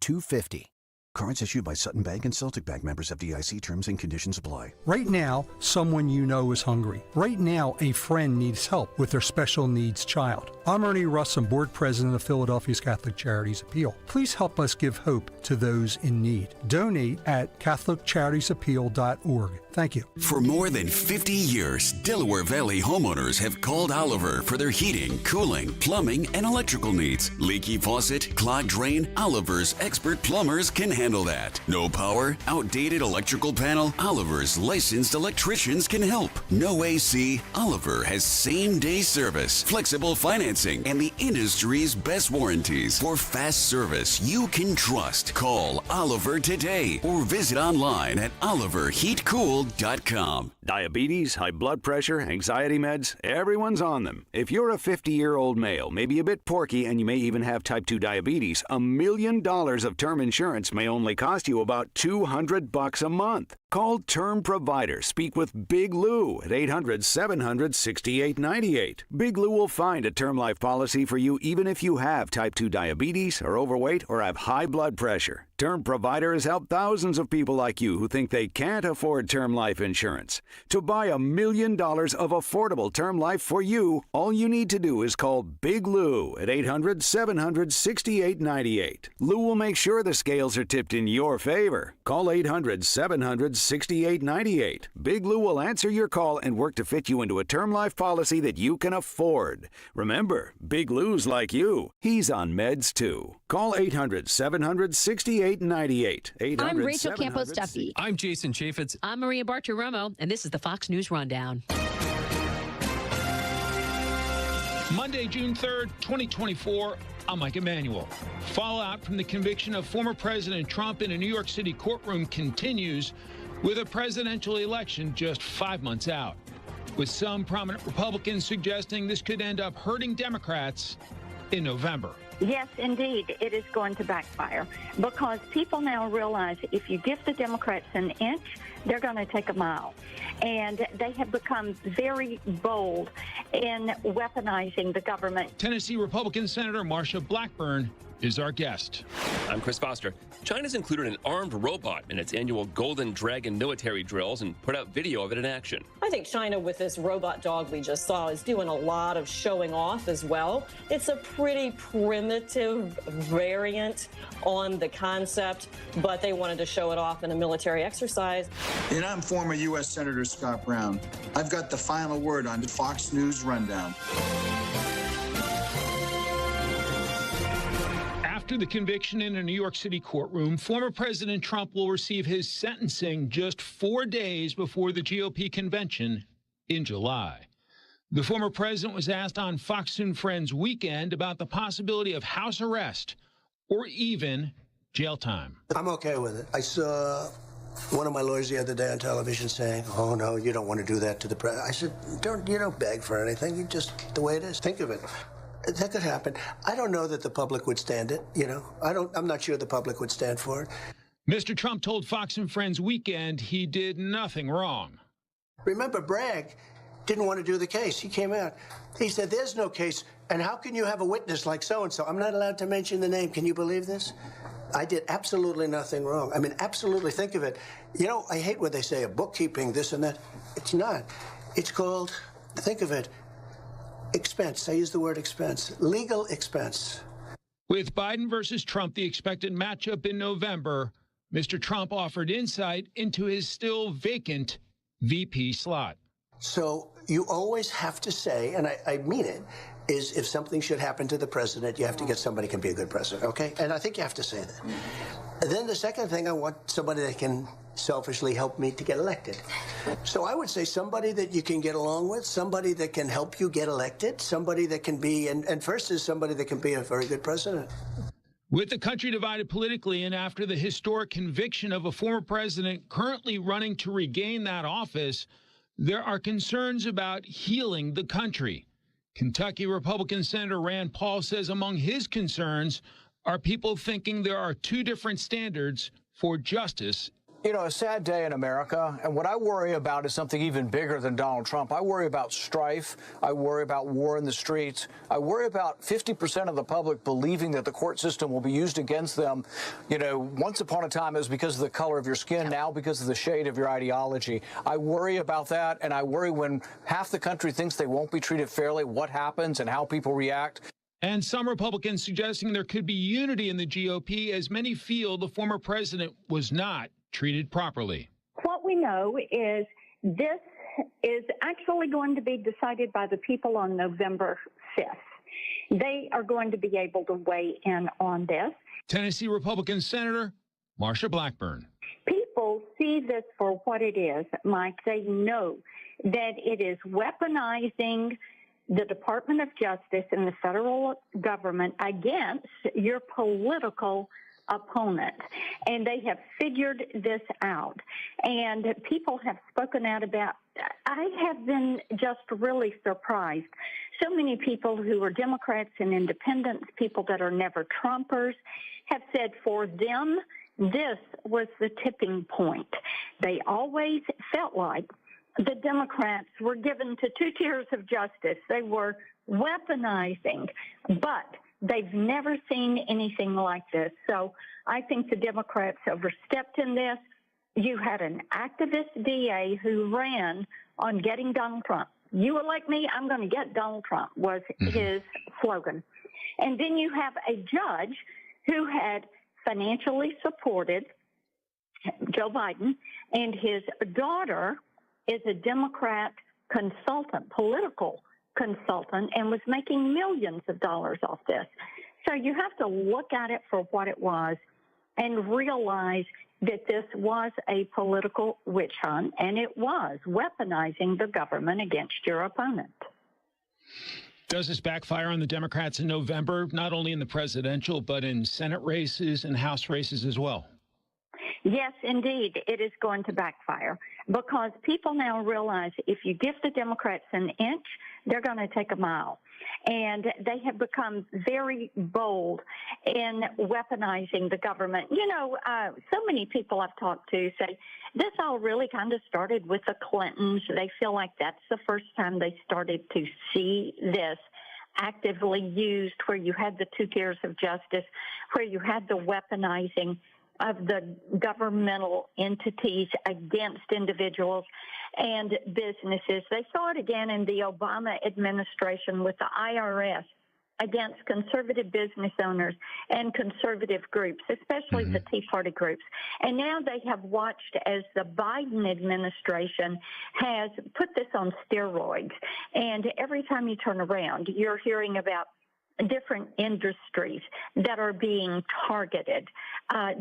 250. Cards issued by Sutton Bank and Celtic Bank, members of FDIC. Terms and conditions apply. Right now, someone you know is hungry. Right now, a friend needs help with their special needs child. I'm Ernie Russum, board president of Philadelphia's Catholic Charities Appeal. Please help us give hope to those in need. Donate at CatholicCharitiesAppeal.org. Thank you. For more than 50 years, Delaware Valley homeowners have called Oliver for their heating, cooling, plumbing, and electrical needs. Leaky faucet, clogged drain, Oliver's expert plumbers can handle that. No power, outdated electrical panel, Oliver's licensed electricians can help. No AC, Oliver has same-day service, flexible financing, and the industry's best warranties. For fast service you can trust, call Oliver today or visit online at oliverheatcool.com. Diabetes, high blood pressure, anxiety meds, everyone's on them. If you're a 50-year-old male, maybe a bit porky, and you may even have type 2 diabetes, $1 million of term insurance may only cost you about $200 a month. Call Term Provider. Speak with Big Lou at 800-700-6898. Big Lou will find a term life policy for you even if you have type 2 diabetes, are overweight, or have high blood pressure. Term Provider has helped thousands of people like you who think they can't afford term life insurance. To buy $1 million of affordable term life for you, all you need to do is call Big Lou at 800-700-6898. Lou will make sure the scales are tipped in your favor. Call 800-700-6898. Big Lou will answer your call and work to fit you into a term life policy that you can afford. Remember, Big Lou's like you. He's on meds too. Call 800-700-6898. I'm Rachel Campos Duffy. I'm Jason Chaffetz. I'm Maria Bartiromo, and this is the Fox News Rundown. Monday, June 3rd, 2024. I'm Mike Emanuel. Fallout from the conviction of former President Trump in a New York City courtroom continues with a presidential election just 5 months out, with some prominent Republicans suggesting this could end up hurting Democrats in November. Yes, indeed, it is going to backfire because people now realize if you give the Democrats an inch, they're going to take a mile. And they have become very bold in weaponizing the government. Tennessee Republican Senator Marsha Blackburn is our guest. I'm Chris Foster. China's included an armed robot in its annual Golden Dragon military drills and put out video of it in action. I think China, with this robot dog we just saw, is doing a lot of showing off as well. It's a pretty primitive variant on the concept, but they wanted to show it off in a military exercise. And I'm former U.S. Senator Scott Brown. I've got the final word on the Fox News Rundown. After the conviction in a New York City courtroom, former President Trump will receive his sentencing just 4 days before the GOP convention in July. The former president was asked on Fox and Friends Weekend about the possibility of house arrest or even jail time. I'm okay with it. I saw one of my lawyers the other day on television saying, "Oh, no, you don't want to do that to the president." I said, you don't beg for anything. You just, the way it is. Think of it. That could happen. I don't know that the public would stand it, I'm not sure the public would stand for it. Mr. Trump told Fox and Friends Weekend he did nothing wrong. Remember, Bragg didn't want to do the case. He came out. He said, there's no case, and how can you have a witness like so-and-so? I'm not allowed to mention the name. Can you believe this? I did absolutely nothing wrong. I mean, absolutely. Think of it. I hate when they say a bookkeeping, this and that. It's not. It's called, think of it, expense. I use the word expense. Legal expense. With Biden versus Trump, the expected matchup in November, Mr. Trump offered insight into his still vacant VP slot. So you always have to say, and I mean it, is if something should happen to the president, you have to get somebody who can be a good president, okay? And I think you have to say that. And then the second thing, I want somebody that can selfishly help me to get elected. So I would say somebody that you can get along with, somebody that can help you get elected, somebody that can be, and first is somebody that can be a very good president. With the country divided politically and after the historic conviction of a former president currently running to regain that office, there are concerns about healing the country. Kentucky Republican Senator Rand Paul says among his concerns are people thinking there are two different standards for justice You know, a sad day in America, and what I worry about is something even bigger than Donald Trump. I worry about strife. I worry about war in the streets. I worry about 50% of the public believing that the court system will be used against them. You know, once upon a time it was because of the color of your skin, now because of the shade of your ideology. I worry about that, and I worry when half the country thinks they won't be treated fairly, what happens and how people react. And some Republicans suggesting there could be unity in the GOP, as many feel the former president was not treated properly. What we know is this is actually going to be decided by the people on November 5th. They are going to be able to weigh in on this. Tennessee Republican Senator Marsha Blackburn. People see this for what it is, Mike. They know that it is weaponizing the Department of Justice and the federal government against your political opponent. And they have figured this out. And people have spoken out about, I have been just really surprised. So many people who are Democrats and independents, people that are never Trumpers, have said for them, this was the tipping point. They always felt like the Democrats were given to two tiers of justice. They were weaponizing, but they've never seen anything like this. So I think the Democrats overstepped in this. You had an activist DA who ran on getting Donald Trump. You elect me, I'm going to get Donald Trump, was his slogan. And then you have a judge who had financially supported Joe Biden, and his daughter is a Democrat consultant, political consultant, and was making millions of dollars off this. So you have to look at it for what it was and realize that this was a political witch hunt, and it was weaponizing the government against your opponent. Does this backfire on the Democrats in November, not only in the presidential, but in Senate races and House races as well? Yes, indeed, it is going to backfire because people now realize if you give the Democrats an inch, they're going to take a mile. And they have become very bold in weaponizing the government. You know, so many people I've talked to say this all really kind of started with the Clintons. They feel like that's the first time they started to see this actively used, where you had the two tiers of justice, where you had the weaponizing of the governmental entities against individuals and businesses. They saw it again in the Obama administration with the IRS against conservative business owners and conservative groups, especially the Tea Party groups. And now they have watched as the Biden administration has put this on steroids. And every time you turn around, you're hearing about different industries that are being targeted,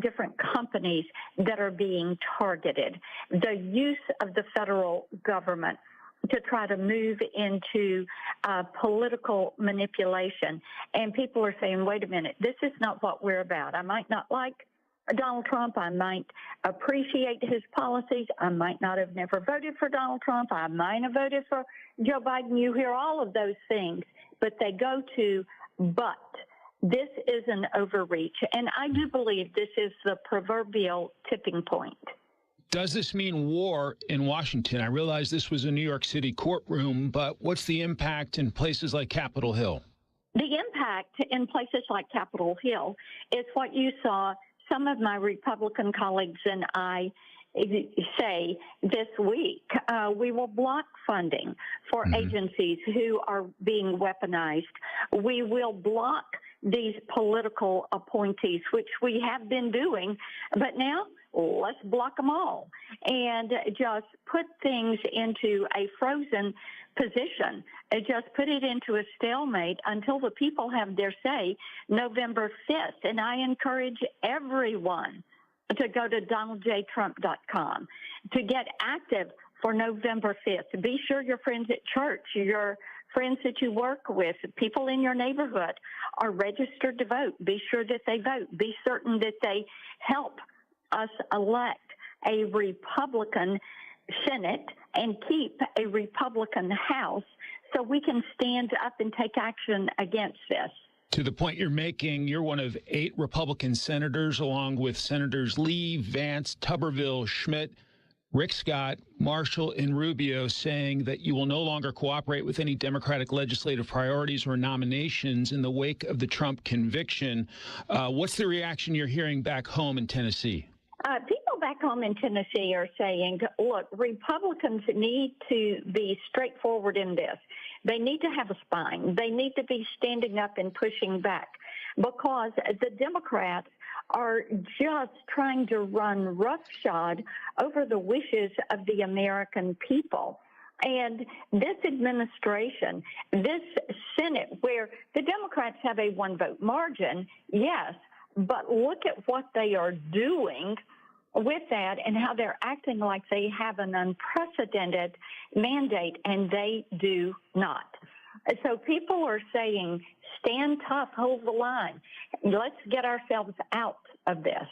different companies that are being targeted, the use of the federal government to try to move into political manipulation. And people are saying, wait a minute, this is not what we're about. I might not like Donald Trump. I might appreciate his policies. I might not have never voted for Donald Trump. I might have voted for Joe Biden. You hear all of those things, but they go to, but this is an overreach. And I do believe this is the proverbial tipping point. Does this mean war in Washington? I realize this was a New York City courtroom, but what's the impact in places like Capitol Hill? The impact in places like Capitol Hill is what you saw some of my Republican colleagues and I say this week. We will block funding for agencies who are being weaponized. We will block these political appointees, which we have been doing, but now let's block them all and just put things into a frozen position, just put it into a stalemate until the people have their say November 5th. And I encourage everyone to go to donaldjtrump.com to get active for November 5th. Be sure your friends at church, your friends that you work with, people in your neighborhood are registered to vote. Be sure that they vote. Be certain that they help us elect a Republican Senate and keep a Republican House so we can stand up and take action against this. To the point you're making, you're one of 8 Republican senators, along with Senators Lee, Vance, Tuberville, Schmidt, Rick Scott, Marshall, and Rubio, saying that you will no longer cooperate with any Democratic legislative priorities or nominations in the wake of the Trump conviction. What's the reaction you're hearing back home in Tennessee? People back home in Tennessee are saying, look, Republicans need to be straightforward in this. They need to have a spine. They need to be standing up and pushing back, because the Democrats are just trying to run roughshod over the wishes of the American people. And this administration, this Senate, where the Democrats have a one-vote margin, yes, but look at what they are doing with that and how they're acting like they have an unprecedented mandate, and they do not. So people are saying, stand tough, hold the line. Let's get ourselves out of this.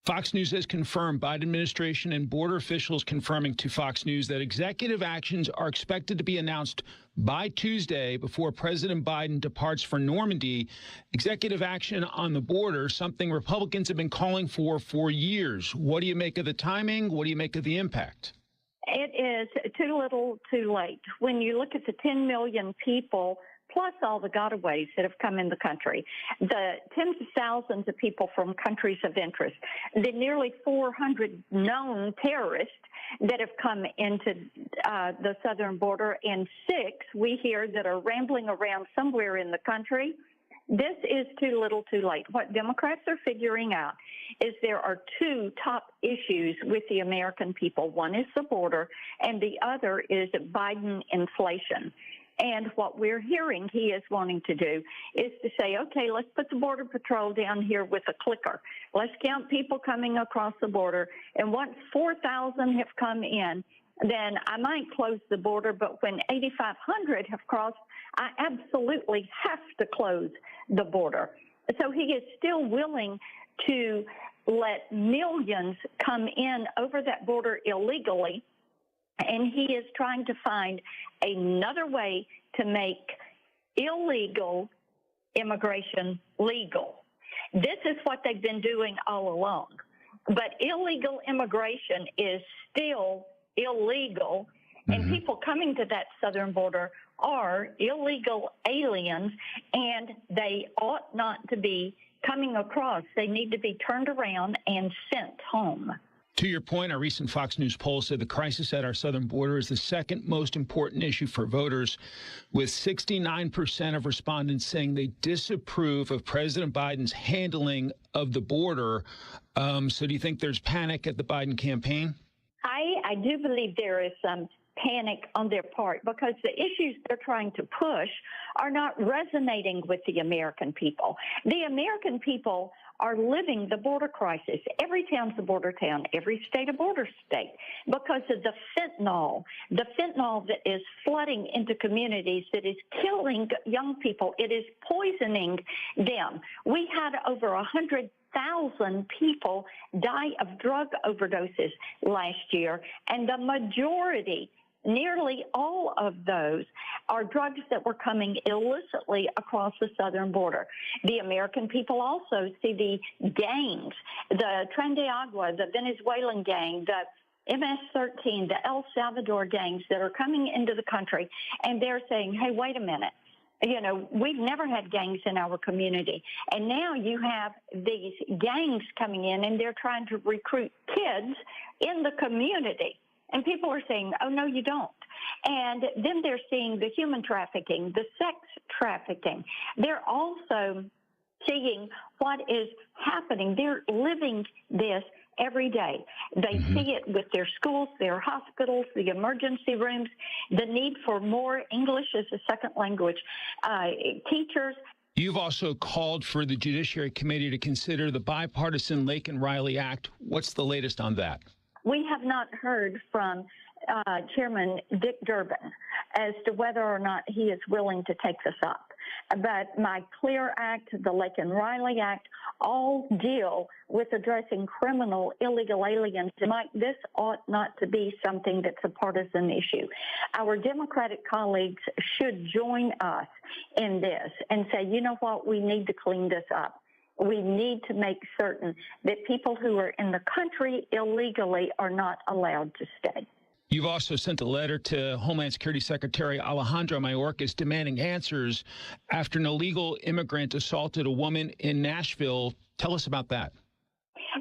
Fox News has confirmed, Biden administration and border officials confirming to Fox News that executive actions are expected to be announced by Tuesday before President Biden departs for Normandy. Executive action on the border, something Republicans have been calling for years. What do you make of the timing? What do you make of the impact? It is too little, too late. When you look at the 10 million people plus all the gotaways that have come in the country, the tens of thousands of people from countries of interest, the nearly 400 known terrorists that have come into the southern border, and 6 we hear that are rambling around somewhere in the country. This is too little, too late. What Democrats are figuring out is there are 2 top issues with the American people. One is the border, and the other is Biden inflation. And what we're hearing he is wanting to do is to say, okay, let's put the Border Patrol down here with a clicker. Let's count people coming across the border. And once 4,000 have come in, then I might close the border. But when 8,500 have crossed, I absolutely have to close the border. So he is still willing to let millions come in over that border illegally. And he is trying to find another way to make illegal immigration legal. This is what they've been doing all along. But illegal immigration is still illegal, and people coming to that southern border are illegal aliens, and they ought not to be coming across. They need to be turned around and sent home. To your point, a recent Fox News poll said the crisis at our southern border is the second most important issue for voters, with 69% of respondents saying they disapprove of President Biden's handling of the border. So do you think there's panic at the Biden campaign? I do believe there is some panic on their part, because the issues they're trying to push are not resonating with the American people. The American people are living the border crisis. Every town's a border town, every state a border state, because of the fentanyl that is flooding into communities, that is killing young people. It is poisoning them. We had over 100,000 people die of drug overdoses last year, and the majority, nearly all of those, are drugs that were coming illicitly across the southern border. The American people also see the gangs, the Tren de Agua, the Venezuelan gang, the MS-13, the El Salvador gangs that are coming into the country, and they're saying, hey, wait a minute. You know, we've never had gangs in our community. And now you have these gangs coming in, and they're trying to recruit kids in the community. And people are saying, oh, no, you don't. And then they're seeing the human trafficking, the sex trafficking. They're also seeing what is happening. They're living this every day. They see it with their schools, their hospitals, the emergency rooms, the need for more English as a second language teachers. You've also called for the Judiciary Committee to consider the bipartisan Lake and Riley Act. What's the latest on that? We have not heard from Chairman Dick Durbin as to whether or not he is willing to take this up. But my CLEAR Act, the Lake and Riley Act, all deal with addressing criminal illegal aliens. And Mike, this ought not to be something that's a partisan issue. Our Democratic colleagues should join us in this and say, you know what, we need to clean this up. We need to make certain that people who are in the country illegally are not allowed to stay. You've also sent a letter to Homeland Security Secretary Alejandro Mayorkas demanding answers after an illegal immigrant assaulted a woman in Nashville. Tell us about that.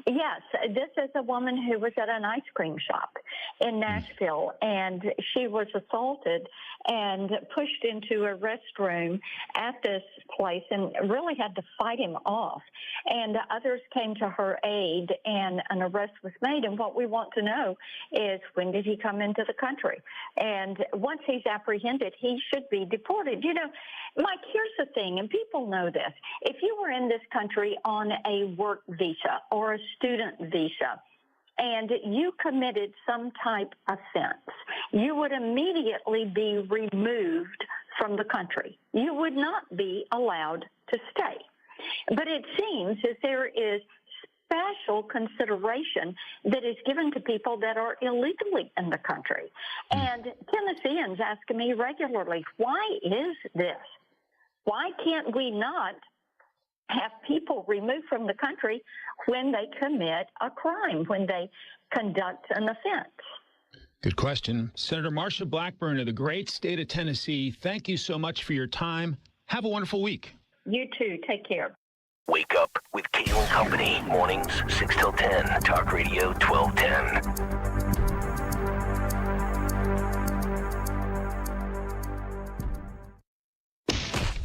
Yes, this is a woman who was at an ice cream shop in Nashville, and she was assaulted and pushed into a restroom at this place and really had to fight him off. And others came to her aid, and an arrest was made. And what we want to know is, when did he come into the country? And once he's apprehended, he should be deported. You know, Mike, here's the thing, and people know this. If you were in this country on a work visa or a student visa, and you committed some type of offense, you would immediately be removed from the country. You would not be allowed to stay. But it seems that there is special consideration that is given to people that are illegally in the country. And Tennesseans ask me regularly, why is this? Why can't we not have people removed from the country when they commit a crime, when they conduct an offense? Good question. Senator Marsha Blackburn of the great state of Tennessee, thank you so much for your time. Have a wonderful week. You too. Take care. Wake up with Kayal and Company. Mornings 6 till 10. Talk Radio 1210.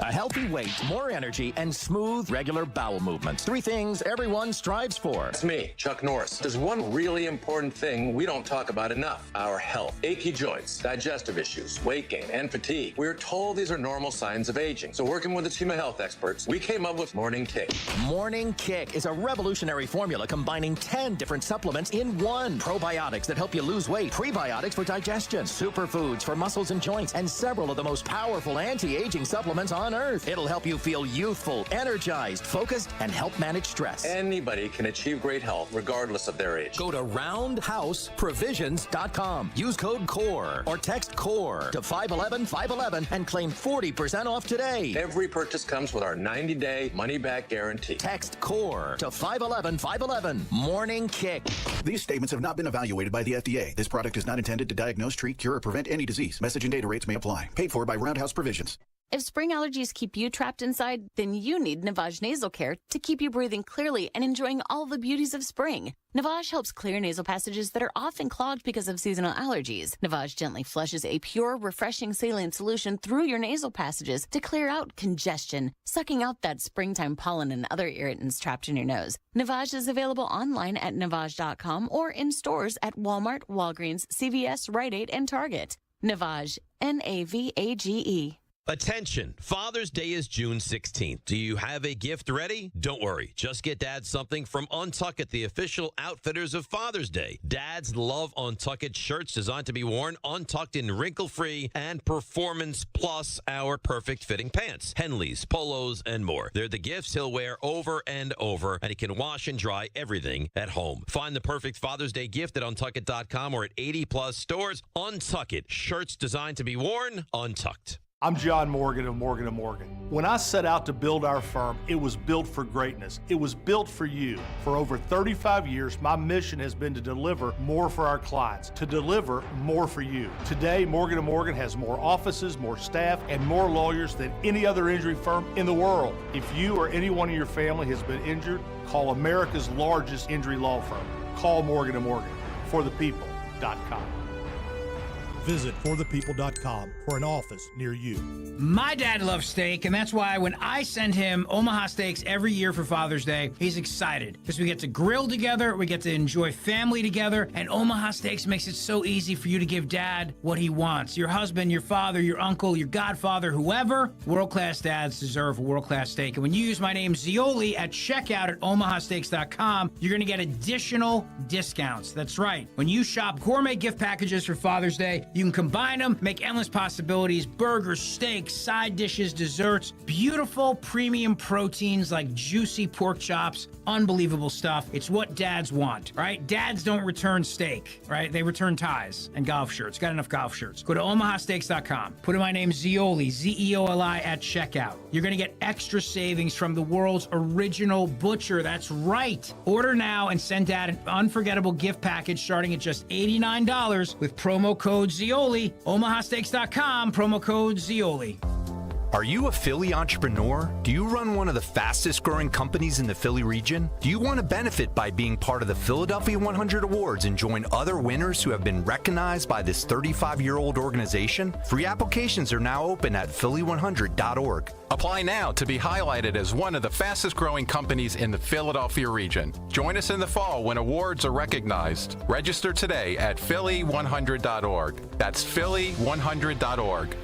A healthy weight, more energy, and smooth, regular bowel movements. 3 things everyone strives for. It's me, Chuck Norris. There's one really important thing we don't talk about enough: our health. Achy joints, digestive issues, weight gain, and fatigue. We're told these are normal signs of aging. So working with a team of health experts, we came up with Morning Kick. Morning Kick is a revolutionary formula combining 10 different supplements in one. Probiotics that help you lose weight, prebiotics for digestion, superfoods for muscles and joints, and several of the most powerful anti-aging supplements on Earth. It'll help you feel youthful, energized, focused, and help manage stress. Anybody can achieve great health regardless of their age. Go to roundhouseprovisions.com. Use code CORE or text CORE to 511-511 and claim 40% off today. Every purchase comes with our 90-day money-back guarantee. Text CORE to 511-511. Morning Kick. These statements have not been evaluated by the FDA. This product is not intended to diagnose, treat, cure, or prevent any disease. Message and data rates may apply. Paid for by Roundhouse Provisions. If spring allergies keep you trapped inside, then you need Navage Nasal Care to keep you breathing clearly and enjoying all the beauties of spring. Navage helps clear nasal passages that are often clogged because of seasonal allergies. Navage gently flushes a pure, refreshing saline solution through your nasal passages to clear out congestion, sucking out that springtime pollen and other irritants trapped in your nose. Navage is available online at Navage.com or in stores at Walmart, Walgreens, CVS, Rite Aid, and Target. Navage, Navage. Attention, Father's Day is June 16th. Do you have a gift ready? Don't worry. Just get Dad something from Untuckit, the official outfitters of Father's Day. Dads love Untuckit shirts designed to be worn untucked in wrinkle-free and performance plus our perfect fitting pants, Henleys, polos, and more. They're the gifts he'll wear over and over, and he can wash and dry everything at home. Find the perfect Father's Day gift at Untuckit.com or at 80-plus stores. Untuckit, shirts designed to be worn untucked. I'm John Morgan of Morgan & Morgan. When I set out to build our firm, it was built for greatness. It was built for you. For over 35 years, my mission has been to deliver more for our clients, to deliver more for you. Today, Morgan & Morgan has more offices, more staff, and more lawyers than any other injury firm in the world. If you or anyone in your family has been injured, call America's largest injury law firm. Call Morgan & Morgan. ForThePeople.com. Visit forthepeople.com for an office near you. My dad loves steak, and that's why when I send him Omaha steaks every year for Father's Day, he's excited because we get to grill together, we get to enjoy family together, and Omaha Steaks makes it so easy for you to give Dad what he wants. Your husband, your father, your uncle, your godfather, whoever, world-class dads deserve a world-class steak. And when you use my name, Zioli, at checkout at omahasteaks.com, you're going to get additional discounts. That's right. When you shop gourmet gift packages for Father's Day, You can combine them, make endless possibilities, burgers, steaks, side dishes, desserts, beautiful premium proteins like juicy pork chops, unbelievable stuff. It's what dads want, right? Dads don't return steak, right? They return ties and golf shirts. Got enough golf shirts. Go to omahasteaks.com. Put in my name Zeoli, Z-E-O-L-I at checkout. You're going to get extra savings from the world's original butcher. That's right. Order now and send Dad an unforgettable gift package starting at just $89 with promo code Zeoli. omahasteaks.com, promo code Zeoli. Are you a Philly entrepreneur? Do you run one of the fastest growing companies in the Philly region? Do you want to benefit by being part of the Philadelphia 100 Awards and join other winners who have been recognized by this 35-year-old organization? Free applications are now open at philly100.org. Apply now to be highlighted as one of the fastest growing companies in the Philadelphia region. Join us in the fall when awards are recognized. Register today at philly100.org. That's philly100.org.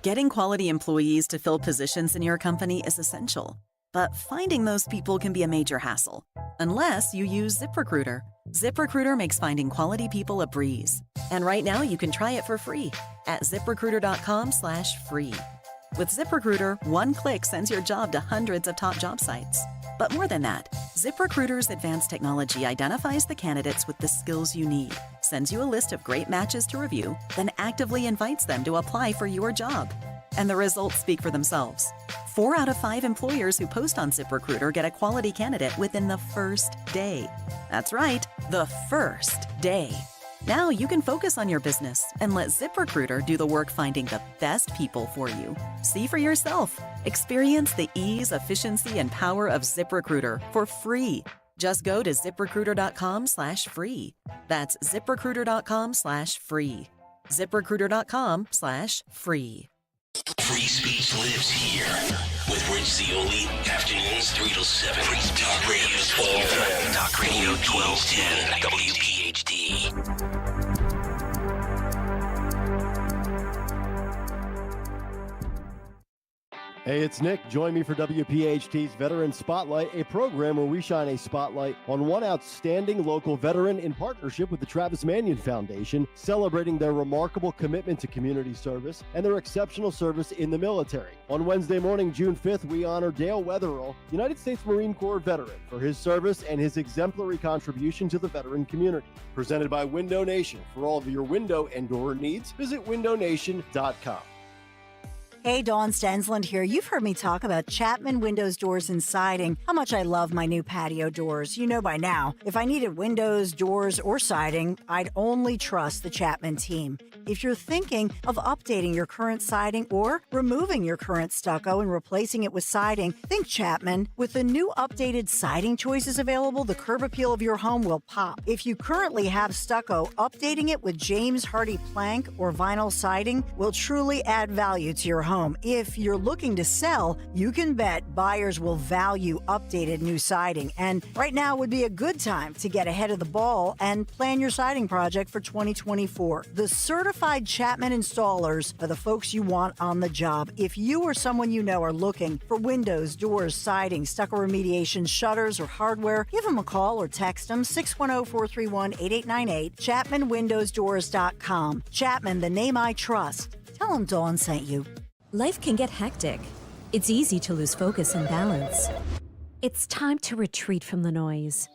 Getting quality employees to fill positions in your company is essential, but finding those people can be a major hassle, unless you use ZipRecruiter. ZipRecruiter makes finding quality people a breeze. And right now you can try it for free at ZipRecruiter.com/free. With ZipRecruiter, one click sends your job to hundreds of top job sites. But more than that, ZipRecruiter's advanced technology identifies the candidates with the skills you need, sends you a list of great matches to review, then actively invites them to apply for your job. And the results speak for themselves. 4 out of 5 employers who post on ZipRecruiter get a quality candidate within the first day. That's right, the first day. Now you can focus on your business and let ZipRecruiter do the work finding the best people for you. See for yourself. Experience the ease, efficiency, and power of ZipRecruiter for free. Just go to ZipRecruiter.com/free. That's ZipRecruiter.com/free. ZipRecruiter.com/free. Free speech lives here with Rich Zeoli, afternoons 3 till 7. Talk Radio 1210. Talk Radio 1210. WPHT. Hey, it's Nick. Join me for WPHT's Veteran Spotlight, a program where we shine a spotlight on one outstanding local veteran in partnership with the Travis Manion Foundation, celebrating their remarkable commitment to community service and their exceptional service in the military. On Wednesday morning, June 5th, we honor Dale Wetherell, United States Marine Corps veteran, for his service and his exemplary contribution to the veteran community. Presented by Window Nation. For all of your window and door needs, visit windownation.com. Hey, Dawn Stensland here. You've heard me talk about Chapman Windows, Doors, and Siding, how much I love my new patio doors. You know by now, if I needed windows, doors, or siding, I'd only trust the Chapman team. If you're thinking of updating your current siding or removing your current stucco and replacing it with siding, think Chapman. With the new updated siding choices available, the curb appeal of your home will pop. If you currently have stucco, updating it with James Hardy plank or vinyl siding will truly add value to your home. If you're looking to sell, you can bet buyers will value updated new siding. And right now would be a good time to get ahead of the ball and plan your siding project for 2024. The certified Chapman installers are the folks you want on the job. If you or someone you know are looking for windows, doors, siding, stucco remediation, shutters, or hardware, give them a call or text them 610-431-8898, ChapmanWindowsDoors.com. Chapman, the name I trust. Tell them Dawn sent you. Life can get hectic. It's easy to lose focus and balance. It's time to retreat from the noise.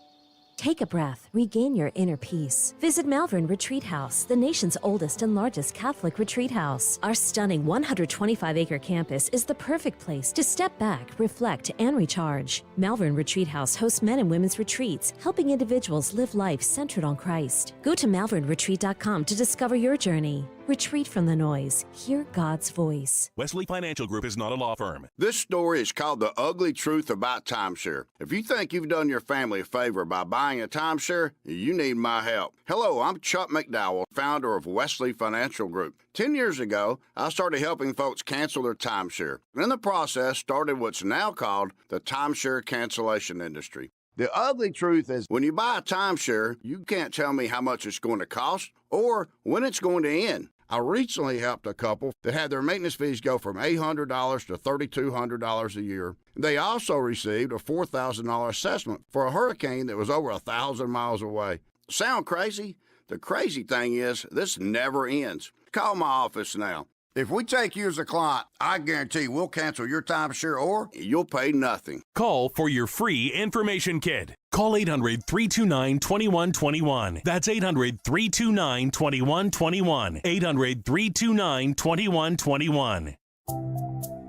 Take a breath, regain your inner peace. Visit Malvern Retreat House, the nation's oldest and largest Catholic retreat house. Our stunning 125-acre campus is the perfect place to step back, reflect, and recharge. Malvern Retreat House hosts men and women's retreats, helping individuals live life centered on Christ. Go to malvernretreat.com to discover your journey. Retreat from the noise. Hear God's voice. Wesley Financial Group is not a law firm. This story is called The Ugly Truth About Timeshare. If you think you've done your family a favor by buying a timeshare, you need my help. Hello, I'm Chuck McDowell, founder of Wesley Financial Group. 10 years ago, I started helping folks cancel their timeshare. In the process, started what's now called the timeshare cancellation industry. The ugly truth is when you buy a timeshare, you can't tell me how much it's going to cost or when it's going to end. I recently helped a couple that had their maintenance fees go from $800 to $3,200 a year. They also received a $4,000 assessment for a hurricane that was over 1,000 miles away. Sound crazy? The crazy thing is, this never ends. Call my office now. If we take you as a client, I guarantee we'll cancel your timeshare or you'll pay nothing. Call for your free information kit. Call 800-329-2121. That's 800-329-2121. 800-329-2121.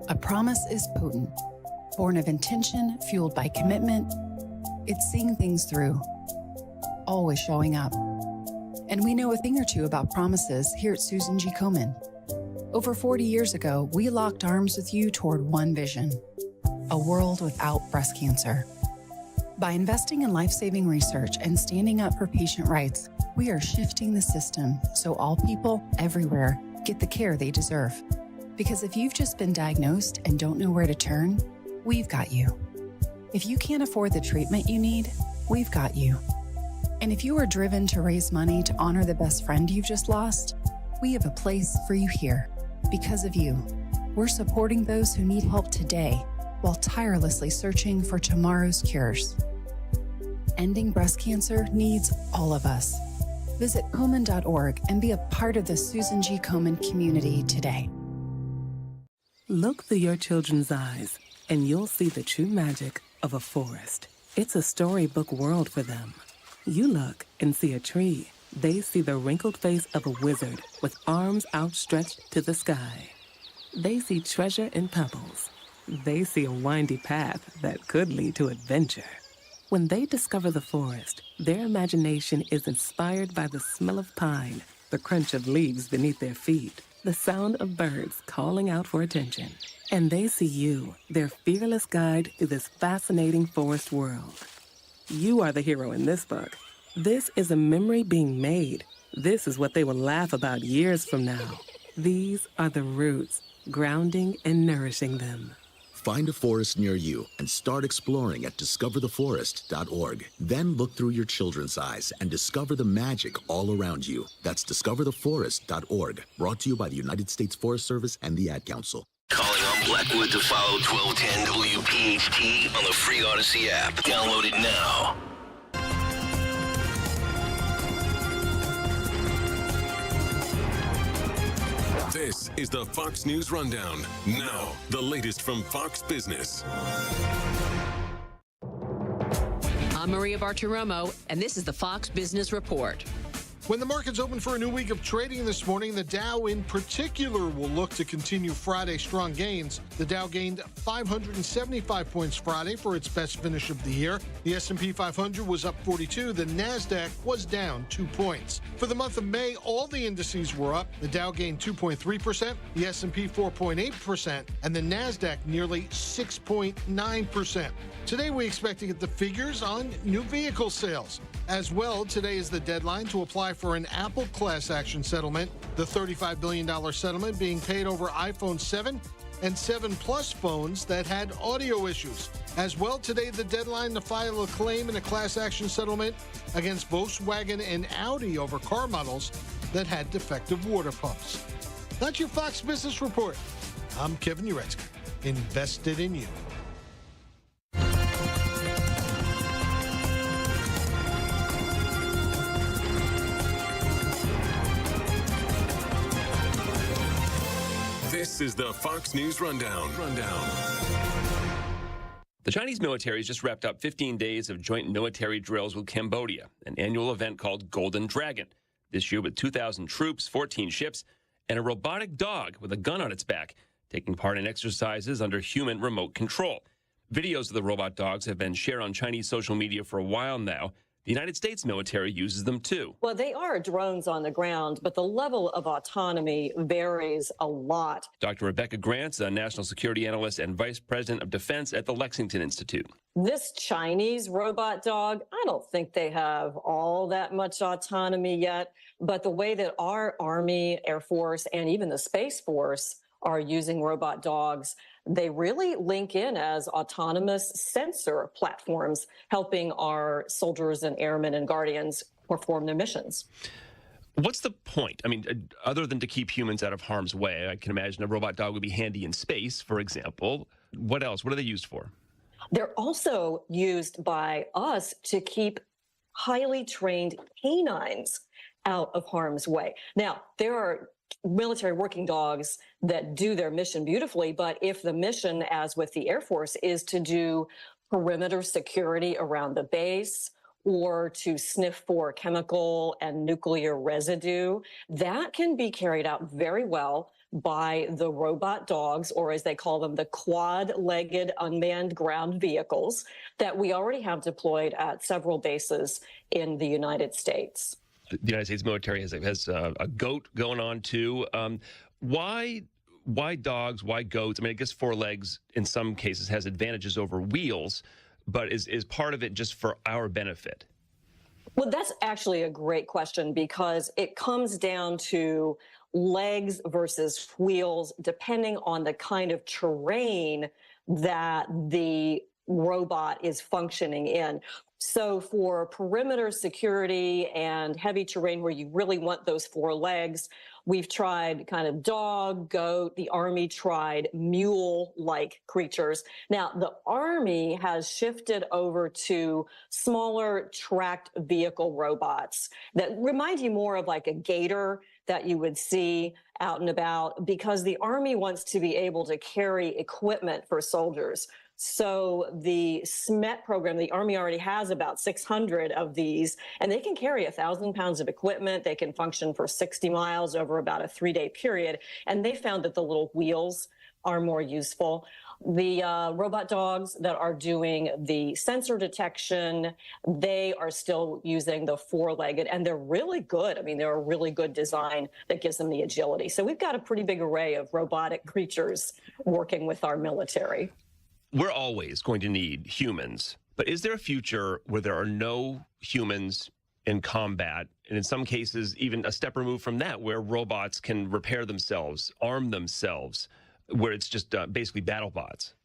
A promise is potent, born of intention, fueled by commitment. It's seeing things through, always showing up. And we know a thing or two about promises here at Susan G. Komen. Over 40 years ago, we locked arms with you toward one vision: a world without breast cancer. By investing in life-saving research and standing up for patient rights, we are shifting the system so all people everywhere get the care they deserve. Because if you've just been diagnosed and don't know where to turn, we've got you. If you can't afford the treatment you need, we've got you. And if you are driven to raise money to honor the best friend you've just lost, we have a place for you here. Because of you, we're supporting those who need help today while tirelessly searching for tomorrow's cures. Ending breast cancer needs all of us. Visit Komen.org and be a part of the Susan G. Komen community today. Look through your children's eyes, and you'll see the true magic of a forest. It's a storybook world for them. You look and see a tree. They see the wrinkled face of a wizard with arms outstretched to the sky. They see treasure in pebbles. They see a windy path that could lead to adventure. When they discover the forest, their imagination is inspired by the smell of pine, the crunch of leaves beneath their feet, the sound of birds calling out for attention. And they see you, their fearless guide through this fascinating forest world. You are the hero in this book. This is a memory being made. This is what they will laugh about years from now. These are the roots, grounding and nourishing them. Find a forest near you and start exploring at discovertheforest.org. Then look through your children's eyes and discover the magic all around you. That's discovertheforest.org. Brought to you by the United States Forest Service and the Ad Council. Calling on Blackwood to follow 1210 WPHT on the free Odyssey app. Download it now. This is the Fox News Rundown. Now, the latest from Fox Business. I'm Maria Bartiromo, and this is the Fox Business Report. When the markets open for a new week of trading this morning, the Dow in particular will look to continue Friday's strong gains. The Dow gained 575 points Friday for its best finish of the year. The S&P 500 was up 42. The NASDAQ was down 2 points. For the month of May, all the indices were up. The Dow gained 2.3%, the S&P 4.8%, and the NASDAQ nearly 6.9%. Today, we expect to get the figures on new vehicle sales. As well, today is the deadline to apply for an Apple class action settlement. The $35 billion settlement being paid over iPhone 7 and 7 Plus phones that had audio issues. As well, today the deadline to file a claim in a class action settlement against Volkswagen and Audi over car models that had defective water pumps. That's your Fox Business Report. I'm Kevin Uretsky, invested in you. This is the Fox News Rundown. The Chinese military has just wrapped up 15 days of joint military drills with Cambodia, an annual event called Golden Dragon. This year with 2,000 troops, 14 ships, and a robotic dog with a gun on its back, taking part in exercises under human remote control. Videos of the robot dogs have been shared on Chinese social media for a while now. The United States military uses them too. Well, they are drones on the ground, but the level of autonomy varies a lot. Dr. Rebecca Grant's a national security analyst and vice president of defense at the Lexington Institute. This Chinese robot dog, I don't think they have all that much autonomy yet, but the way that our Army, Air Force, and even the Space Force are using robot dogs, they really link in as autonomous sensor platforms, helping our soldiers and airmen and guardians perform their missions. What's the point? I mean, other than to keep humans out of harm's way, I can imagine a robot dog would be handy in space, for example. What else? What are they used for? They're also used by us to keep highly trained canines out of harm's way. Now, there are military working dogs that do their mission beautifully, but if the mission, as with the Air Force, is to do perimeter security around the base or to sniff for chemical and nuclear residue, that can be carried out very well by the robot dogs, or as they call them, the quad-legged unmanned ground vehicles that we already have deployed at several bases in the United States. The United States military has a goat going on too. Why dogs? Why goats? I mean, I guess 4 legs in some cases has advantages over wheels, but is part of it just for our benefit? Well, that's actually a great question because it comes down to legs versus wheels, depending on the kind of terrain that the robot is functioning in. So for perimeter security and heavy terrain where you really want those 4 legs, we've tried kind of dog, goat. The Army tried mule-like creatures. Now, the Army has shifted over to smaller tracked vehicle robots that remind you more of like a gator that you would see out and about, because the Army wants to be able to carry equipment for soldiers. So the SMET program, the Army already has about 600 of these, and they can carry 1,000 pounds of equipment. They can function for 60 miles over about a 3-day period. And they found that the little wheels are more useful. The robot dogs that are doing the sensor detection, they are still using the 4-legged, and they're really good. I mean, they're a really good design that gives them the agility. So we've got a pretty big array of robotic creatures working with our military. We're always going to need humans, but is there a future where there are no humans in combat, and in some cases even a step removed from that, where robots can repair themselves, arm themselves, where it's just basically battle bots?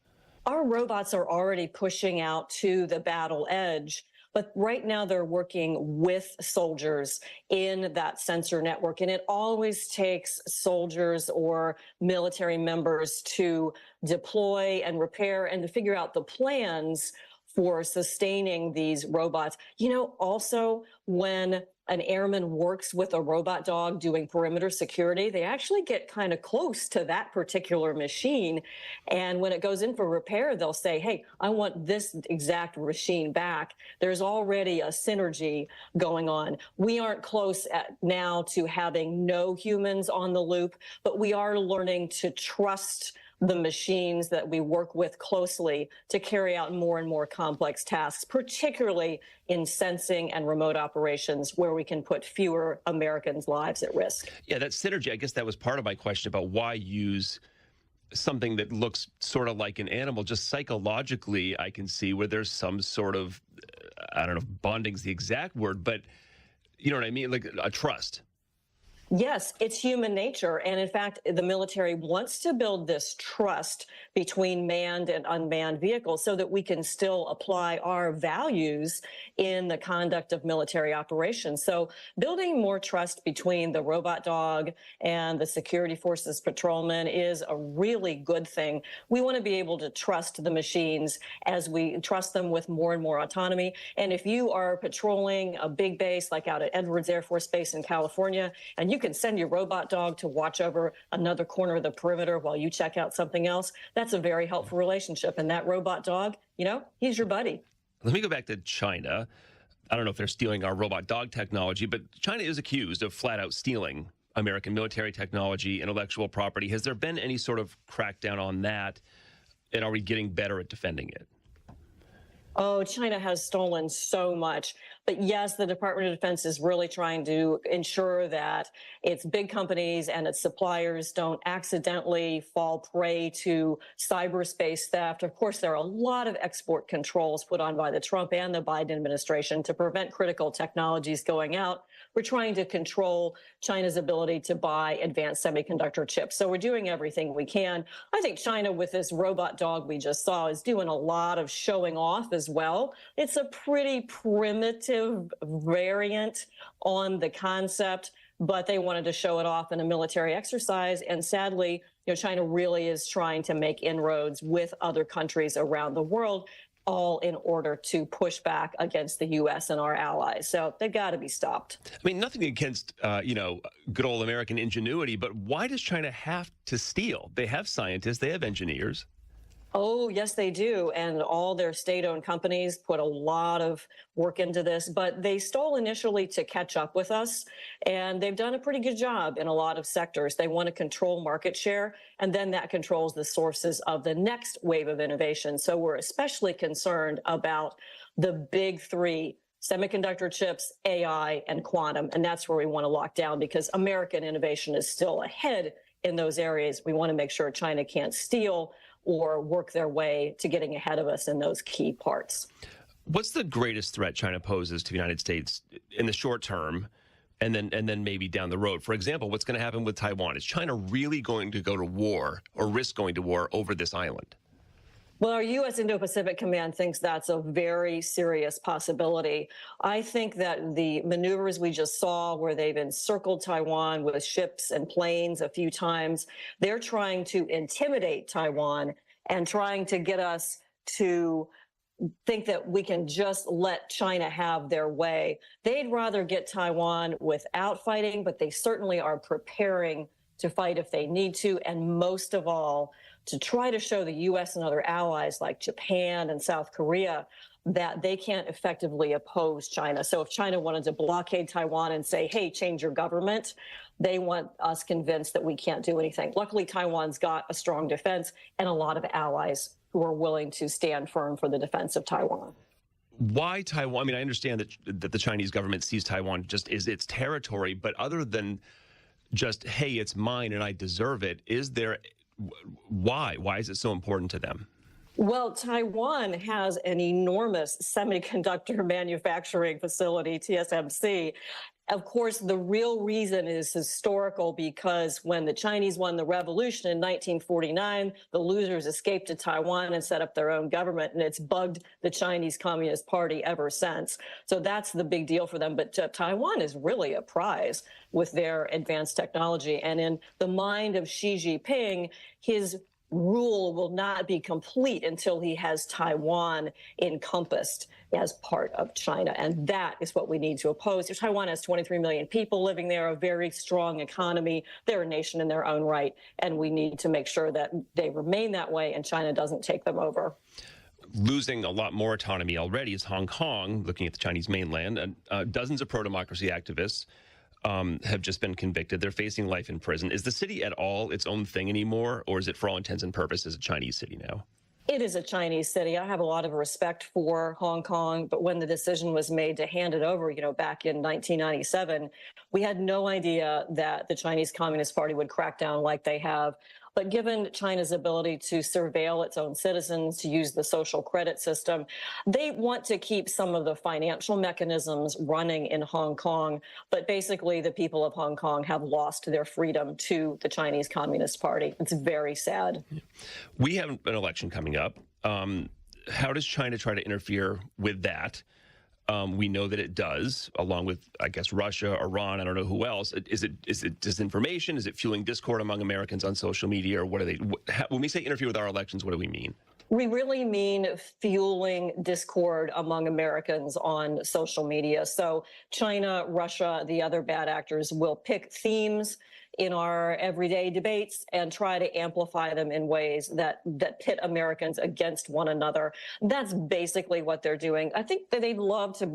Our robots are already pushing out to the battle edge, but right now they're working with soldiers in that sensor network. And it always takes soldiers or military members to deploy and repair and to figure out the plans for sustaining these robots. You know, also when an airman works with a robot dog doing perimeter security, they actually get kind of close to that particular machine. And when it goes in for repair, they'll say, hey, I want this exact machine back. There's already a synergy going on. We aren't close now to having no humans on the loop, but we are learning to trust the machines that we work with closely to carry out more and more complex tasks, particularly in sensing and remote operations where we can put fewer Americans' lives at risk. Yeah, that synergy, I guess that was part of my question about why use something that looks sort of like an animal. Just psychologically, I can see where there's some sort of, I don't know if bonding's the exact word, but you know what I mean? Like a trust. Yes, it's human nature. And in fact, the military wants to build this trust between manned and unmanned vehicles so that we can still apply our values in the conduct of military operations. So building more trust between the robot dog and the security forces patrolman is a really good thing. We want to be able to trust the machines as we trust them with more and more autonomy. And if you are patrolling a big base like out at Edwards Air Force Base in California, and you can send your robot dog to watch over another corner of the perimeter while you check out something else, that's a very helpful relationship. And that robot dog, you know, he's your buddy. Let me go back to China. I don't know if they're stealing our robot dog technology, but China is accused of flat out stealing American military technology, intellectual property. Has there been any sort of crackdown on that? And are we getting better at defending it? Oh, China has stolen so much. But yes, the Department of Defense is really trying to ensure that its big companies and its suppliers don't accidentally fall prey to cyberspace theft. Of course, there are a lot of export controls put on by the Trump and the Biden administration to prevent critical technologies going out. We're trying to control China's ability to buy advanced semiconductor chips. So we're doing everything we can. I think China, with this robot dog we just saw, is doing a lot of showing off as well. It's a pretty primitive variant on the concept, but they wanted to show it off in a military exercise. And sadly, you know, China really is trying to make inroads with other countries around the world all in order to push back against the U.S. and our allies. So they've got to be stopped. I mean, nothing against, good old American ingenuity, but why does China have to steal? They have scientists, they have engineers. Oh, yes, they do. And all their state-owned companies put a lot of work into this, but they stole initially to catch up with us. And they've done a pretty good job in a lot of sectors. They want to control market share, and then that controls the sources of the next wave of innovation. So we're especially concerned about the big three: semiconductor chips, AI, and quantum. And that's where we want to lock down, because American innovation is still ahead in those areas. We want to make sure China can't steal or work their way to getting ahead of us in those key parts. What's the greatest threat China poses to the United States in the short term, and then maybe down the road? For example, what's going to happen with Taiwan? Is China really going to go to war or risk going to war over this island? Well, our U.S. Indo-Pacific Command thinks that's a very serious possibility. I think that the maneuvers we just saw, where they've encircled Taiwan with ships and planes a few times, they're trying to intimidate Taiwan and trying to get us to think that we can just let China have their way. They'd rather get Taiwan without fighting, but they certainly are preparing to fight if they need to, and most of all, to try to show the U.S. and other allies like Japan and South Korea that they can't effectively oppose China. So if China wanted to blockade Taiwan and say, hey, change your government, they want us convinced that we can't do anything. Luckily, Taiwan's got a strong defense and a lot of allies who are willing to stand firm for the defense of Taiwan. Why Taiwan? I mean, I understand that the Chinese government sees Taiwan just as its territory, but other than just, hey, it's mine and I deserve it, is there... Why? Why is it so important to them? Well, Taiwan has an enormous semiconductor manufacturing facility, TSMC. Of course, the real reason is historical, because when the Chinese won the revolution in 1949, the losers escaped to Taiwan and set up their own government, and it's bugged the Chinese Communist Party ever since. So that's the big deal for them. But Taiwan is really a prize with their advanced technology. And in the mind of Xi Jinping, his rule will not be complete until he has Taiwan encompassed as part of China. And that is what we need to oppose. Taiwan has 23 million people living there, a very strong economy. They're a nation in their own right. And we need to make sure that they remain that way and China doesn't take them over. Losing a lot more autonomy already is Hong Kong, looking at the Chinese mainland. Dozens of pro-democracy activists have just been convicted. They're facing life in prison. Is the city at all its own thing anymore, or is it, for all intents and purposes, a Chinese city now? It is a Chinese city. I have a lot of respect for Hong Kong, but when the decision was made to hand it over, back in 1997, we had no idea that the Chinese Communist Party would crack down like they have. But given China's ability to surveil its own citizens, to use the social credit system, they want to keep some of the financial mechanisms running in Hong Kong. But basically, the people of Hong Kong have lost their freedom to the Chinese Communist Party. It's very sad. We have an election coming up. How does China try to interfere with that? We know that it does, along with, I guess, Russia, Iran, I don't know who else. Is it disinformation? Is it fueling discord among Americans on social media? Or what are they? When we say interfere with our elections, what do we mean? We really mean fueling discord among Americans on social media. So China, Russia, the other bad actors will pick themes in our everyday debates and try to amplify them in ways that pit Americans against one another. That's basically what they're doing. I think that they'd love to,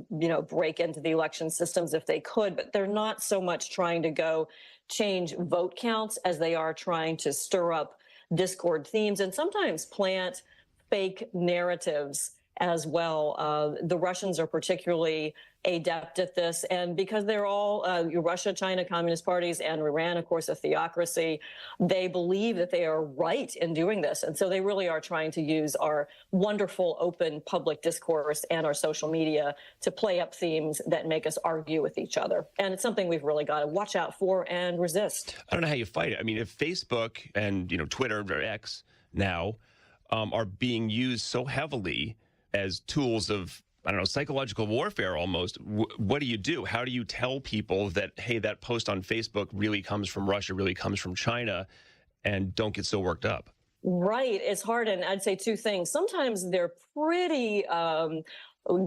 break into the election systems if they could, but they're not so much trying to go change vote counts as they are trying to stir up discord themes and sometimes plant fake narratives as well. The Russians are particularly adept at this, and because they're all Russia, China, communist parties, and Iran, of course, a theocracy, they believe that they are right in doing this. And so they really are trying to use our wonderful open public discourse and our social media to play up themes that make us argue with each other. And it's something we've really got to watch out for and resist. I don't know how you fight it. I mean, if Facebook and, Twitter or X now are being used so heavily as tools of, psychological warfare almost, what do you do? How do you tell people that, hey, that post on Facebook really comes from Russia, really comes from China, and don't get so worked up? Right. It's hard. And I'd say two things. Sometimes they're pretty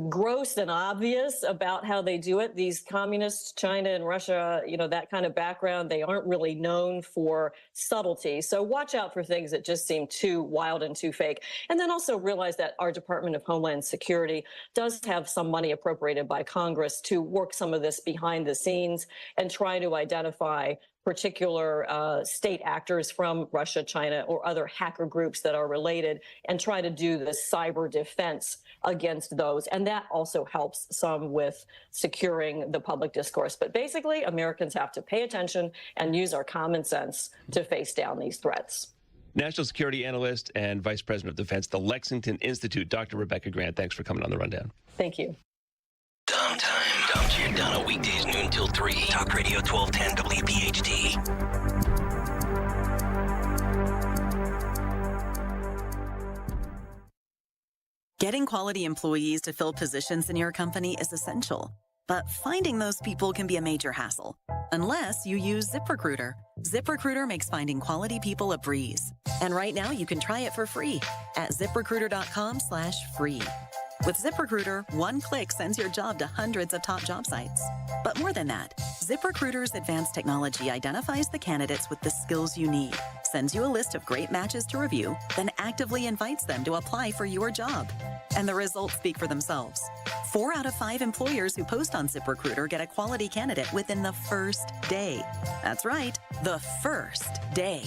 gross and obvious about how they do it. These communists, China and Russia, that kind of background, they aren't really known for subtlety. So watch out for things that just seem too wild and too fake. And then also realize that our Department of Homeland Security does have some money appropriated by Congress to work some of this behind the scenes and try to identify particular state actors from Russia, China, or other hacker groups that are related, and try to do the cyber defense against those. And that also helps some with securing the public discourse. But basically, Americans have to pay attention and use our common sense to face down these threats. National security analyst and vice president of defense, the Lexington Institute, Dr. Rebecca Grant. Thanks for coming on the Rundown. Thank you. Dumb time. Dumb Giordano, weekdays noon till 3. Talk Radio 1210 WPHT. Getting quality employees to fill positions in your company is essential, but finding those people can be a major hassle, unless you use ZipRecruiter. ZipRecruiter makes finding quality people a breeze. And right now you can try it for free at ZipRecruiter.com/free. With ZipRecruiter, one click sends your job to hundreds of top job sites. But more than that, ZipRecruiter's advanced technology identifies the candidates with the skills you need, sends you a list of great matches to review, then actively invites them to apply for your job. And the results speak for themselves. 4 out of 5 employers who post on ZipRecruiter get a quality candidate within the first day. That's right, the first day.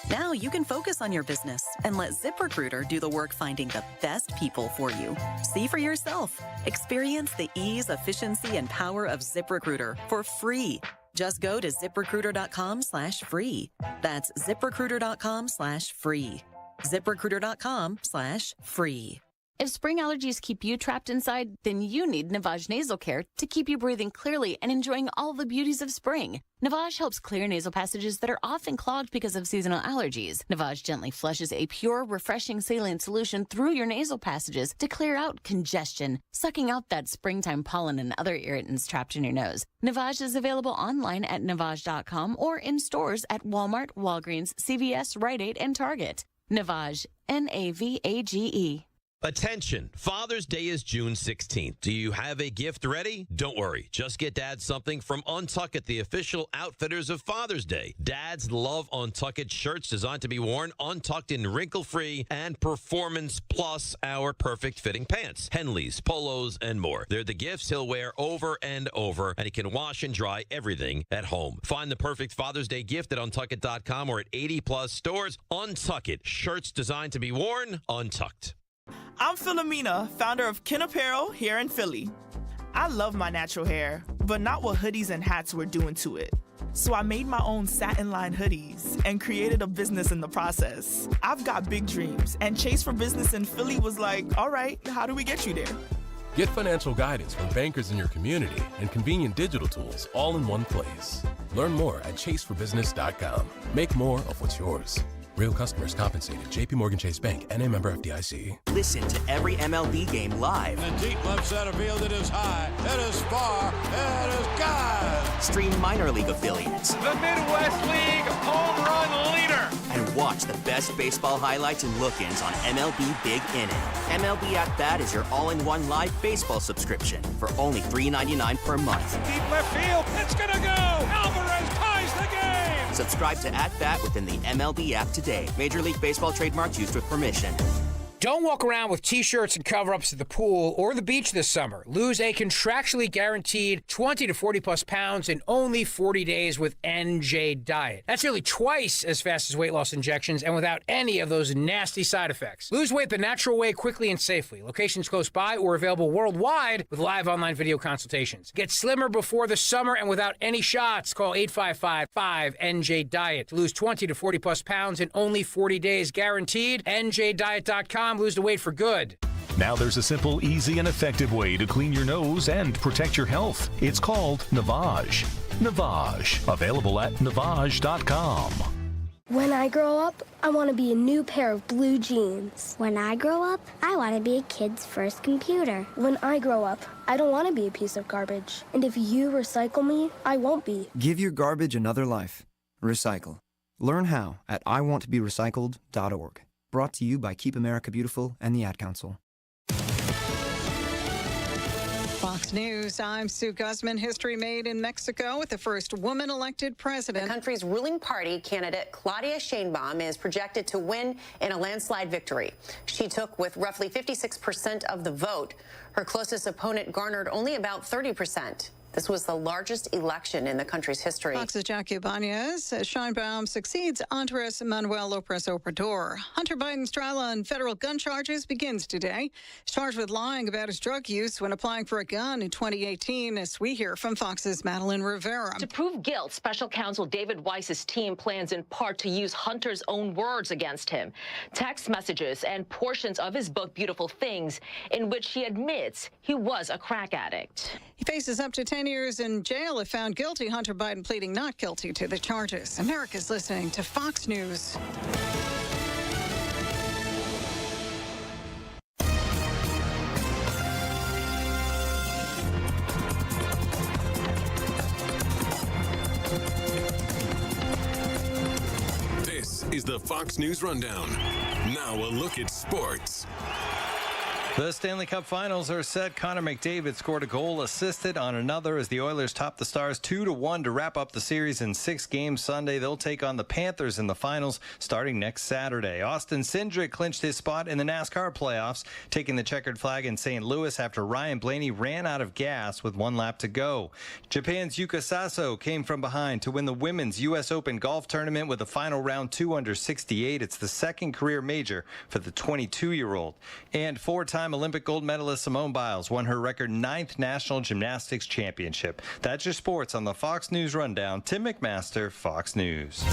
Now you can focus on your business and let ZipRecruiter do the work finding the best people for you. See for yourself. Experience the ease, efficiency, and power of ZipRecruiter for free. Just go to ZipRecruiter.com/free. That's ZipRecruiter.com/free. ZipRecruiter.com/free. If spring allergies keep you trapped inside, then you need Navage Nasal Care to keep you breathing clearly and enjoying all the beauties of spring. Navage helps clear nasal passages that are often clogged because of seasonal allergies. Navage gently flushes a pure, refreshing saline solution through your nasal passages to clear out congestion, sucking out that springtime pollen and other irritants trapped in your nose. Navage is available online at Navage.com or in stores at Walmart, Walgreens, CVS, Rite Aid, and Target. Navage, Navage. Attention, Father's Day is June 16th. Do you have a gift ready? Don't worry. Just get Dad something from Untuckit, the official outfitters of Father's Day. Dads love Untuckit shirts designed to be worn untucked in wrinkle-free and Performance Plus, our perfect fitting pants. Henleys, polos, and more. They're the gifts he'll wear over and over, and he can wash and dry everything at home. Find the perfect Father's Day gift at Untuckit.com or at 80-plus stores. Untuckit, shirts designed to be worn untucked. I'm Philomena, founder of Kin Apparel here in Philly. I love my natural hair, but not what hoodies and hats were doing to it. So I made my own satin-lined hoodies and created a business in the process. I've got big dreams, and Chase for Business in Philly was like, all right, how do we get you there? Get financial guidance from bankers in your community and convenient digital tools all in one place. Learn more at chaseforbusiness.com. Make more of what's yours. Real customers compensated. JP Morgan Chase Bank, N.A. member FDIC. Listen to every MLB game live. In the deep left center field, it is high, it is far, it is gone. Stream minor league affiliates. The Midwest League home run leader. And watch the best baseball highlights and look-ins on MLB Big Inning. MLB At Bat is your all-in-one live baseball subscription for only $3.99 per month. Deep left field, it's gonna go. Alvarez ties the game. Subscribe to At Bat within the MLB app today. Major League Baseball trademarks used with permission. Don't walk around with T-shirts and cover-ups at the pool or the beach this summer. Lose a contractually guaranteed 20 to 40-plus pounds in only 40 days with NJ Diet. That's nearly twice as fast as weight loss injections and without any of those nasty side effects. Lose weight the natural way quickly and safely. Locations close by or available worldwide with live online video consultations. Get slimmer before the summer and without any shots. Call 855-5NJ-DIET to lose 20 to 40-plus pounds in only 40 days guaranteed. NJDiet.com. Lose the weight for good. Now there's a simple, easy, and effective way to clean your nose and protect your health. It's called Navage. Navage. Available at Navage.com. When I grow up, I want to be a new pair of blue jeans. When I grow up, I want to be a kid's first computer. When I grow up, I don't want to be a piece of garbage. And if you recycle me, I won't be. Give your garbage another life. Recycle. Learn how at iwanttoberecycled.org. Brought to you by Keep America Beautiful and the Ad Council. Fox News, I'm Sue Guzman. History made in Mexico with the first woman elected president. The country's ruling party candidate, Claudia Sheinbaum, is projected to win in a landslide victory. She took with roughly 56% of the vote. Her closest opponent garnered only about 30%. This was the largest election in the country's history. Fox's Jackie Ibanez says Sheinbaum succeeds Andres Manuel Lopez Obrador. Hunter Biden's trial on federal gun charges begins today. He's charged with lying about his drug use when applying for a gun in 2018, as we hear from Fox's Madeline Rivera. To prove guilt, special counsel David Weiss's team plans in part to use Hunter's own words against him. Text messages and portions of his book, Beautiful Things, in which he admits he was a crack addict. He faces up to 10 years in jail if found guilty. Hunter Biden pleading not guilty to the charges. America's listening to Fox News. This is the Fox News Rundown. Now a look at sports. The Stanley Cup Finals are set. Connor McDavid scored a goal, assisted on another as the Oilers topped the Stars 2-1 to wrap up the series in 6 games Sunday. They'll take on the Panthers in the finals starting next Saturday. Austin Cindric clinched his spot in the NASCAR playoffs, taking the checkered flag in St. Louis after Ryan Blaney ran out of gas with 1 lap to go. Japan's Yuka Saso came from behind to win the Women's U.S. Open golf tournament with a final round 2 under 68. It's the second career major for the 22-year-old. And 4-time Olympic gold medalist Simone Biles won her record 9th National Gymnastics Championship. That's your sports on the Fox News Rundown. Tim McMaster, Fox News.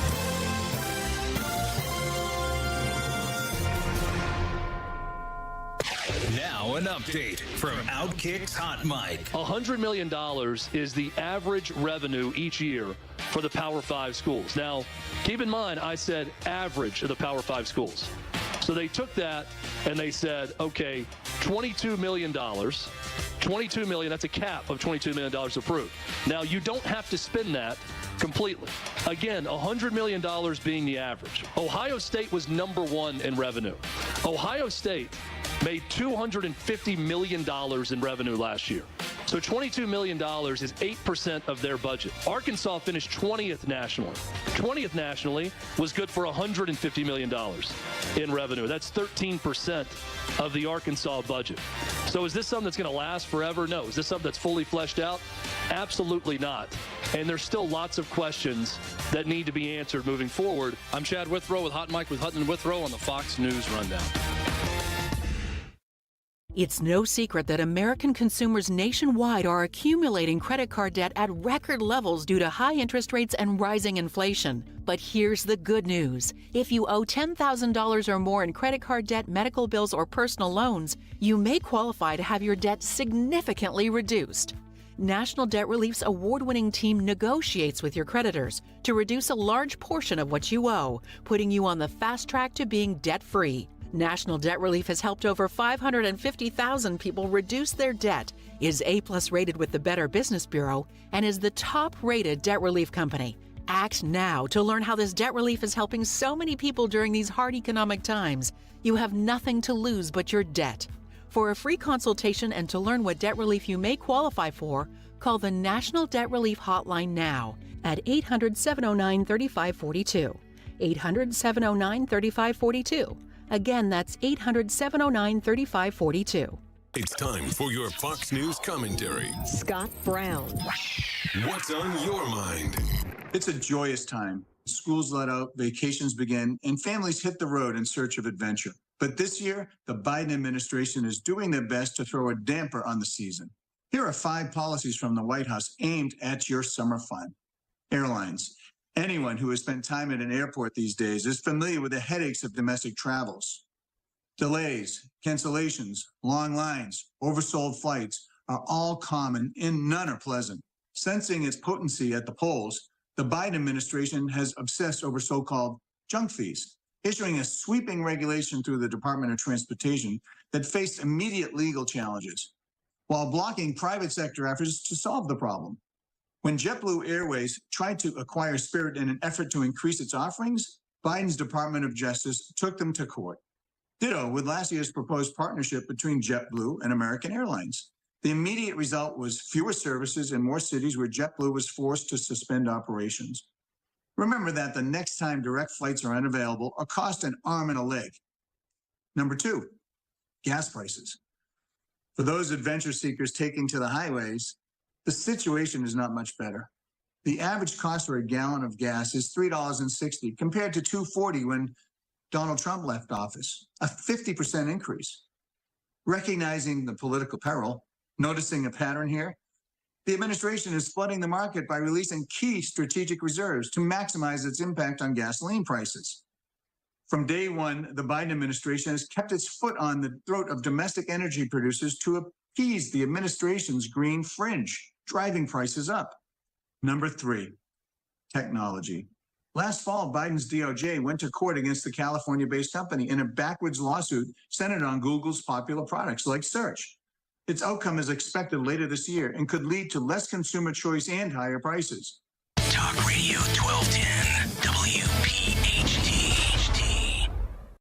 Now an update from Outkick's Hot Mic. $100 million is the average revenue each year for the Power 5 schools. Now, keep in mind, I said average of the Power 5 schools. So they took that and they said, okay, $22 million. $22 million, that's a cap of $22 million approved. Now, you don't have to spend that completely. Again, $100 million being the average. Ohio State was number 1 in revenue. Ohio State made $250 million in revenue last year. So $22 million is 8% of their budget. Arkansas finished 20th nationally. 20th nationally was good for $150 million in revenue. That's 13% of the Arkansas budget. So is this something that's going to last forever? No. Is this something that's fully fleshed out? Absolutely not. And there's still lots of questions that need to be answered moving forward. I'm Chad Withrow with Hot Mike with Hutton and Withrow on the Fox News Rundown. It's no secret that American consumers nationwide are accumulating credit card debt at record levels due to high interest rates and rising inflation. But here's the good news. If you owe $10,000 or more in credit card debt, medical bills, or personal loans, you may qualify to have your debt significantly reduced. National Debt Relief's award-winning team negotiates with your creditors to reduce a large portion of what you owe, putting you on the fast track to being debt-free. National Debt Relief has helped over 550,000 people reduce their debt, is A+ rated with the Better Business Bureau, and is the top-rated debt relief company. Act now to learn how this debt relief is helping so many people during these hard economic times. You have nothing to lose but your debt. For a free consultation and to learn what debt relief you may qualify for, call the National Debt Relief Hotline now at 800-709-3542. 800-709-3542. Again, that's 800-709-3542. It's time for your Fox News commentary. Scott Brown. What's on your mind? It's a joyous time. Schools let out, vacations begin, and families hit the road in search of adventure. But this year, the Biden administration is doing their best to throw a damper on the season. Here are 5 policies from the White House aimed at your summer fun. Airlines. Anyone who has spent time at an airport these days is familiar with the headaches of domestic travels. Delays, cancellations, long lines, oversold flights are all common and none are pleasant. Sensing its potency at the polls, the Biden administration has obsessed over so-called junk fees, issuing a sweeping regulation through the Department of Transportation that faced immediate legal challenges, while blocking private sector efforts to solve the problem. When JetBlue Airways tried to acquire Spirit in an effort to increase its offerings, Biden's Department of Justice took them to court. Ditto with last year's proposed partnership between JetBlue and American Airlines. The immediate result was fewer services in more cities where JetBlue was forced to suspend operations. Remember that the next time direct flights are unavailable or cost an arm and a leg. Number 2, gas prices. For those adventure seekers taking to the highways, the situation is not much better. The average cost for a gallon of gas is $3.60 compared to $2.40 when Donald Trump left office, a 50% increase. Recognizing the political peril, noticing a pattern here, the administration is flooding the market by releasing key strategic reserves to maximize its impact on gasoline prices. From day one, the Biden administration has kept its foot on the throat of domestic energy producers to appease the administration's green fringe, driving prices up. Number 3, technology. Last fall, Biden's DOJ went to court against the California-based company in a backwards lawsuit centered on Google's popular products like search. Its outcome is expected later this year and could lead to less consumer choice and higher prices. Talk Radio 1210, WPHT.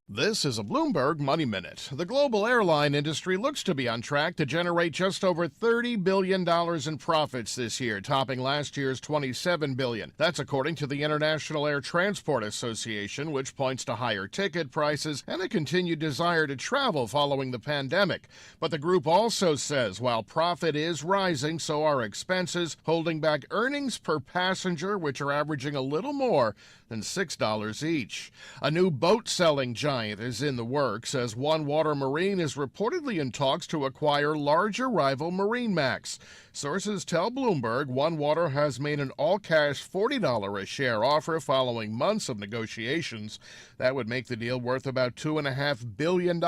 This is a Bloomberg Money Minute. The global airline industry looks to be on track to generate just over $30 billion in profits this year, topping last year's $27 billion. That's according to the International Air Transport Association, which points to higher ticket prices and a continued desire to travel following the pandemic. But the group also says while profit is rising, so are expenses, holding back earnings per passenger, which are averaging a little more than $6 each. A new boat-selling giant is in the works, as One Water Marine is reportedly in talks to acquire larger rival MarineMax. Sources tell Bloomberg One Water has made an all-cash $40 a share offer following months of negotiations. That would make the deal worth about $2.5 billion,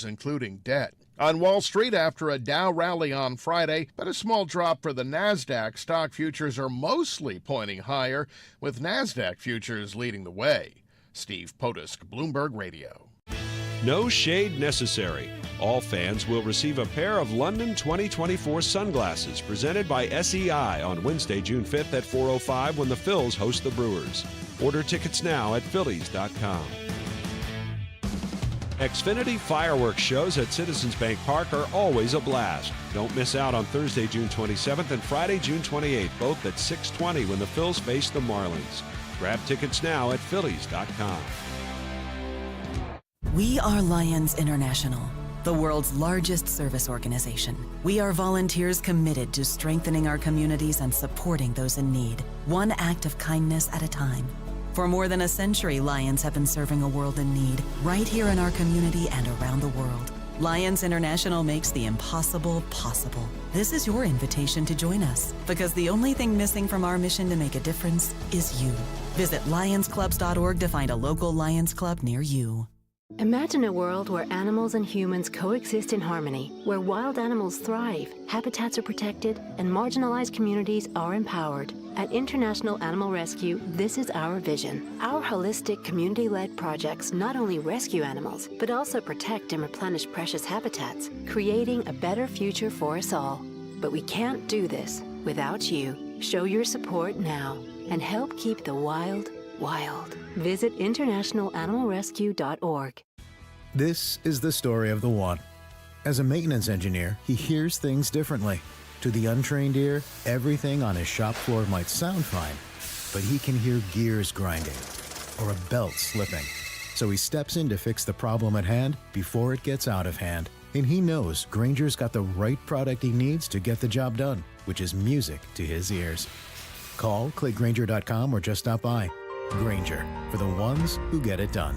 including debt. On Wall Street, after a Dow rally on Friday, but a small drop for the NASDAQ, stock futures are mostly pointing higher, with NASDAQ futures leading the way. Steve Potusk, Bloomberg Radio. No shade necessary. All fans will receive a pair of London 2024 sunglasses presented by SEI on Wednesday, June 5th at 4:05 when the Phils host the Brewers. Order tickets now at Phillies.com. Xfinity fireworks shows at Citizens Bank Park are always a blast. Don't miss out on Thursday, June 27th and Friday, June 28th, both at 6:20 when the Phils face the Marlins. Grab tickets now at Phillies.com. We are Lions International, the world's largest service organization. We are volunteers committed to strengthening our communities and supporting those in need, one act of kindness at a time. For more than a century, Lions have been serving a world in need, right here in our community and around the world. Lions International makes the impossible possible. This is your invitation to join us, because the only thing missing from our mission to make a difference is you. Visit lionsclubs.org to find a local Lions Club near you. Imagine a world where animals and humans coexist in harmony, where wild animals thrive, habitats are protected, and marginalized communities are empowered. At International Animal Rescue, this is our vision. Our holistic, community-led projects not only rescue animals, but also protect and replenish precious habitats, creating a better future for us all. But we can't do this without you. Show your support now and help keep the wild, wild. Visit internationalanimalrescue.org. This is the story of the one. As a maintenance engineer, he hears things differently. To the untrained ear, everything on his shop floor might sound fine, but he can hear gears grinding or a belt slipping. So he steps in to fix the problem at hand before it gets out of hand. And he knows Grainger's got the right product he needs to get the job done, which is music to his ears. Call, click Grainger.com, or just stop by. Grainger, for the ones who get it done.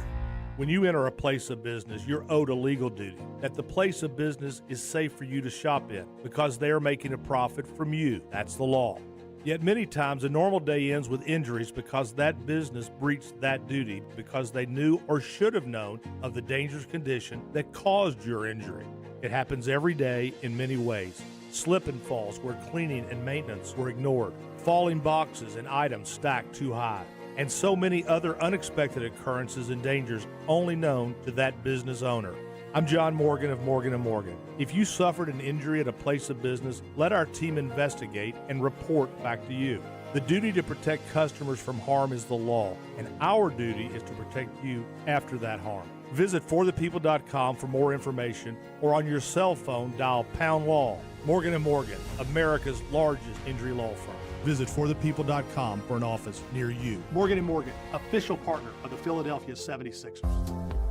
When you enter a place of business, you're owed a legal duty that the place of business is safe for you to shop in because they are making a profit from you. That's the law. Yet many times a normal day ends with injuries because that business breached that duty because they knew or should have known of the dangerous condition that caused your injury. It happens every day in many ways. Slip and falls where cleaning and maintenance were ignored, falling boxes and items stacked too high, and so many other unexpected occurrences and dangers only known to that business owner. I'm John Morgan of Morgan & Morgan. If you suffered an injury at a place of business, let our team investigate and report back to you. The duty to protect customers from harm is the law, and our duty is to protect you after that harm. Visit forthepeople.com for more information, or on your cell phone, dial # Law. Morgan & Morgan, America's largest injury law firm. Visit forthepeople.com for an office near you. Morgan & Morgan, official partner of the Philadelphia 76ers.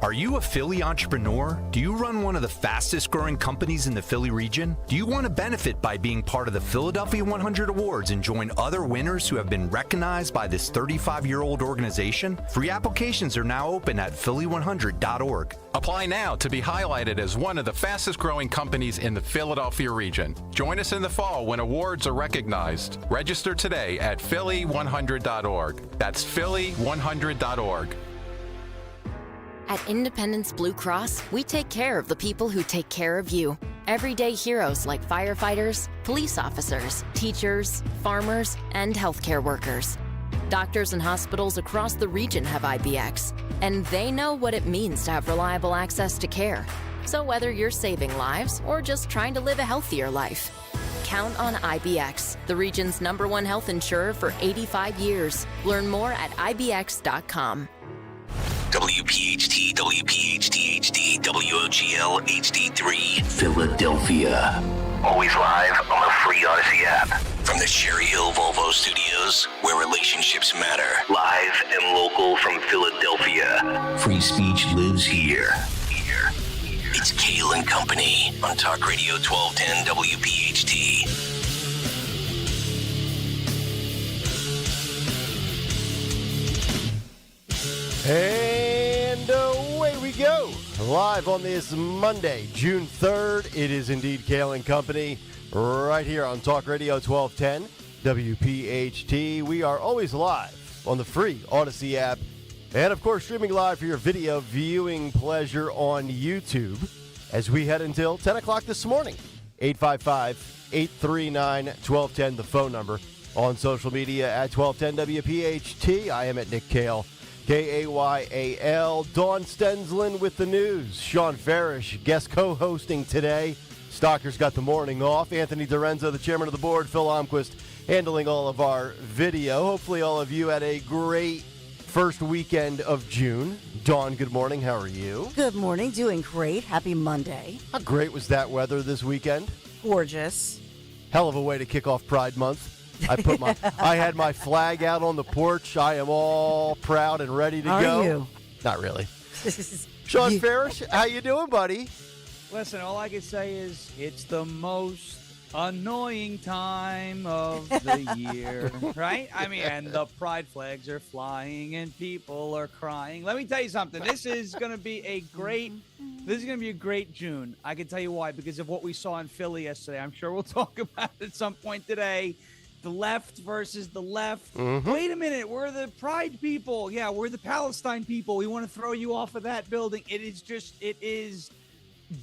Are you a Philly entrepreneur? Do you run one of the fastest growing companies in the Philly region? Do you want to benefit by being part of the Philadelphia 100 Awards and join other winners who have been recognized by this 35-year-old organization? Free applications are now open at Philly100.org. Apply now to be highlighted as one of the fastest growing companies in the Philadelphia region. Join us in the fall when awards are recognized. Register today at Philly100.org. That's Philly100.org. At Independence Blue Cross, we take care of the people who take care of you. Everyday heroes like firefighters, police officers, teachers, farmers, and healthcare workers. Doctors and hospitals across the region have IBX, and they know what it means to have reliable access to care. So whether you're saving lives or just trying to live a healthier life, count on IBX, the region's #1 health insurer for 85 years. Learn more at IBX.com. WPHT, WPHT HD, WOGL HD3, Philadelphia. Always live on the free Odyssey app. From the Cherry Hill Volvo Studios, where relationships matter. Live and local from Philadelphia. Free speech lives here. It's Kayal and Company on Talk Radio 1210 WPHT. And away we go. Live on this Monday, June 3rd. It is indeed Kayal and Company right here on Talk Radio 1210 WPHT. We are always live on the free Odyssey app. And, of course, streaming live for your video viewing pleasure on YouTube as we head until 10 o'clock this morning. 855-839-1210, the phone number. On social media at 1210 WPHT. I am at Nick Kayal. Kayal. Dawn Stenslin with the news. Sean Farish, guest co-hosting today. Stocker's got the morning off. Anthony Dorenzo, the chairman of the board. Phil Almquist handling all of our video. Hopefully all of you had a great first weekend of June. Dawn, good morning. How are you? Good morning. Doing great. Happy Monday. How great was that weather this weekend? Gorgeous. Hell of a way to kick off Pride Month. I had my flag out on the porch. I am all proud and ready to go. Are you? Not really. Sean Farish, how you doing, buddy? Listen, all I can say is it's the most annoying time of the year, right? I mean, and the pride flags are flying and people are crying. Let me tell you something. This is going to be a great June. I can tell you why, because of what we saw in Philly yesterday. I'm sure we'll talk about it at some point today. The left versus the left. Mm-hmm. Wait a minute, we're the pride people. Yeah, we're the Palestine people. We want to throw you off of that building. It is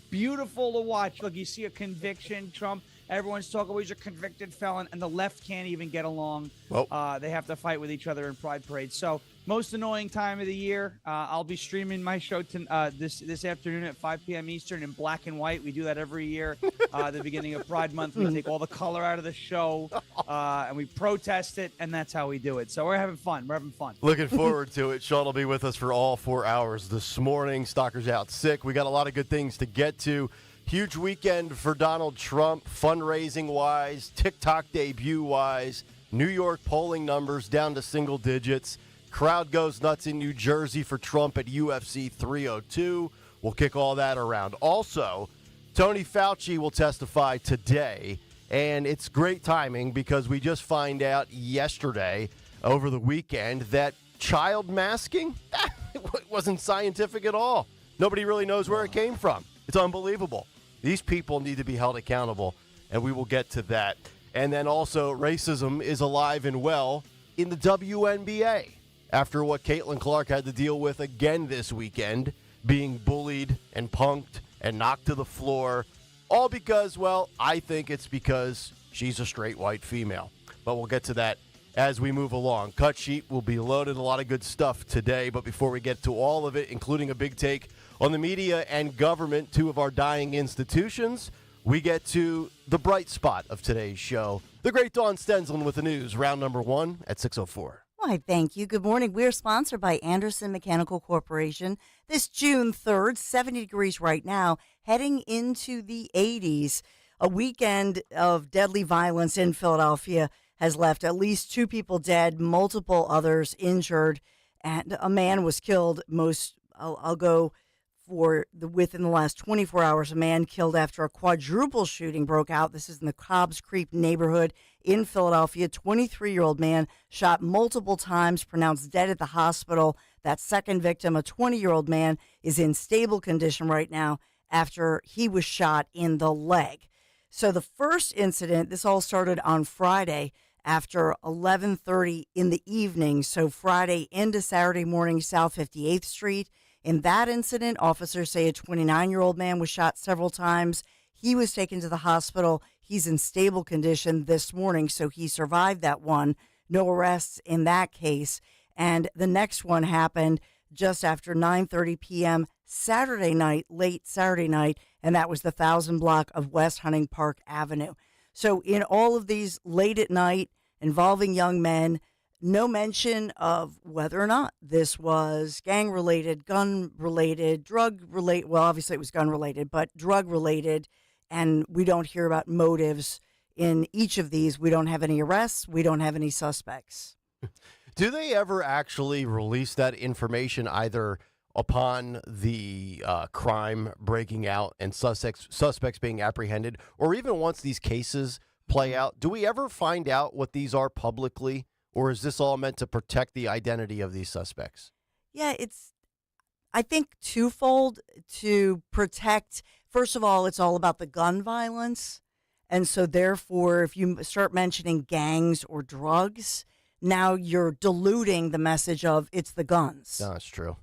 beautiful to watch. Look, you see a conviction. Trump, everyone's talking about he's a convicted felon, and the left can't even get along. They have to fight with each other in pride parades. So most annoying time of the year. I'll be streaming my show this afternoon at 5 p.m. Eastern in black and white. We do that every year. The beginning of Pride Month, we take all the color out of the show, and we protest it, and that's how we do it. So we're having fun. Looking forward to it. Sean will be with us for all 4 hours this morning. Stocker's out sick. We got a lot of good things to get to. Huge weekend for Donald Trump, fundraising-wise, TikTok debut-wise. New York polling numbers down to single digits. Crowd goes nuts in New Jersey for Trump at UFC 302. We'll kick all that around. Also, Tony Fauci will testify today, and it's great timing because we just find out yesterday over the weekend that child masking it wasn't scientific at all. Nobody really knows where it came from. It's unbelievable. These people need to be held accountable, and we will get to that. And then also, racism is alive and well in the WNBA after what Caitlin Clark had to deal with again this weekend, being bullied and punked and knocked to the floor, all because, well, I think it's because she's a straight white female. But we'll get to that as we move along. Cut sheet will be loaded. A lot of good stuff today. But before we get to all of it, including a big take on the media and government, two of our dying institutions, we get to the bright spot of today's show. The great Dawn Stenslin with the news, round number 1 at 6:04. Why, thank you. Good morning. We're sponsored by Anderson Mechanical Corporation. This June 3rd, 70 degrees right now, heading into the 80s. A weekend of deadly violence in Philadelphia has left at least 2 people dead, multiple others injured, and a man was killed. I'll go for within the last 24 hours, a man killed after a quadruple shooting broke out. This is in the Cobb's Creek neighborhood in Philadelphia. 23-year-old man shot multiple times, pronounced dead at the hospital. That second victim, a 20-year-old man, is in stable condition right now after he was shot in the leg. So the first incident, this all started on Friday after 11:30 in the evening. So Friday into Saturday morning, South 58th Street. In that incident, officers say a 29-year-old man was shot several times. He was taken to the hospital. He's in stable condition this morning, so he survived that one. No arrests in that case. And the next one happened just after 9:30 p.m. Saturday night, late Saturday night, and that was the 1000 block of West Hunting Park Avenue. So in all of these late at night involving young men, no mention of whether or not this was gang-related, gun-related, drug-related. Well, obviously it was gun-related, but drug-related, and we don't hear about motives in each of these. We don't have any arrests. We don't have any suspects. Do they ever actually release that information either upon the crime breaking out and suspects being apprehended, or even once these cases play out? Do we ever find out what these are publicly, or is this all meant to protect the identity of these suspects? Yeah, it's, I think, twofold to protect. First of all, it's all about the gun violence. And so therefore, if you start mentioning gangs or drugs, now you're diluting the message of it's the guns. No, that's true.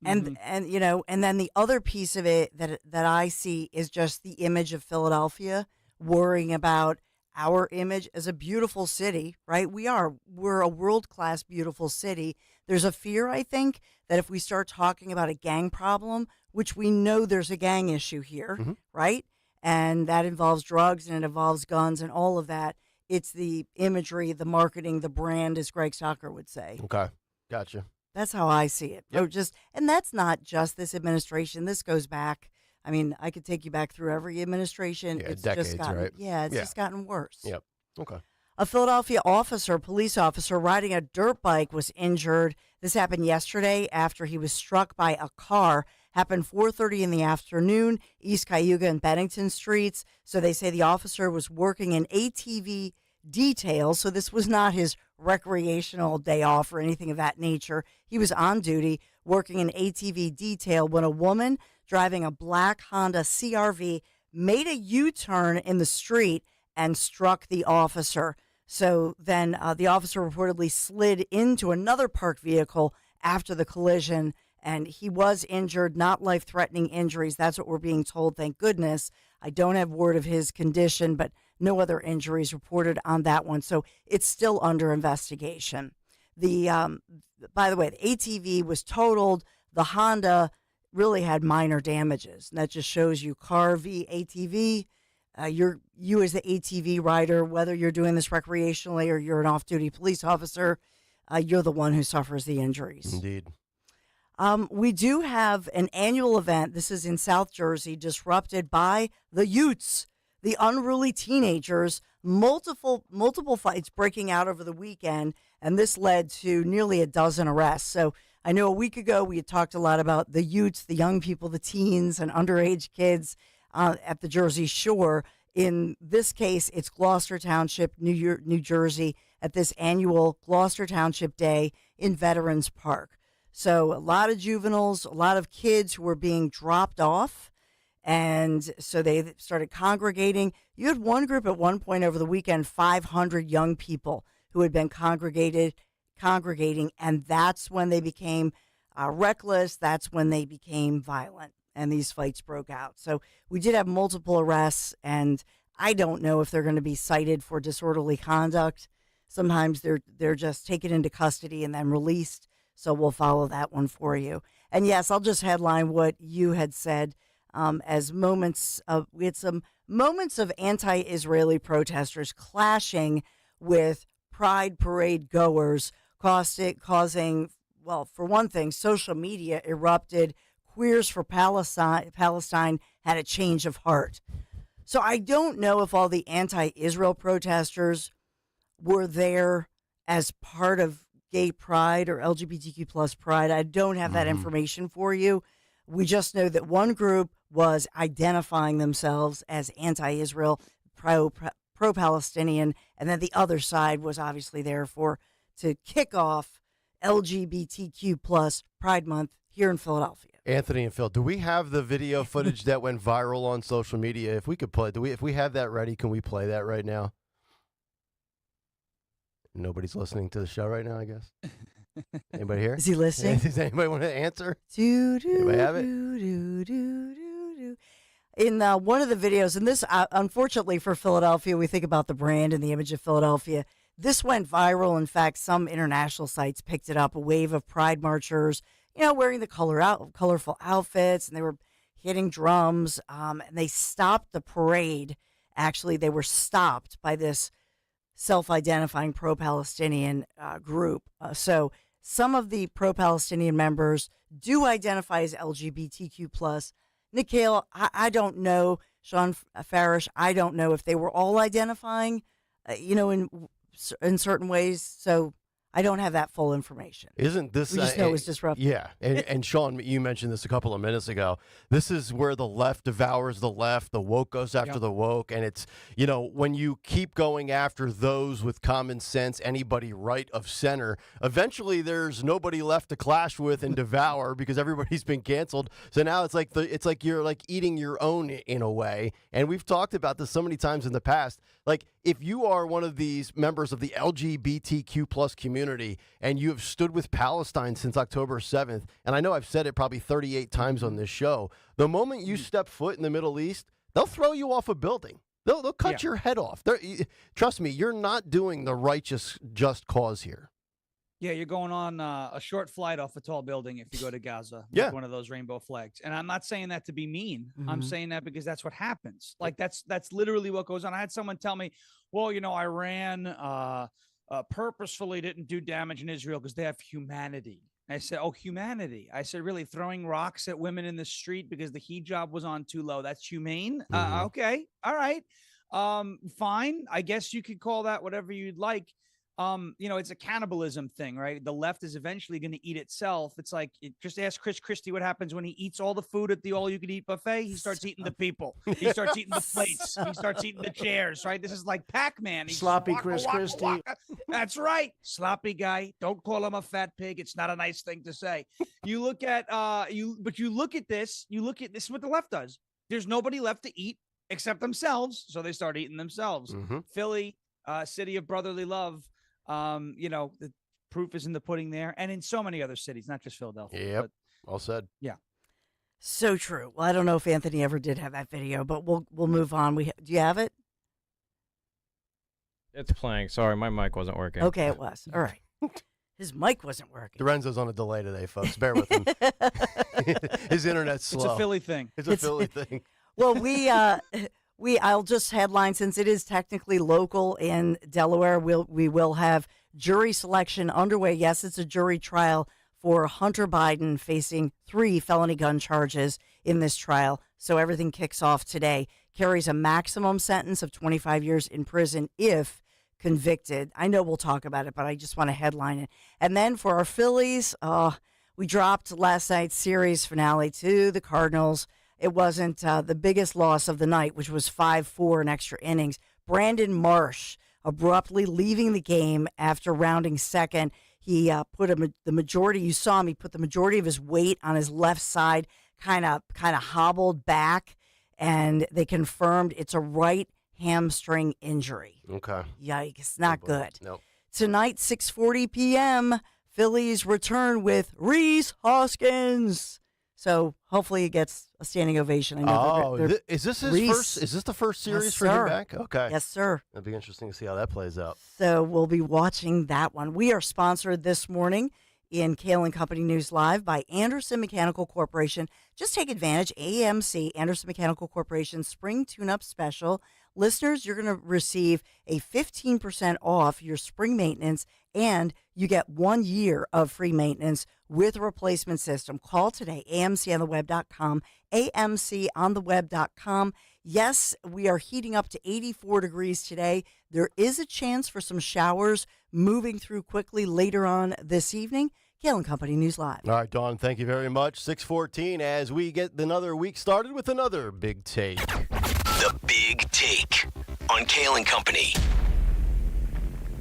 And you know, and then the other piece of it that I see is just the image of Philadelphia, worrying about our image as a beautiful city, right? We're a world-class beautiful city. There's a fear, I think, that if we start talking about a gang problem, which we know there's a gang issue here, right? And that involves drugs and it involves guns and all of that. It's the imagery, the marketing, the brand, as Greg Stocker would say. Okay, gotcha. That's how I see it. Yep. And that's not just this administration. This goes back. I mean, I could take you back through every administration. Yeah, It's decades, just gotten, right? Yeah, it's just gotten worse. Yep. Okay. A Philadelphia police officer riding a dirt bike was injured. This happened yesterday after he was struck by a car. Happened 4:30 in the afternoon, East Cayuga and Bennington streets. So they say the officer was working an ATV detail. So this was not his recreational day off or anything of that nature. He was on duty working an ATV detail when a woman driving a black Honda CRV made a U-turn in the street and struck the officer. So then the officer reportedly slid into another parked vehicle after the collision, and he was injured, not life-threatening injuries. That's what we're being told, thank goodness. I don't have word of his condition, but no other injuries reported on that one. So it's still under investigation. By the way, the ATV was totaled. The Honda really had minor damages. And that just shows you car v ATV. You as the ATV rider, whether you're doing this recreationally or you're an off-duty police officer, you're the one who suffers the injuries. Indeed. We do have an annual event. This is in South Jersey, disrupted by the Utes, the unruly teenagers. Multiple fights breaking out over the weekend, and this led to nearly a dozen arrests. So I know a week ago we had talked a lot about the Utes, the young people, the teens, and underage kids at the Jersey Shore. In this case, it's Gloucester Township, New Jersey, at this annual Gloucester Township Day in Veterans Park. So a lot of juveniles, a lot of kids who were being dropped off, and so they started congregating. You had one group at one point over the weekend, 500 young people who had been congregating, and that's when they became reckless. That's when they became violent, and these fights broke out. So we did have multiple arrests, and I don't know if they're going to be cited for disorderly conduct. Sometimes they're just taken into custody and then released. So we'll follow that one for you. And yes, I'll just headline what you had said as we had some moments of anti-Israeli protesters clashing with Pride Parade goers, causing, well, for one thing, social media erupted. Queers for Palestine had a change of heart. So I don't know if all the anti-Israel protesters were there as part of gay pride or LGBTQ plus pride. I don't have that information for you. We just know that one group was identifying themselves as anti-Israel, pro-Palestinian, and then the other side was obviously there to kick off LGBTQ plus Pride Month here in Philadelphia. Anthony and Phil, do we have the video footage that went viral on social media? If we could play, if we have that ready, can we play that right now? Nobody's listening to the show right now, I guess. Anybody here? Is he listening? Does anybody want to answer? Anybody have it? In one of the videos, and this, unfortunately for Philadelphia, we think about the brand and the image of Philadelphia. This went viral. In fact, some international sites picked it up, a wave of pride marchers, wearing the colorful outfits, and they were hitting drums, and they stopped the parade. Actually, they were stopped by this self-identifying pro-Palestinian group. So some of the pro-Palestinian members do identify as LGBTQ+. Kayal, I don't know, Sean Farish, I don't know if they were all identifying, in certain ways. So I don't have that full information. Isn't this? We just know it was disruptive. Yeah, and Sean, you mentioned this a couple of minutes ago. This is where the left devours the left, the woke goes after the woke, and it's, when you keep going after those with common sense, anybody right of center, eventually there's nobody left to clash with and devour because everybody's been canceled. So now it's like you're like eating your own in a way, and we've talked about this so many times in the past. Like, if you are one of these members of the LGBTQ plus community and you have stood with Palestine since October 7th, and I know I've said it probably 38 times on this show, the moment you step foot in the Middle East, they'll throw you off a building. They'll cut your head off. Trust me, you're not doing the righteous, just cause here. Yeah, you're going on a short flight off a tall building if you go to Gaza. Yeah. Like one of those rainbow flags. And I'm not saying that to be mean. I'm saying that because that's what happens. Like that's literally what goes on. I had someone tell me, well, Iran purposefully didn't do damage in Israel because they have humanity. I said, oh, humanity. I said, really, throwing rocks at women in the street because the hijab was on too low. That's humane? Okay. All right. Fine. I guess you could call that whatever you'd like. It's a cannibalism thing, right? The left is eventually going to eat itself. It's like, just ask Chris Christie what happens when he eats all the food at the all-you-can-eat buffet. He starts eating the people. He starts eating the plates. He starts eating the chairs, right? This is like Pac-Man. Sloppy Chris Christie. That's right. Sloppy guy. Don't call him a fat pig. It's not a nice thing to say. You look at you look at this is what the left does. There's nobody left to eat except themselves, so they start eating themselves. Philly, city of brotherly love. The proof is in the pudding there, and in so many other cities, not just Philadelphia. Yep. Well said. Yeah. So true. Well, I don't know if Anthony ever did have that video, but we'll move on. Do you have it? It's playing. Sorry, my mic wasn't working. Okay, it was. All right. His mic wasn't working. Lorenzo's on a delay today, folks. Bear with him. His internet's slow. It's a Philly thing. It's a Philly thing. Well, I'll just headline, since it is technically local in Delaware, we will have jury selection underway. Yes, it's a jury trial for Hunter Biden, facing 3 felony gun charges in this trial. So everything kicks off today. Carries a maximum sentence of 25 years in prison if convicted. I know we'll talk about it, but I just want to headline it. And then for our Phillies, we dropped last night's series finale to the Cardinals. It wasn't the biggest loss of the night, which was 5-4 in extra innings. Brandon Marsh abruptly leaving the game after rounding second. He put the majority. You saw him. He put the majority of his weight on his left side, kind of hobbled back, and they confirmed it's a right hamstring injury. Okay. Yikes! Not good. Nope. Tonight, 6:40 p.m. Phillies return with Rhys Hoskins. So hopefully he gets a standing ovation. I know is this his first? Is this the first series for him back? Okay. Yes, sir. It'll be interesting to see how that plays out. So we'll be watching that one. We are sponsored this morning in Kayal and Company News Live by Anderson Mechanical Corporation. Just take advantage. AMC, Anderson Mechanical Corporation Spring Tune-Up Special. Listeners, you're going to receive a 15% off your spring maintenance and you get 1 year of free maintenance with a replacement system. Call today, amcontheweb.com, amcontheweb.com. Yes, we are heating up to 84 degrees today. There is a chance for some showers moving through quickly later on this evening. Kayal & Company News Live. All right, Dawn, thank you very much. 6:14 as we get another week started with another Big Take. The Big Take on Kayal & Company.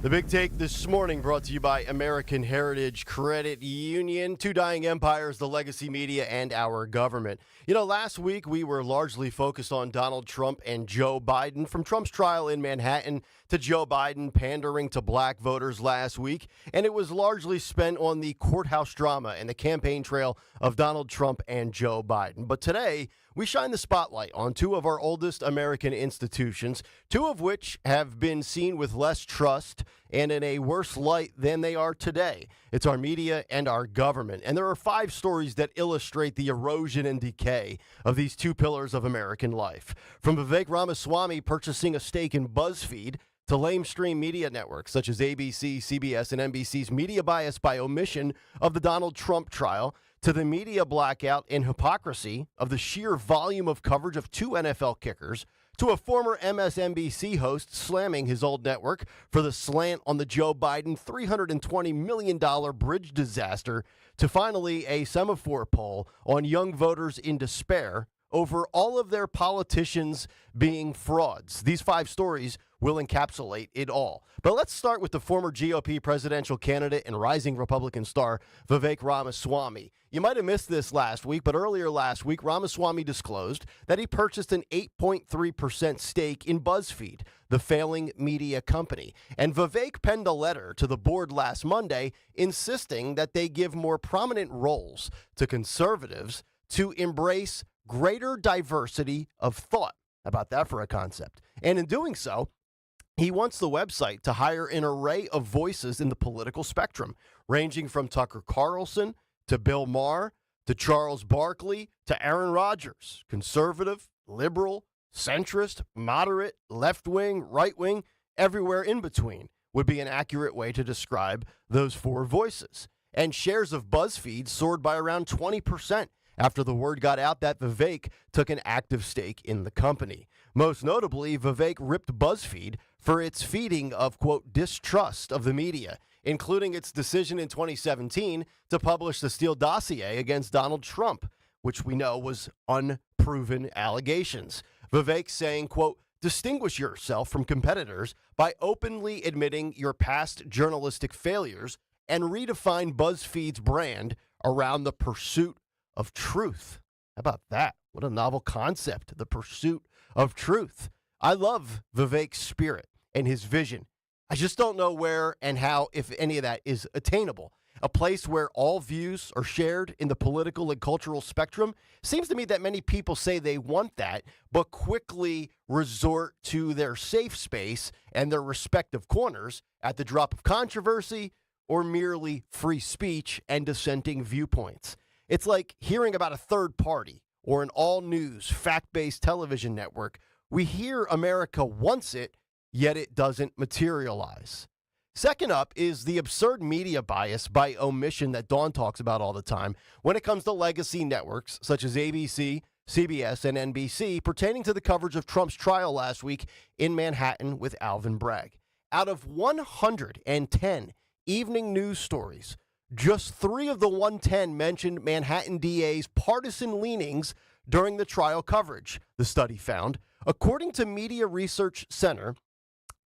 The Big Take this morning brought to you by American Heritage Credit Union. Two dying empires, the legacy media, and our government. You know, last week we were largely focused on Donald Trump and Joe Biden. From Trump's trial in Manhattan to Joe Biden pandering to black voters last week. And it was largely spent on the courthouse drama and the campaign trail of Donald Trump and Joe Biden. But today, we shine the spotlight on two of our oldest American institutions, two of which have been seen with less trust and in a worse light than they are today. It's our media and our government. And there are 5 stories that illustrate the erosion and decay of these two pillars of American life. From Vivek Ramaswamy purchasing a stake in BuzzFeed to lamestream media networks such as ABC, CBS, and NBC's media bias by omission of the Donald Trump trial, to the media blackout and hypocrisy of the sheer volume of coverage of 2 NFL kickers, to a former MSNBC host slamming his old network for the slant on the Joe Biden $320 million bridge disaster, to finally a semaphore poll on young voters in despair over all of their politicians being frauds. These 5 stories will encapsulate it all. But let's start with the former GOP presidential candidate and rising Republican star, Vivek Ramaswamy. You might have missed this last week, but earlier last week, Ramaswamy disclosed that he purchased an 8.3% stake in BuzzFeed, the failing media company. And Vivek penned a letter to the board last Monday insisting that they give more prominent roles to conservatives to embrace greater diversity of thought. How about that for a concept? And in doing so, he wants the website to hire an array of voices in the political spectrum, ranging from Tucker Carlson to Bill Maher to Charles Barkley to Aaron Rodgers. Conservative, liberal, centrist, moderate, left-wing, right-wing, everywhere in between would be an accurate way to describe those 4 voices. And shares of BuzzFeed soared by around 20% after the word got out that Vivek took an active stake in the company. Most notably, Vivek ripped BuzzFeed for its feeding of, quote, distrust of the media, including its decision in 2017 to publish the Steele dossier against Donald Trump, which we know was unproven allegations. Vivek saying, quote, distinguish yourself from competitors by openly admitting your past journalistic failures and redefine BuzzFeed's brand around the pursuit of truth. How about that? What a novel concept, the pursuit of truth. I love Vivek's spirit and his vision. I just don't know where and how, if any of that is attainable. A place where all views are shared in the political and cultural spectrum. Seems to me that many people say they want that, but quickly resort to their safe space and their respective corners at the drop of controversy or merely free speech and dissenting viewpoints. It's like hearing about a third party or an all-news, fact-based television network. We hear America wants it, yet it doesn't materialize. Second up is the absurd media bias by omission that Dawn talks about all the time when it comes to legacy networks such as ABC, CBS, and NBC pertaining to the coverage of Trump's trial last week in Manhattan with Alvin Bragg. Out of 110 evening news stories, just 3 of the 110 mentioned Manhattan DA's partisan leanings during the trial coverage, the study found. According to Media Research Center,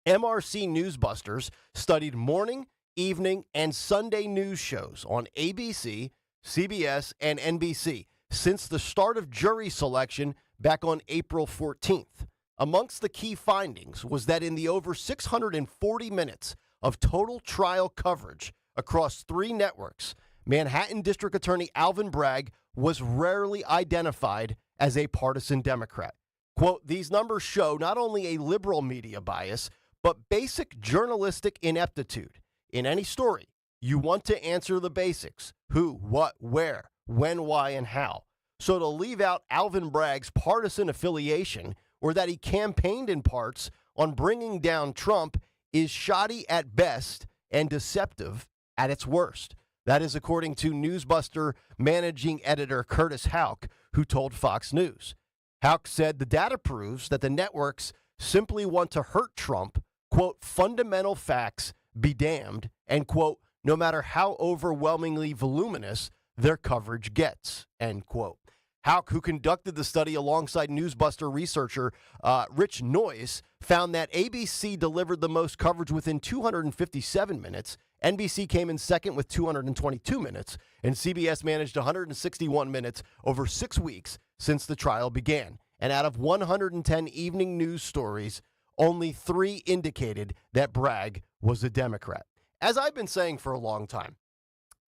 MRC Newsbusters studied morning, evening, and Sunday news shows on ABC, CBS, and NBC since the start of jury selection back on April 14th. Amongst the key findings was that in the over 640 minutes of total trial coverage across 3 networks, Manhattan District Attorney Alvin Bragg was rarely identified as a partisan Democrat. Quote, these numbers show not only a liberal media bias, but basic journalistic ineptitude. In any story, you want to answer the basics: who, what, where, when, why, and how. So to leave out Alvin Bragg's partisan affiliation or that he campaigned in parts on bringing down Trump is shoddy at best and deceptive at its worst. That is according to Newsbuster managing editor Curtis Houck, who told Fox News. Houck said the data proves that the networks simply want to hurt Trump, quote, fundamental facts be damned, and, quote, no matter how overwhelmingly voluminous their coverage gets, end quote. Houck, who conducted the study alongside Newsbuster researcher Rich Noyce, found that ABC delivered the most coverage within 257 minutes, NBC came in second with 222 minutes, and CBS managed 161 minutes over 6 weeks since the trial began. And out of 110 evening news stories, only 3 indicated that Bragg was a Democrat. As I've been saying for a long time,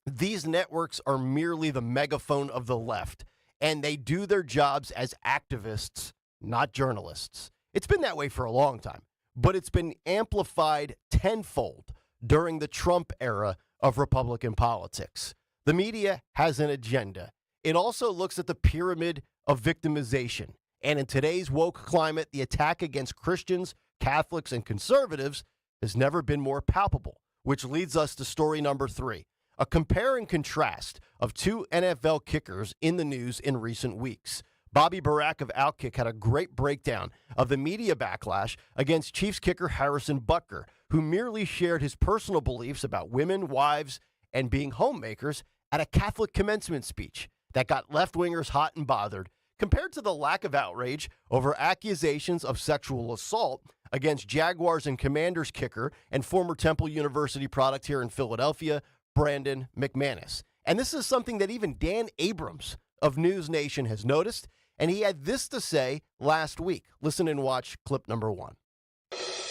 these networks are merely the megaphone of the left, and they do their jobs as activists, not journalists. It's been that way for a long time, but it's been amplified tenfold during the Trump era of Republican politics. The media has an agenda. It also looks at the pyramid of victimization. And in today's woke climate, the attack against Christians, Catholics, and conservatives has never been more palpable, which leads us to story number 3, a compare and contrast of 2 NFL kickers in the news in recent weeks. Bobby Barack of Outkick had a great breakdown of the media backlash against Chiefs kicker Harrison Butker, who merely shared his personal beliefs about women, wives, and being homemakers at a Catholic commencement speech that got left-wingers hot and bothered, compared to the lack of outrage over accusations of sexual assault against Jaguars and Commanders kicker and former Temple University product here in Philadelphia, Brandon McManus. And this is something that even Dan Abrams of News Nation has noticed, and he had this to say last week. Listen and watch clip number 1.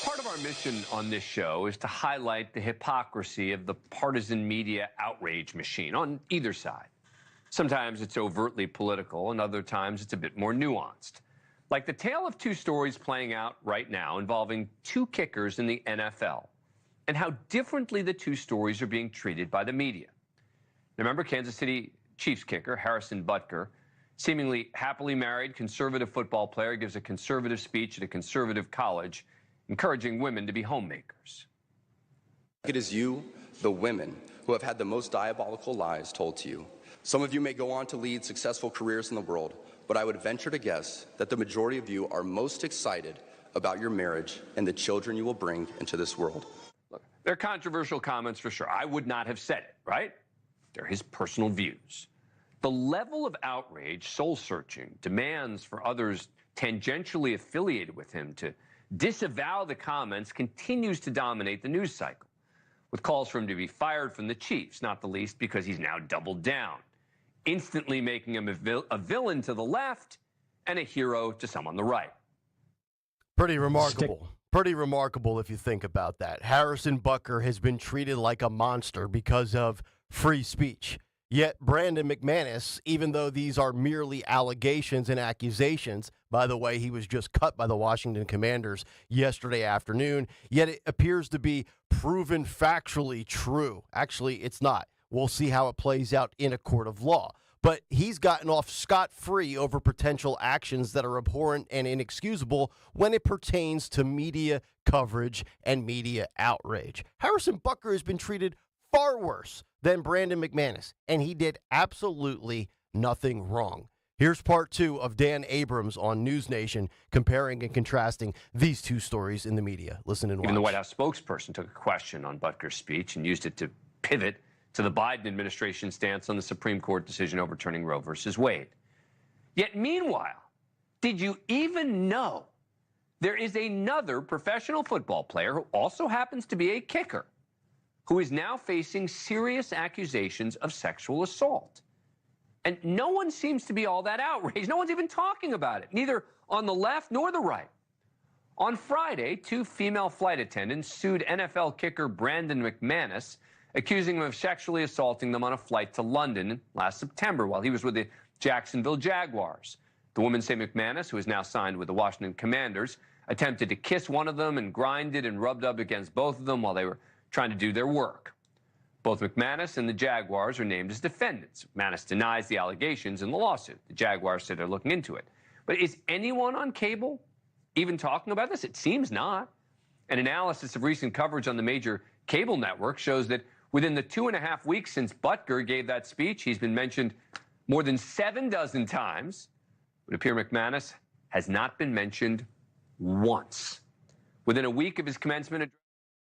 Part of our mission on this show is to highlight the hypocrisy of the partisan media outrage machine on either side. Sometimes it's overtly political, and other times it's a bit more nuanced. Like the tale of 2 stories playing out right now involving 2 kickers in the NFL, and how differently the 2 stories are being treated by the media. Remember Kansas City Chiefs kicker Harrison Butker, seemingly happily married conservative football player, gives a conservative speech at a conservative college, encouraging women to be homemakers. It is you, the women, who have had the most diabolical lies told to you. Some of you may go on to lead successful careers in the world, but I would venture to guess that the majority of you are most excited about your marriage and the children you will bring into this world. Look, they're controversial comments for sure. I would not have said it, right? They're his personal views. The level of outrage, soul-searching, demands for others tangentially affiliated with him to disavow the comments continues to dominate the news cycle, with calls for him to be fired from the Chiefs, not the least because he's now doubled down, instantly making him a villain to the left and a hero to some on the right. Pretty remarkable. Pretty remarkable if you think about that. Harrison Butker has been treated like a monster because of free speech. Yet Brandon McManus, even though these are merely allegations and accusations, by the way, he was just cut by the Washington Commanders yesterday afternoon, yet it appears to be proven factually true. Actually, it's not. We'll see how it plays out in a court of law. But he's gotten off scot-free over potential actions that are abhorrent and inexcusable when it pertains to media coverage and media outrage. Harrison Butker has been treated far worse than Brandon McManus, and he did absolutely nothing wrong. Here's part 2 of Dan Abrams on News Nation comparing and contrasting these 2 stories in the media. Listen and watch. Even the White House spokesperson took a question on Butker's speech and used it to pivot to the Biden administration's stance on the Supreme Court decision overturning Roe versus Wade. Yet meanwhile, did you even know there is another professional football player who also happens to be a kicker who is now facing serious accusations of sexual assault? And no one seems to be all that outraged. No one's even talking about it, neither on the left nor the right. On Friday, 2 female flight attendants sued NFL kicker Brandon McManus, accusing him of sexually assaulting them on a flight to London last September while he was with the Jacksonville Jaguars. The women say McManus, who is now signed with the Washington Commanders, attempted to kiss one of them and grinded and rubbed up against both of them while they were trying to do their work. Both McManus and the Jaguars are named as defendants. McManus denies the allegations in the lawsuit. The Jaguars say they're looking into it. But is anyone on cable even talking about this? It seems not. An analysis of recent coverage on the major cable network shows that within the 2.5 weeks since Butker gave that speech, he's been mentioned more than 7 times. It would appear McManus has not been mentioned once. Within a week of his commencement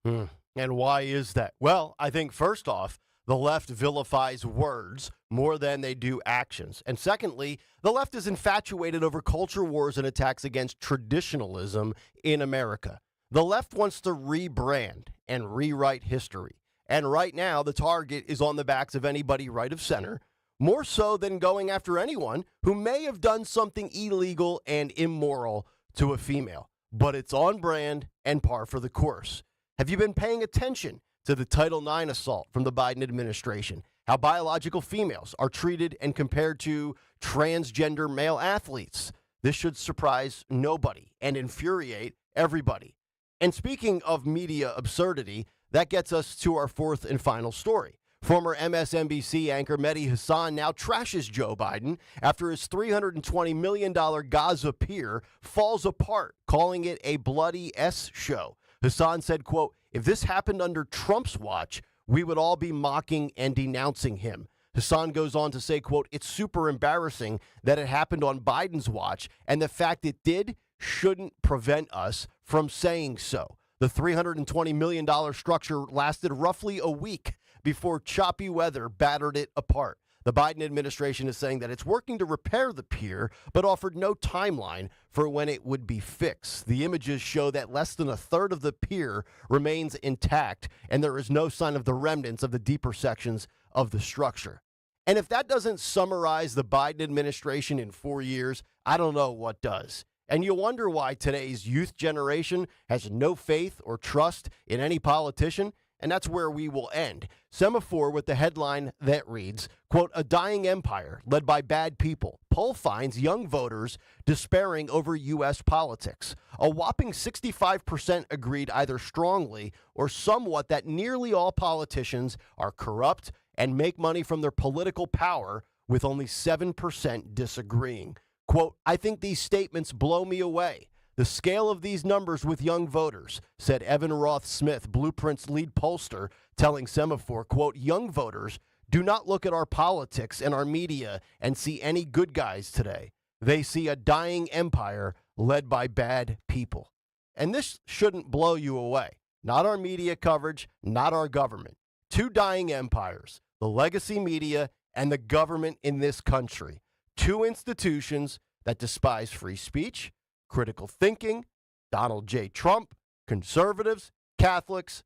address. And why is that? Well, I think first off, the left vilifies words more than they do actions. And secondly, the left is infatuated over culture wars and attacks against traditionalism in America. The left wants to rebrand and rewrite history. And right now, the target is on the backs of anybody right of center, more so than going after anyone who may have done something illegal and immoral to a female. But it's on brand and par for the course. Have you been paying attention to the Title IX assault from the Biden administration? How biological females are treated and compared to transgender male athletes? This should surprise nobody and infuriate everybody. And speaking of media absurdity, that gets us to our fourth and final story. Former MSNBC anchor Mehdi Hasan now trashes Joe Biden after his $320 million Gaza pier falls apart, calling it a bloody S show. Hasan said, quote, "If this happened under Trump's watch, we would all be mocking and denouncing him." Hasan goes on to say, quote, "It's super embarrassing that it happened on Biden's watch, and the fact it did shouldn't prevent us from saying so." The $320 million structure lasted roughly a week before choppy weather battered it apart. The Biden administration is saying that it's working to repair the pier, but offered no timeline for when it would be fixed. The images show that less than a third of the pier remains intact, and there is no sign of the remnants of the deeper sections of the structure. And if that doesn't summarize the Biden administration in 4 years, I don't know what does. And you wonder why today's youth generation has no faith or trust in any politician, and that's where we will end. Semaphore with the headline that reads, quote, "A dying empire led by bad people. Poll finds young voters despairing over U.S. politics." A whopping 65% agreed either strongly or somewhat that nearly all politicians are corrupt and make money from their political power, with only 7% disagreeing. Quote, "I think these statements blow me away. The scale of these numbers with young voters," said Evan Roth-Smith, Blueprint's lead pollster, telling Semaphore, quote, "Young voters do not look at our politics and our media and see any good guys today. They see a dying empire led by bad people." And this shouldn't blow you away. Not our media coverage, not our government. Two dying empires, the legacy media and the government in this country. Two institutions that despise free speech, critical thinking, Donald J. Trump, conservatives, Catholics,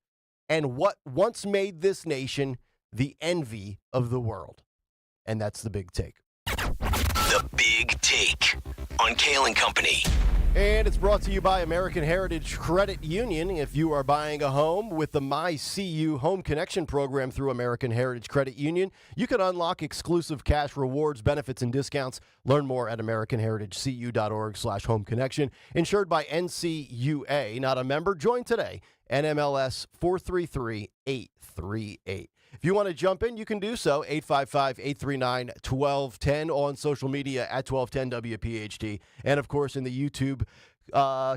and what once made this nation the envy of the world. And that's the big take. The Big Take on Kayal and Company. And it's brought to you by American Heritage Credit Union. If you are buying a home with the MyCU Home Connection program through American Heritage Credit Union, you can unlock exclusive cash rewards, benefits, and discounts. Learn more at AmericanHeritageCU.org/home connection. Insured by NCUA, not a member. Join today. NMLS 433838. If you want to jump in, you can do so. 855-839-1210 on social media at 1210 WPHT. And, of course, in the YouTube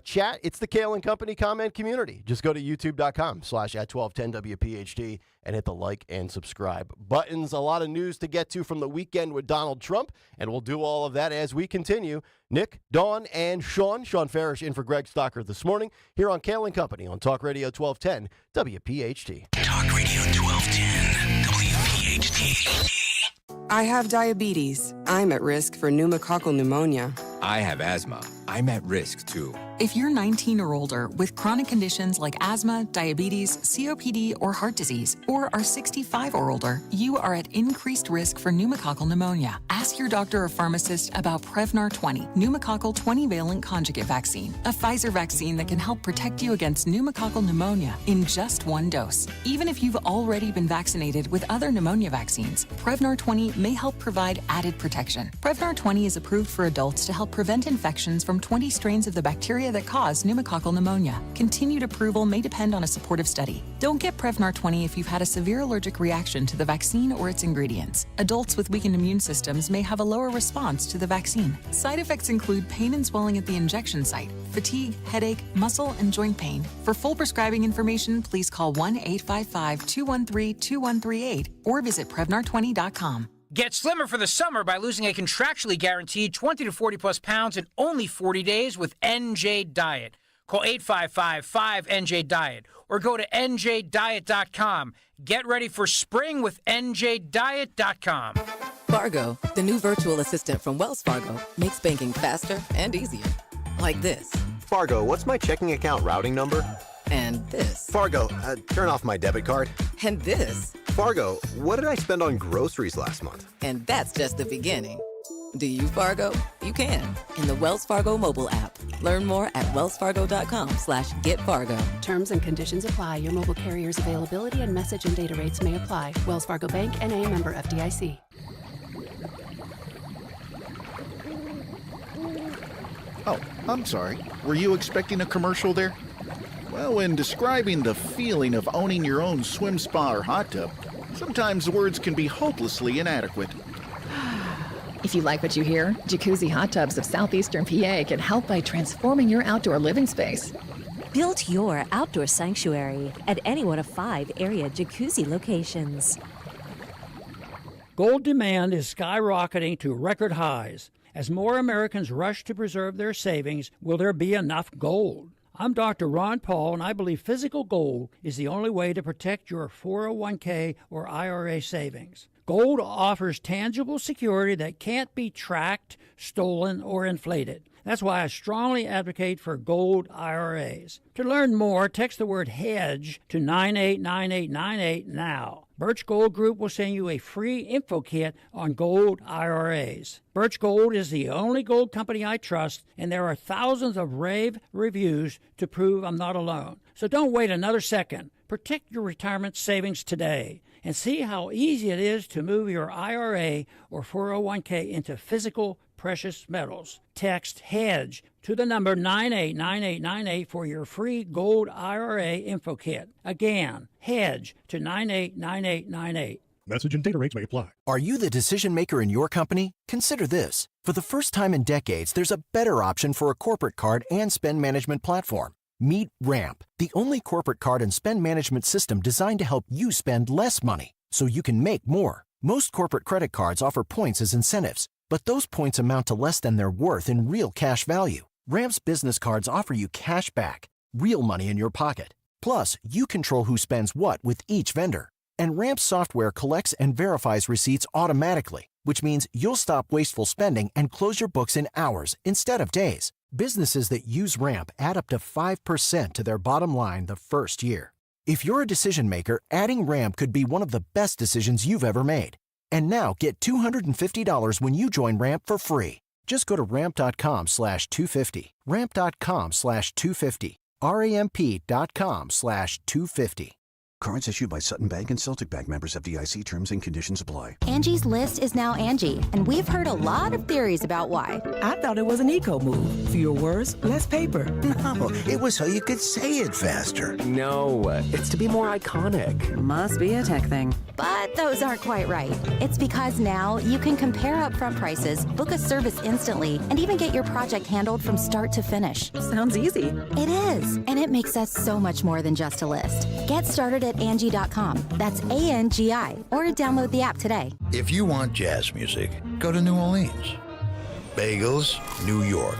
chat, it's the Kayal and Company comment community. Just go to youtube.com/@1210 WPHT and hit the like and subscribe buttons. A lot of news to get to from the weekend with Donald Trump, and we'll do all of that as we continue. Nick, Dawn, and Sean Farish in for Greg Stocker this morning here on Kayal and Company on Talk Radio 1210 WPHT. Talk Radio 1210 WPHT. I have diabetes. I'm at risk for pneumococcal pneumonia. I have asthma. I'm at risk too. If you're 19 or older with chronic conditions like asthma, diabetes, COPD, or heart disease, or are 65 or older, you are at increased risk for pneumococcal pneumonia. Ask your doctor or pharmacist about Prevnar 20, pneumococcal 20-valent conjugate vaccine, a Pfizer vaccine that can help protect you against pneumococcal pneumonia in just one dose. Even if you've already been vaccinated with other pneumonia vaccines, Prevnar 20 may help provide added protection. Prevnar 20 is approved for adults to help prevent infections from 20 strains of the bacteria bacteria that cause pneumococcal pneumonia. Continued approval may depend on a supportive study. Don't get Prevnar 20 if you've had a severe allergic reaction to the vaccine or its ingredients. Adults with weakened immune systems may have a lower response to the vaccine. Side effects include pain and swelling at the injection site, fatigue, headache, muscle, and joint pain. For full prescribing information, please call 1-855-213-2138 or visit Prevnar20.com. Get slimmer for the summer by losing a contractually guaranteed 20 to 40 plus pounds in only 40 days with NJ Diet. Call 855-5NJ-DIET or go to NJDiet.com. Get ready for spring with NJDiet.com. Fargo, the new virtual assistant from Wells Fargo, makes banking faster and easier. Like this. Fargo, what's my checking account routing number? And this. Fargo, turn off my debit card. And this. Fargo, what did I spend on groceries last month? And that's just the beginning. Do you, Fargo? You can in the Wells Fargo mobile app. Learn more at wellsfargo.com/getfargo. Terms and conditions apply. Your mobile carrier's availability and message and data rates may apply. Wells Fargo Bank, N.A., member FDIC. Oh, I'm sorry. Were you expecting a commercial there? Well, when describing the feeling of owning your own swim spa or hot tub, sometimes words can be hopelessly inadequate. If you like what you hear, Jacuzzi Hot Tubs of Southeastern PA can help by transforming your outdoor living space. Build your outdoor sanctuary at any one of 5 area Jacuzzi locations. Gold demand is skyrocketing to record highs. As more Americans rush to preserve their savings, will there be enough gold? I'm Dr. Ron Paul, and I believe physical gold is the only way to protect your 401k or IRA savings. Gold offers tangible security that can't be tracked, stolen, or inflated. That's why I strongly advocate for gold IRAs. To learn more, text the word HEDGE to 989898 now. Birch Gold Group will send you a free info kit on gold IRAs. Birch Gold is the only gold company I trust, and there are thousands of rave reviews to prove I'm not alone. So don't wait another second. Protect your retirement savings today and see how easy it is to move your IRA or 401k into physical precious metals. Text HEDGE to the number 989898 for your free gold IRA info kit. Again, HEDGE to 989898. Message and data rates may apply. Are you the decision maker in your company? Consider this. For the first time in decades, there's a better option for a corporate card and spend management platform. Meet Ramp, the only corporate card and spend management system designed to help you spend less money so you can make more. Most corporate credit cards offer points as incentives, but those points amount to less than their worth in real cash value. Ramp's business cards offer you cash back, real money in your pocket. Plus, you control who spends what with each vendor. And Ramp's software collects and verifies receipts automatically, which means you'll stop wasteful spending and close your books in hours instead of days. Businesses that use Ramp add up to 5% to their bottom line the first year. If you're a decision maker, adding Ramp could be one of the best decisions you've ever made. And now get $250 when you join Ramp for free. Just go to ramp.com/250. Ramp.com/250. RAMP.com/250. Cards issued by Sutton Bank and Celtic Bank, members FDIC. Terms and conditions apply. Angie's List is now Angie, and we've heard a lot of theories about why. I thought it was an eco move. Fewer words, less paper. No, it was so you could say it faster. No, it's to be more iconic. Must be a tech thing. But those aren't quite right. It's because now you can compare upfront prices, book a service instantly, and even get your project handled from start to finish. Sounds easy. It is, and it makes us so much more than just a list. Get started at Angie.com. That's ANGI, or download the app today. If you want jazz music, go to New Orleans. Bagels, New York.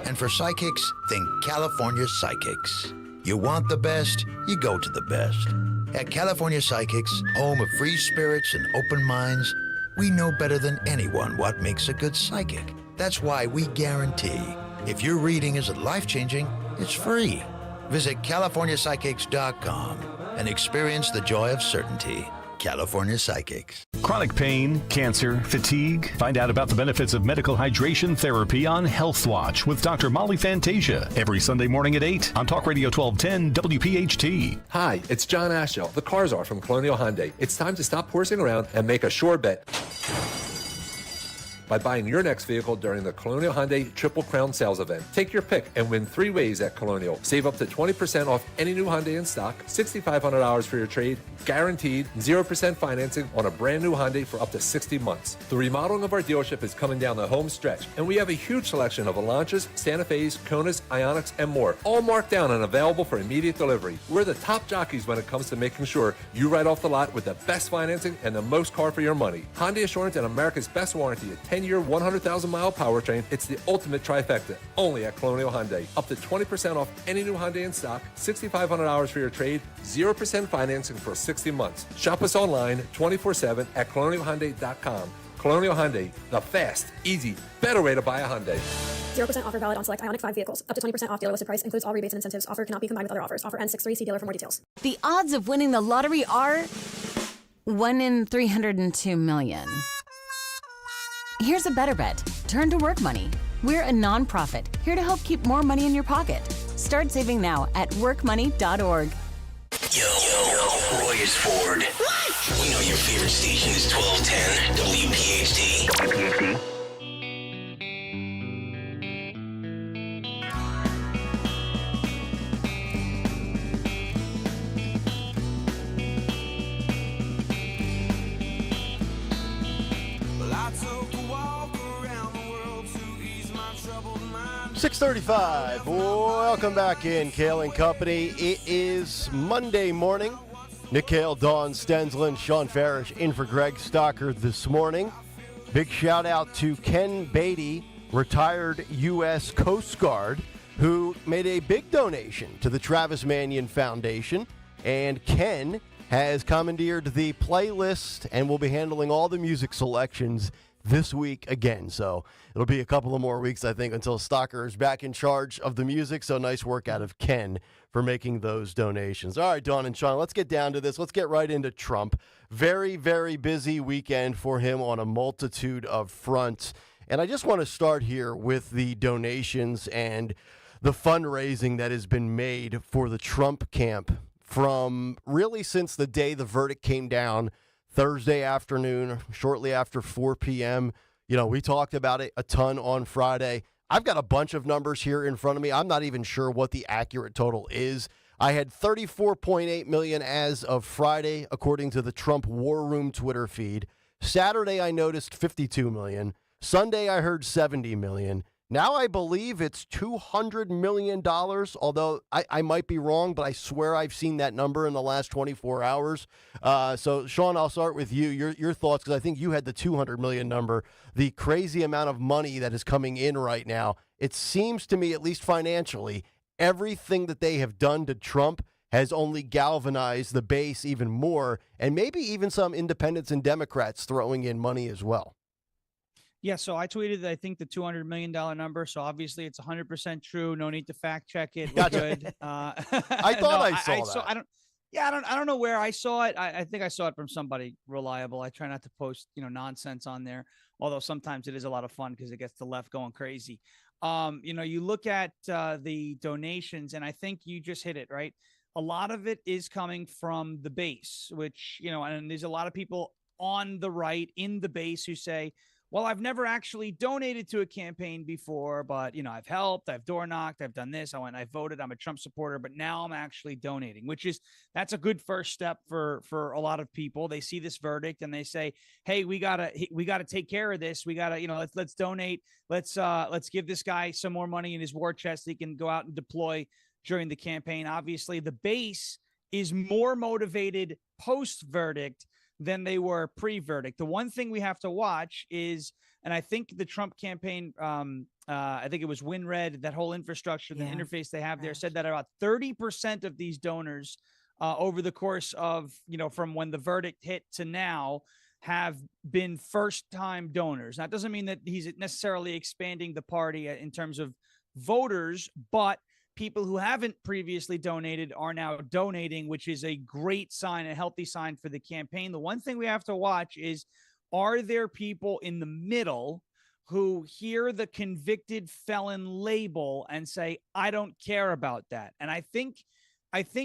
And for psychics, think California Psychics. You want the best, you go to the best. At California Psychics, home of free spirits and open minds, we know better than anyone what makes a good psychic. That's why we guarantee if your reading isn't life-changing, it's free. Visit CaliforniaPsychics.com and experience the joy of certainty. California Psychics. Chronic pain, cancer, fatigue. Find out about the benefits of medical hydration therapy on Health Watch with Dr. Molly Fantasia every Sunday morning at 8 on Talk Radio 1210 WPHT. Hi, it's John Ashell, the car czar from Colonial Hyundai. It's time to stop horsing around and make a sure bet. by buying your next vehicle during the Colonial Hyundai Triple Crown Sales Event. Take your pick and win 3 ways at Colonial. Save up to 20% off any new Hyundai in stock, $6,500 for your trade, guaranteed 0% financing on a brand new Hyundai for up to 60 months. The remodeling of our dealership is coming down the home stretch, and we have a huge selection of Elanchas, Santa Fe's, Konas, Ioniqs, and more, all marked down and available for immediate delivery. We're the top jockeys when it comes to making sure you ride off the lot with the best financing and the most car for your money. Hyundai Assurance and America's best warranty, a 10-year, 100,000-mile powertrain. It's the ultimate trifecta, only at Colonial Hyundai. Up to 20% off any new Hyundai in stock, $6,500 for your trade, 0% financing for 60 months. Shop us online 24/7 at colonialhyundai.com. Colonial Hyundai, the fast, easy, better way to buy a Hyundai. 0% offer valid on select Ioniq 5 vehicles. Up to 20% off dealer listed price. Includes all rebates and incentives. Offer cannot be combined with other offers. Offer ends 6/3. See dealer for more details. The odds of winning the lottery are 1 in 302 million. Here's a better bet. Turn to Work Money. We're a nonprofit here to help keep more money in your pocket. Start saving now at workmoney.org. Yo, Roy is Ford. What? We know your favorite station is 1210 WPHT. WPHT. Well, I took a walk around the world to ease my troubled mind. 6:35. Welcome back in, Kayal and Company. It is Monday morning. Nick Kayal, Dawn Stensland, Sean Farish in for Greg Stocker this morning. Big shout out to Ken Beatty, retired U.S. Coast Guard, who made a big donation to the Travis Manion Foundation. And Ken has commandeered the playlist and will be handling all the music selections this week again. So it'll be a couple of more weeks, I think, until Stocker is back in charge of the music. So nice work out of Ken for making those donations. All right, Dawn and Sean, let's get down to this. Let's get right into Trump. Very, very busy weekend for him on a multitude of fronts. And I just want to start here with the donations and the fundraising that has been made for the Trump camp from really since the day the verdict came down Thursday afternoon, shortly after 4 p.m. You know, we talked about it a ton on Friday. I've got a bunch of numbers here in front of me. I'm not even sure what the accurate total is. I had 34.8 million as of Friday, according to the Trump War Room Twitter feed. Saturday, I noticed 52 million. Sunday, I heard 70 million. Now I believe it's $200 million, although I might be wrong, but I swear I've seen that number in the last 24 hours. So, Sean, I'll start with you. Your thoughts, because I think you had the 200 million number, the crazy amount of money that is coming in right now. It seems to me, at least financially, everything that they have done to Trump has only galvanized the base even more, and maybe even some independents and Democrats throwing in money as well. Yeah, so I tweeted, I think, the $200 million number. So obviously it's 100% true. No need to fact check it. We're good. I thought I saw that. I don't know where I saw it. I think I saw it from somebody reliable. I try not to post, nonsense on there, although sometimes it is a lot of fun because it gets the left going crazy. You look at the donations, and I think you just hit it, right? A lot of it is coming from the base, which, and there's a lot of people on the right in the base who say, well, I've never actually donated to a campaign before, but, I've helped, I've door knocked, I've done this, I voted, I'm a Trump supporter, but now I'm actually donating, that's a good first step for a lot of people. They see this verdict and they say, hey, we gotta take care of this. We gotta, let's donate. Let's give this guy some more money in his war chest so he can go out and deploy during the campaign. Obviously, the base is more motivated post-verdict than they were pre-verdict. The one thing we have to watch is, and I think the Trump campaign, I think it was WinRed, that whole infrastructure, the interface they have there, said that about 30% of these donors over the course of, from when the verdict hit to now, have been first-time donors. That doesn't mean that he's necessarily expanding the party in terms of voters, but people who haven't previously donated are now donating, which is a great sign, a healthy sign for the campaign. The one thing we have to watch is, are there people in the middle who hear the convicted felon label and say, I don't care about that? And I think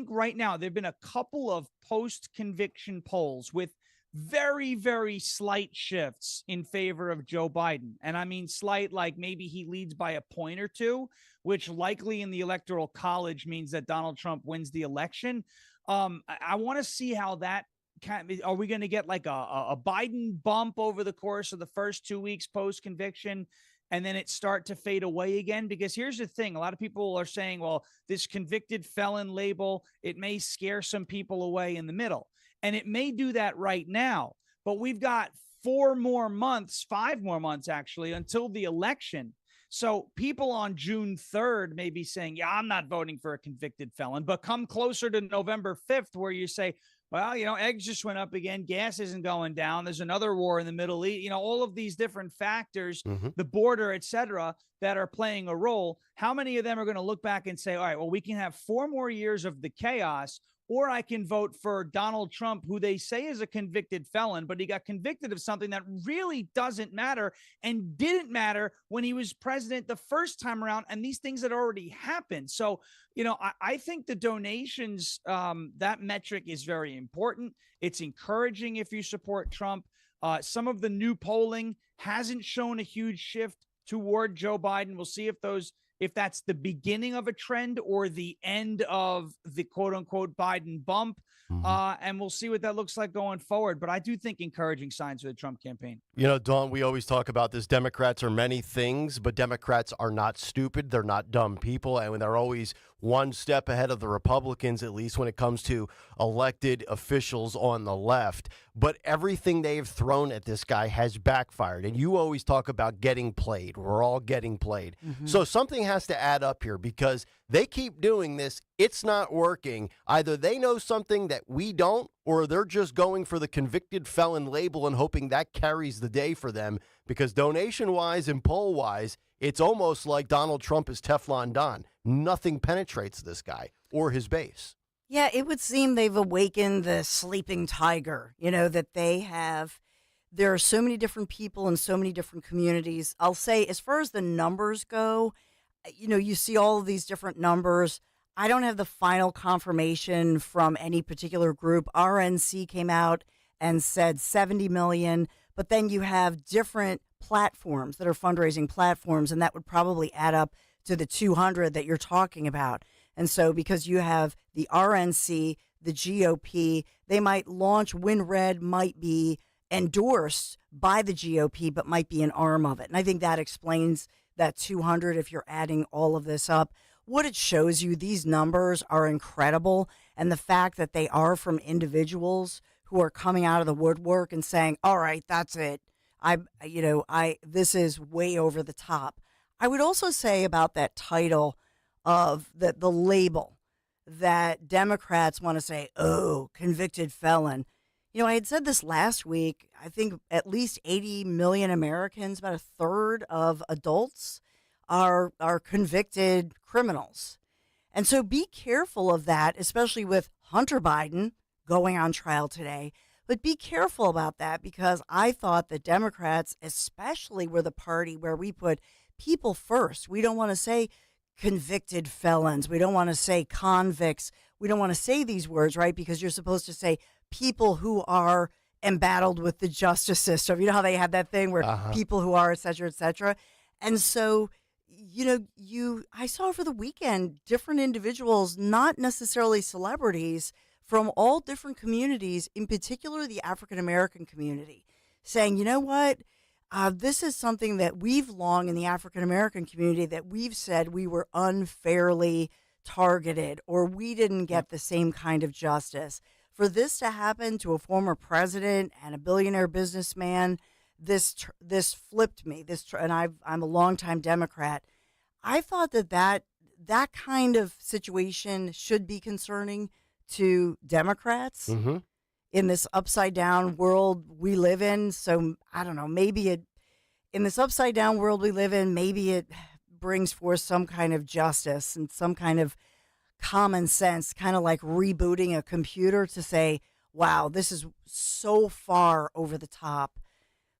right now there've been a couple of post-conviction polls with very, very slight shifts in favor of Joe Biden. And I mean slight, like maybe he leads by a point or two, which likely in the Electoral College means that Donald Trump wins the election. I want to see how that are we going to get like a Biden bump over the course of the first 2 weeks post conviction and then it start to fade away again? Because here's the thing. A lot of people are saying, well, this convicted felon label, it may scare some people away in the middle. And it may do that right now, but we've got 5 more months actually, until the election. So people on June 3rd may be saying, yeah, I'm not voting for a convicted felon, but come closer to November 5th where you say, well, eggs just went up again. Gas isn't going down. There's another war in the Middle East. All of these different factors, the border, et cetera, that are playing a role. How many of them are going to look back and say, all right, well, we can have 4 more years of the chaos, or I can vote for Donald Trump, who they say is a convicted felon, but he got convicted of something that really doesn't matter and didn't matter when he was president the first time around, and these things had already happened. So, I think the donations, that metric is very important. It's encouraging if you support Trump. Some of the new polling hasn't shown a huge shift toward Joe Biden. We'll see if that's the beginning of a trend or the end of the quote unquote Biden bump. And we'll see what that looks like going forward. But I do think encouraging signs for the Trump campaign. Dawn, we always talk about this. Democrats are many things, but Democrats are not stupid. They're not dumb people. And they're always one step ahead of the Republicans, at least when it comes to elected officials on the left. But everything they've thrown at this guy has backfired. And you always talk about getting played. We're all getting played. So something has to add up here because they keep doing this. It's not working. Either they know something that we don't, or they're just going for the convicted felon label and hoping that carries the day for them, because donation-wise and poll-wise, it's almost like Donald Trump is Teflon Don. Nothing penetrates this guy or his base. Yeah, it would seem they've awakened the sleeping tiger, that they have. There are so many different people in so many different communities. I'll say, as far as the numbers go, you see all of these different numbers. I don't have the final confirmation from any particular group. RNC came out and said 70 million, but then you have different platforms that are fundraising platforms, and that would probably add up to the 200 that you're talking about. And so because you have the RNC, the GOP, they might launch, WinRed might be endorsed by the GOP, but might be an arm of it. And I think that explains that 200 if you're adding all of this up. What it shows you, these numbers are incredible. And the fact that they are from individuals who are coming out of the woodwork and saying, all right, that's it. This is way over the top. I would also say about that title of the label that Democrats want to say, oh, convicted felon. I had said this last week. I think at least 80 million Americans, about a third of adults, are convicted criminals. And so be careful of that, especially with Hunter Biden going on trial today. But be careful about that, because I thought that Democrats especially were the party where we put people first. We don't want to say convicted felons. We don't want to say convicts. We don't want to say these words, right? Because you're supposed to say people who are embattled with the justice system. You know how they have that thing where people who are, et cetera, et cetera. And so, I saw over the weekend different individuals, not necessarily celebrities, from all different communities, in particular the African-American community, saying, you know what? This is something that we've long in the African-American community that we've said we were unfairly targeted, or we didn't get the same kind of justice. For this to happen to a former president and a billionaire businessman, this flipped me. And I'm a longtime Democrat. I thought that kind of situation should be concerning to Democrats in this upside down world we live in. So I don't know, in this upside down world we live in, maybe it brings forth some kind of justice and some kind of common sense, kind of like rebooting a computer to say, wow, this is so far over the top.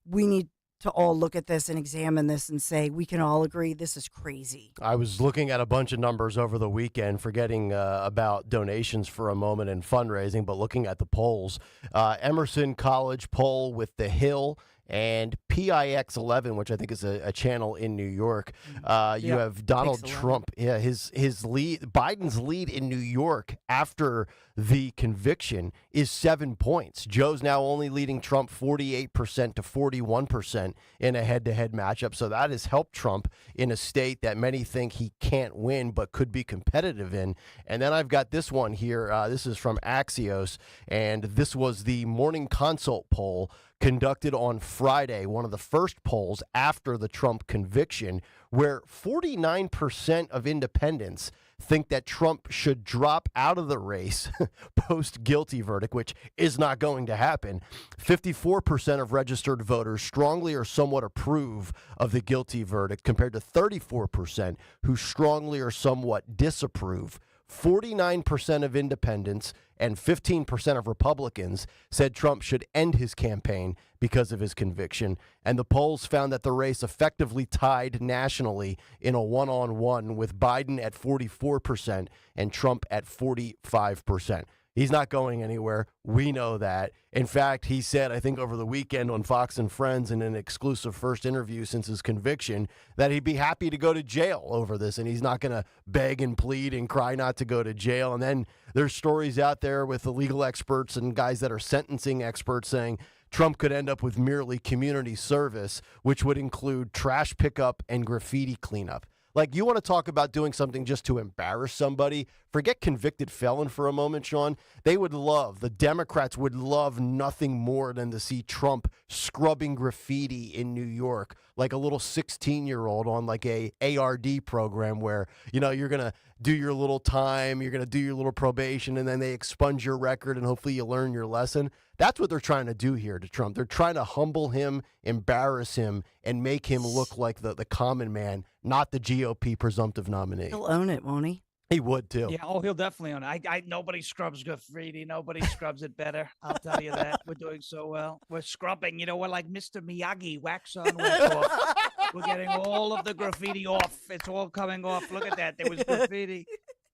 We need to all look at this and examine this and say, we can all agree this is crazy. I was looking at a bunch of numbers over the weekend, forgetting about donations for a moment and fundraising, but looking at the polls. Emerson College poll with The Hill and PIX 11, which I think is a channel in New York. You have Donald Trump. Yeah, his lead, Biden's lead in New York after the conviction is 7 points. Joe's now only leading Trump 48% to 41% in a head-to-head matchup. So that has helped Trump in a state that many think he can't win but could be competitive in. And then I've got this one here. This is from Axios, and this was the Morning Consult poll conducted on Friday, one of the first polls after the Trump conviction, where 49% of independents think that Trump should drop out of the race post-guilty verdict, which is not going to happen. 54% of registered voters strongly or somewhat approve of the guilty verdict, compared to 34% who strongly or somewhat disapprove. 49% of independents and 15% of Republicans said Trump should end his campaign because of his conviction. And the polls found that the race effectively tied nationally in a one-on-one, with Biden at 44% and Trump at 45%. He's not going anywhere. We know that. In fact, he said, I think over the weekend on Fox and Friends in an exclusive first interview since his conviction, that he'd be happy to go to jail over this, and he's not going to beg and plead and cry not to go to jail. And then there's stories out there with the legal experts and guys that are sentencing experts saying Trump could end up with merely community service, which would include trash pickup and graffiti cleanup. Like, you want to talk about doing something just to embarrass somebody? Forget convicted felon for a moment, Sean. The Democrats would love nothing more than to see Trump scrubbing graffiti in New York, like a little 16-year-old on like a ARD program where, you're going to do your little time, you're going to do your little probation, and then they expunge your record and hopefully you learn your lesson. That's what they're trying to do here to Trump. They're trying to humble him, embarrass him, and make him look like the common man, not the GOP presumptive nominee. He'll own it, won't he? He would, too. Yeah, he'll definitely own it. Nobody scrubs graffiti. Nobody scrubs it better. I'll tell you that. We're doing so well. We're scrubbing. We're like Mr. Miyagi, wax on, wax off. We're getting all of the graffiti off. It's all coming off. Look at that. There was graffiti.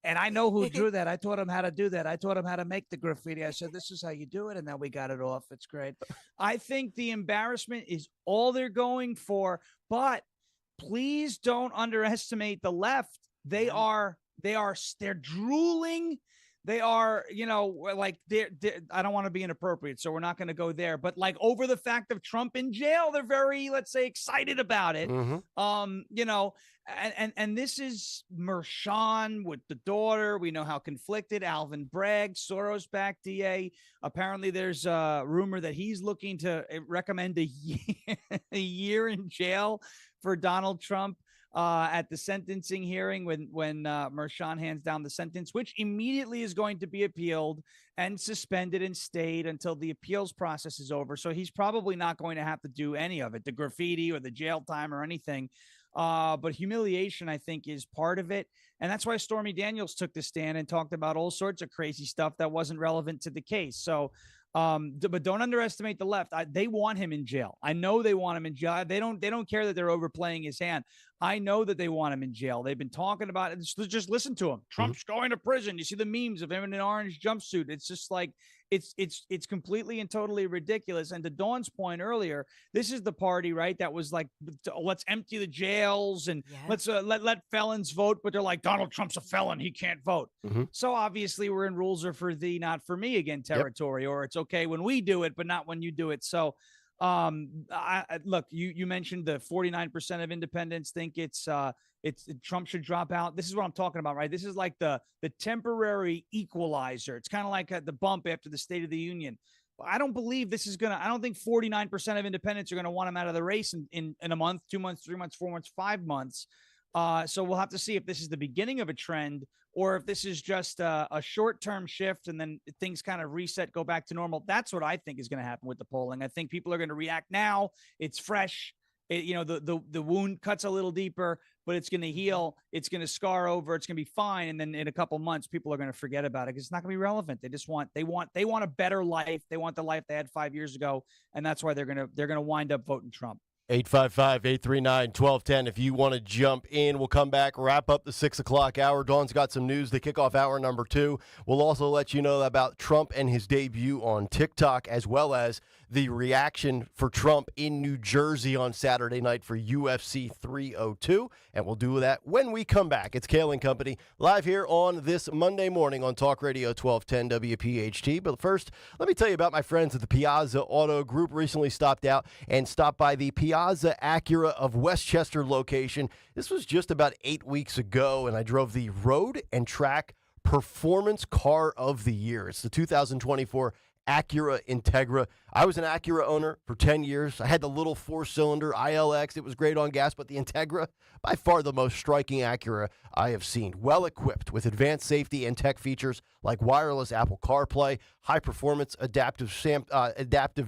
And I know who drew that. I taught him how to do that. I taught him how to make the graffiti. I said, this is how you do it. And then we got it off. It's great. I think the embarrassment is all they're going for. But please don't underestimate the left. They're drooling. They are, like they're I don't want to be inappropriate, so we're not going to go there. But like over the fact of Trump in jail, they're very, let's say, excited about it. And this is Mershon with the daughter. We know how conflicted. Alvin Bragg, Soros-backed DA. Apparently, there's a rumor that he's looking to recommend a year in jail for Donald Trump. At the sentencing hearing when Mershon hands down the sentence, which immediately is going to be appealed and suspended and stayed until the appeals process is over. So he's probably not going to have to do any of it, the graffiti or the jail time or anything. But humiliation, I think, is part of it. And that's why Stormy Daniels took the stand and talked about all sorts of crazy stuff that wasn't relevant to the case. So but don't underestimate the left. They want him in jail. I know they want him in jail. They don't care that they're overplaying his hand. I know that they want him in jail. They've been talking about it. Just listen to him. Trump's going to prison. You see the memes of him in an orange jumpsuit. It's just like it's completely and totally ridiculous. And to Dawn's point earlier, this is the party, right? That was like, let's empty the jails and let's let felons vote. But they're like, Donald Trump's a felon. He can't vote. So obviously we're in rules are for thee, not for me again territory, or it's okay when we do it, but not when you do it. So look, you mentioned the 49% of independents think it's Trump should drop out. This is what I'm talking about, right? This is like the temporary equalizer. It's kind of like the bump after the State of the Union. I don't believe this is I don't think 49% of independents are going to want him out of the race in a month, 2 months, 3 months, 4 months, 5 months. So we'll have to see if this is the beginning of a trend or if this is just a short-term shift and then things kind of reset, go back to normal. That's what I think is going to happen with the polling. I think people are going to react now. It's fresh. The wound cuts a little deeper, but it's going to heal. It's going to scar over. It's going to be fine. And then in a couple months, people are going to forget about it because it's not going to be relevant. They want a better life. They want the life they had 5 years ago. And that's why they're going to wind up voting Trump. 855-839-1210 if you want to jump in. We'll come back, wrap up the 6 o'clock hour. Dawn's got some news to kick off hour number 2. We'll also let you know about Trump and his debut on TikTok, as well as the reaction for Trump in New Jersey on Saturday night for UFC 302. And we'll do that when we come back. It's Kayal and Company live here on this Monday morning on Talk Radio 1210 WPHT. But first, let me tell you about my friends at the Piazza Auto Group. Recently stopped by the Piazza Acura of Westchester location. This was just about 8 weeks ago, and I drove the Road and Track Performance Car of the Year. It's the 2024 Acura Integra. I was an Acura owner for 10 years. I had the little 4-cylinder ILX. It was great on gas, but the Integra, by far the most striking Acura I have seen. Well equipped with advanced safety and tech features like wireless Apple CarPlay, high-performance adaptive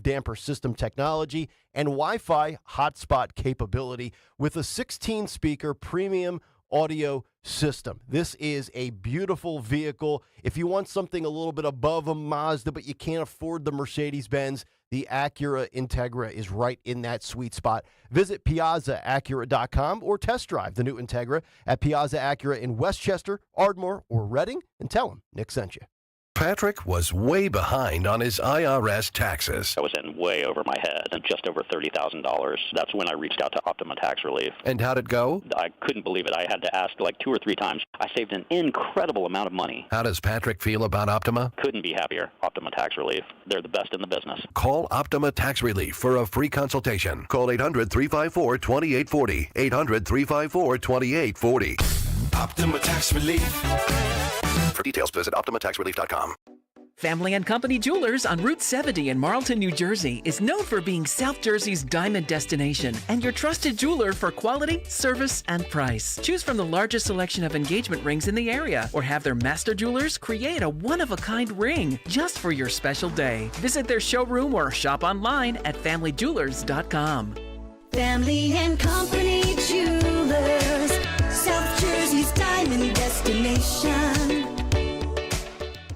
damper system technology, and Wi-Fi hotspot capability with a 16-speaker premium audio system. This is a beautiful vehicle. If you want something a little bit above a Mazda, but you can't afford the Mercedes-Benz, the Acura Integra is right in that sweet spot. Visit PiazzaAcura.com or test drive the new Integra at Piazza Acura in Westchester, Ardmore, or Reading, and tell them Nick sent you. Patrick was way behind on his IRS taxes. I was in way over my head and just over $30,000. That's when I reached out to Optima Tax Relief. And how'd it go? I couldn't believe it. I had to ask like 2 or 3 times. I saved an incredible amount of money. How does Patrick feel about Optima? Couldn't be happier. Optima Tax Relief. They're the best in the business. Call Optima Tax Relief for a free consultation. Call 800-354-2840. 800-354-2840. Optima Tax Relief. For details, visit OptimaTaxRelief.com. Family and Company Jewelers on Route 70 in Marlton, New Jersey is known for being South Jersey's diamond destination and your trusted jeweler for quality, service, and price. Choose from the largest selection of engagement rings in the area or have their master jewelers create a one-of-a-kind ring just for your special day. Visit their showroom or shop online at FamilyJewelers.com. Family and Company Jewelers, South Jersey's diamond destination.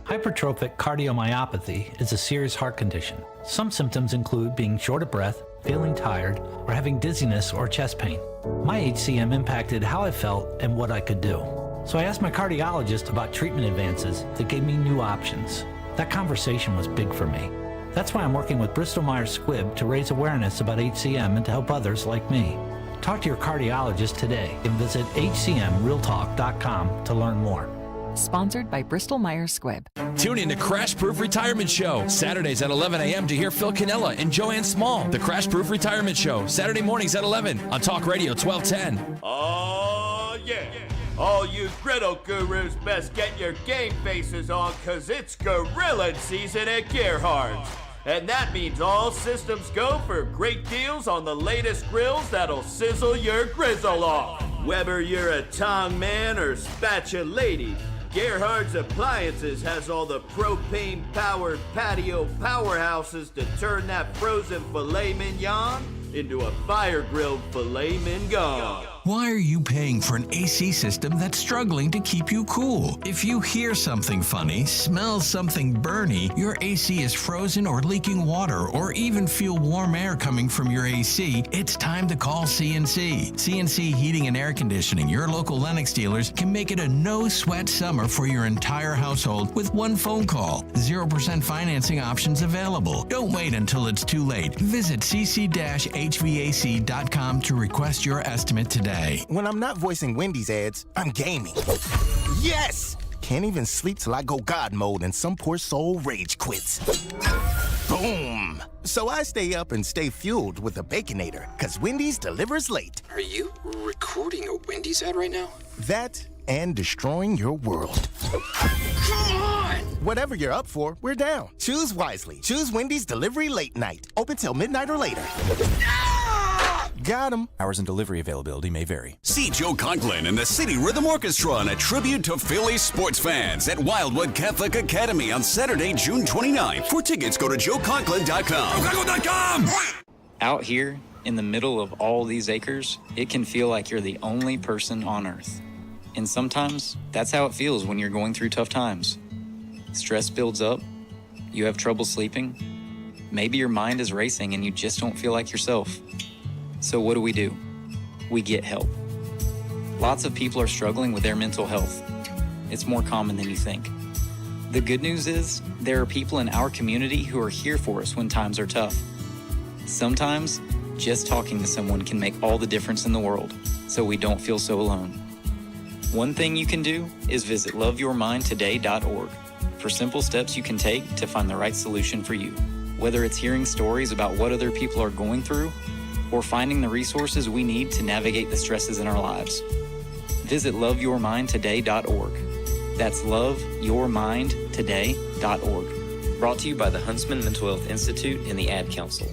Hypertrophic cardiomyopathy is a serious heart condition. Some symptoms include being short of breath, feeling tired, or having dizziness or chest pain. My HCM impacted how I felt and what I could do. So I asked my cardiologist about treatment advances that gave me new options. That conversation was big for me. That's why I'm working with Bristol-Myers Squibb to raise awareness about HCM and to help others like me. Talk to your cardiologist today and visit hcmrealtalk.com to learn more. Sponsored by Bristol-Myers Squibb. Tune in to Crash Proof Retirement Show, Saturdays at 11 a.m. to hear Phil Cannella and Joanne Small. The Crash Proof Retirement Show, Saturday mornings at 11 on Talk Radio 1210. Oh, yeah. All you griddle gurus best get your game faces on, because it's gorilla season at Gerhardt's. And that means all systems go for great deals on the latest grills that'll sizzle your grizzle off. Whether you're a tong man or spatula lady, Gerhardt's Appliances has all the propane-powered patio powerhouses to turn that frozen filet mignon into a fire-grilled filet mignon. Why are you paying for an AC system that's struggling to keep you cool? If you hear something funny, smell something burny, your AC is frozen or leaking water, or even feel warm air coming from your AC, it's time to call CNC. CNC Heating and Air Conditioning, your local Lennox dealers, can make it a no-sweat summer for your entire household with one phone call. 0% financing options available. Don't wait until it's too late. Visit cc-hvac.com to request your estimate today. When I'm not voicing Wendy's ads, I'm gaming. Yes! Can't even sleep till I go God mode and some poor soul rage quits. Boom! So I stay up and stay fueled with the Baconator, because Wendy's delivers late. Are you recording a Wendy's ad right now? That and destroying your world. Come on! Whatever you're up for, we're down. Choose wisely. Choose Wendy's Delivery Late Night. Open till midnight or later. Got him. Hours and delivery availability may vary. See Joe Conklin and the City Rhythm Orchestra on a tribute to Philly sports fans at Wildwood Catholic Academy on Saturday, June 29th. For tickets, go to joeconklin.com. JoeConklin.com! Out here, in the middle of all these acres, it can feel like you're the only person on Earth. And sometimes, that's how it feels when you're going through tough times. Stress builds up, you have trouble sleeping, maybe your mind is racing and you just don't feel like yourself. So what do? We get help. Lots of people are struggling with their mental health. It's more common than you think. The good news is there are people in our community who are here for us when times are tough. Sometimes, just talking to someone can make all the difference in the world, so we don't feel so alone. One thing you can do is visit loveyourmindtoday.org for simple steps you can take to find the right solution for you. Whether it's hearing stories about what other people are going through or finding the resources we need to navigate the stresses in our lives. Visit loveyourmindtoday.org. That's loveyourmindtoday.org. Brought to you by the Huntsman Mental Health Institute and the Ad Council.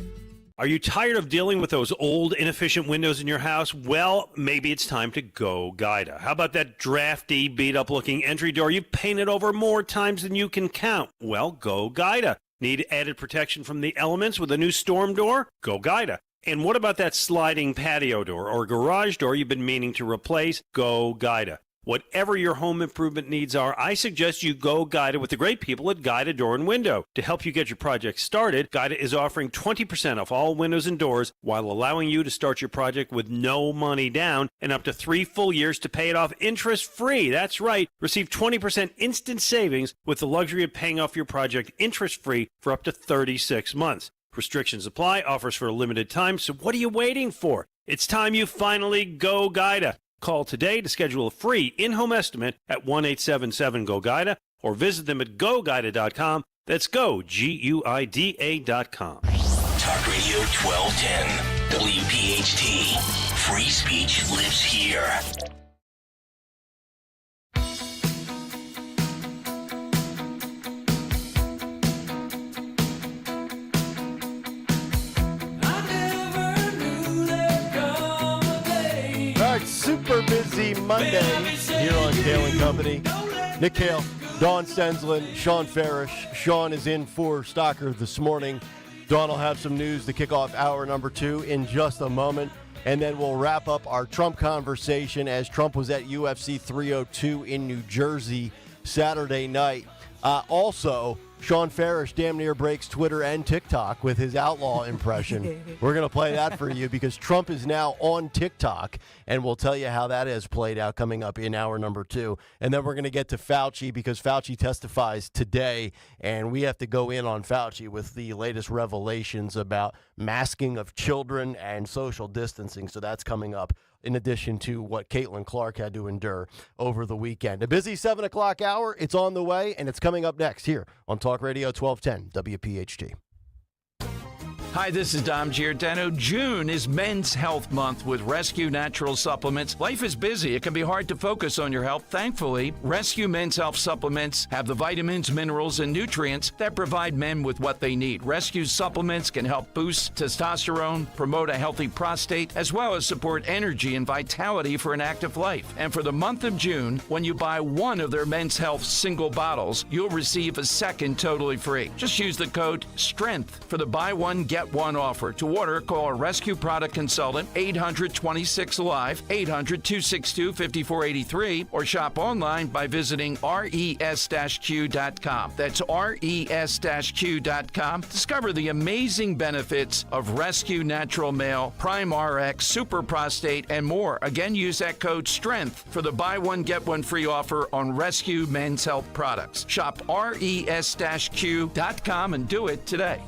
Are you tired of dealing with those old, inefficient windows in your house? Well, maybe it's time to go Guida. How about that drafty, beat-up-looking entry door you've painted over more times than you can count? Well, go Guida. Need added protection from the elements with a new storm door? Go Guida. And what about that sliding patio door or garage door you've been meaning to replace? Go Guida. Whatever your home improvement needs are, I suggest you go Guida with the great people at Guida Door and Window. To help you get your project started, Guida is offering 20% off all windows and doors while allowing you to start your project with no money down and up to 3 full years to pay it off interest-free. That's right. Receive 20% instant savings with the luxury of paying off your project interest-free for up to 36 months. Restrictions apply, offers for a limited time, so what are you waiting for? It's time you finally go Guida. Call today to schedule a free in-home estimate at 1-877-GO-GUIDA or visit them at GoGuida.com. That's go, Guida.com. Talk Radio 1210, WPHT. Free speech lives here. Super busy Monday here on Kayal and Company. Nick Kayal, Dawn Stensland, Sean Farish. Sean is in for Stocker this morning. Dawn will have some news to kick off hour number 2 in just a moment. And then we'll wrap up our Trump conversation as Trump was at UFC 302 in New Jersey Saturday night. Also, Sean Farish damn near breaks Twitter and TikTok with his outlaw impression. We're going to play that for you because Trump is now on TikTok, and we'll tell you how that has played out coming up in hour number 2. And then we're going to get to Fauci because Fauci testifies today, and we have to go in on Fauci with the latest revelations about masking of children and social distancing. So that's coming up in addition to what Caitlin Clark had to endure over the weekend. A busy 7 o'clock hour. It's on the way, and it's coming up next here on Talk Radio 1210 WPHT. Hi, this is Dom Giordano. June is Men's Health Month with Rescue Natural Supplements. Life is busy. It can be hard to focus on your health. Thankfully, Rescue Men's Health Supplements have the vitamins, minerals, and nutrients that provide men with what they need. Rescue supplements can help boost testosterone, promote a healthy prostate, as well as support energy and vitality for an active life. And for the month of June, when you buy one of their Men's Health single bottles, you'll receive a second totally free. Just use the code STRENGTH for the buy one, get one offer. To order, call a Rescue Product Consultant, 800-26-ALIVE, 800-262-5483, or shop online by visiting res-q.com. That's res-q.com. Discover the amazing benefits of Rescue Natural Male, Prime RX, Super Prostate, and more. Again, use that code STRENGTH for the buy one, get one free offer on Rescue Men's Health products. Shop res-q.com and do it today.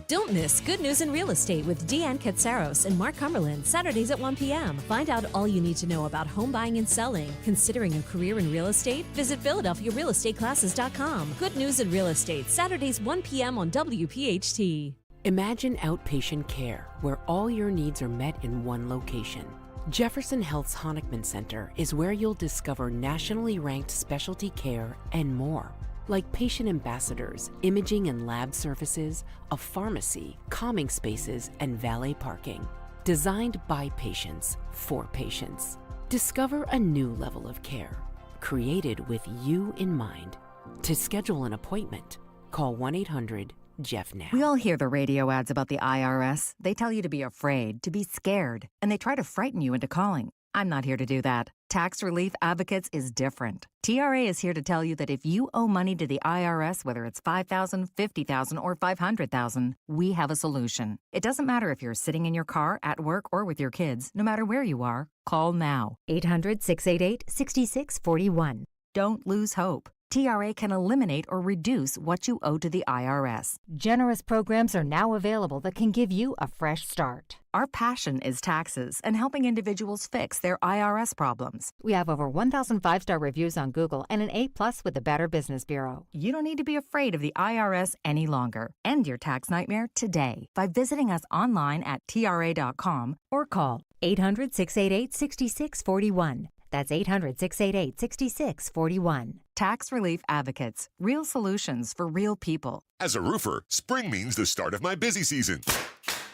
Don't miss Good News in Real Estate with Deanne Katsaros and Mark Cumberland, Saturdays at 1 p.m. Find out all you need to know about home buying and selling. Considering a career in real estate? Visit PhiladelphiaRealEstateClasses.com. Good News in Real Estate, Saturdays 1 p.m. on WPHT. Imagine outpatient care where all your needs are met in one location. Jefferson Health's Honickman Center is where you'll discover nationally ranked specialty care and more. Like patient ambassadors, imaging and lab services, a pharmacy, calming spaces, and valet parking. Designed by patients, for patients. Discover a new level of care, created with you in mind. To schedule an appointment, call 1-800-JEFF-NOW. We all hear the radio ads about the IRS. They tell you to be afraid, to be scared, and they try to frighten you into calling. I'm not here to do that. Tax Relief Advocates is different. TRA is here to tell you that if you owe money to the IRS, whether it's $5,000, $50,000, or $500,000, we have a solution. It doesn't matter if you're sitting in your car, at work, or with your kids. No matter where you are, call now. 800-688-6641. Don't lose hope. TRA can eliminate or reduce what you owe to the IRS. Generous programs are now available that can give you a fresh start. Our passion is taxes and helping individuals fix their IRS problems. We have over 1,000 5-star reviews on Google and an A+ with the Better Business Bureau. You don't need to be afraid of the IRS any longer. End your tax nightmare today by visiting us online at TRA.com or call 800-688-6641. That's 800-688-6641. Tax Relief Advocates. Real solutions for real people. As a roofer, spring means the start of my busy season,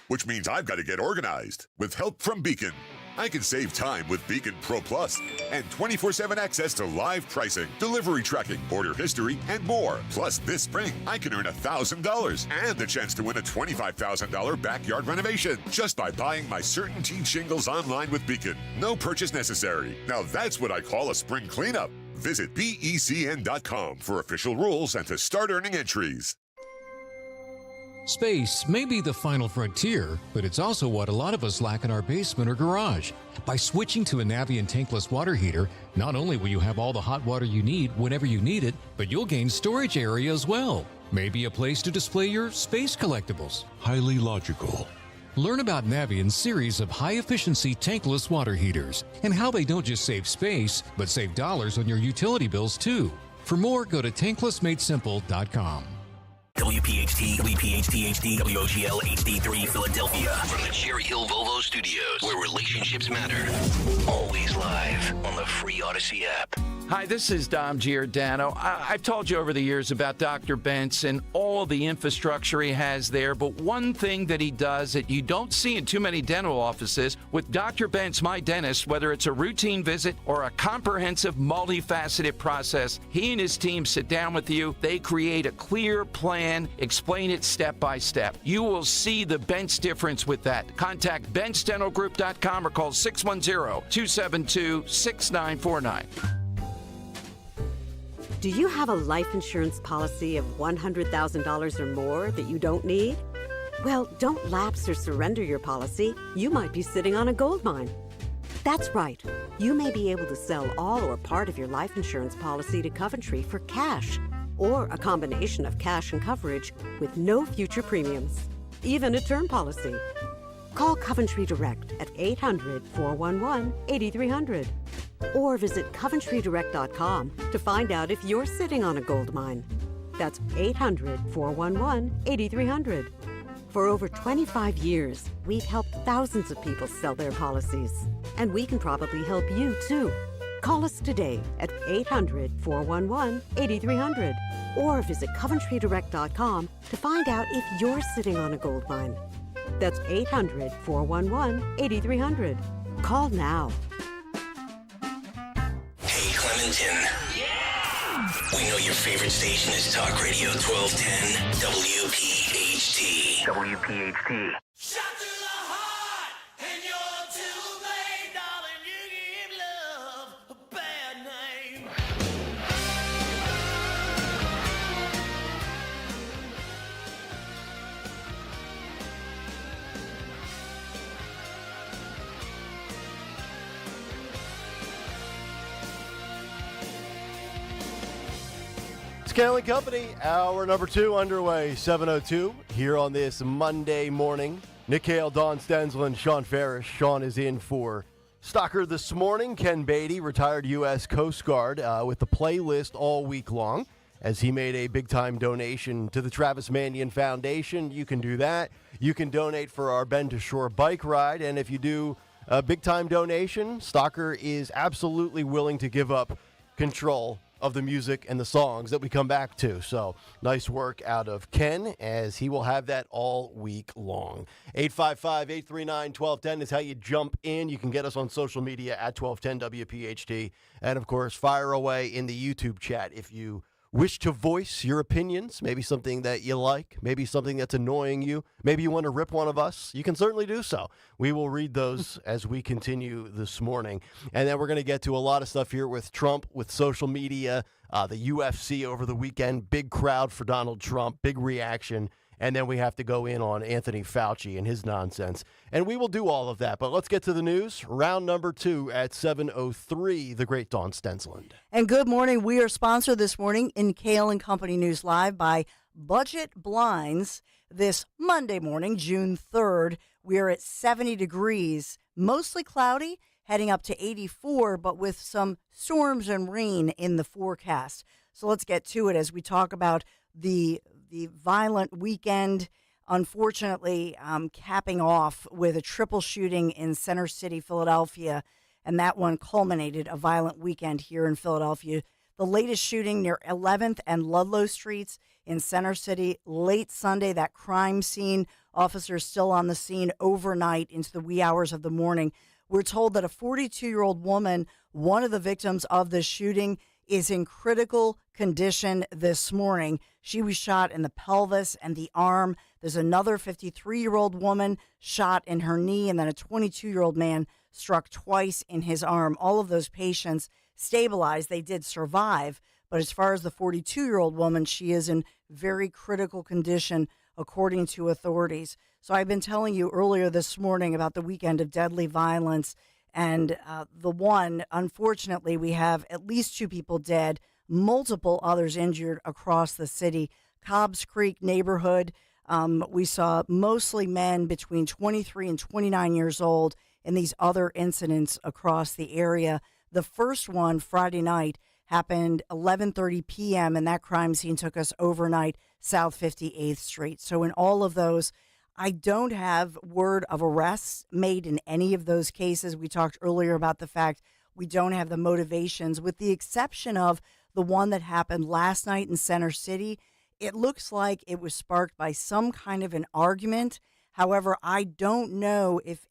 which means I've got to get organized. With help from Beacon, I can save time with Beacon Pro Plus and 24/7 access to live pricing, delivery tracking, order history, and more. Plus, this spring, I can earn $1,000 and the chance to win a $25,000 backyard renovation just by buying my CertainTeed shingles online with Beacon. No purchase necessary. Now that's what I call a spring cleanup. Visit BECN.com for official rules and to start earning entries. Space may be the final frontier, but it's also what a lot of us lack in our basement or garage. By switching to a Navien tankless water heater, not only will you have all the hot water you need whenever you need it, but you'll gain storage area as well. Maybe a place to display your space collectibles. Highly logical. Learn about Navien's series of high-efficiency tankless water heaters and how they don't just save space, but save dollars on your utility bills too. For more, go to tanklessmadesimple.com. WPHT, WPHT HD, WOGL HD3 Philadelphia. From the Cherry Hill Volvo Studios, where relationships matter. Always live on the free Odyssey app. Hi, this is Dom Giordano. I've told you over the years about Dr. Bentz and all the infrastructure he has there, but one thing that he does that you don't see in too many dental offices, with Dr. Bentz, my dentist, whether it's a routine visit or a comprehensive, multifaceted process, he and his team sit down with you. They create a clear plan, explain it step by step. You will see the Bentz difference with that. Contact BentzDentalGroup.com or call 610-272-6949. Do you have a life insurance policy of $100,000 or more that you don't need? Well, don't lapse or surrender your policy. You might be sitting on a gold mine. That's right. You may be able to sell all or part of your life insurance policy to Coventry for cash, or a combination of cash and coverage with no future premiums, even a term policy. Call Coventry Direct at 800-411-8300 or visit CoventryDirect.com to find out if you're sitting on a gold mine. That's 800-411-8300. For over 25 years, we've helped thousands of people sell their policies, and we can probably help you too. Call us today at 800-411-8300 or visit CoventryDirect.com to find out if you're sitting on a gold mine. That's 800-411-8300. Call now. Hey, Clementon. Yeah! We know your favorite station is Talk Radio 1210 WPHT. WPHT. Kayal and Company, hour number 2 underway, 7:02 here on this Monday morning. Nick Kayal, Don Stensland, Sean Farish. Sean is in for Stocker this morning. Ken Beatty, retired U.S. Coast Guard, with the playlist all week long as he made a big-time donation to the Travis Manion Foundation. You can do that. You can donate for our Bend to Shore bike ride, and if you do a big-time donation, Stocker is absolutely willing to give up control of the music and the songs that we come back to. So nice work out of Ken, as he will have that all week long. 855-839-1210 is how you jump in. You can get us on social media at 1210 WPHT. And, of course, fire away in the YouTube chat if you wish to voice your opinions, maybe something that you like, maybe something that's annoying you, maybe you want to rip one of us, you can certainly do so. We will read those as we continue this morning. And then we're going to get to a lot of stuff here with Trump, with social media, the UFC over the weekend, big crowd for Donald Trump, big reaction. And then we have to go in on Anthony Fauci and his nonsense. And we will do all of that. But let's get to the news. Round number 2 at 7:03, the great Dawn Stensland. And good morning. We are sponsored this morning in Kayal and Company News Live by Budget Blinds. This Monday morning, June 3rd, we are at 70 degrees, mostly cloudy, heading up to 84, but with some storms and rain in the forecast. So let's get to it as we talk about the violent weekend, unfortunately, capping off with a triple shooting in Center City, Philadelphia, and that one culminated a violent weekend here in Philadelphia. The latest shooting near 11th and Ludlow Streets in Center City late Sunday, that crime scene, officers still on the scene overnight into the wee hours of the morning. We're told that a 42-year-old woman, one of the victims of the shooting, is in critical condition this morning. She was shot in the pelvis and the arm. There's another 53-year-old woman shot in her knee, and then a 22-year-old man struck twice in his arm. All of those patients stabilized. They did survive, but as far as the 42-year-old woman, she is in very critical condition, according to authorities. So I've been telling you earlier this morning about the weekend of deadly violence. And the one, unfortunately, we have at least 2 people dead, multiple others injured across the city. Cobbs Creek neighborhood, we saw mostly men between 23 and 29 years old in these other incidents across the area. The first one, Friday night, happened 11:30 p.m., and that crime scene took us overnight, South 58th Street. So in all of those, I don't have word of arrests made in any of those cases. We talked earlier about the fact we don't have the motivations, with the exception of the one that happened last night in Center City. It looks like it was sparked by some kind of an argument. However, I don't know if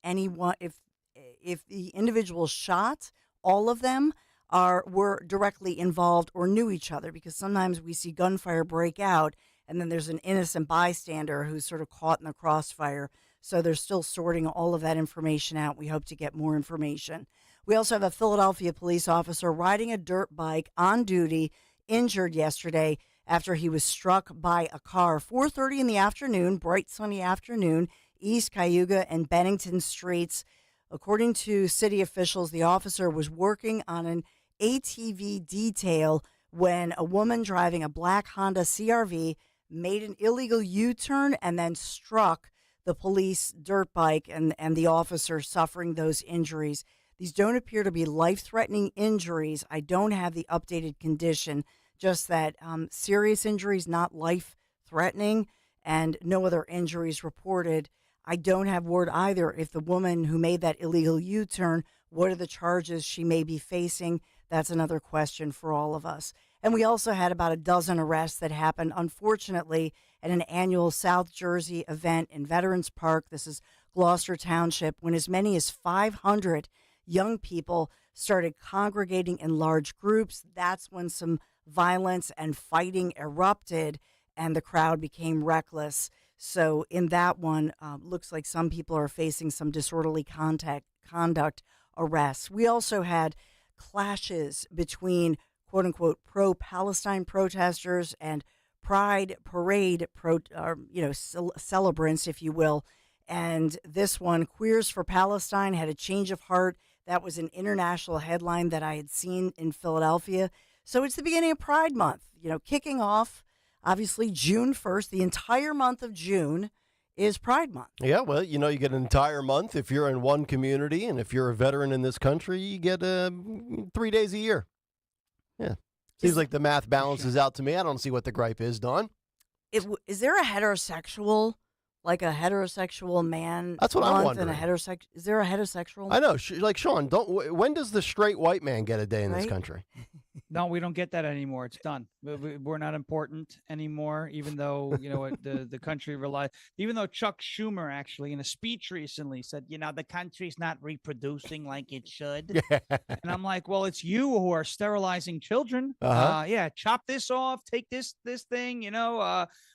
the individuals shot, all of them, were directly involved or knew each other, because sometimes we see gunfire break out and then there's an innocent bystander who's sort of caught in the crossfire. So they're still sorting all of that information out. We hope to get more information. We also have a Philadelphia police officer riding a dirt bike on duty, injured yesterday after he was struck by a car. 4:30 in the afternoon, bright sunny afternoon, East Cayuga and Bennington Streets. According to city officials, the officer was working on an ATV detail when a woman driving a black Honda CRV made an illegal U-turn and then struck the police dirt bike, and the officer suffering those injuries. These don't appear to be life-threatening injuries. I don't have the updated condition, just that serious injuries, not life-threatening, and no other injuries reported. I don't have word either if the woman who made that illegal U-turn, what are the charges she may be facing? That's another question for all of us. And we also had about a dozen arrests that happened, unfortunately, at an annual South Jersey event in Veterans Park. This is Gloucester Township, when as many as 500 young people started congregating in large groups. That's when some violence and fighting erupted, and the crowd became reckless. So in that one, looks like some people are facing some disorderly conduct arrests. We also had clashes between quote-unquote pro-Palestine protesters and Pride Parade celebrants, if you will. And this one, Queers for Palestine, had a change of heart. That was an international headline that I had seen in Philadelphia. So it's the beginning of Pride Month, kicking off, obviously, June 1st. The entire month of June is Pride Month. Yeah, well, you get an entire month if you're in one community, and if you're a veteran in this country, you get 3 days a year. Yeah. Seems like the math balances out to me. I don't see what the gripe is, Dawn. Is there a heterosexual like a heterosexual man That's what I'm month and a wondering. is there a heterosexual? I know, like Sean. When does the straight white man get a day in this Right? country? No, we don't get that anymore. It's done. We're not important anymore, even though, the country relies, even though Chuck Schumer actually in a speech recently said, the country's not reproducing like it should. And I'm like, well, it's you who are sterilizing children. Uh-huh. Yeah, chop this off, take this thing,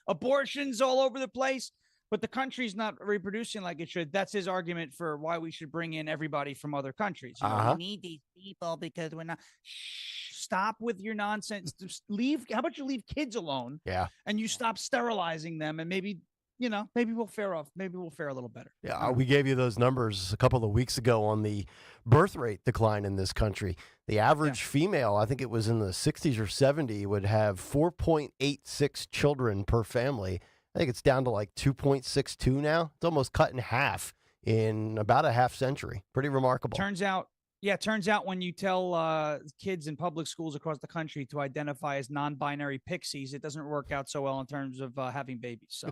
abortions all over the place. But the country's not reproducing like it should. That's his argument for why we should bring in everybody from other countries. We need these people because we're not. Shh, stop with your nonsense. Just leave. How about you leave kids alone? Yeah. And you stop sterilizing them, and maybe we'll fare off. Maybe we'll fare a little better. Yeah, we gave you those numbers a couple of weeks ago on the birth rate decline in this country. The average female, I think it was in the 60s or 70s, would have 4.86 children per family. I think it's down to like 2.62 now. It's almost cut in half in about a half century. Pretty remarkable. Turns out when you tell kids in public schools across the country to identify as non-binary pixies, it doesn't work out so well in terms of having babies. So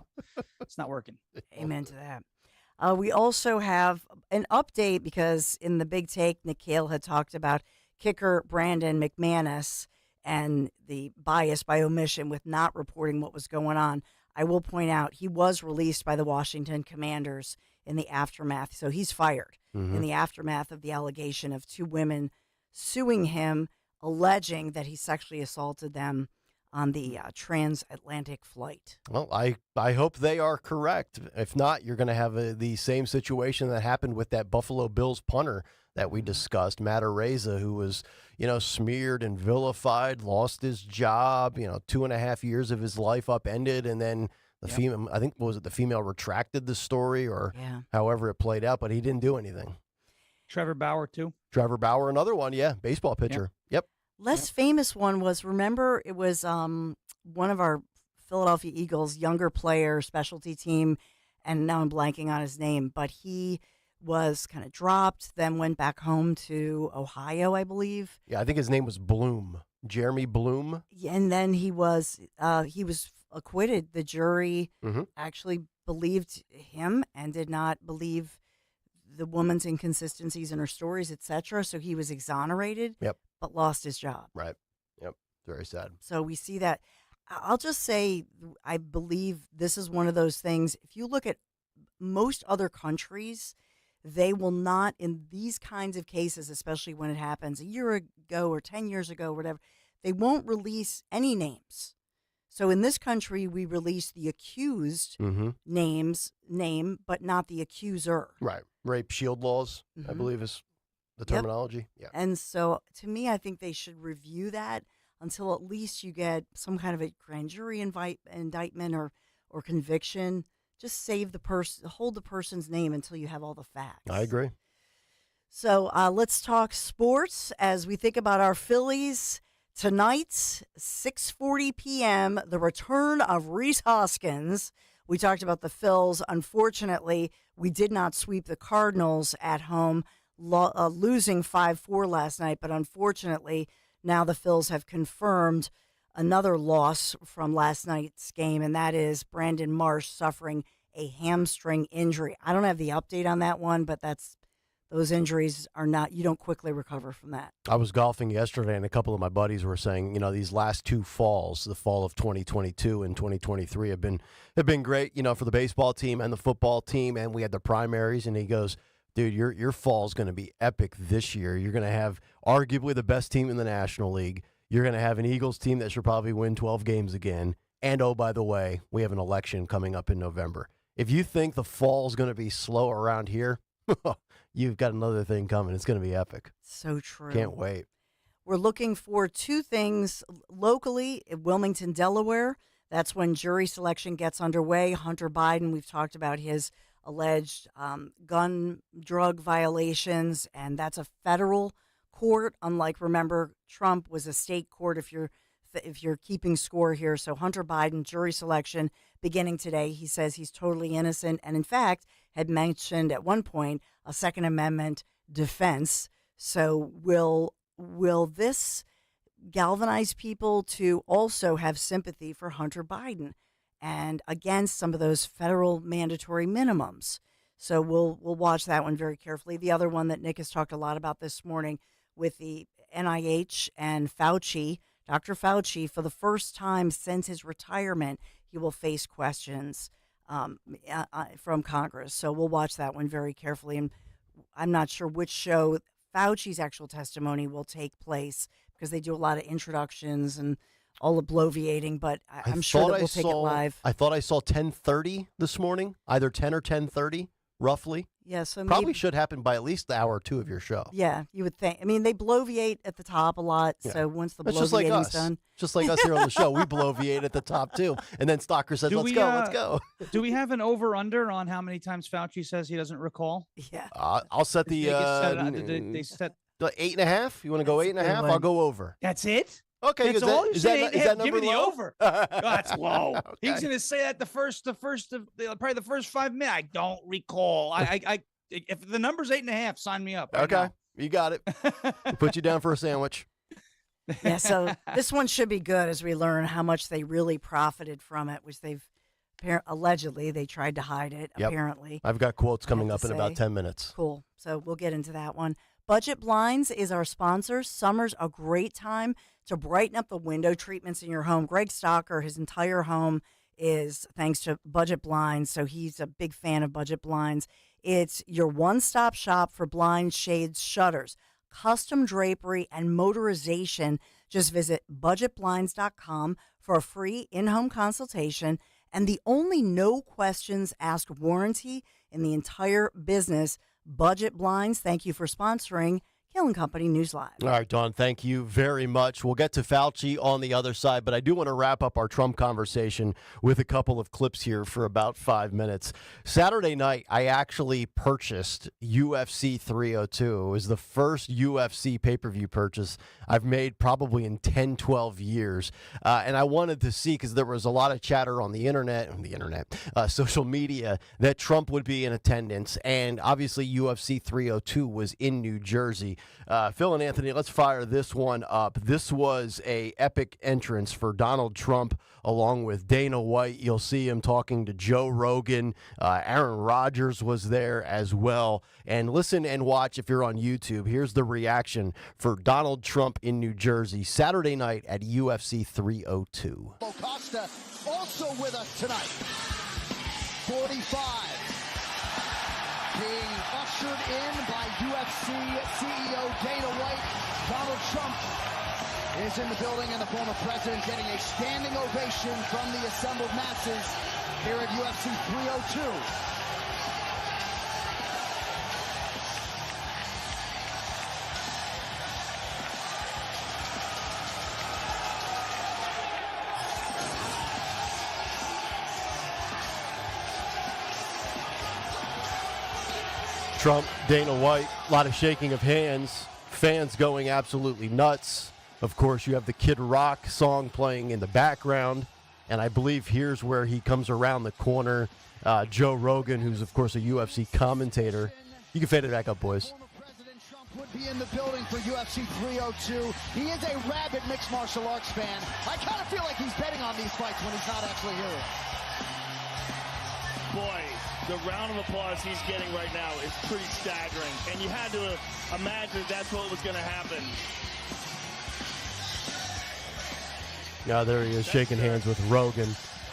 it's not working. Amen to that. We also have an update because in the big take, Nick Kayal had talked about kicker Brandon McManus and the bias by omission with not reporting what was going on. I will point out he was released by the Washington Commanders in the aftermath. So he's fired in the aftermath of the allegation of two women suing him, alleging that he sexually assaulted them on the transatlantic flight. Well, I hope they are correct. If not, you're going to have the same situation that happened with that Buffalo Bills punter that we discussed, Matt Araiza, who was, smeared and vilified, lost his job, 2.5 years of his life upended, and then the female, I think, the female retracted the story or however it played out, but he didn't do anything. Trevor Bauer, too. Trevor Bauer, another one, baseball pitcher. Yep. Less famous one was, remember, it was one of our Philadelphia Eagles younger player, specialty team, and now I'm blanking on his name, but he was kind of dropped, then went back home to Ohio, I believe. Yeah, I think his name was Bloom, Jeremy Bloom. And then he was acquitted. The jury actually believed him and did not believe the woman's inconsistencies in her stories, etc. So he was exonerated, but lost his job. Right. Yep. Very sad. So we see that. I'll just say, I believe this is one of those things. If you look at most other countries, they will not, in these kinds of cases, especially when it happens a year ago or 10 years ago, whatever, they won't release any names. So in this country, we release the accused name, but not the accuser. Right. Rape shield laws, I believe is the terminology. Yeah. And so to me, I think they should review that until at least you get some kind of a grand jury indictment or conviction. Just save the person, hold the person's name until you have all the facts. I agree. So let's talk sports as we think about our Phillies. Tonight, 6:40 p.m., the return of Rhys Hoskins. We talked about the Phils. Unfortunately, we did not sweep the Cardinals at home, losing 5-4 last night. But unfortunately, now the Phils have confirmed another loss from last night's game, and that is Brandon Marsh suffering a hamstring injury. I don't have the update on that one, but those injuries are not, you don't quickly recover from that. I was golfing yesterday, and a couple of my buddies were saying, these last two falls, the fall of 2022 and 2023, have been great, for the baseball team and the football team, and we had the primaries, and he goes, dude, your fall's going to be epic this year. You're going to have arguably the best team in the National League. You're going to have an Eagles team that should probably win 12 games again. And, oh, by the way, we have an election coming up in November. If you think the fall's going to be slow around here, you've got another thing coming. It's going to be epic. So true. Can't wait. We're looking for two things locally in Wilmington, Delaware. That's when jury selection gets underway. Hunter Biden, we've talked about his alleged drug violations, and that's a federal court. Unlike, remember, Trump was a state court if you're keeping score here. So Hunter Biden, jury selection beginning today. He says he's totally innocent and, in fact, had mentioned at one point a Second Amendment defense. So will this galvanize people to also have sympathy for Hunter Biden? and against some of those federal mandatory minimums. So we'll watch that one very carefully. The other one that Nick has talked a lot about this morning with the NIH and Fauci, Dr. Fauci, for the first time since his retirement, he will face questions from Congress. So we'll watch that one very carefully. And I'm not sure which show Fauci's actual testimony will take place because they do a lot of introductions and all bloviating, but I'm sure that we'll take it live. I thought I saw 10:30 this morning, either 10 or 10:30, roughly. Yeah, so probably should happen by at least the hour or two of your show. Yeah, you would think. I mean, they bloviate at the top a lot, so once the bloviating's done. Just like us here on the show, we bloviate at the top too. And then Stalker says, let's go. Do we have an over-under on how many times Fauci says he doesn't recall? Yeah. I'll set the they set the 8.5. You want to go 8.5? I'll go over. That's it? Okay, that's all. is that number Give me the low? over. That's low. Okay. He's going to say that probably the first 5 minutes. I don't recall. If the number's 8.5, sign me up. Okay, now. You got it. We'll put you down for a sandwich. Yeah, so this one should be good as we learn how much they really profited from it, which they've allegedly they tried to hide it. Yep. Apparently, I've got quotes coming up in about 10 minutes. Cool. So we'll get into that one. Budget Blinds is our sponsor. Summer's a great time to brighten up the window treatments in your home. Greg Stocker, his entire home is thanks to Budget Blinds, so he's a big fan of Budget Blinds. It's your one-stop shop for blinds, shades, shutters, custom drapery, and motorization. Just visit budgetblinds.com for a free in-home consultation and the only no questions asked warranty in the entire business. Budget Blinds, thank you for sponsoring Kayal & Company News Live. All right, Dawn, thank you very much. We'll get to Fauci on the other side, but I do want to wrap up our Trump conversation with a couple of clips here for about 5 minutes. Saturday night, I actually purchased UFC 302. It was the first UFC pay-per-view purchase I've made probably in 10, 12 years. And I wanted to see, because there was a lot of chatter on the internet, social media, that Trump would be in attendance. And obviously UFC 302 was in New Jersey. Phil and Anthony, let's fire this one up. This was a epic entrance for Donald Trump along with Dana White. You'll see him talking to Joe Rogan. Aaron Rodgers was there as well. And listen and watch if you're on YouTube. Here's the reaction for Donald Trump in New Jersey Saturday night at UFC 302. Costa also with us tonight. 45. Being ushered in by UFC CEO Dana White. Donald Trump is in the building, and the former president getting a standing ovation from the assembled masses here at UFC 302. Trump, Dana White, a lot of shaking of hands, fans going absolutely nuts. Of course, you have the Kid Rock song playing in the background, and I believe here's where he comes around the corner. Joe Rogan, who's, of course, a UFC commentator. You can fade it back up, boys. Would be in the building for UFC 302. He is a rabid mixed martial arts fan. I kind of feel like he's betting on these fights when he's not actually here. Boy, the round of applause he's getting right now is pretty staggering. And you had to imagine that's what was going to happen. Now there he is shaking hands with Rogan.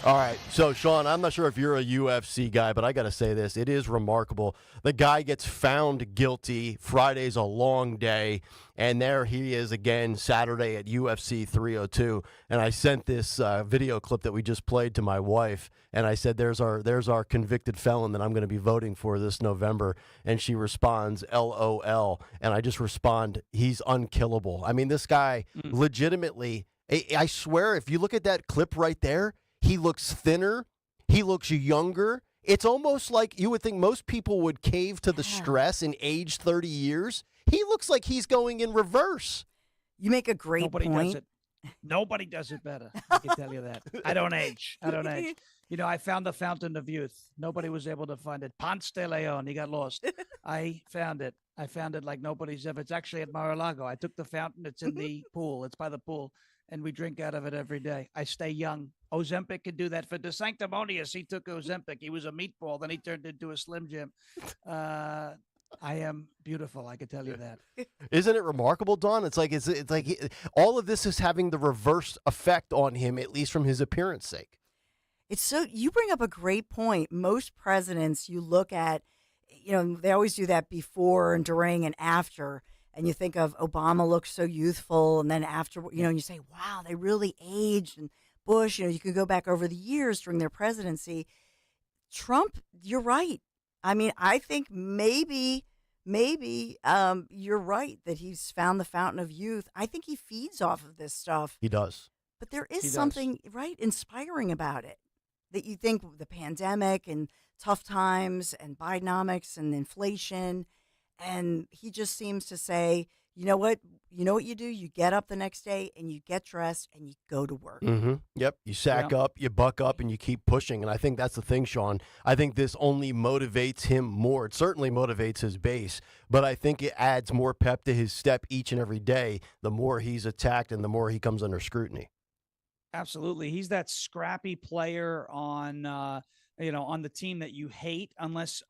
All right, so Sean, I'm not sure if you're a UFC guy, but I got to say this. It is remarkable. The guy gets found guilty. Friday's a long day, and there he is again Saturday at UFC 302. And I sent this video clip that we just played to my wife, and I said, there's our convicted felon that I'm going to be voting for this November. And she responds, LOL. And I just respond, he's unkillable. I mean, this guy legitimately, I swear, if you look at that clip right there, he looks thinner. He looks younger. It's almost like you would think most people would cave to the stress and age 30 years. He looks like he's going in reverse. You make a great Nobody point. does it. Nobody does it better. I can tell you that. I don't age. You know, I found the fountain of youth. Nobody was able to find it. Ponce de Leon, he got lost. I found it. I found it like nobody's ever. It's actually at Mar-a-Lago. I took the fountain. It's in the pool. It's by the pool. and we drink out of it every day. I stay young. Ozempic could do that. For De Sanctimonious, he took Ozempic. He was a meatball, then he turned into a Slim Jim. I am beautiful, I can tell you that. Isn't it remarkable, Don? It's like all of this is having the reverse effect on him, at least from his appearance sake. It's so, you bring up a great point. Most presidents you look at, they always do that before and during and after. And you think of Obama looks so youthful, and then after, and you say, wow, they really aged. And Bush, you can go back over the years during their presidency. Trump, you're right. I mean, I think maybe you're right that he's found the fountain of youth. I think he feeds off of this stuff. He does. But there is something, right, inspiring about it. That you think the pandemic and tough times and Bidenomics and inflation, and he just seems to say, you know what you do? You get up the next day and you get dressed and you go to work. Mm-hmm. Yep. You sack up, you buck up, and you keep pushing. And I think that's the thing, Sean. I think this only motivates him more. It certainly motivates his base, but I think it adds more pep to his step each and every day, the more he's attacked and the more he comes under scrutiny. Absolutely. He's that scrappy player on the team that you hate unless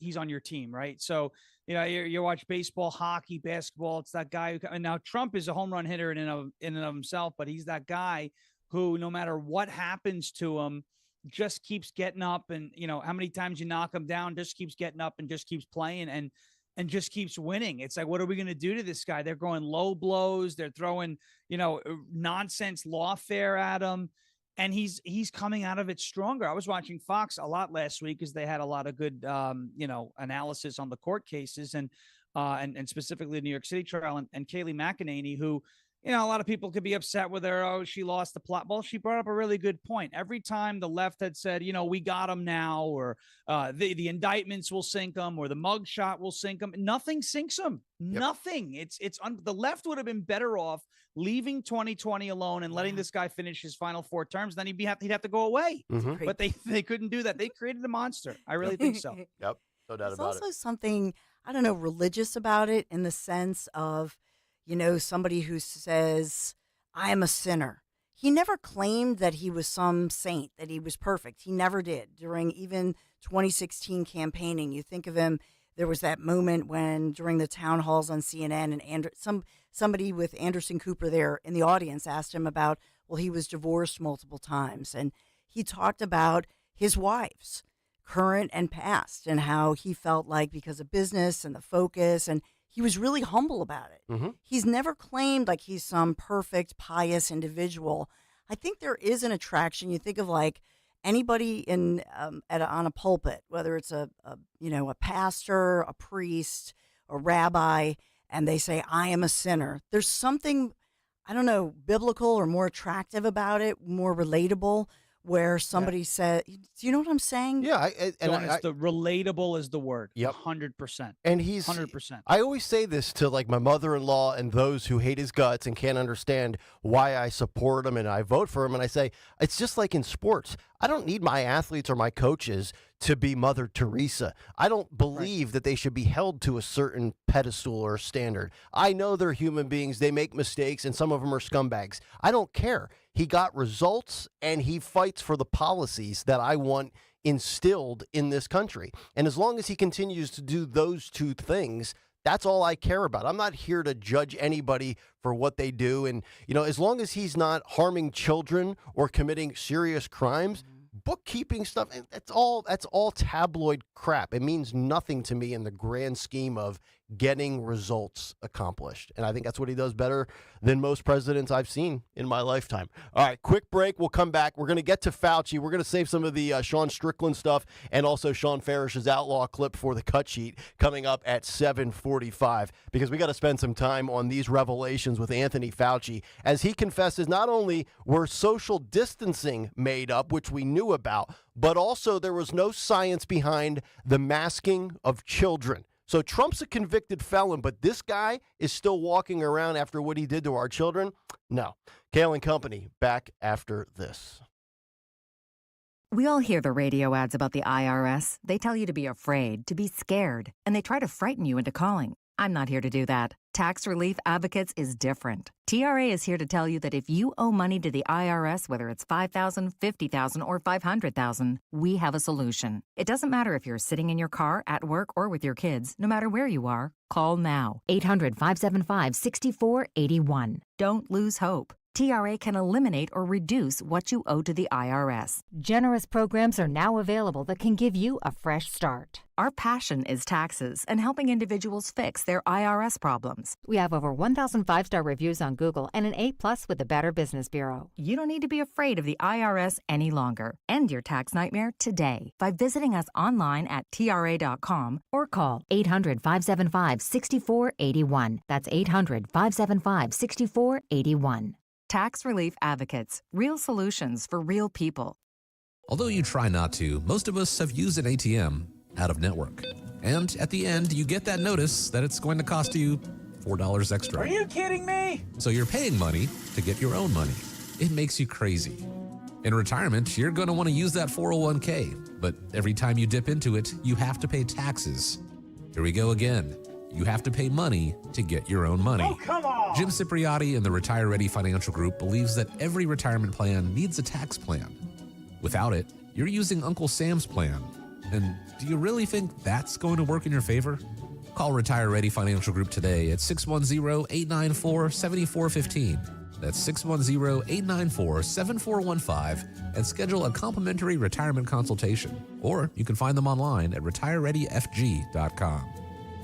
he's on your team, right? So, you watch baseball, hockey, basketball, it's that guy and now Trump is a home run hitter in and of himself, but he's that guy who, no matter what happens to him, just keeps getting up, and how many times you knock him down, just keeps getting up and just keeps playing and just keeps winning. It's like, what are we going to do to this guy? They're going low blows. They're throwing, nonsense lawfare at him. And he's coming out of it stronger. I was watching Fox a lot last week because they had a lot of good, analysis on the court cases and specifically the New York City trial and Kaylee McEnany, who, a lot of people could be upset with her. Oh, she lost the plot. Well, she brought up a really good point. Every time the left had said, we got him now, or the indictments will sink him, or the mug shot will sink him, nothing sinks him. Yep. Nothing. The left would have been better off leaving 2020 alone and letting this guy finish his final 4 terms. Then he'd have to go away. Mm-hmm. But they couldn't do that. They created a monster. I really think so. Yep. No doubt about it. There's also something, I don't know, religious about it, in the sense of, somebody who says, I am a sinner. He never claimed that he was some saint, that he was perfect. He never did. During even 2016 campaigning, you think of him, there was that moment when during the town halls on CNN and somebody with Anderson Cooper there in the audience asked him about, well, he was divorced multiple times. And he talked about his wives, current and past, and how he felt like because of business and the focus, and he was really humble about it. Mm-hmm. He's never claimed like he's some perfect, pious individual. I think there is an attraction. You think of like anybody on a pulpit, whether it's a pastor, a priest, a rabbi, and they say, I am a sinner. There's something, I don't know, biblical or more attractive about it, more relatable, where somebody said, do you know what I'm saying? Yeah. The relatable is the word. Yep. 100%. And he's 100%. I always say this to like my mother-in-law and those who hate his guts and can't understand why I support him and I vote for him. And I say, it's just like in sports. I don't need my athletes or my coaches to be Mother Teresa. I don't believe that they should be held to a certain pedestal or standard. I know they're human beings. They make mistakes, and some of them are scumbags. I don't care. He got results, and he fights for the policies that I want instilled in this country. And as long as he continues to do those two things, that's all I care about. I'm not here to judge anybody for what they do. And, as long as he's not harming children or committing serious crimes, bookkeeping stuff, that's all tabloid crap. It means nothing to me in the grand scheme of getting results accomplished. And I think that's what he does better than most presidents I've seen in my lifetime. All right, quick break. We'll come back. We're going to get to Fauci. We're going to save some of the Sean Strickland stuff and also Sean Farish's outlaw clip for the cut sheet coming up at 7:45, because we got to spend some time on these revelations with Anthony Fauci, as he confesses not only were social distancing made up, which we knew about, but also there was no science behind the masking of children. So Trump's a convicted felon, but this guy is still walking around after what he did to our children? No. Kayal and Company, back after this. We all hear the radio ads about the IRS. They tell you to be afraid, to be scared, and they try to frighten you into calling. I'm not here to do that. Tax Relief Advocates is different. TRA is here to tell you that if you owe money to the IRS, whether it's $5,000, $50,000, or $500,000, we have a solution. It doesn't matter if you're sitting in your car, at work, or with your kids. No matter where you are, call now. 800-575-6481. Don't lose hope. TRA can eliminate or reduce what you owe to the IRS. Generous programs are now available that can give you a fresh start. Our passion is taxes and helping individuals fix their IRS problems. We have over 1,000 5-star reviews on Google and an A+ with the Better Business Bureau. You don't need to be afraid of the IRS any longer. End your tax nightmare today by visiting us online at TRA.com or call 800-575-6481. That's 800-575-6481. Tax Relief Advocates. Real solutions for real people. Although you try not to, most of us have used an ATM out of network. And at the end, you get that notice that it's going to cost you $4 extra. Are you kidding me? So you're paying money to get your own money. It makes you crazy. In retirement, you're going to want to use that 401k, but every time you dip into it, you have to pay taxes. Here we go again. You have to pay money to get your own money. Oh, come on! Jim Cipriotti and the Retire Ready Financial Group believes that every retirement plan needs a tax plan. Without it, you're using Uncle Sam's plan. And do you really think that's going to work in your favor? Call Retire Ready Financial Group today at 610-894-7415. That's 610-894-7415 and schedule a complimentary retirement consultation. Or you can find them online at retirereadyfg.com.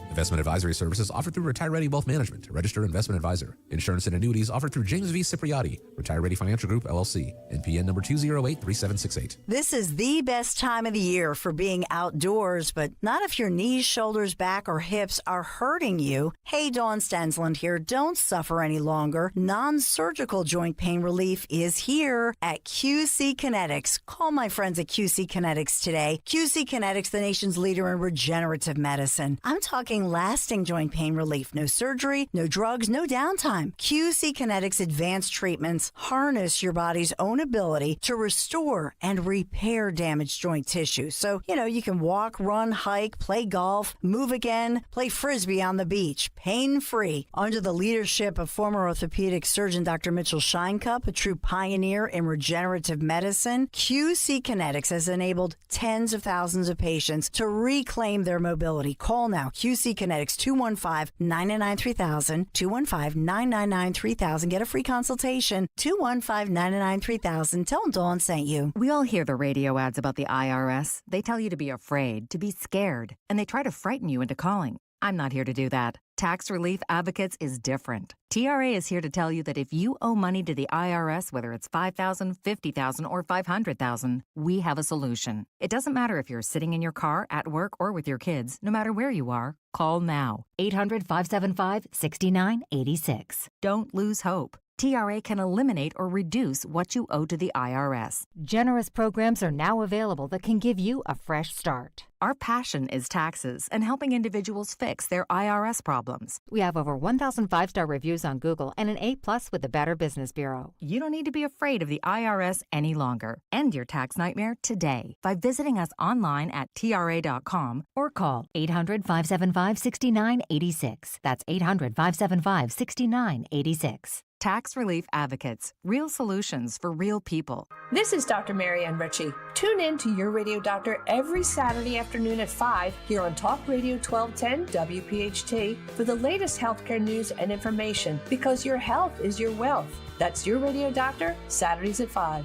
Investment advisory services offered through Retire Ready Wealth Management, a registered investment advisor. Insurance and annuities offered through James V. Cipriotti, Retire Ready Financial Group, LLC, NPN number 2083768. This is the best time of the year for being outdoors, but not if your knees, shoulders, back, or hips are hurting you. Hey, Dawn Stensland here. Don't suffer any longer. Non-surgical joint pain relief is here at QC Kinetics. Call my friends at QC Kinetics today. QC Kinetics, the nation's leader in regenerative medicine. I'm talking lasting joint pain relief. No surgery, no drugs, no downtime. QC Kinetics advanced treatments harness your body's own ability to restore and repair damaged joint tissue. So, you can walk, run, hike, play golf, move again, play frisbee on the beach, pain-free. Under the leadership of former orthopedic surgeon Dr. Mitchell Scheinkup, a true pioneer in regenerative medicine, QC Kinetics has enabled tens of thousands of patients to reclaim their mobility. Call now. QC Kinetics, 215-999-3000, 215-999-3000. Get a free consultation, 215-999-3000. Tell them Dawn sent you. We all hear the radio ads about the IRS. They tell you to be afraid, to be scared, and they try to frighten you into calling. I'm not here to do that. Tax Relief Advocates is different. TRA is here to tell you that if you owe money to the IRS, whether it's $5,000, $50,000, or $500,000, we have a solution. It doesn't matter if you're sitting in your car, at work, or with your kids. No matter where you are, call now. 800-575-6986. Don't lose hope. TRA can eliminate or reduce what you owe to the IRS. Generous programs are now available that can give you a fresh start. Our passion is taxes and helping individuals fix their IRS problems. We have over 1,000 5-star reviews on Google and an A+ with the Better Business Bureau. You don't need to be afraid of the IRS any longer. End your tax nightmare today by visiting us online at TRA.com or call 800-575-6986. That's 800-575-6986. Tax Relief Advocates. Real solutions for real people. This is Dr. Marianne Ritchie. Tune in to Your Radio Doctor every Saturday afternoon at 5 here on Talk Radio 1210 WPHT for the latest healthcare news and information, because your health is your wealth. That's Your Radio Doctor, Saturdays at 5.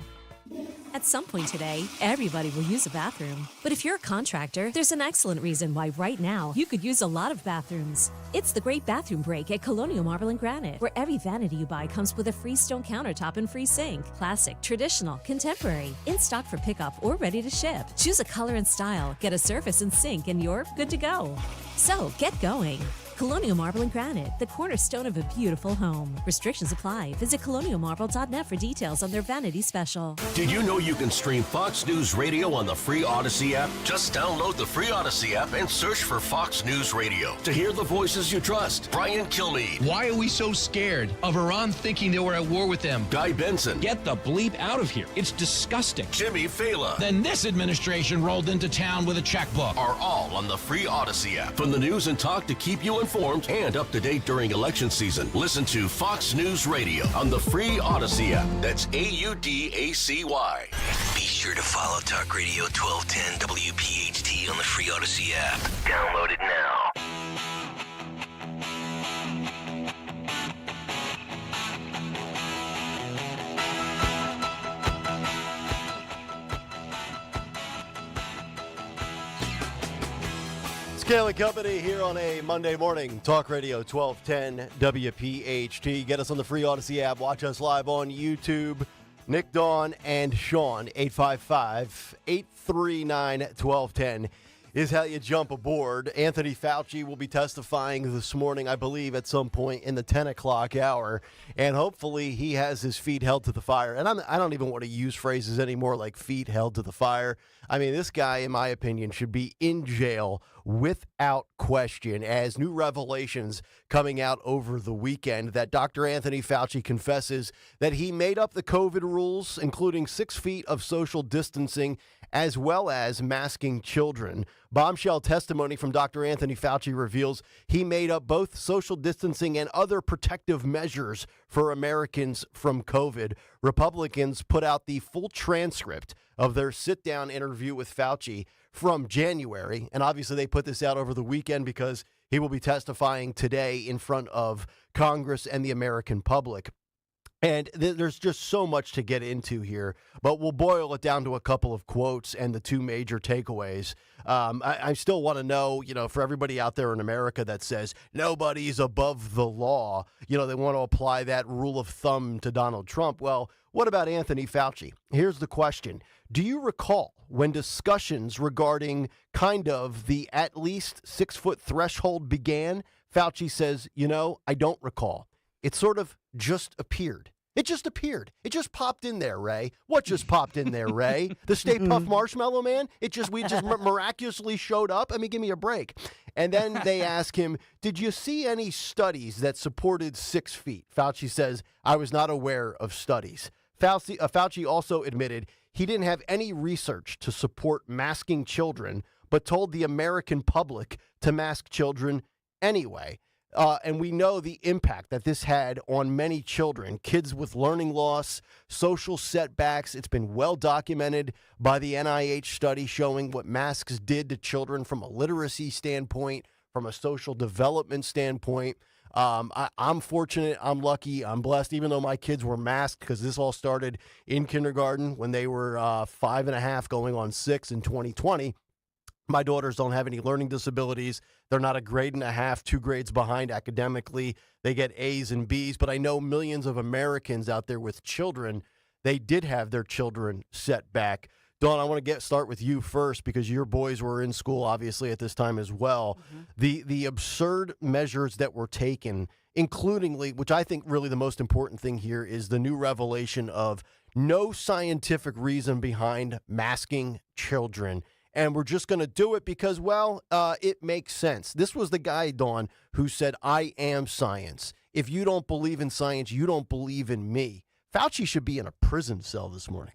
At some point today, everybody will use a bathroom. But if you're a contractor, there's an excellent reason why right now you could use a lot of bathrooms. It's the Great Bathroom Break at Colonial Marble and Granite, where every vanity you buy comes with a free stone countertop and free sink. Classic, traditional, contemporary, in stock for pickup or ready to ship. Choose a color and style, get a surface and sink, and you're good to go. So get going. Colonial Marble and Granite, the cornerstone of a beautiful home. Restrictions apply. Visit colonialmarble.net for details on their vanity special. Did you know you can stream Fox News Radio on the free Odyssey app? Just download the free Odyssey app and search for Fox News Radio to hear the voices you trust. Brian Kilmeade. Why are we so scared of Iran thinking that we're at war with them? Guy Benson. Get the bleep out of here. It's disgusting. Jimmy Fallon. Then this administration rolled into town with a checkbook. Are all on the free Odyssey app. From the news and talk to keep you informed. informed and up to date during election season. Listen to Fox News Radio on the free Odyssey app. That's AUDACY. Be sure to follow Talk Radio 1210 WPHT on the free Odyssey app. Download it now. Kayal and Company here on a Monday morning. Talk Radio 1210 WPHT. Get us on the free Odyssey app. Watch us live on YouTube. Nick, Dawn, and Sean, 855-839-1210 is how you jump aboard. Anthony Fauci will be testifying this morning, I believe, at some point in the 10 o'clock hour. And hopefully he has his feet held to the fire. And I don't even want to use phrases anymore like feet held to the fire. I mean, this guy, in my opinion, should be in jail without question, as new revelations coming out over the weekend that Dr. Anthony Fauci confesses that he made up the COVID rules, including 6 feet of social distancing, as well as masking children. Bombshell testimony from Dr. Anthony Fauci reveals he made up both social distancing and other protective measures for Americans from COVID. Republicans put out the full transcript of their sit-down interview with Fauci from January, and obviously they put this out over the weekend because he will be testifying today in front of Congress and the American public. And there's just so much to get into here, but we'll boil it down to a couple of quotes and the two major takeaways. I still want to know, for everybody out there in America that says nobody's above the law, they want to apply that rule of thumb to Donald Trump. Well, what about Anthony Fauci? Here's the question. Do you recall when discussions regarding kind of the at least 6 foot threshold began? Fauci says, I don't recall. It sort of just appeared. It just appeared. It just popped in there, Ray. What just popped in there, Ray? The Stay Puft Marshmallow Man? We just miraculously showed up? I mean, give me a break. And then they ask him, did you see any studies that supported 6 feet? Fauci says, I was not aware of studies. Fauci also admitted he didn't have any research to support masking children, but told the American public to mask children anyway. And we know the impact that this had on many children, kids with learning loss, social setbacks. It's been well documented by the NIH study showing what masks did to children from a literacy standpoint, from a social development standpoint. I'm fortunate, I'm lucky, I'm blessed, even though my kids were masked, because this all started in kindergarten when they were 5.5 going on 6 in 2020. My daughters don't have any learning disabilities. They're not a grade and a half, 2 grades behind academically. They get A's and B's, but I know millions of Americans out there with children, they did have their children set back. Dawn, I want to start with you first because your boys were in school, obviously, at this time as well. Mm-hmm. The absurd measures that were taken, includingly, which I think really the most important thing here is the new revelation of no scientific reason behind masking children. And we're just going to do it because, it makes sense. This was the guy, Dawn, who said, I am science. If you don't believe in science, you don't believe in me. Fauci should be in a prison cell this morning.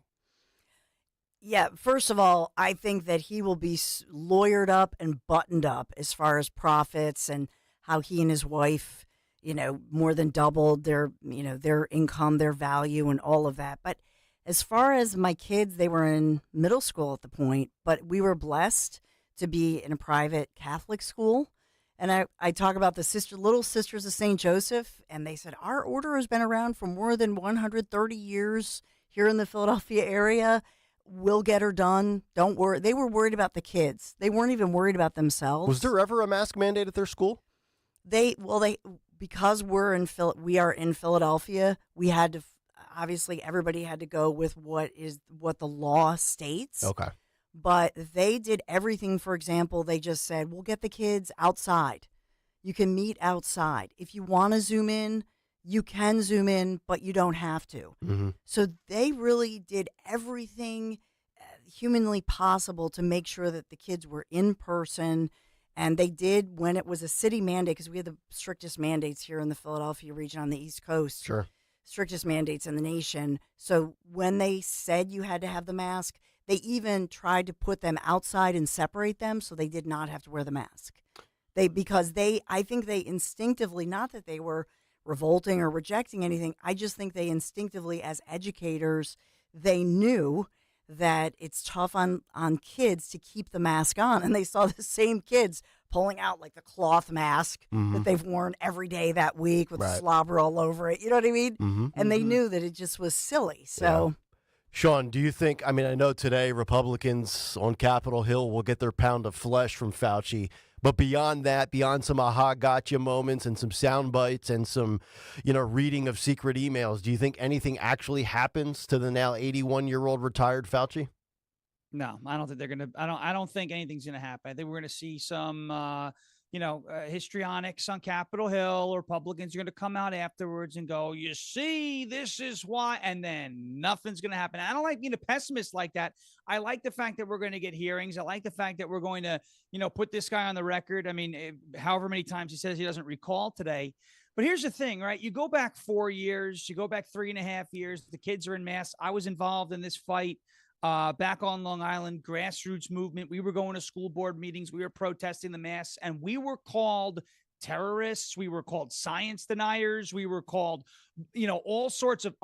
Yeah, first of all, I think that he will be lawyered up and buttoned up as far as profits and how he and his wife, more than doubled their income, their value, and all of that. But as far as my kids, they were in middle school at the point, but we were blessed to be in a private Catholic school. And I talk about the Little Sisters of St. Joseph, and they said, our order has been around for more than 130 years here in the Philadelphia area. We'll get her done. Don't worry. They were worried about the kids. They weren't even worried about themselves. Was there ever a mask mandate at their school? Because we are in Philadelphia, we had to, obviously everybody had to go with what the law states. Okay. But they did everything. For example, they just said, we'll get the kids outside. You can meet outside. If you want to Zoom in, you can Zoom in, but you don't have to. Mm-hmm. So they really did everything humanly possible to make sure that the kids were in person. And they did when it was a city mandate, because we have the strictest mandates here in the Philadelphia region on the East Coast. Sure. Strictest mandates in the nation. So when they said you had to have the mask, they even tried to put them outside and separate them so they did not have to wear the mask. I think they instinctively, not that they were revolting or rejecting anything, I just think they instinctively, as educators, they knew that it's tough on kids to keep the mask on. And they saw the same kids pulling out like the cloth mask that they've worn every day that week with slobber all over it. You know what I mean? And they knew that it just was silly. So, Sean, do you think, I know today Republicans on Capitol Hill will get their pound of flesh from Fauci, but beyond that, beyond some aha gotcha moments and some sound bites and some, reading of secret emails, do you think anything actually happens to the now 81-year-old retired Fauci? No, I don't think they're going to. I don't think anything's going to happen. I think we're going to see some, histrionics on Capitol Hill. Republicans are going to come out afterwards and go, you see, this is why. And then nothing's going to happen. I don't like being a pessimist like that. I like the fact that we're going to get hearings. I like the fact that we're going to, put this guy on the record. I mean, however many times he says he doesn't recall today. But here's the thing, right? You go back 4 years, you go back 3.5 years. The kids are in mass. I was involved in this fight. Back on Long Island, grassroots movement. We were going to school board meetings. We were protesting the mask, and we were called terrorists. We were called science deniers. We were called, all sorts of,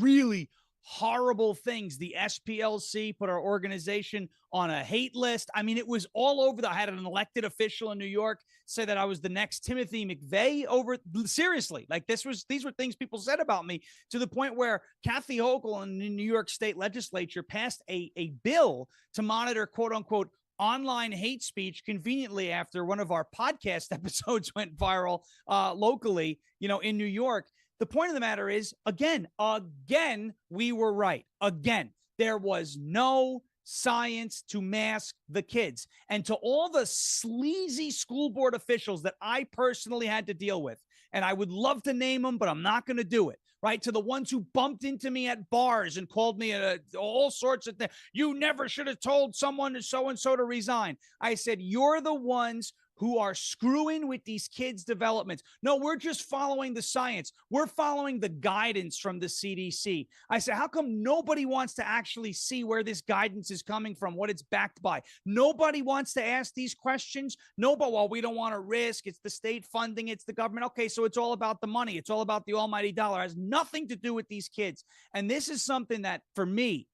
really horrible things. The SPLC put our organization on a hate list. It was all over. I had an elected official in New York say that I was the next Timothy McVeigh seriously. Like these were things people said about me, to the point where Kathy Hochul in the New York State legislature passed a bill to monitor, quote unquote, online hate speech, conveniently after one of our podcast episodes went viral locally, in New York. The point of the matter is, again, we were right. Again, there was no science to mask the kids. And to all the sleazy school board officials that I personally had to deal with, and I would love to name them, but I'm not going to do it, right? To the ones who bumped into me at bars and called me all sorts of things. You never should have told someone so-and-so to resign. I said, you're the ones who are screwing with these kids' developments. No, we're just following the science. We're following the guidance from the CDC. I said, how come nobody wants to actually see where this guidance is coming from, what it's backed by? Nobody wants to ask these questions. Nobody, well, we don't want to risk. It's the state funding. It's the government. Okay, so it's all about the money. It's all about the almighty dollar. It has nothing to do with these kids. And this is something that, for me,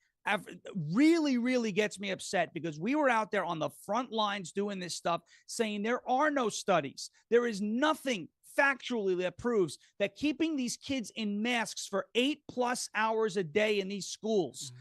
really, really gets me upset, because we were out there on the front lines doing this stuff, saying there are no studies. There is nothing factually that proves that keeping these kids in masks for 8+ hours a day in these schools,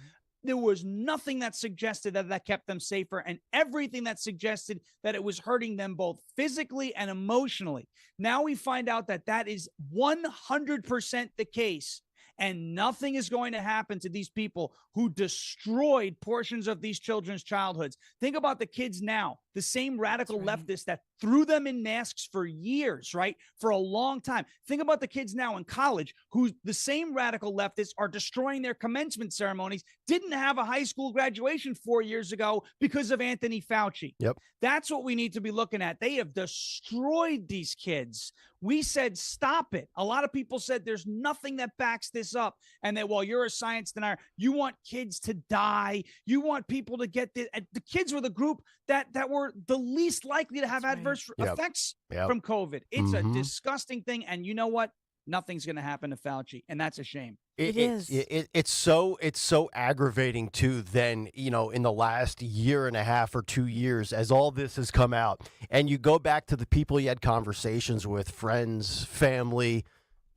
there was nothing that suggested that kept them safer, and everything that suggested that it was hurting them both physically and emotionally. Now we find out that is 100% the case. And nothing is going to happen to these people who destroyed portions of these children's childhoods. Think about the kids now, the same radical leftists that threw them in masks for years, right? For a long time. Think about the kids now in college who the same radical leftists are destroying their commencement ceremonies, didn't have a high school graduation 4 years ago because of Anthony Fauci. Yep. That's what we need to be looking at. They have destroyed these kids. We said, stop it. A lot of people said there's nothing that backs this up. And that, well, you're a science denier. You want kids to die. You want people to get this. The kids were the group that were the least likely to have adverse effects from COVID. It's a disgusting thing. And you know what? Nothing's going to happen to Fauci. And that's a shame. It's so aggravating too. Then, in the last year and a half or 2 years, as all this has come out, and you go back to the people you had conversations with, friends, family,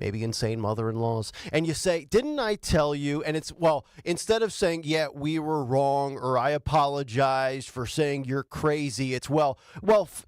maybe insane mother-in-laws, and you say, didn't I tell you? And it's, well, instead of saying, yeah, we were wrong, or I apologize for saying you're crazy, it's,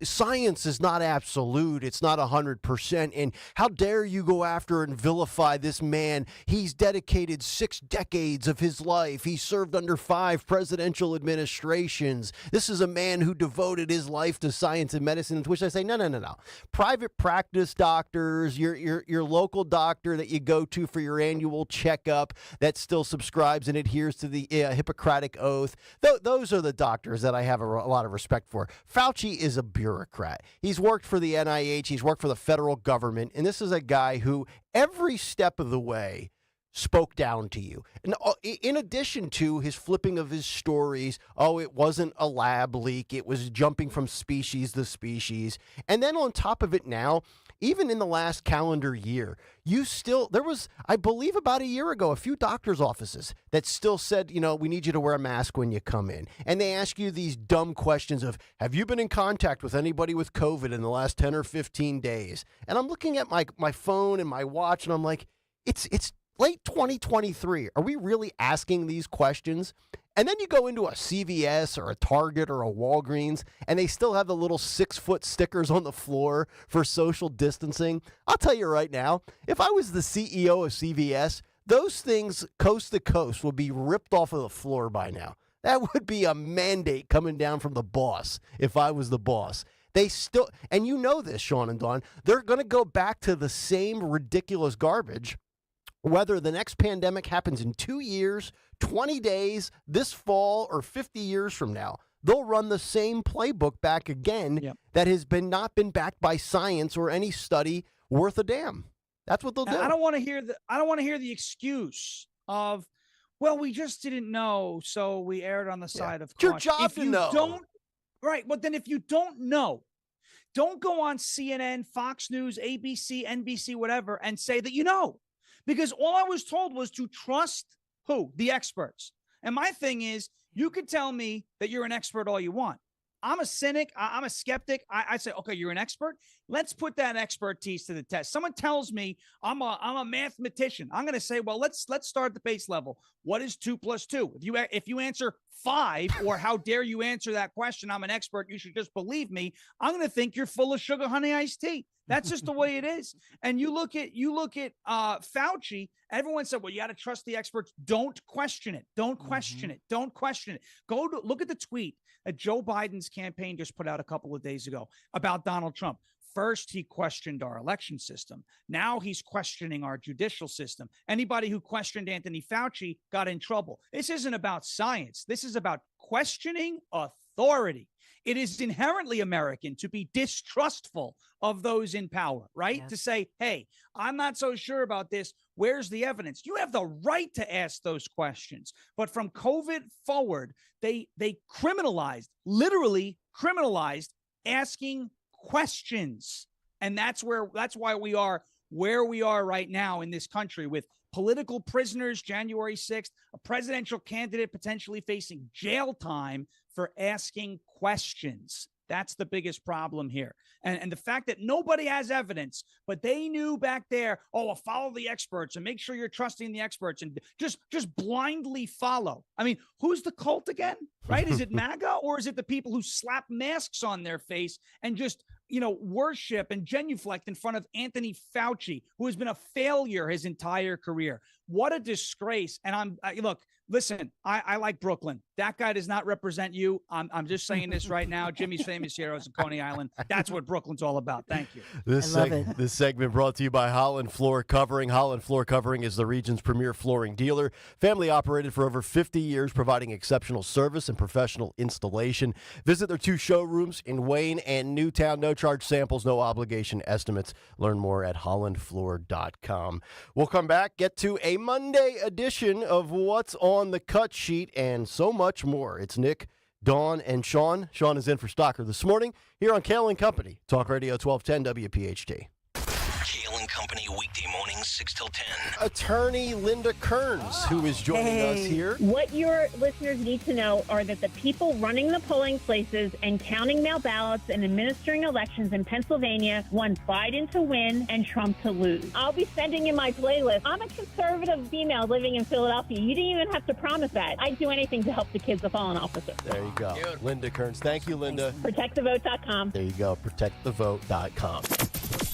science is not absolute. It's not 100%. And how dare you go after and vilify this man? He's dedicated 6 decades of his life. He served under 5 presidential administrations. This is a man who devoted his life to science and medicine, to which I say, no. Private practice doctors, your local doctor that you go to for your annual checkup that still subscribes and adheres to the Hippocratic Oath. Those are the doctors that I have a lot of respect for. Fauci is a bureaucrat. He's worked for the NIH. He's worked for the federal government. And this is a guy who every step of the way spoke down to you. And in addition to his flipping of his stories, it wasn't a lab leak, it was jumping from species to species. And then on top of it now, even in the last calendar year, there was, I believe about a year ago, a few doctors' offices that still said, we need you to wear a mask when you come in. And they ask you these dumb questions of, have you been in contact with anybody with COVID in the last 10 or 15 days? And I'm looking at my phone and my watch, and I'm like, it's late 2023. Are we really asking these questions? And then you go into a CVS or a Target or a Walgreens, and they still have the little 6-foot stickers on the floor for social distancing. I'll tell you right now, if I was the CEO of CVS, those things coast to coast would be ripped off of the floor by now. That would be a mandate coming down from the boss if I was the boss. They still, and you know this, Sean and Dawn, they're going to go back to the same ridiculous garbage. Whether the next pandemic happens in 2 years, 20 days, this fall, or 50 years from now, they'll run the same playbook back again that has not been backed by science or any study worth a damn. That's what they'll do. I don't want to hear the excuse of, well, we just didn't know, so we erred on the side of caution. It's your job to know. Right, but then if you don't know, don't go on CNN, Fox News, ABC, NBC, whatever, and say that you know. Because all I was told was to trust who? The experts. And my thing is, you could tell me that you're an expert all you want. I'm a cynic. I'm a skeptic. I say, okay, you're an expert. Let's put that expertise to the test. Someone tells me I'm a mathematician. I'm going to say, well, let's start at the base level. What is 2 + 2? If you answer 5, or how dare you answer that question, I'm an expert, you should just believe me, I'm going to think you're full of sugar honey iced tea. That's just the way it is. And you look at Fauci. Everyone said, well, you got to trust the experts. Don't question it. Don't question it. Don't question it. Look at the tweet that Joe Biden's campaign just put out a couple of days ago about Donald Trump. First, he questioned our election system. Now he's questioning our judicial system. Anybody who questioned Anthony Fauci got in trouble. This isn't about science. This is about questioning authority. It is inherently American to be distrustful of those in power, right? Yes. To say, hey, I'm not so sure about this. Where's the evidence? You have the right to ask those questions. But from COVID forward, they literally criminalized asking questions. And that's why we are where we are right now in this country, with political prisoners January 6th, a presidential candidate potentially facing jail time for asking questions. That's the biggest problem here. And the fact that nobody has evidence, but they knew back there, follow the experts and make sure you're trusting the experts and just blindly follow. I mean, who's the cult again, right? Is it MAGA, or is it the people who slap masks on their face and just, worship and genuflect in front of Anthony Fauci, who has been a failure his entire career? What a disgrace. And listen, I like Brooklyn. That guy does not represent you. I'm just saying this right now. Jimmy's Famous Heroes in Coney Island. That's what Brooklyn's all about. Thank you. This segment brought to you by Holland Floor Covering. Holland Floor Covering is the region's premier flooring dealer. Family operated for over 50 years, providing exceptional service and professional installation. Visit their 2 showrooms in Wayne and Newtown. No charge samples, no obligation estimates. Learn more at hollandfloor.com. We'll come back, get to a Monday edition of What's on the Cut Sheet, and so much more. It's Nick, Dawn, and Sean. Sean is in for Stocker this morning here on Kayal & Company, Talk Radio 1210 WPHT. Kayal & Company, weekday mornings 6 till 10. Attorney Linda Kearns, who is joining us here. What your listeners need to know are that the people running the polling places and counting mail ballots and administering elections in Pennsylvania want Biden to win and Trump to lose. I'll be sending in my playlist. I'm a conservative female living in Philadelphia. You didn't even have to promise that. I'd do anything to help the kids of fallen officers. There you go. Linda Kearns. Thank you, Linda. ProtectTheVote.com. There you go. ProtectTheVote.com.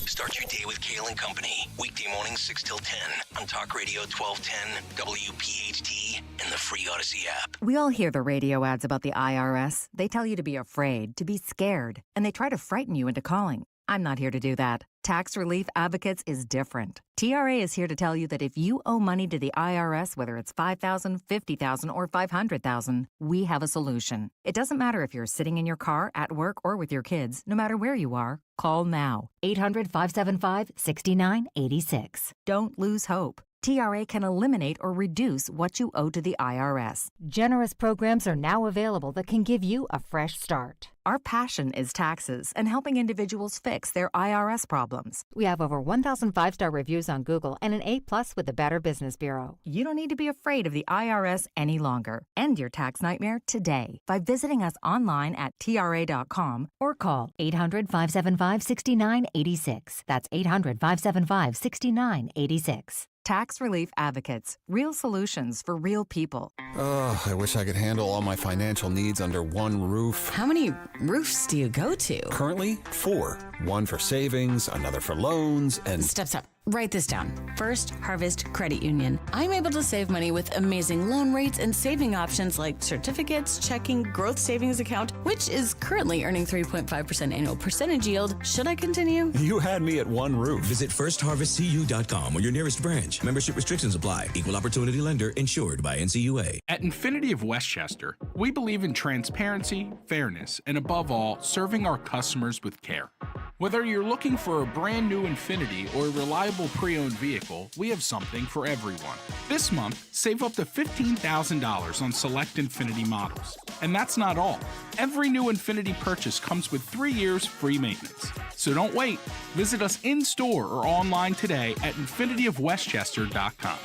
Start your day with Kayal & Company. Weekday mornings 6 till 10 on Talk Radio 1210, WPHT, and the free Odyssey app. We all hear the radio ads about the IRS. They tell you to be afraid, to be scared, and they try to frighten you into calling. I'm not here to do that. Tax Relief Advocates is different. TRA is here to tell you that if you owe money to the IRS, whether it's $5,000, $50,000, or $500,000, we have a solution. It doesn't matter if you're sitting in your car, at work, or with your kids. No matter where you are, call now. 800-575-6986. Don't lose hope. TRA can eliminate or reduce what you owe to the IRS. Generous programs are now available that can give you a fresh start. Our passion is taxes and helping individuals fix their IRS problems. We have over 1,000 5-star reviews on Google and an A+ with the Better Business Bureau. You don't need to be afraid of the IRS any longer. End your tax nightmare today by visiting us online at TRA.com or call 800-575-6986. That's 800-575-6986. Tax Relief Advocates. Real solutions for real people. Oh, I wish I could handle all my financial needs under one roof. How many roofs do you go to? Currently, 4. One for savings, another for loans, and... Stop. Write this down. First Harvest Credit Union. I'm able to save money with amazing loan rates and saving options like certificates, checking, growth savings account, which is currently earning 3.5% annual percentage yield. Should I continue? You had me at one roof. Visit firstharvestcu.com or your nearest branch. Membership restrictions apply. Equal opportunity lender insured by NCUA. At Infinity of Westchester, we believe in transparency, fairness, and above all, serving our customers with care. Whether you're looking for a brand new Infinity or a reliable pre-owned vehicle, we have something for everyone. This month, save up to $15,000 on select Infinity models. And that's not all. Every new Infinity purchase comes with 3 years free maintenance. So don't wait. Visit us in-store or online today at infinityofwestchester.com.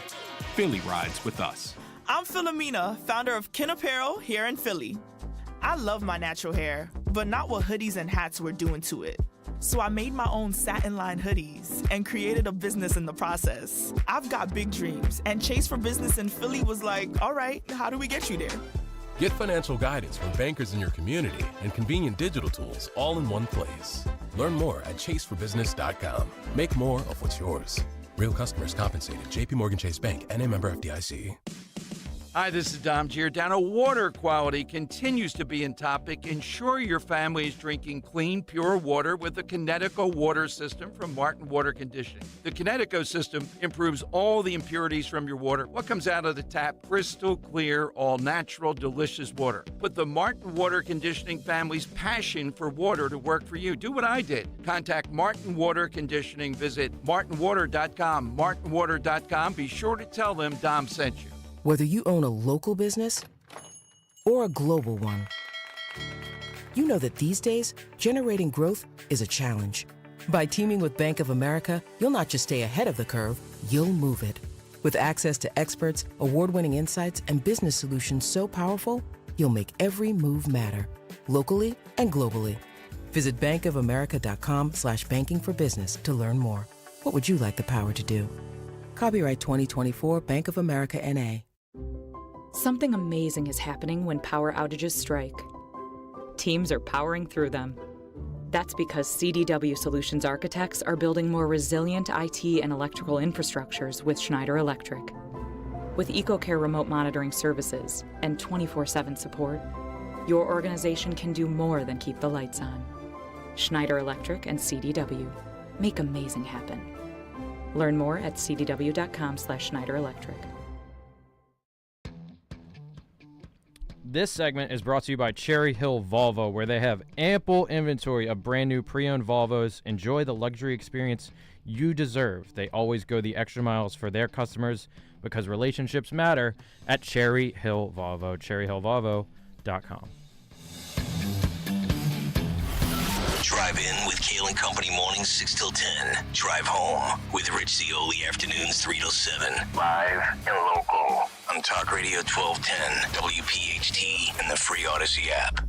Philly rides with us. I'm Philomena, founder of Kin Apparel here in Philly. I love my natural hair, but not what hoodies and hats were doing to it. So I made my own satin-lined hoodies and created a business in the process. I've got big dreams, and Chase for Business in Philly was like, all right, how do we get you there? Get financial guidance from bankers in your community and convenient digital tools all in one place. Learn more at chaseforbusiness.com. Make more of what's yours. Real customers compensated. JP Morgan Chase Bank, NA member FDIC. Hi, this is Dom Giordano. Water quality continues to be in topic. Ensure your family is drinking clean, pure water with the Kinetico water system from Martin Water Conditioning. The Kinetico system improves all the impurities from your water. What comes out of the tap? Crystal clear, all natural, delicious water. Put the Martin Water Conditioning family's passion for water to work for you. Do what I did. Contact Martin Water Conditioning. Visit martinwater.com. martinwater.com. Be sure to tell them Dom sent you. Whether you own a local business or a global one, you know that these days, generating growth is a challenge. By teaming with Bank of America, you'll not just stay ahead of the curve, you'll move it. With access to experts, award-winning insights, and business solutions so powerful, you'll make every move matter, locally and globally. Visit bankofamerica.com/banking for business to learn more. What would you like the power to do? Copyright 2024 Bank of America N.A. Something amazing is happening when power outages strike. Teams are powering through them. That's because CDW Solutions architects are building more resilient IT and electrical infrastructures with Schneider Electric. With EcoCare remote monitoring services and 24/7 support, your organization can do more than keep the lights on. Schneider Electric and CDW make amazing happen. Learn more at cdw.com/SchneiderElectric. This segment is brought to you by Cherry Hill Volvo, where they have ample inventory of brand new pre-owned Volvos. Enjoy the luxury experience you deserve. They always go the extra miles for their customers because relationships matter at Cherry Hill Volvo, cherryhillvolvo.com. Drive in with Kayal and Company mornings 6 till 10. Drive home with Rich Zioli afternoons 3 till 7. Live and local on Talk Radio 1210, WPHT, and the free Odyssey app.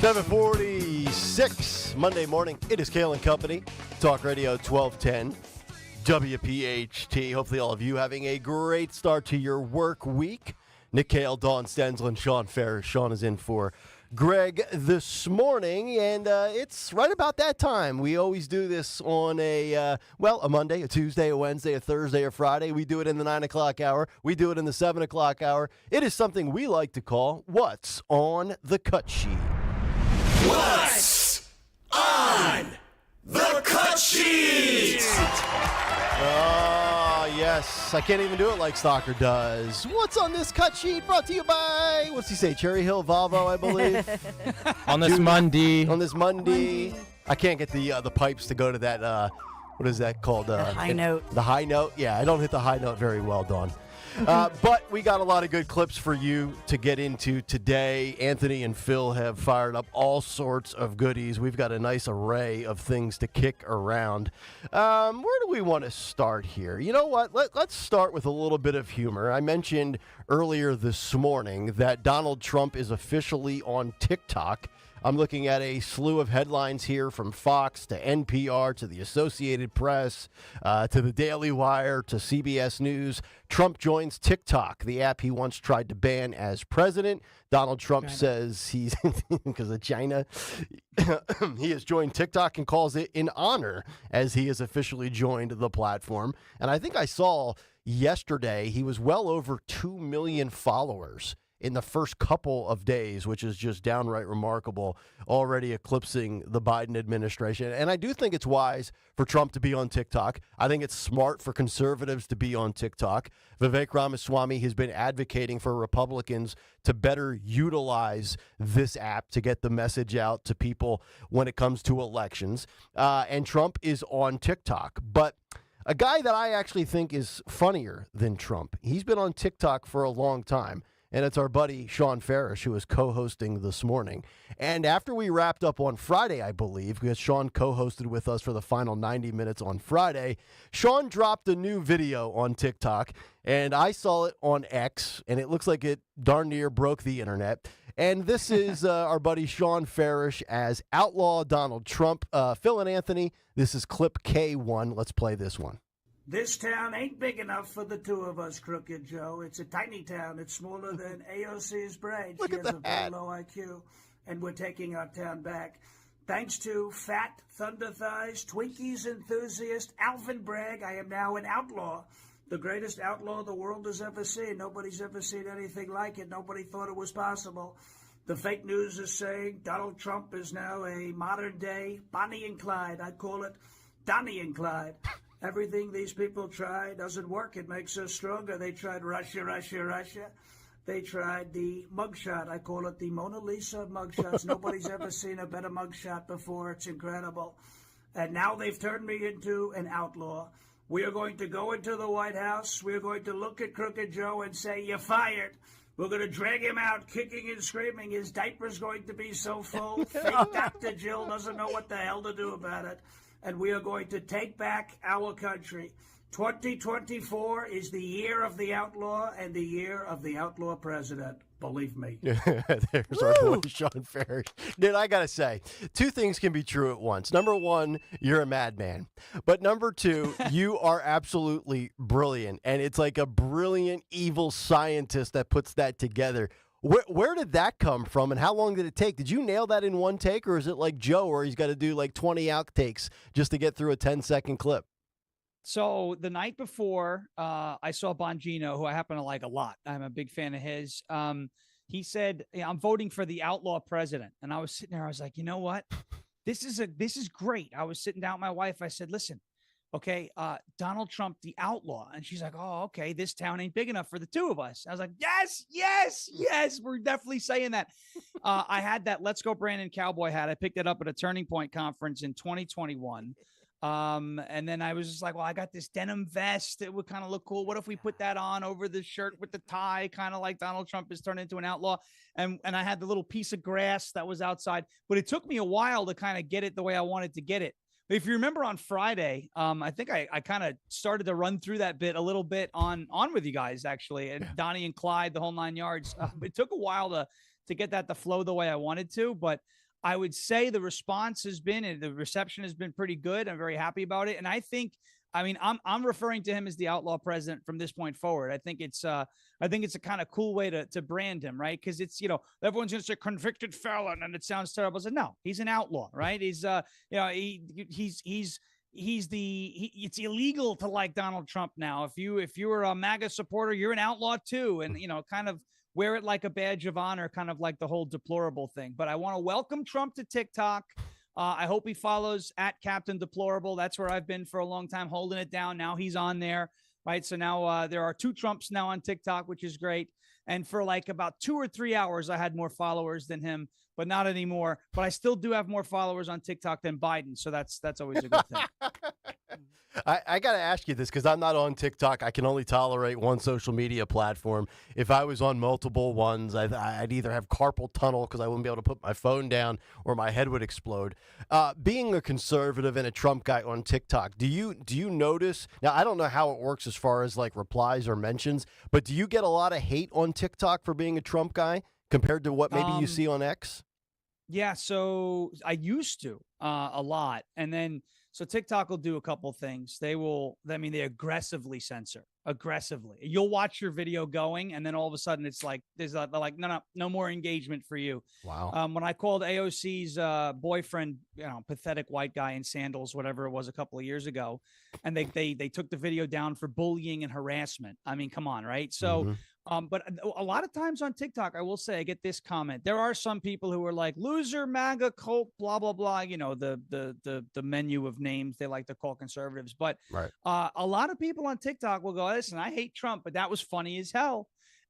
$7:46 Monday morning. It is Kayal and Company. Talk Radio 1210. WPHT. Hopefully all of you having a great start to your work week. Nick Kayal, Dawn Stensland, Sean Ferris. Sean is in for Greg this morning, and it's right about that time. We always do this on a Monday, a Tuesday, a Wednesday, a Thursday, or Friday. We do it in the 9 o'clock hour. We do it in the 7 o'clock hour. It is something we like to call What's on the Cut Sheet. What's on the Cut Sheet? Oh, Yes, I can't even do it like Stalker does. What's on this cut sheet? Brought to you by, what's he say, Cherry Hill Volvo, I believe. On this Monday. On this Monday. I can't get the pipes to go to that, what is that called? The high note. The high note? Yeah, I don't hit the high note very well, Dawn. But we got a lot of good clips for you to get into today. Anthony and Phil have fired up all sorts of goodies. We've got a nice array of things to kick around. Where do we want to start here? You know what? Let's start with a little bit of humor. I mentioned earlier this morning that Donald Trump is officially on TikTok. I'm looking at a slew of headlines here from Fox to NPR to the Associated Press to the Daily Wire to CBS News. Trump joins TikTok, the app he once tried to ban as president. Donald Trump says he's, because of China, he has joined TikTok and calls it an honor as he has officially joined the platform. And I think I saw yesterday he was well over 2 million followers in the first couple of days, which is just downright remarkable, already eclipsing the Biden administration. And I do think it's wise for Trump to be on TikTok. I think it's smart for conservatives to be on TikTok. Vivek Ramaswamy has been advocating for Republicans to better utilize this app to get the message out to people when it comes to elections. And Trump is on TikTok. But a guy that I actually think is funnier than Trump, he's been on TikTok for a long time. And it's our buddy Sean Farish, who is co-hosting this morning. And after we wrapped up on Friday, I believe, because Sean co-hosted with us for the final 90 minutes on Friday, Sean dropped a new video on TikTok, and I saw it on X, and it looks like it darn near broke the internet. And this is our buddy Sean Farish as Outlaw Donald Trump. Phil and Anthony, this is clip K1. Let's play this one. This town ain't big enough for the two of us, Crooked Joe. It's a tiny town. It's smaller than AOC's brain. She has a very low IQ, and we're taking our town back. Thanks to fat, thunder thighs, Twinkies enthusiast, Alvin Bragg, I am now an outlaw. The greatest outlaw the world has ever seen. Nobody's ever seen anything like it. Nobody thought it was possible. The fake news is saying Donald Trump is now a modern-day Bonnie and Clyde. I call it Donnie and Clyde. Everything these people try doesn't work. It makes us stronger. They tried Russia, Russia, Russia. They tried the mugshot. I call it the Mona Lisa of mugshots. Nobody's ever seen a better mugshot before. It's incredible. And now they've turned me into an outlaw. We are going to go into the White House. We are going to look at Crooked Joe and say, "You're fired." We're going to drag him out kicking and screaming. His diaper's going to be so full. Fake Dr. Jill doesn't know what the hell to do about it. And we are going to take back our country. 2024 is the year of the outlaw and the year of the outlaw president. Believe me. There's our boy, Sean Farish. Dude, I got to say, two things can be true at once. Number one, you're a madman. But number two, you are absolutely brilliant. And it's like a brilliant, evil scientist that puts that together. Where did that come from, and how long did it take? Did you nail that in one take, or is it like Joe, where he's got to do like 20 outtakes just to get through a 10-second clip? So the night before, I saw Bongino, who I happen to like a lot. I'm a big fan of his. He said, "I'm voting for the outlaw president." And I was sitting there. I was like, you know what? This is great. I was sitting down with my wife. I said, listen, okay, Donald Trump, the outlaw. And she's like, oh, okay, this town ain't big enough for the two of us. I was like, yes, yes, yes, we're definitely saying that. I had that Let's Go Brandon cowboy hat. I picked it up at a Turning Point conference in 2021. And then I was just like, well, I got this denim vest. It would kind of look cool. What if we put that on over the shirt with the tie, kind of like Donald Trump has turned into an outlaw? And I had the little piece of grass that was outside, but it took me a while to kind of get it the way I wanted to get it. If you remember on Friday, I think I kind of started to run through that bit a little bit on with you guys, actually, and Donnie and Clyde, the whole 9 yards. It took a while to get that to flow the way I wanted to, but I would say the response has been, and the reception has been pretty good. I'm very happy about it. And I think, I mean, I'm referring to him as the outlaw president from this point forward. I think it's a kind of cool way to brand him, right? Because it's, everyone's going to say convicted felon, and it sounds terrible. I said, no, he's an outlaw, right? He's, it's illegal to like Donald Trump now. If you were a MAGA supporter, you're an outlaw too, and kind of wear it like a badge of honor, kind of like the whole deplorable thing. But I want to welcome Trump to TikTok. I hope he follows at Captain Deplorable. That's where I've been for a long time, holding it down. Now he's on there. right? So now there are 2 Trumps now on TikTok, which is great. And for like about 2 or 3 hours, I had more followers than him, but not anymore. But I still do have more followers on TikTok than Biden. So that's always a good thing. I got to ask you this because I'm not on TikTok. I can only tolerate one social media platform. If I was on multiple ones, I'd either have carpal tunnel because I wouldn't be able to put my phone down or my head would explode. Being a conservative and a Trump guy on TikTok, do you notice? Now, I don't know how it works as far as like replies or mentions, but do you get a lot of hate on TikTok for being a Trump guy compared to what maybe you see on X? Yeah, so I used to a lot. And then so TikTok will do a couple things. They aggressively censor, aggressively. You'll watch your video going, and then all of a sudden it's like, they're like, no more engagement for you. Wow. When I called AOC's boyfriend, pathetic white guy in sandals, whatever it was, a couple of years ago, and they took the video down for bullying and harassment. I mean, come on, right? So, but a lot of times on TikTok, I will say, I get this comment. There are some people who are like, loser, MAGA, cult, blah, blah, blah, the menu of names they like to call conservatives. But a lot of people on TikTok will go, listen, I hate Trump, but that was funny as hell.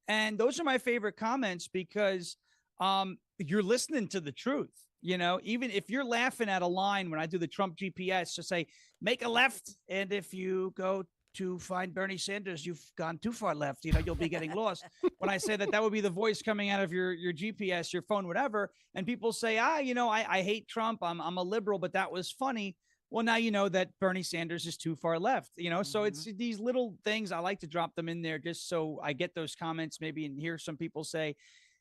And those are my favorite comments because you're listening to the truth. Even if you're laughing at a line when I do the Trump GPS to say, make a left. And if you go to find Bernie Sanders, you've gone too far left, you'll be getting lost. When I say that would be the voice coming out of your GPS, your phone, whatever. And people say, I hate Trump. I'm a liberal, but that was funny. Well, now you know that Bernie Sanders is too far left, so it's these little things. I like to drop them in there just so I get those comments maybe and hear some people say,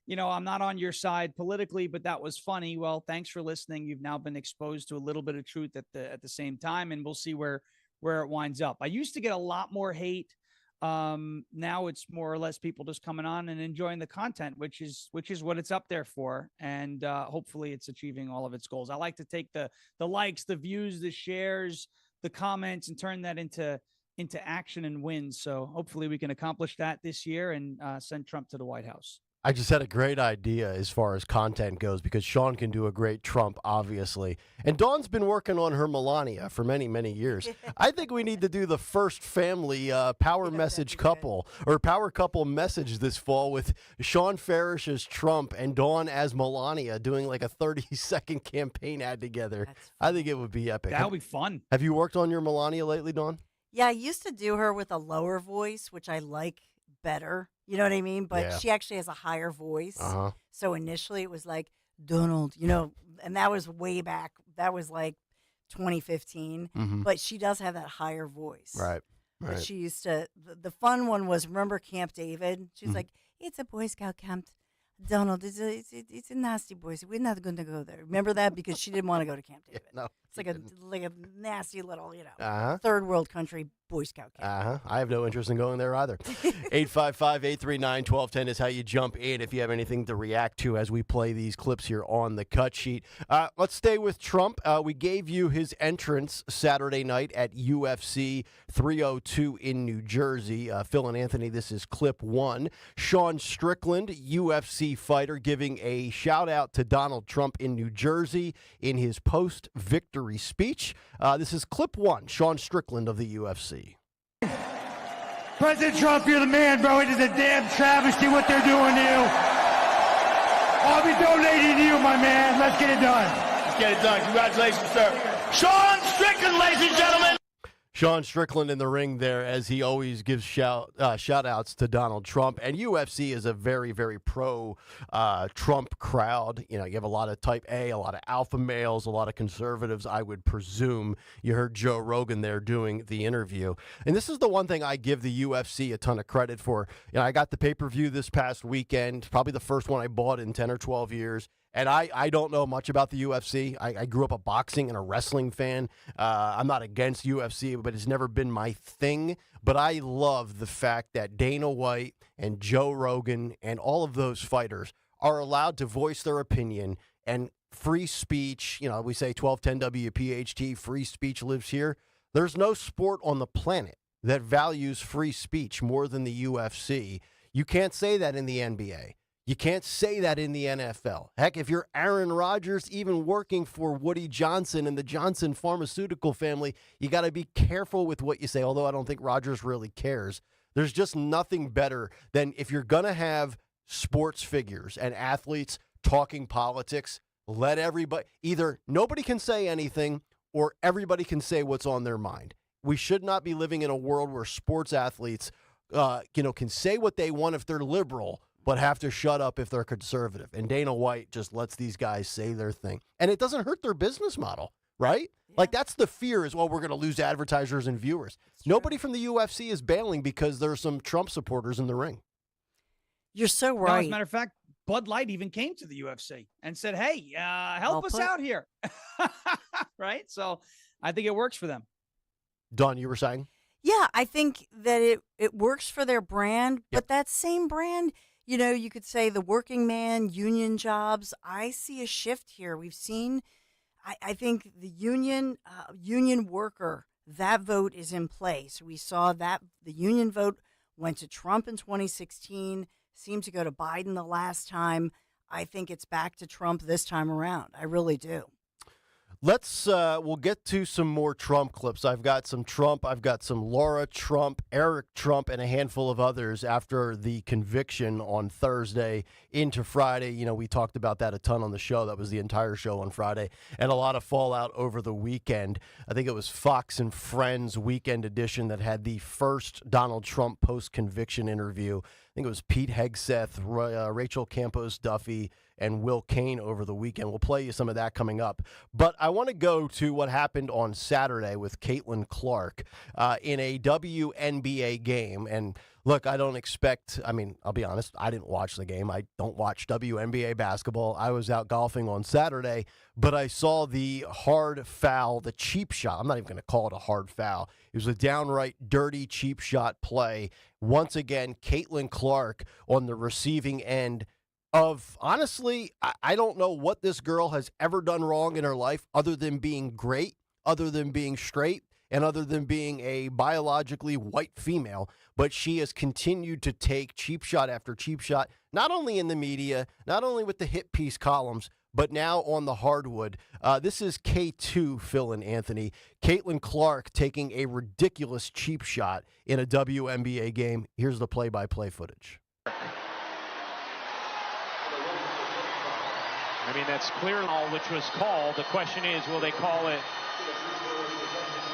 I'm not on your side politically, but that was funny. Well, thanks for listening. You've now been exposed to a little bit of truth at the same time, and we'll see where it winds up. I used to get a lot more hate. Now it's more or less people just coming on and enjoying the content, which is what it's up there for. And hopefully it's achieving all of its goals. I like to take the likes, the views, the shares, the comments, and turn that into action and wins. So hopefully we can accomplish that this year and send Trump to the White House. I just had a great idea as far as content goes because Sean can do a great Trump, obviously. And Dawn's been working on her Melania for many, many years. I think we need to do the first family power message couple or power couple message this fall with Sean Farish as Trump and Dawn as Melania doing like a 30-second campaign ad together. I think it would be epic. That would be fun. Have you worked on your Melania lately, Dawn? Yeah, I used to do her with a lower voice, which I like better. You know what I mean? But she actually has a higher voice. So initially it was like, Donald, and that was way back. That was like 2015. But she does have that higher voice. Right. But she used to, the fun one was, remember Camp David? She's like, it's a Boy Scout camp. Donald, it's a nasty Boy Scout. We're not going to go there. Remember that? Because she didn't want to go to Camp David. No. It's like a nasty little, third world country Boy Scout camp. I have no interest in going there either. 855-839-1210 is how you jump in if you have anything to react to as we play these clips here on the cut sheet. Let's stay with Trump. We gave you his entrance Saturday night at UFC 302 in New Jersey. Phil and Anthony, this is clip 1. Sean Strickland, UFC fighter, giving a shout out to Donald Trump in New Jersey in his post-victory speech. This is clip 1, Sean Strickland of the UFC. President Trump, you're the man, bro. It is a damn travesty what they're doing to you. I'll be donating to you, my man. Let's get it done. Let's get it done. Congratulations, sir. Sean Strickland, ladies and gentlemen. Sean Strickland in the ring there, as he always gives shout-outs to Donald Trump. And UFC is a very, very pro-Trump crowd. You have a lot of type A, a lot of alpha males, a lot of conservatives, I would presume. You heard Joe Rogan there doing the interview. And this is the one thing I give the UFC a ton of credit for. I got the pay-per-view this past weekend, probably the first one I bought in 10 or 12 years. And I don't know much about the UFC. I grew up a boxing and a wrestling fan. I'm not against UFC, but it's never been my thing. But I love the fact that Dana White and Joe Rogan and all of those fighters are allowed to voice their opinion, and free speech, we say 1210 WPHT, free speech lives here. There's no sport on the planet that values free speech more than the UFC. You can't say that in the NBA. You can't say that in the NFL. Heck, if you're Aaron Rodgers, even working for Woody Johnson and the Johnson pharmaceutical family, you got to be careful with what you say, although I don't think Rodgers really cares. There's just nothing better than if you're going to have sports figures and athletes talking politics, let everybody, either nobody can say anything or everybody can say what's on their mind. We should not be living in a world where sports athletes can say what they want if they're liberal, but have to shut up if they're conservative. And Dana White just lets these guys say their thing. And it doesn't hurt their business model, right? Yeah. Like, that's the fear is, well, we're going to lose advertisers and viewers. Nobody from the UFC is bailing because there's some Trump supporters in the ring. You're so right. No, as a matter of fact, Bud Light even came to the UFC and said, hey, help us out here. Right? So I think it works for them. Dawn, you were saying? Yeah, I think that it works for their brand, but that same brand, you could say the working man, union jobs. I see a shift here. We've seen, I think the union worker, that vote is in place. We saw that the union vote went to Trump in 2016, seemed to go to Biden the last time. I think it's back to Trump this time around. I really do. We'll get to some more Trump clips. I've got some Trump, I've got some Laura Trump, Eric Trump, and a handful of others after the conviction on Thursday into Friday. We talked about that a ton on the show. That was the entire show on Friday, and a lot of fallout over the weekend. I think it was Fox and Friends Weekend Edition that had the first Donald Trump post-conviction interview. I think it was Pete Hegseth, Rachel Campos Duffy, and Will Cain over the weekend. We'll play you some of that coming up. But I want to go to what happened on Saturday with Caitlin Clark in a WNBA game. And look, I don't expect, I'll be honest, I didn't watch the game. I don't watch WNBA basketball. I was out golfing on Saturday, but I saw the hard foul, the cheap shot. I'm not even going to call it a hard foul. It was a downright dirty, cheap shot play. Once again, Caitlin Clark on the receiving end of, honestly, I don't know what this girl has ever done wrong in her life other than being great, other than being straight, and other than being a biologically white female. But she has continued to take cheap shot after cheap shot, not only in the media, not only with the hit piece columns, but now on the hardwood. This is K2, Phil and Anthony. Caitlin Clark taking a ridiculous cheap shot in a WNBA game. Here's the play-by-play footage. That's clear, which was called. The question is, will they call it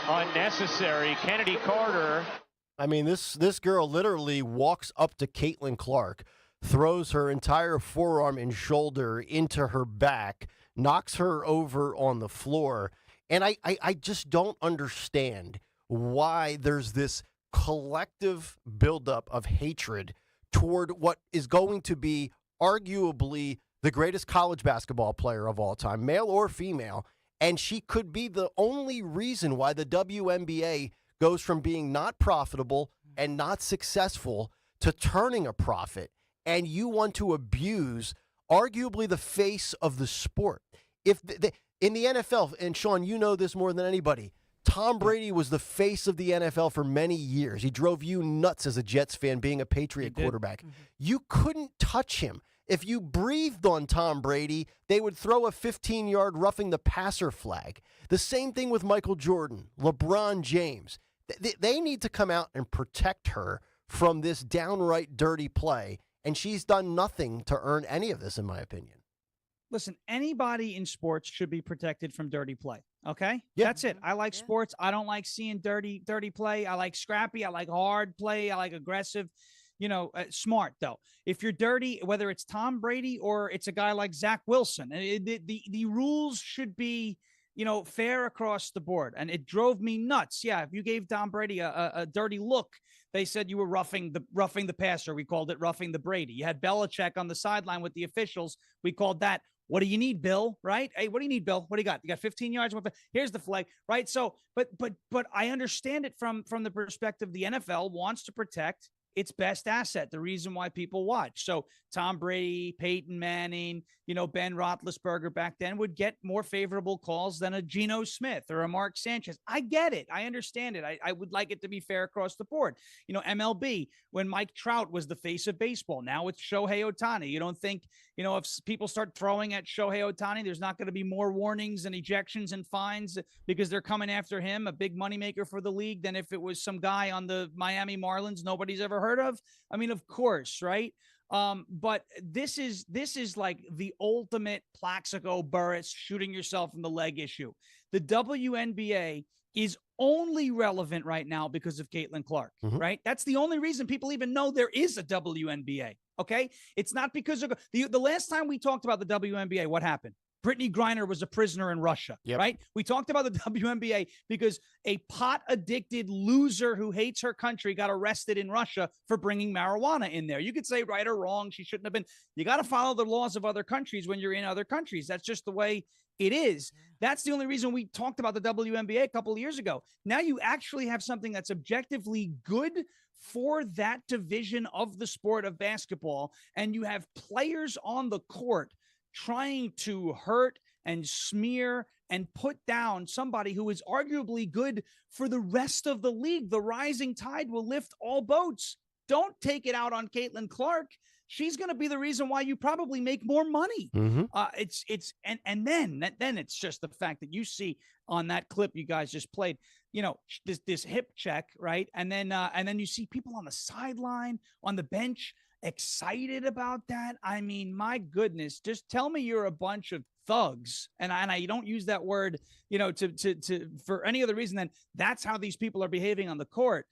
unnecessary? Kennedy Carter. This girl literally walks up to Caitlin Clark, throws her entire forearm and shoulder into her back, knocks her over on the floor. And I just don't understand why there's this collective buildup of hatred toward what is going to be arguably the greatest college basketball player of all time, male or female, and she could be the only reason why the WNBA goes from being not profitable and not successful to turning a profit, and you want to abuse arguably the face of the sport. In the NFL, and Sean, you know this more than anybody, Tom Brady was the face of the NFL for many years. He drove you nuts as a Jets fan being a Patriot quarterback. Mm-hmm. You couldn't touch him. If you breathed on Tom Brady, they would throw a 15-yard roughing the passer flag. The same thing with Michael Jordan, LeBron James. They need to come out and protect her from this downright dirty play, and she's done nothing to earn any of this, in my opinion. Listen, anybody in sports should be protected from dirty play, okay? Yeah. That's it. I like sports. I don't like seeing dirty play. I like scrappy. I like hard play. I like aggressive. Smart, though. If you're dirty, whether it's Tom Brady or it's a guy like Zach Wilson, the rules should be, fair across the board. And it drove me nuts. Yeah, if you gave Tom Brady a dirty look, they said you were roughing the passer. We called it roughing the Brady. You had Belichick on the sideline with the officials. We called that, what do you need, Bill? Right? Hey, what do you need, Bill? What do you got? You got 15 yards. Here's the flag, right? So, but I understand it from the perspective the NFL wants to protect its best asset, the reason why people watch. So Tom Brady, Peyton Manning, Ben Roethlisberger back then would get more favorable calls than a Geno Smith or a Mark Sanchez. I get it. I understand it. I would like it to be fair across the board. MLB, when Mike Trout was the face of baseball, now it's Shohei Ohtani. You don't think, if people start throwing at Shohei Ohtani, there's not going to be more warnings and ejections and fines because they're coming after him, a big moneymaker for the league, than if it was some guy on the Miami Marlins nobody's ever heard of? I mean, of course, right? But this is like the ultimate Plaxico Burress shooting yourself in the leg issue. The WNBA is only relevant right now because of Caitlin Clark, right? That's the only reason people even know there is a WNBA. Okay. It's not because of the last time we talked about the WNBA, what happened? Brittany Griner was a prisoner in Russia, right? We talked about the WNBA because a pot-addicted loser who hates her country got arrested in Russia for bringing marijuana in there. You could say right or wrong, she shouldn't have been. You got to follow the laws of other countries when you're in other countries. That's just the way it is. That's the only reason we talked about the WNBA a couple of years ago. Now you actually have something that's objectively good for that division of the sport of basketball, and you have players on the court trying to hurt and smear and put down somebody who is arguably good for the rest of the league. The rising tide will lift all boats. Don't take it out on Caitlin Clark. She's going to be the reason why you probably make more money. Then it's just the fact that you see on that clip you guys just played, this hip check, right? And then you see people on the sideline, on the bench, excited about that. I mean, my goodness, just tell me you're a bunch of thugs. And I don't use that word, to for any other reason than that's how these people are behaving on the court,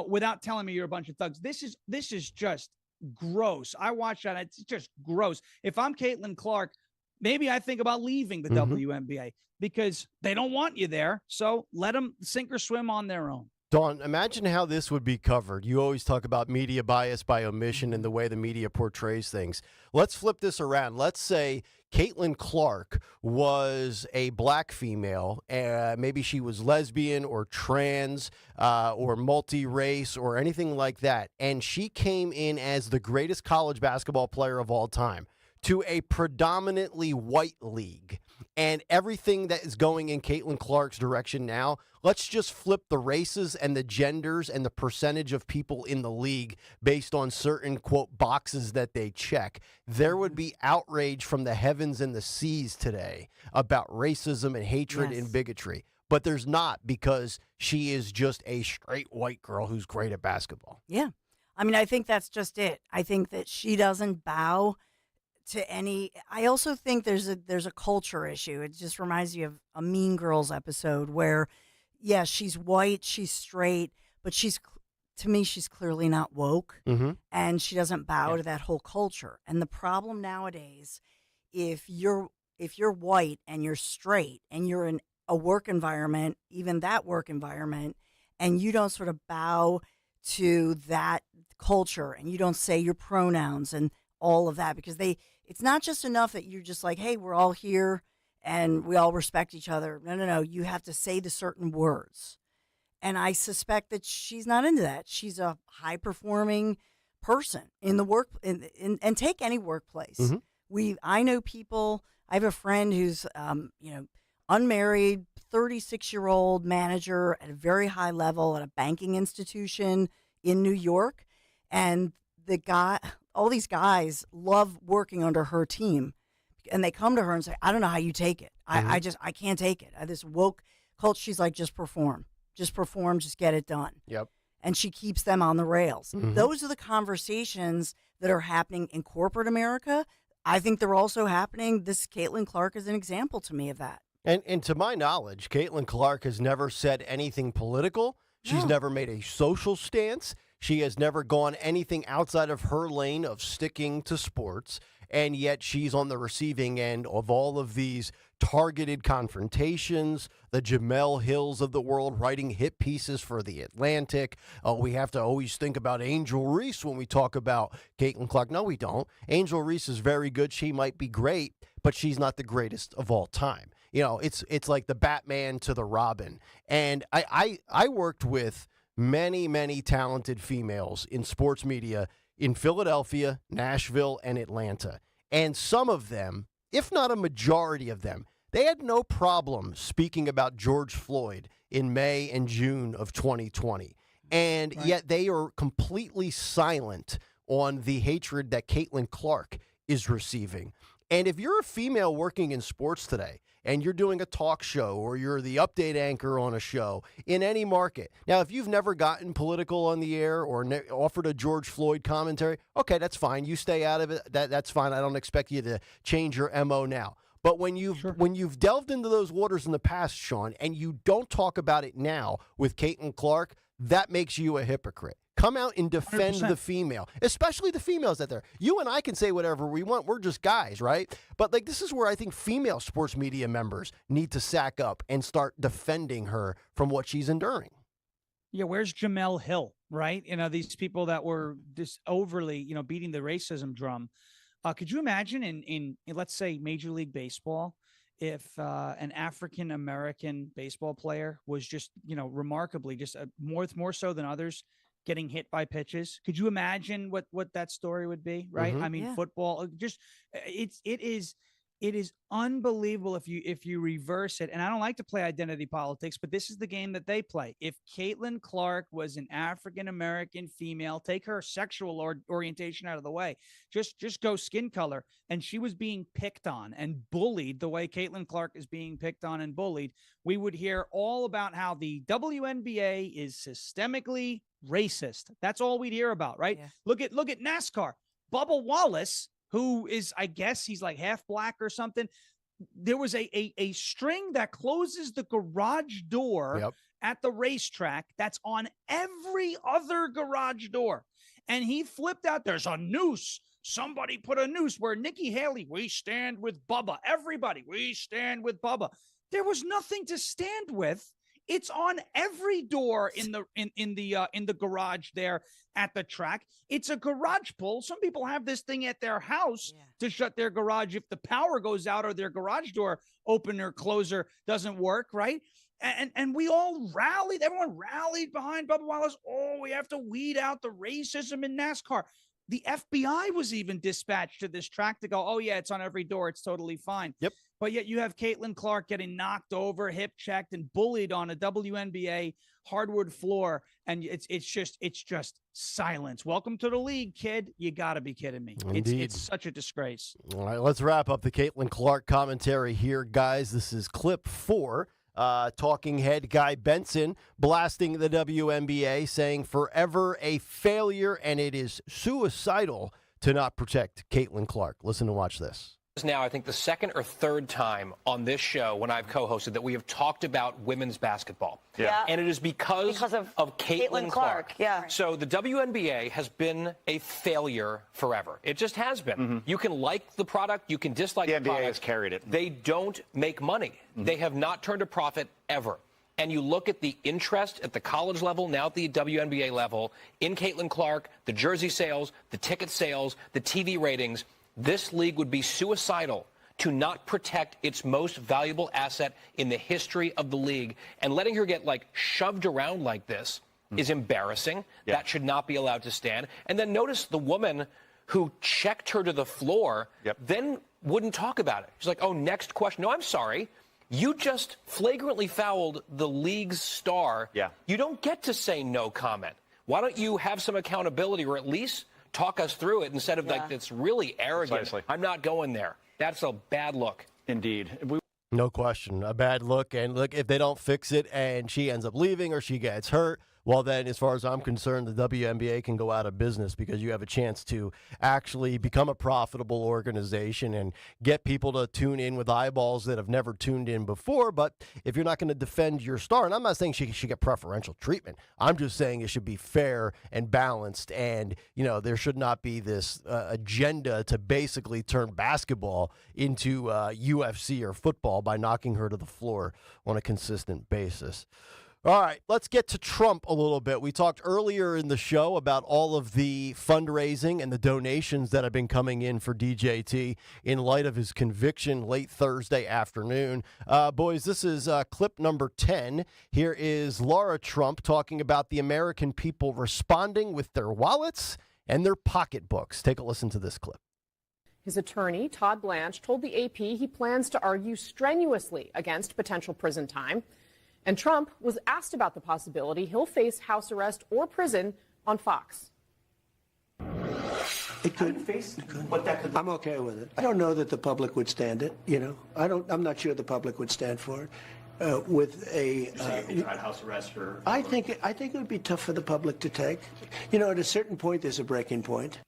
without telling me you're a bunch of thugs. This is just gross. I watch that. It's just gross. If I'm Caitlin Clark, maybe I think about leaving the WNBA because they don't want you there. So let them sink or swim on their own. Dawn, imagine how this would be covered. You always talk about media bias by omission and the way the media portrays things. Let's flip this around. Let's say Caitlin Clark was a black female. Maybe she was lesbian or trans or multi-race or anything like that. And she came in as the greatest college basketball player of all time to a predominantly white league. And everything that is going in Caitlin Clark's direction now, let's just flip the races and the genders and the percentage of people in the league based on certain, quote, boxes that they check. There would be outrage from the heavens and the seas today about racism and hatred and bigotry. But there's not, because she is just a straight white girl who's great at basketball. Yeah. I mean, I think that's just it. I think that she doesn't bow to any. I also think there's a culture issue. It just reminds you of a Mean Girls episode where, yeah, she's white, she's straight, but to me, she's clearly not woke, and she doesn't bow to that whole culture. And the problem nowadays, if you're white and you're straight and you're in a work environment, even that work environment, and you don't sort of bow to that culture and you don't say your pronouns and all of that, because it's not just enough that you're just like, hey, we're all here and we all respect each other. No. You have to say the certain words. And I suspect that she's not into that. She's a high-performing person in the work, and take any workplace. I know people. I have a friend who's, unmarried, 36-year-old manager at a very high level at a banking institution in New York, and all these guys love working under her team, and they come to her and say, I don't know how you take it. I can't take it. This woke culture. She's like, just perform, just get it done. Yep. And she keeps them on the rails. Those are the conversations that are happening in corporate America. I think they're also happening. This Caitlin Clark is an example to me of that. And to my knowledge, Caitlin Clark has never said anything political. She's never made a social stance. She has never gone anything outside of her lane of sticking to sports, and yet she's on the receiving end of all of these targeted confrontations, the Jamel Hills of the world writing hit pieces for The Atlantic. We have to always think about Angel Reese when we talk about Caitlin Clark. No, we don't. Angel Reese is very good. She might be great, but she's not the greatest of all time. It's like the Batman to the Robin. And I worked with many, many talented females in sports media in Philadelphia, Nashville, and Atlanta. And some of them, if not a majority of them, they had no problem speaking about George Floyd in May and June of 2020. And yet they are completely silent on the hatred that Caitlin Clark is receiving. And if you're a female working in sports today, and you're doing a talk show or you're the update anchor on a show in any market. Now, if you've never gotten political on the air or offered a George Floyd commentary, okay, that's fine. You stay out of it. That's fine. I don't expect you to change your MO now. But when you've delved into those waters in the past, Sean, and you don't talk about it now with Caitlin Clark, that makes you a hypocrite. Come out and defend 100%. The female, especially the females out there. You and I can say whatever we want. We're just guys, right? But like this is where I think female sports media members need to sack up and start defending her from what she's enduring. Yeah, where's Jamel Hill, right? These people that were just overly, beating the racism drum. Could you imagine in let's say Major League Baseball, if an African American baseball player was just, remarkably, just more so than others, getting hit by pitches? Could you imagine what that story would be? Right. Mm-hmm. I mean, football, just it is unbelievable if you reverse it. And I don't like to play identity politics, but this is the game that they play. If Caitlin Clark was an African-American female, take her sexual orientation out of the way, just go skin color. And she was being picked on and bullied the way Caitlin Clark is being picked on and bullied. We would hear all about how the WNBA is systemically racist. That's all we'd hear about, right? Yeah. Look at NASCAR. Bubba Wallace, who is, I guess he's like half black or something. There was a string that closes the garage door at the racetrack that's on every other garage door. And he flipped out. There's a noose. Somebody put a noose where Nikki Haley, we stand with Bubba. Everybody, we stand with Bubba. There was nothing to stand with. It's on every door in the garage there at the track. It's a garage pull. Some people have this thing at their house to shut their garage if the power goes out or their garage door opener closer doesn't work, right? And we all rallied. Everyone rallied behind Bubba Wallace. Oh, we have to weed out the racism in NASCAR. The FBI was even dispatched to this track to go, oh, yeah, it's on every door. It's totally fine. Yep. But yet you have Caitlin Clark getting knocked over, hip checked, and bullied on a WNBA hardwood floor. And it's just silence. Welcome to the league, kid. You got to be kidding me. It's such a disgrace. All right, let's wrap up the Caitlin Clark commentary here, guys. This is clip 4. Talking head Guy Benson blasting the WNBA, saying forever a failure, and it is suicidal to not protect Caitlin Clark. Listen and watch this. Now, I think the second or third time on this show when I've co-hosted that we have talked about women's basketball. Yeah. And it is because of Caitlin Clark. Yeah. So the WNBA has been a failure forever. It just has been. Mm-hmm. You can like the product, you can dislike the product. NBA has carried it. They don't make money. Mm-hmm. They have not turned a profit ever. And you look at the interest at the college level, now at the WNBA level, in Caitlin Clark, the jersey sales, the ticket sales, the TV ratings. This league would be suicidal to not protect its most valuable asset in the history of the league. And letting her get, shoved around like this is embarrassing. Yeah. That should not be allowed to stand. And then notice the woman who checked her to the floor then wouldn't talk about it. She's like, oh, next question. No, I'm sorry. You just flagrantly fouled the league's star. Yeah. You don't get to say no comment. Why don't you have some accountability or at least talk us through it instead of it's really arrogant. Precisely. I'm not going there. That's a bad look. Indeed. No question. A bad look. And look, if they don't fix it and she ends up leaving or she gets hurt, well, then, as far as I'm concerned, the WNBA can go out of business because you have a chance to actually become a profitable organization and get people to tune in with eyeballs that have never tuned in before. But if you're not going to defend your star, and I'm not saying she should get preferential treatment, I'm just saying it should be fair and balanced. And, there should not be this agenda to basically turn basketball into UFC or football by knocking her to the floor on a consistent basis. All right, let's get to Trump a little bit. We talked earlier in the show about all of the fundraising and the donations that have been coming in for DJT in light of his conviction late Thursday afternoon. Boys, this is clip number 10. Here is Laura Trump talking about the American people responding with their wallets and their pocketbooks. Take a listen to this clip. His attorney, Todd Blanche, told the AP he plans to argue strenuously against potential prison time. And Trump was asked about the possibility he'll face house arrest or prison on Fox. It could face what that could. I'm okay with it. I don't know that the public would stand it. I'm not sure the public would stand for it. With a house arrest or. I think it would be tough for the public to take. At a certain point, there's a breaking point.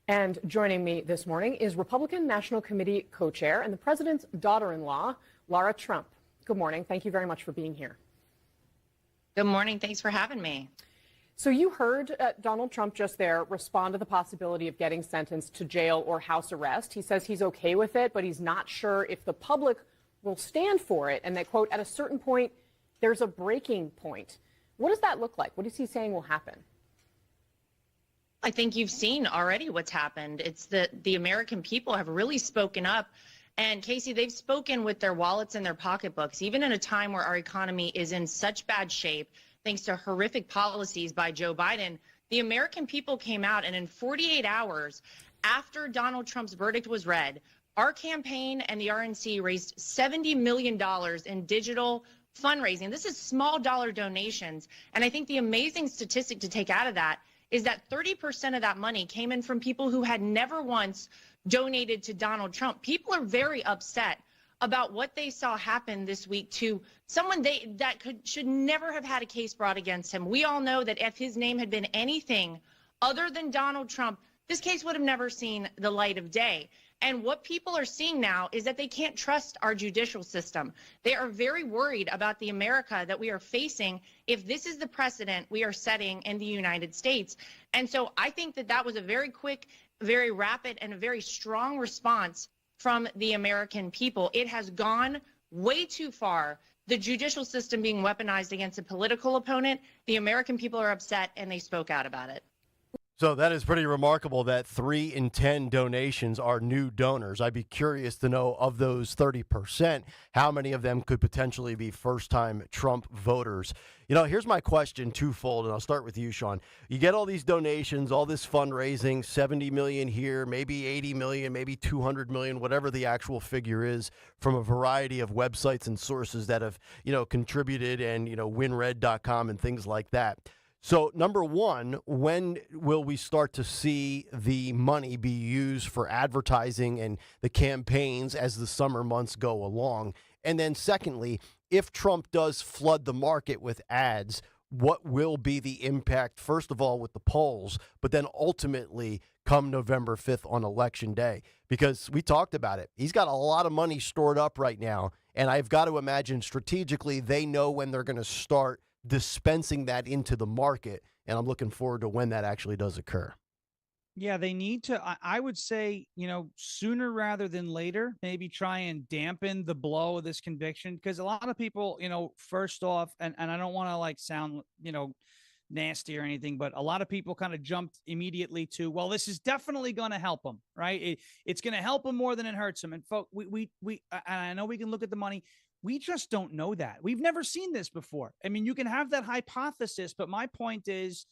And joining me this morning is Republican National Committee co-chair and the president's daughter-in-law, Laura Trump. Good morning. Thank you very much for being here. Good morning. Thanks for having me. So you heard Donald Trump just there respond to the possibility of getting sentenced to jail or house arrest. He says he's okay with it, but he's not sure if the public will stand for it. And that, quote, at a certain point, there's a breaking point. What does that look like? What is he saying will happen? I think you've seen already what's happened. It's that the American people have really spoken up. And Casey, they've spoken with their wallets and their pocketbooks, even in a time where our economy is in such bad shape, thanks to horrific policies by Joe Biden. The American people came out, and in 48 hours after Donald Trump's verdict was read, our campaign and the RNC raised $70 million in digital fundraising. This is small dollar donations. And I think the amazing statistic to take out of that is that 30% of that money came in from people who had never once donated to Donald Trump. People are very upset about what they saw happen this week to someone should never have had a case brought against him. We all know that if his name had been anything other than Donald Trump, this case would have never seen the light of day. And what people are seeing now is that they can't trust our judicial system. They are very worried about the America that we are facing if this is the precedent we are setting in the United States. And so I think that was a very quick, very rapid, and a very strong response from the American people. It has gone way too far. The judicial system being weaponized against a political opponent, the American people are upset, and they spoke out about it. So that is pretty remarkable that 3 in 10 donations are new donors. I'd be curious to know, of those 30%, how many of them could potentially be first-time Trump voters. Here's my question, twofold, and I'll start with you, Sean. You get all these donations, all this fundraising, $70 million here, maybe $80 million, maybe $200 million, whatever the actual figure is, from a variety of websites and sources that have, contributed, and, winred.com and things like that. So, number one, when will we start to see the money be used for advertising and the campaigns as the summer months go along? And then secondly, if Trump does flood the market with ads, what will be the impact, first of all, with the polls, but then ultimately come November 5th on Election Day? Because we talked about it. He's got a lot of money stored up right now, and I've got to imagine strategically they know when they're going to start dispensing that into the market, and I'm looking forward to when that actually does occur. Yeah, they need to, I would say, sooner rather than later, maybe try and dampen the blow of this conviction, because a lot of people, first off, and I don't want to sound, nasty or anything, but a lot of people kind of jumped immediately to, well, this is definitely going to help them, right? It's going to help them more than it hurts them. And folks, we and I know we can look at the money. We just don't know that. We've never seen this before. I mean, you can have that hypothesis, but my point is,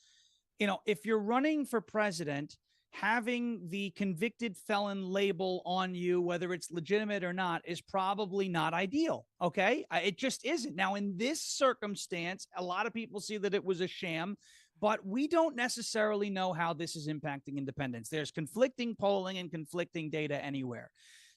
if you're running for president, having the convicted felon label on you, whether it's legitimate or not, is probably not ideal. Okay. It just isn't. Now, in this circumstance, a lot of people see that it was a sham, but we don't necessarily know how this is impacting independents. There's conflicting polling and conflicting data anywhere.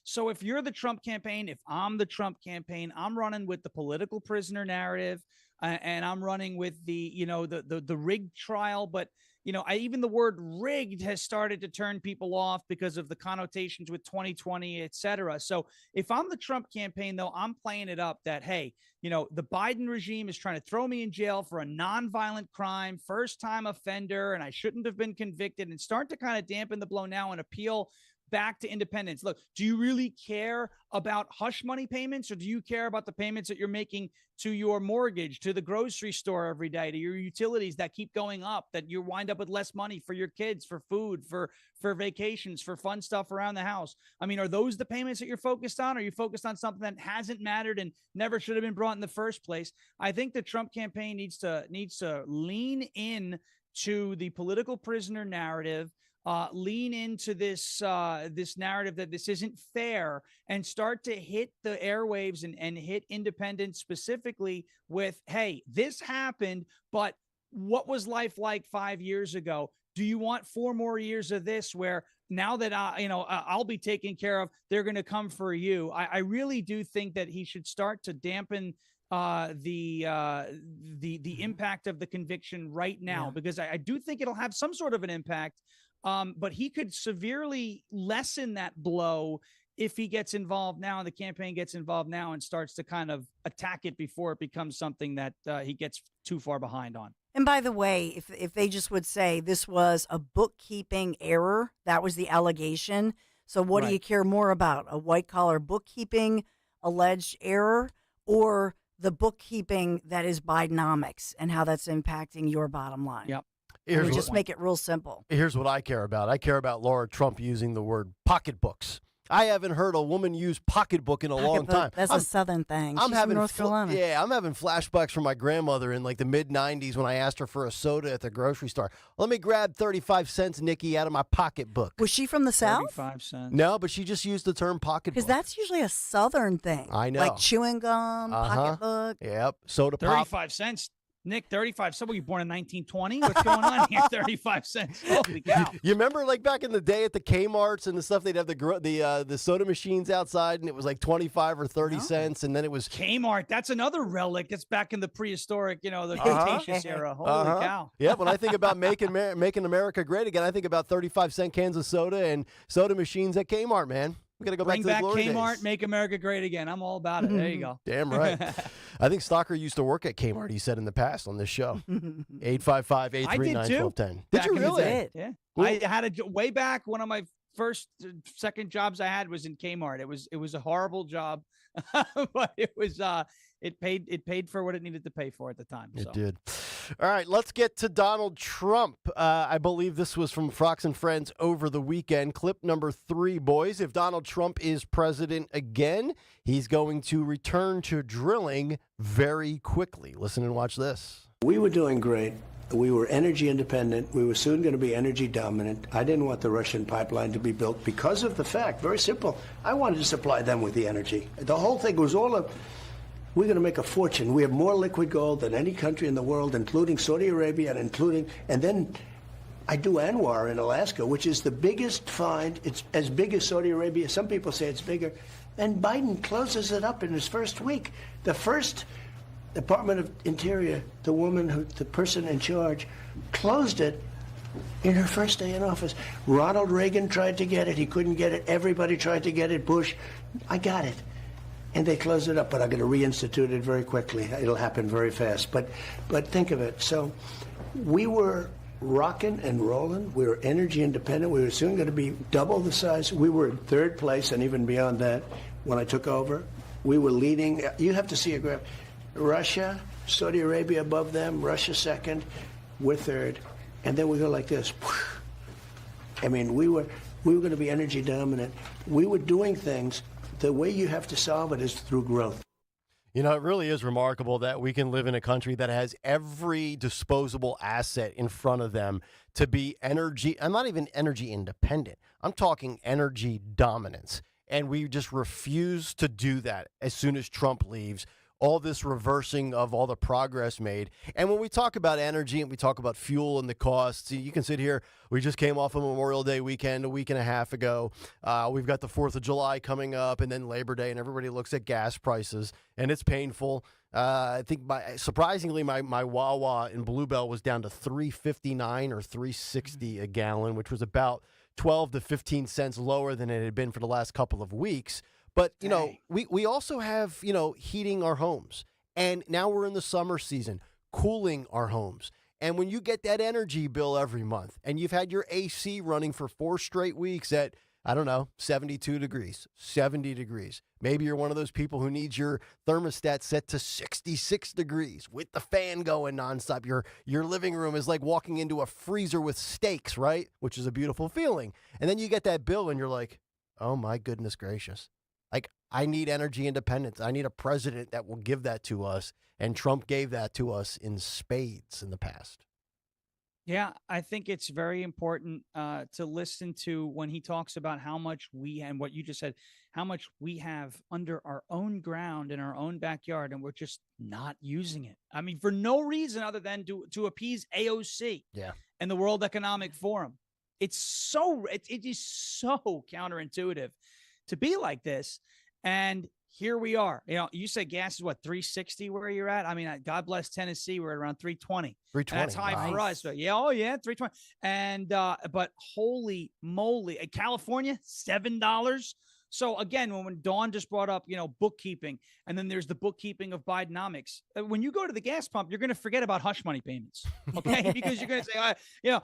So if you're the Trump campaign, if I'm the Trump campaign, I'm running with the political prisoner narrative, and I'm running with the rigged trial. But, even the word rigged has started to turn people off because of the connotations with 2020, et cetera. So if I'm the Trump campaign, though, I'm playing it up that, hey, the Biden regime is trying to throw me in jail for a nonviolent crime, first time offender, and I shouldn't have been convicted, and start to kind of dampen the blow now and appeal back to independence. Look, do you really care about hush money payments, or do you care about the payments that you're making to your mortgage, to the grocery store every day, to your utilities that keep going up, that you wind up with less money for your kids, for food, for vacations, for fun stuff around the house? I mean, are those the payments that you're focused on? Are you focused on something that hasn't mattered and never should have been brought in the first place? I think the Trump campaign needs to lean in to the political prisoner narrative, lean into this narrative that this isn't fair, and start to hit the airwaves and hit independents specifically with, hey, this happened, but what was life like 5 years ago? Do you want 4 more years of this where now that I'll be taken care of, they're going to come for you? I really do think that he should start to dampen the impact of the conviction right now, because I do think it'll have some sort of an impact. But he could severely lessen that blow if he gets involved now and the campaign gets involved now and starts to kind of attack it before it becomes something that he gets too far behind on. And by the way, if they just would say this was a bookkeeping error, that was the allegation. So what do you care more about? A white-collar bookkeeping alleged error, or the bookkeeping that is Bidenomics and how that's impacting your bottom line? Yep. We just make it real simple. Here's what I care about. I care about Laura Trump using the word pocketbooks. I haven't heard a woman use pocketbook in a long time. That's a Southern thing. She's from North Carolina. Yeah, I'm having flashbacks from my grandmother in like the mid-'90s when I asked her for a soda at the grocery store. Let me grab 35 cents, Nikki, out of my pocketbook. Was she from the South? 35 cents. No, but she just used the term pocketbook. Because that's usually a Southern thing. I know. Like chewing gum, pocketbook. Yep, soda pop. 35 cents. Nick, 35 cents. Were you born in 1920? What's going on here? 35 cents. Holy cow. You remember like back in the day at the Kmarts and the stuff, they'd have the soda machines outside and it was like 25 or 30 cents, and then it was Kmart. That's another relic. That's back in the prehistoric, the Cretaceous era. Holy cow. Yeah, when I think about making America great again, I think about 35-cent cans of soda and soda machines at Kmart, man. We got to go Bring back to the glory Kmart, days. Make America great again. I'm all about it. There you go. Damn right. I think Stalker used to work at Kmart, he said in the past on this show. 855-839-1210. Did you really? Yeah. Cool. I had way back, one of my first, second jobs I had was in Kmart. It was a horrible job, but it was it paid for what it needed to pay for at the time. It did. All right, let's get to Donald Trump. I believe this was from Fox and Friends over the weekend. Clip number 3, boys. If Donald Trump is president again, he's going to return to drilling very quickly. Listen and watch this. We were doing great. We were energy independent. We were soon going to be energy dominant. I didn't want the Russian pipeline to be built because of the fact, very simple, I wanted to supply them with the energy. The whole thing was we're going to make a fortune. We have more liquid gold than any country in the world, including Saudi Arabia and then I do Anwar in Alaska, which is the biggest find. It's as big as Saudi Arabia. Some people say it's bigger. And Biden closes it up in his first week. The first Department of Interior, the person in charge, closed it in her first day in office. Ronald Reagan tried to get it. He couldn't get it. Everybody tried to get it. Bush, I got it. And they closed it up, but I'm going to reinstitute it very quickly. It'll happen very fast. But think of it. So we were rocking and rolling. We were energy independent. We were soon going to be double the size. We were in third place and even beyond that when I took over. We were leading. You have to see a graph. Russia, Saudi Arabia above them, Russia second, we're third. And then we go like this. I mean, we were going to be energy dominant. We were doing things. The way you have to solve it is through growth. You know, it really is remarkable that we can live in a country that has every disposable asset in front of them to be energy. I'm not even energy independent. I'm talking energy dominance. And we just refuse to do that as soon as Trump leaves. All this reversing of all the progress made. And when we talk about energy and we talk about fuel and the costs, you can sit here. We just came off of Memorial Day weekend a week and a half ago. We've got the 4th of July coming up and then Labor Day, and everybody looks at gas prices, and it's painful. I think surprisingly, my Wawa in Bluebell was down to $3.59 or $3.60 a gallon, which was about 12 to 15 cents lower than it had been for the last couple of weeks. But, you know, we also have, heating our homes. And now we're in the summer season, cooling our homes. And when you get that energy bill every month and you've had your AC running for 4 straight weeks at I don't know, 72 degrees, 70 degrees. Maybe you're one of those people who needs your thermostat set to 66 degrees with the fan going nonstop. Your living room is like walking into a freezer with steaks, right? Which is a beautiful feeling. And then you get that bill and you're like, oh my goodness gracious. Like, I need energy independence. I need a president that will give that to us. And Trump gave that to us in spades in the past. Yeah, I think it's very important to listen to when he talks about how much we, and what you just said, how much we have under our own ground in our own backyard, and we're just not using it. I mean, for no reason other than to appease AOC and the World Economic Forum. It is so counterintuitive to be like this. And here we are. You know, you said gas is what, 360 where you're at? I mean, God bless Tennessee. We're at around 320. 320. That's high for us. But yeah, 320. And but holy moly, California, $7. So again, when Dawn just brought up, bookkeeping, and then there's the bookkeeping of Bidenomics. When you go to the gas pump, you're going to forget about hush money payments, okay? Because you're going to say, you're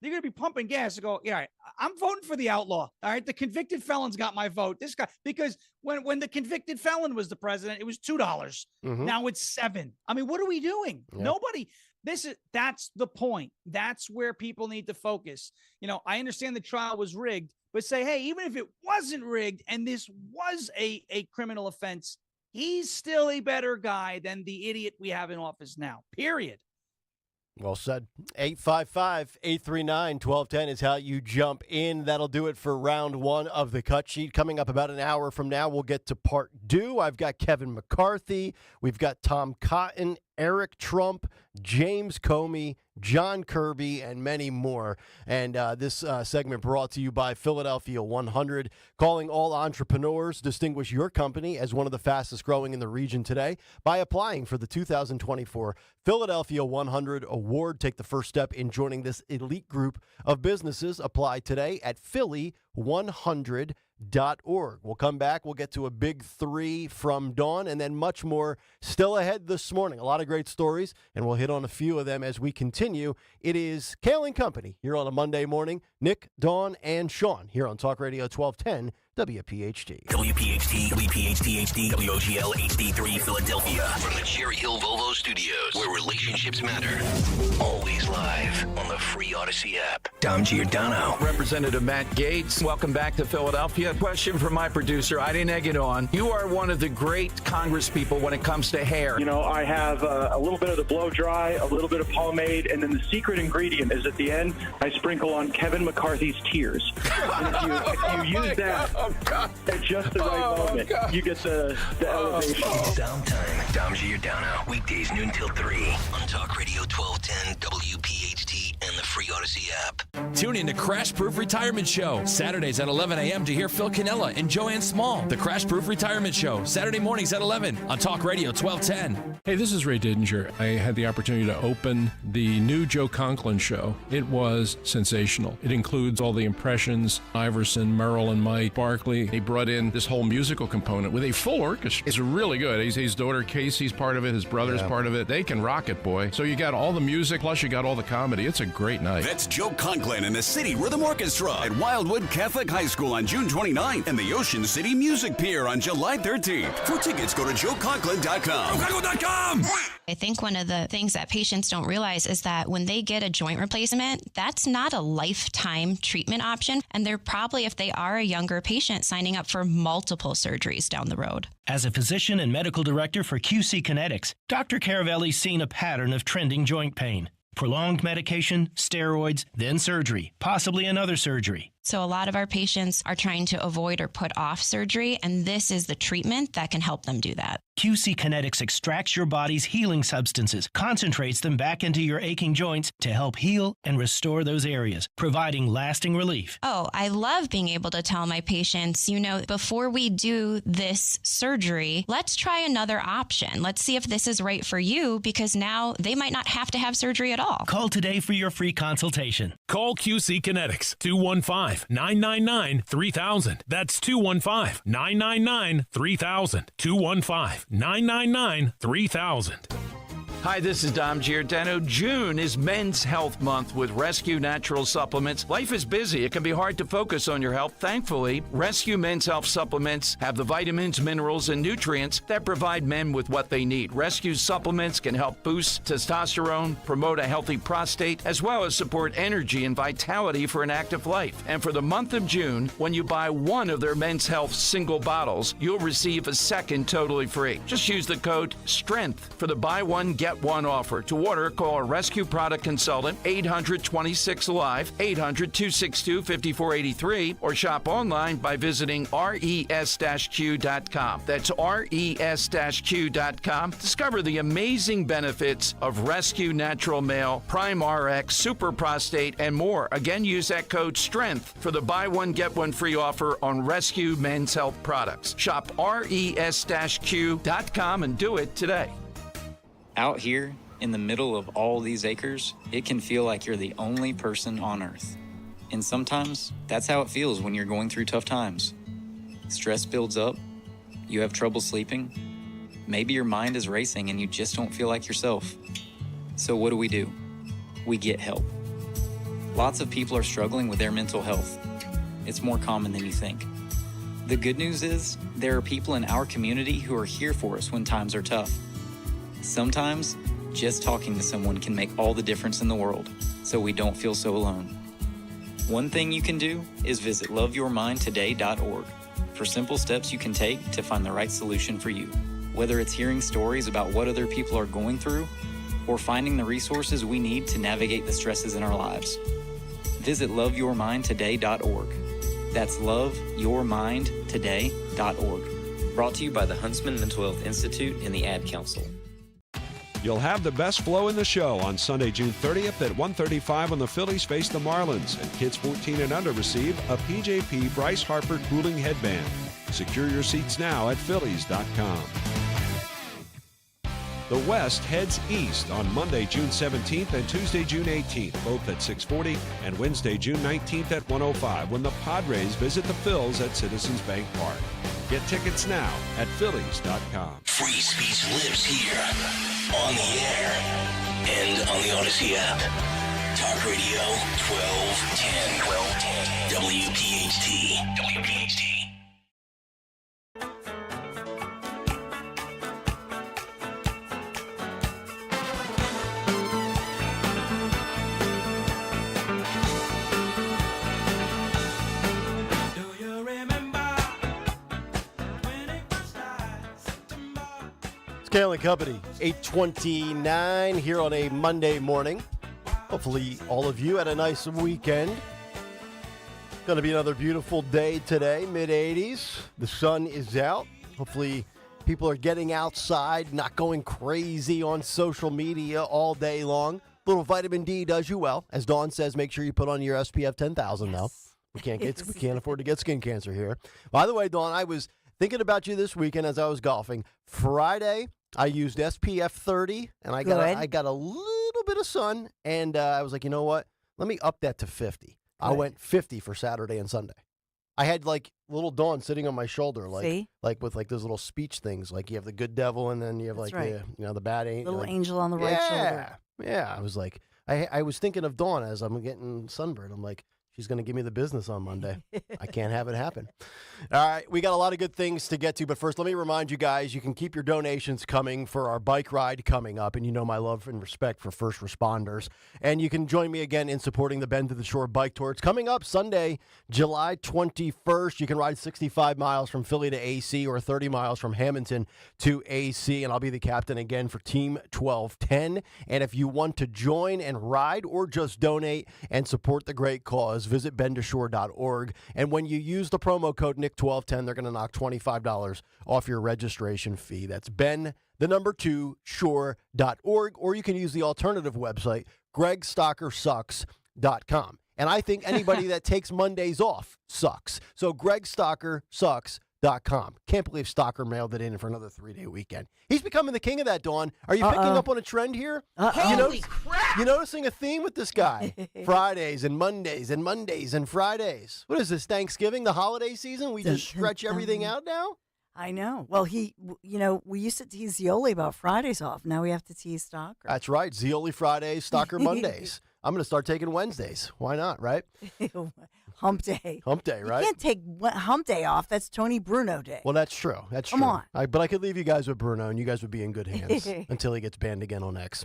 going to be pumping gas. And go, yeah, all right, I'm voting for the outlaw. All right, the convicted felon's got my vote. This guy, because when the convicted felon was the president, it was $2. Mm-hmm. Now it's $7. I mean, what are we doing? Yeah. Nobody. That's the point. That's where people need to focus. I understand the trial was rigged, but say, hey, even if it wasn't rigged and this was a criminal offense, he's still a better guy than the idiot we have in office now, period. Well said. 855-839-1210 is how you jump in. That'll do it for round one of the cut sheet. Coming up about an hour from now, we'll get to part two. I've got Kevin McCarthy. We've got Tom Cotton, Eric Trump, James Comey, John Kirby, and many more. And this segment brought to you by Philadelphia 100. Calling all entrepreneurs, distinguish your company as one of the fastest growing in the region today by applying for the 2024 Philadelphia 100 Award. Take the first step in joining this elite group of businesses. Apply today at Philly100.org. We'll come back. We'll get to a big three from Dawn and then much more still ahead this morning. A lot of great stories, and we'll hit on a few of them as we continue. It is Kayal and Company here on a Monday morning. Nick, Dawn, and Sean here on Talk Radio 1210 WPHT. WPHT, WPHT HD, WOGL HD3 Philadelphia. From the Cherry Hill Volvo Studios, where relationships matter. Always live on the free Odyssey app. Dom Giordano. Representative Matt Gaetz, welcome back to Philadelphia. Question from my producer, I didn't egg it on. You are one of the great congresspeople when it comes to hair. I have a little bit of the blow dry, a little bit of pomade, and then the secret ingredient is at the end, I sprinkle on Kevin McCarthy's tears. And if you use that at just the right moment, you get the elevation. It's Dom time. Dom Giordano. Weekdays noon till 3 on Talk Radio 1210 WPHT and the free Odyssey app. Tune in to Crash Proof Retirement Show. Saturdays at 11 a.m. to hear Phil Cannella and Joanne Small. The Crash Proof Retirement Show. Saturday mornings at 11 on Talk Radio 1210. Hey, this is Ray Didinger. I had the opportunity to open the new Joe Conklin show. It was sensational. It includes all the impressions, Iverson, Merrill, and Mike, Barkley. He brought in this whole musical component with a full orchestra. It's really good. His daughter Casey's part of it. His brother's part of it. They can rock it, boy. So you got all the music, plus you got all the comedy. It's a great night. That's Joe Conklin and the City Rhythm Orchestra at Wildwood Catholic High School on June 29th and the Ocean City Music Pier on July 13th. For tickets, go to joeconklin.com. JoeConklin.com! I think one of the things that patients don't realize is that when they get a joint replacement, that's not a lifetime treatment option. And they're probably, if they are a younger patient, signing up for multiple surgeries down the road. As a physician and medical director for QC Kinetics, Dr. Caravelli's seen a pattern of trending joint pain. Prolonged medication, steroids, then surgery, possibly another surgery. So a lot of our patients are trying to avoid or put off surgery, and this is the treatment that can help them do that. QC Kinetics extracts your body's healing substances, concentrates them back into your aching joints to help heal and restore those areas, providing lasting relief. Oh, I love being able to tell my patients, before we do this surgery, let's try another option. Let's see if this is right for you, because now they might not have to have surgery at all. Call today for your free consultation. Call QC Kinetics, 215-999-3000. That's 215-999-3000. 215-999-3000. Hi, this is Dom Giordano. June is Men's Health Month with Rescue Natural Supplements. Life is busy. It can be hard to focus on your health. Thankfully, Rescue Men's Health Supplements have the vitamins, minerals, and nutrients that provide men with what they need. Rescue supplements can help boost testosterone, promote a healthy prostate, as well as support energy and vitality for an active life. And for the month of June, when you buy one of their Men's Health single bottles, you'll receive a second totally free. Just use the code STRENGTH for the buy one, get one offer. To order, call a Rescue Product Consultant, 800-26-ALIVE, 800-262-5483, or shop online by visiting res-q.com. That's res-q.com. Discover the amazing benefits of Rescue Natural Male, Prime RX, Super Prostate, and more. Again, use that code STRENGTH for the buy one, get one free offer on Rescue Men's Health products. Shop res-q.com and do it today. Out here, in the middle of all these acres, it can feel like you're the only person on Earth. And sometimes, that's how it feels when you're going through tough times. Stress builds up, you have trouble sleeping, maybe your mind is racing and you just don't feel like yourself. So what do? We get help. Lots of people are struggling with their mental health. It's more common than you think. The good news is, there are people in our community who are here for us when times are tough. Sometimes, just talking to someone can make all the difference in the world, so we don't feel so alone. One thing you can do is visit loveyourmindtoday.org for simple steps you can take to find the right solution for you. Whether it's hearing stories about what other people are going through, or finding the resources we need to navigate the stresses in our lives. Visit loveyourmindtoday.org. That's loveyourmindtoday.org. Brought to you by the Huntsman Mental Health Institute and the Ad Council. You'll have the best flow in the show on Sunday, June 30th at 1:35 when the Phillies face the Marlins, and kids 14 and under receive a PJP Bryce Harper cooling headband. Secure your seats now at Phillies.com. The West heads east on Monday, June 17th and Tuesday, June 18th, both at 6:40, and Wednesday, June 19th at 1:05 when the Padres visit the Phils at Citizens Bank Park. Get tickets now at Phillies.com. Free speech lives here, on the air, and on the Odyssey app. Talk Radio 1210. WPHT. WPHT. Kayal and Company, 8:29 here on a Monday morning. Hopefully all of you had a nice weekend. Going to be another beautiful day today, mid-80s. The sun is out. Hopefully people are getting outside, not going crazy on social media all day long. Little vitamin D does you well. As Dawn says, make sure you put on your SPF 10,000 though. We can't afford to get skin cancer here. By the way, Dawn, I was thinking about you this weekend as I was golfing. Friday, I used SPF 30, and I got a little bit of sun, and I was like, you know what? Let me up that to 50. I went 50 for Saturday and Sunday. I had like little Dawn sitting on my shoulder, like with like those little speech things. Like you have the good devil, and then you have like the bad angel, little angel on the right shoulder. Yeah, I was like, I was thinking of Dawn as I'm getting sunburned. I'm like, she's going to give me the business on Monday. I can't have it happen. All right, we got a lot of good things to get to, but first let me remind you guys, you can keep your donations coming for our bike ride coming up, and you know my love and respect for first responders. And you can join me again in supporting the Bend to the Shore Bike Tour. It's coming up Sunday, July 21st. You can ride 65 miles from Philly to AC or 30 miles from Hamilton to AC, and I'll be the captain again for Team 1210. And if you want to join and ride or just donate and support the great cause, visit bendtoshore.org. And when you use the promo code Nick1210, they're going to knock $25 off your registration fee. That's shore.org, or you can use the alternative website, GregStockerSucks.com. And I think anybody that takes Mondays off sucks. So GregStockerSucks.com. Can't believe Stocker mailed it in for another 3-day weekend. He's becoming the king of that, Dawn. Are you picking up on a trend here? Holy crap! You noticing a theme with this guy? Fridays and Mondays and Mondays and Fridays. What is this, Thanksgiving, the holiday season? We just stretch everything out now? I know. Well, we used to tease Zioli about Fridays off. Now we have to tease Stalker. That's right. Zioli Fridays, Stalker Mondays. I'm going to start taking Wednesdays. Why not, right? Hump day. Hump day, right? You can't take hump day off. That's Tony Bruno day. Well, that's true. That's Come true. on. But I could leave you guys with Bruno, and you guys would be in good hands until he gets banned again on X.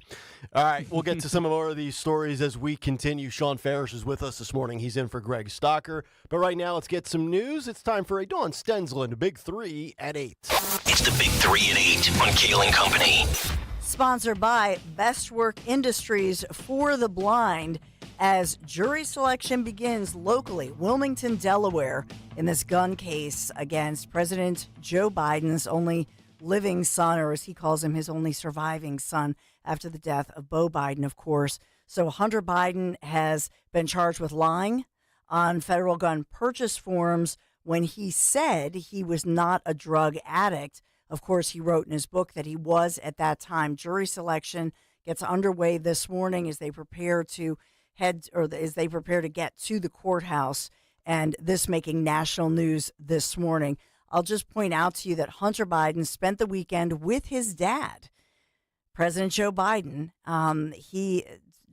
All right, we'll get to some more of these stories as we continue. Sean Farish is with us this morning. He's in for Greg Stocker. But right now, let's get some news. It's time for a Dawn Stensland Big 3 at 8. It's the Big 3 at 8 on Kayal & Company. Sponsored by Best Work Industries for the Blind. As jury selection begins locally, Wilmington, Delaware, in this gun case against President Joe Biden's only living son, or as he calls him, his only surviving son, after the death of Beau Biden, of course. So Hunter Biden has been charged with lying on federal gun purchase forms when he said he was not a drug addict. Of course, he wrote in his book that he was at that time. Jury selection gets underway this morning as they prepare to as they prepare to get to the courthouse, and this making national news this morning. I'll just point out to you that Hunter Biden spent the weekend with his dad, President Joe Biden.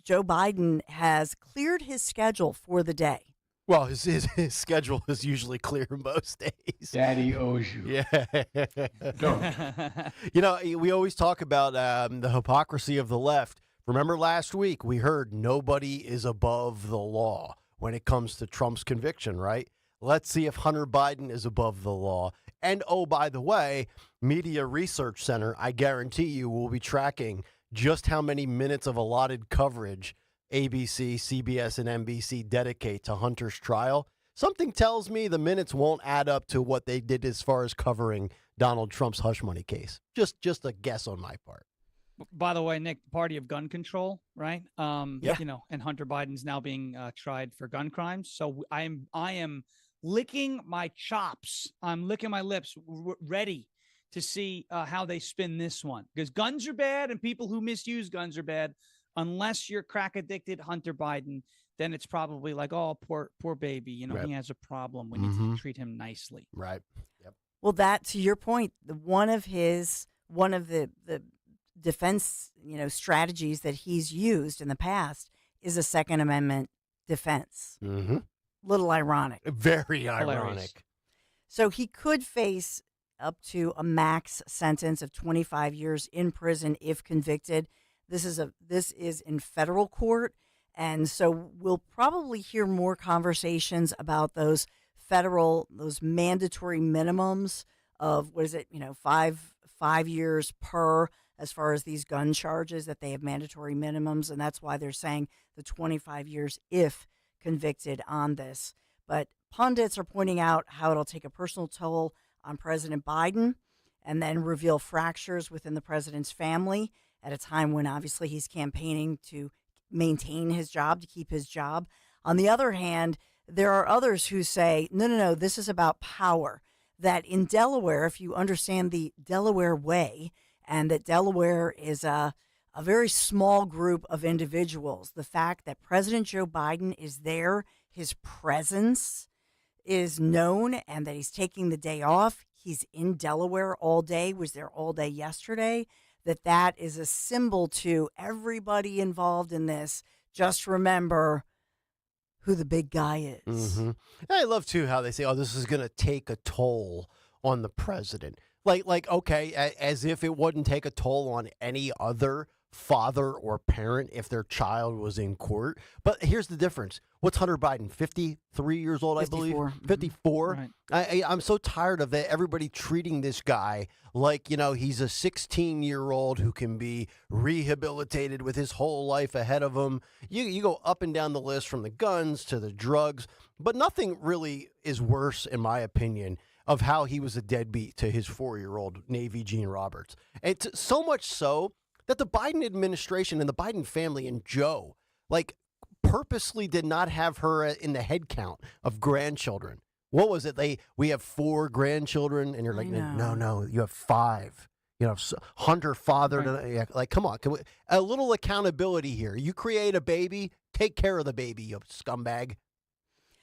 Joe Biden has cleared his schedule for the day. Well, his schedule is usually clear most days. Daddy owes you. Yeah. We always talk about the hypocrisy of the left. Remember last week we heard nobody is above the law when it comes to Trump's conviction, right? Let's see if Hunter Biden is above the law. And, oh, by the way, Media Research Center, I guarantee you, will be tracking just how many minutes of allotted coverage ABC, CBS, and NBC dedicate to Hunter's trial. Something tells me the minutes won't add up to what they did as far as covering Donald Trump's hush money case. Just a guess on my part. By the way, Nick, party of gun control, right? Yeah. And Hunter Biden's now being tried for gun crimes. So I am licking my chops. I'm licking my lips, ready to see how they spin this one, because guns are bad and people who misuse guns are bad. Unless you're crack addicted Hunter Biden, then it's probably like, oh, poor baby. Right. He has a problem. We need to treat him nicely. Right. Yep. Well, that, to your point, one of the defense, strategies that he's used in the past is a Second Amendment defense. Mm-hmm. Little ironic. Very ironic. Hilarious. So he could face up to a max sentence of 25 years in prison if convicted. This is in federal court, and so we'll probably hear more conversations about those mandatory minimums of, 5 years per, as far as these gun charges, that they have mandatory minimums, and that's why they're saying the 25 years if convicted on this. But pundits are pointing out how it'll take a personal toll on President Biden and then reveal fractures within the president's family at a time when obviously he's campaigning to maintain his job, to keep his job. On the other hand, there are others who say, no, this is about power. That in Delaware, if you understand the Delaware way, and that Delaware is a very small group of individuals, the fact that President Joe Biden is there, his presence is known, and that he's taking the day off, he's in Delaware all day, was there all day yesterday, that is a symbol to everybody involved in this. Just remember who the big guy is. Mm-hmm. I love, too, how they say, this is going to take a toll on the president. Like, okay, as if it wouldn't take a toll on any other father or parent if their child was in court. But here's the difference. What's Hunter Biden, 53 years old, 54. I believe? 54. Right. I'm so tired of that. Everybody treating this guy like, he's a 16-year-old who can be rehabilitated with his whole life ahead of him. You go up and down the list from the guns to the drugs, but nothing really is worse, in my opinion, of how he was a deadbeat to his 4-year-old Navy Gene Roberts. It's so much so that the Biden administration and the Biden family and Joe, purposely did not have her in the head count of grandchildren. What was it? We have 4 grandchildren, and you're like, no, you have 5. Hunter fathered. Right. Come on, a little accountability here. You create a baby, take care of the baby, you scumbag.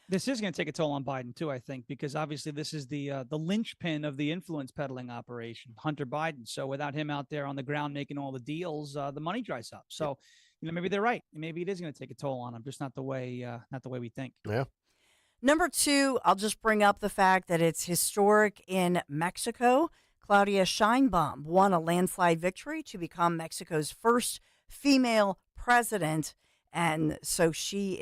This is going to take a toll on Biden too, I think, because obviously this is the linchpin of the influence peddling operation, Hunter Biden. So without him out there on the ground making all the deals, the money dries up. So, maybe they're right. Maybe it is going to take a toll on him, just not the way we think. Yeah. Number 2, I'll just bring up the fact that it's historic in Mexico. Claudia Sheinbaum won a landslide victory to become Mexico's first female president. And so she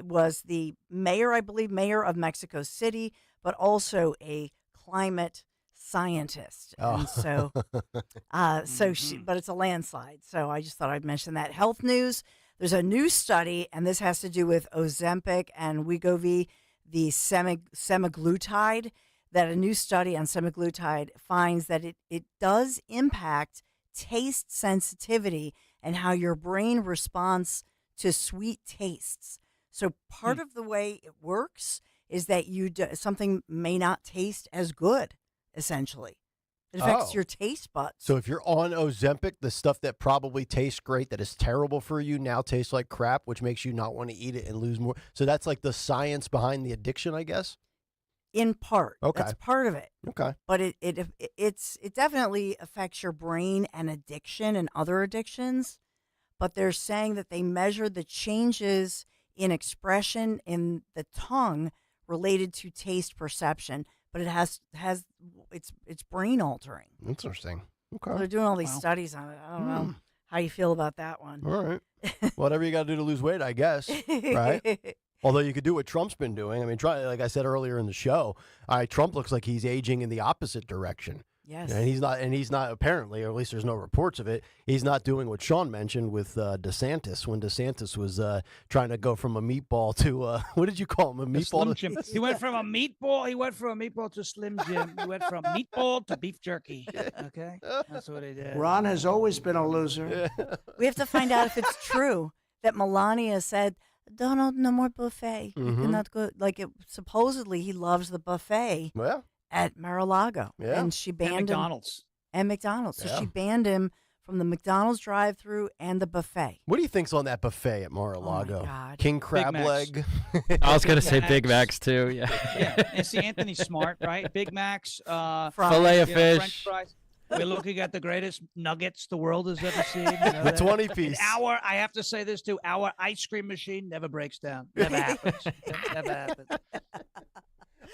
was the mayor, I believe, mayor of Mexico City, but also a climate scientist. And so, but it's a landslide. So I just thought I'd mention that. Health news. There's a new study, and this has to do with Ozempic and Wegovy, the semaglutide, that a new study on semaglutide finds that it does impact taste sensitivity and how your brain responds to sweet tastes. So part of the way it works is that something may not taste as good, essentially. It affects your taste buds. So if you're on Ozempic, the stuff that probably tastes great, that is terrible for you, now tastes like crap, which makes you not want to eat it and lose more. So that's like the science behind the addiction, I guess? In part. Okay. That's part of it. Okay. But it definitely affects your brain and addiction and other addictions. But they're saying that they measured the changes in expression in the tongue related to taste perception, but it it's brain altering. Interesting. Okay. Well, they're doing all these studies on it. I don't know how you feel about that one. All right. Whatever you got to do to lose weight, I guess. Right? Although you could do what Trump's been doing. I mean, like I said earlier in the show, Trump looks like he's aging in the opposite direction. Yes. And he's not apparently, or at least there's no reports of it, he's not doing what Sean mentioned with DeSantis, when DeSantis was trying to go from a meatball to, what did you call him, a meatball? Slim Jim. He went from a meatball to Slim Jim. He went from meatball to beef jerky. Okay? That's what he did. Ron has always been a loser. We have to find out if it's true that Melania said, Donald, no more buffet. You cannot go. Supposedly he loves the buffet at Mar-a-Lago. Yeah. And she banned him. And McDonald's. So Yeah. she banned him from the McDonald's drive-through and the buffet. What do you think's on that buffet at Mar-a-Lago? Oh, my God. King crab Macs. leg. I was going to say Macs. Big Macs too. Yeah. Yeah, and see, Anthony's smart, right? Big Macs, Filet of fish. French fries. We're looking at the greatest nuggets the world has ever seen. The 20-piece. I have to say this too, our ice cream machine never breaks down. Never happens. Never happens.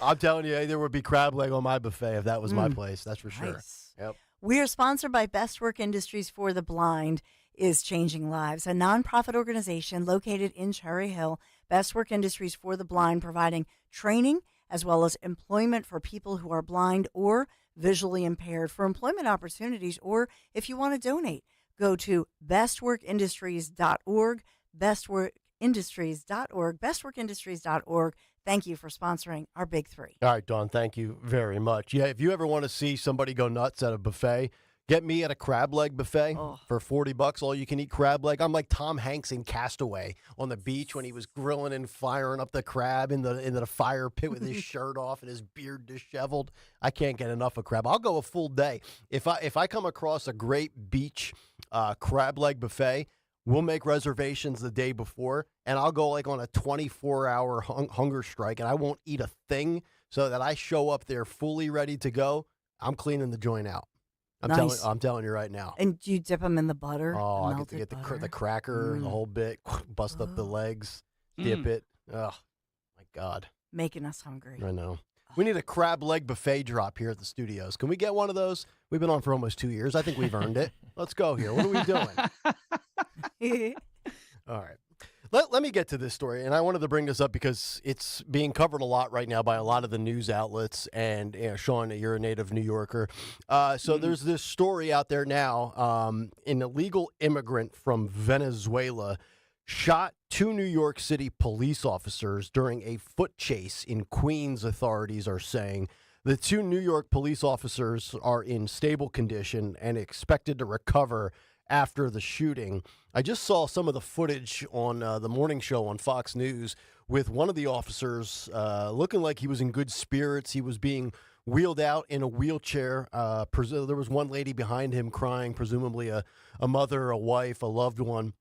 I'm telling you, there would be crab leg on my buffet if that was my place. That's for sure. Nice. Yep. We are sponsored by Best Work Industries for the Blind is Changing Lives, a nonprofit organization located in Cherry Hill. Best Work Industries for the Blind, providing training as well as employment for people who are blind or visually impaired. For employment opportunities, or if you want to donate, go to bestworkindustries.org, bestworkindustries.org, bestworkindustries.org. Thank you for sponsoring our Big Three. All right, Dawn, thank you very much. Yeah, if you ever want to see somebody go nuts at a buffet, get me at a crab leg buffet for $40, all you can eat crab leg. I'm like Tom Hanks in Castaway on the beach when he was grilling and firing up the crab in the fire pit with his shirt off and his beard disheveled. I can't get enough of crab. I'll go a full day. If I come across a great beach crab leg buffet, we'll make reservations the day before, and I'll go like on a 24-hour hunger strike, and I won't eat a thing so that I show up there fully ready to go. I'm cleaning the joint out. I'm telling you right now. And do you dip them in the butter? Oh, I get to get the cracker, the whole bit, bust up the legs, dip it. Oh, my God. Making us hungry. I know. We need a crab leg buffet drop here at the studios. Can we get one of those? We've been on for almost 2 years. I think we've earned it. Let's go here. What are we doing? All right. Let me get to this story, and I wanted to bring this up because it's being covered a lot right now by a lot of the news outlets, and Sean, you're a native New Yorker. So there's this story out there now. An illegal immigrant from Venezuela shot 2 New York City police officers during a foot chase in Queens, authorities are saying. The 2 New York police officers are in stable condition and expected to recover after the shooting. I just saw some of the footage on the morning show on Fox News with one of the officers looking like he was in good spirits. He was being wheeled out in a wheelchair. There was one lady behind him crying, presumably a mother, a wife, a loved one.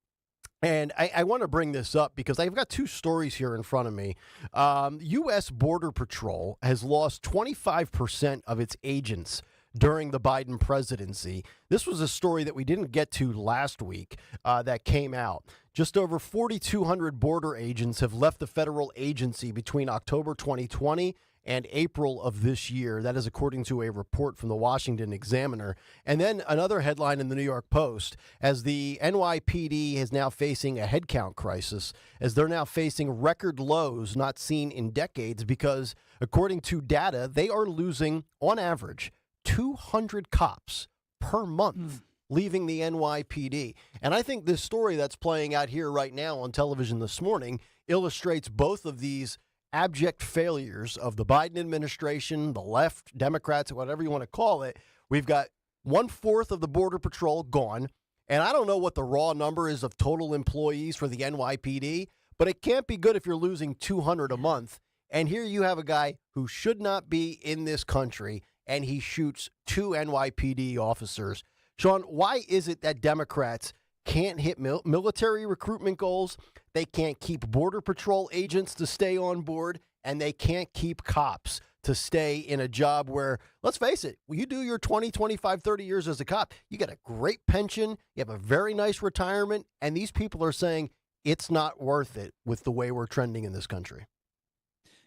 And I want to bring this up because I've got two stories here in front of me. U.S. Border Patrol has lost 25% of its agents during the Biden presidency. This was a story that we didn't get to last week that came out. Just over 4,200 border agents have left the federal agency between October 2020 and April of this year. That is according to a report from the Washington Examiner. And then another headline in the New York Post, as the NYPD is now facing a headcount crisis, as they're now facing record lows not seen in decades, because according to data, they are losing, on average, 200 cops per month leaving the NYPD. And I think this story that's playing out here right now on television this morning illustrates both of these abject failures of the Biden administration, the left, Democrats, whatever you want to call it. We've got 1/4 of the Border Patrol gone. And I don't know what the raw number is of total employees for the NYPD, but it can't be good if you're losing 200 a month. And here you have a guy who should not be in this country, and he shoots 2 NYPD officers. Sean, why is it that Democrats can't hit military recruitment goals, they can't keep Border Patrol agents to stay on board, and they can't keep cops to stay in a job where, let's face it, when you do your 20, 25, 30 years as a cop, you get a great pension, you have a very nice retirement, and these people are saying it's not worth it with the way we're trending in this country.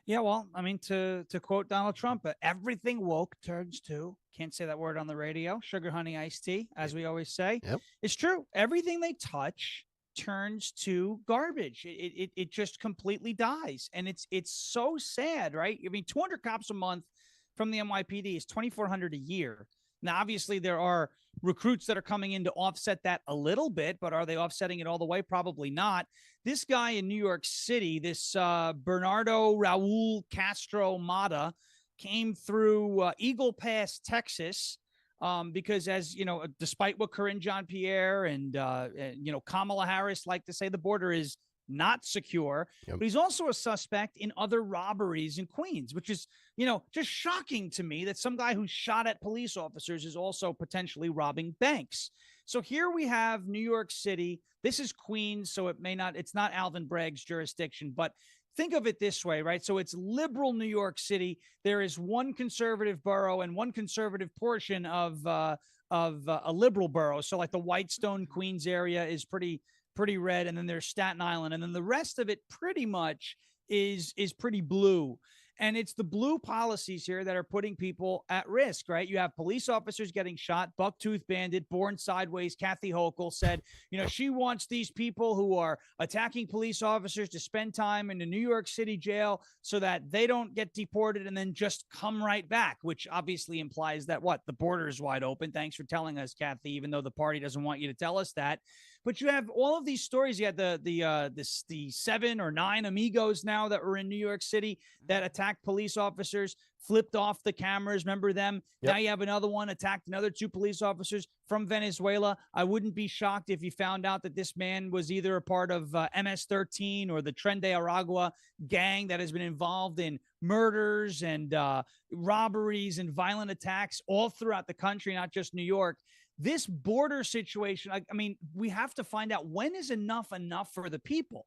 Yeah, well, I mean, to quote Donald Trump, everything woke turns to, can't say that word on the radio, sugar, honey, iced tea, as we always say. Yep. It's true. Everything they touch turns to garbage. It just completely dies. And it's so sad, right? I mean, 200 cops a month from the NYPD is 2,400 a year. Now, obviously, there are recruits that are coming in to offset that a little bit, but are they offsetting it all the way? Probably not. This guy in New York City, this Bernardo Raul Castro Mata, came through Eagle Pass, Texas, because, as you know, despite what Karine Jean-Pierre and Kamala Harris like to say, the border is not secure. Yep. But he's also a suspect in other robberies in Queens, which is, just shocking to me that some guy who shot at police officers is also potentially robbing banks. So here we have New York City. This is Queens, so it's not Alvin Bragg's jurisdiction, but think of it this way, right? So it's liberal New York City. There is one conservative borough and one conservative portion of a liberal borough. So like the Whitestone, Queens area is pretty red, and then there's Staten Island, and then the rest of it pretty much is pretty blue. And it's the blue policies here that are putting people at risk, right? You have police officers getting shot. Bucktooth Bandit, born sideways, Kathy Hochul said, she wants these people who are attacking police officers to spend time in the New York City jail so that they don't get deported and then just come right back, which obviously implies that the border is wide open. Thanks for telling us, Kathy, even though the party doesn't want you to tell us that. But you have all of these stories. You had the 7 or 9 amigos now that were in New York City that attacked police officers, flipped off the cameras. Remember them? Yep. Now you have another one attacked another 2 police officers from Venezuela. I wouldn't be shocked if you found out that this man was either a part of MS-13 or the Tren de Aragua gang that has been involved in murders and robberies and violent attacks all throughout the country, not just New York. This border situation, I mean, we have to find out, when is enough for the people?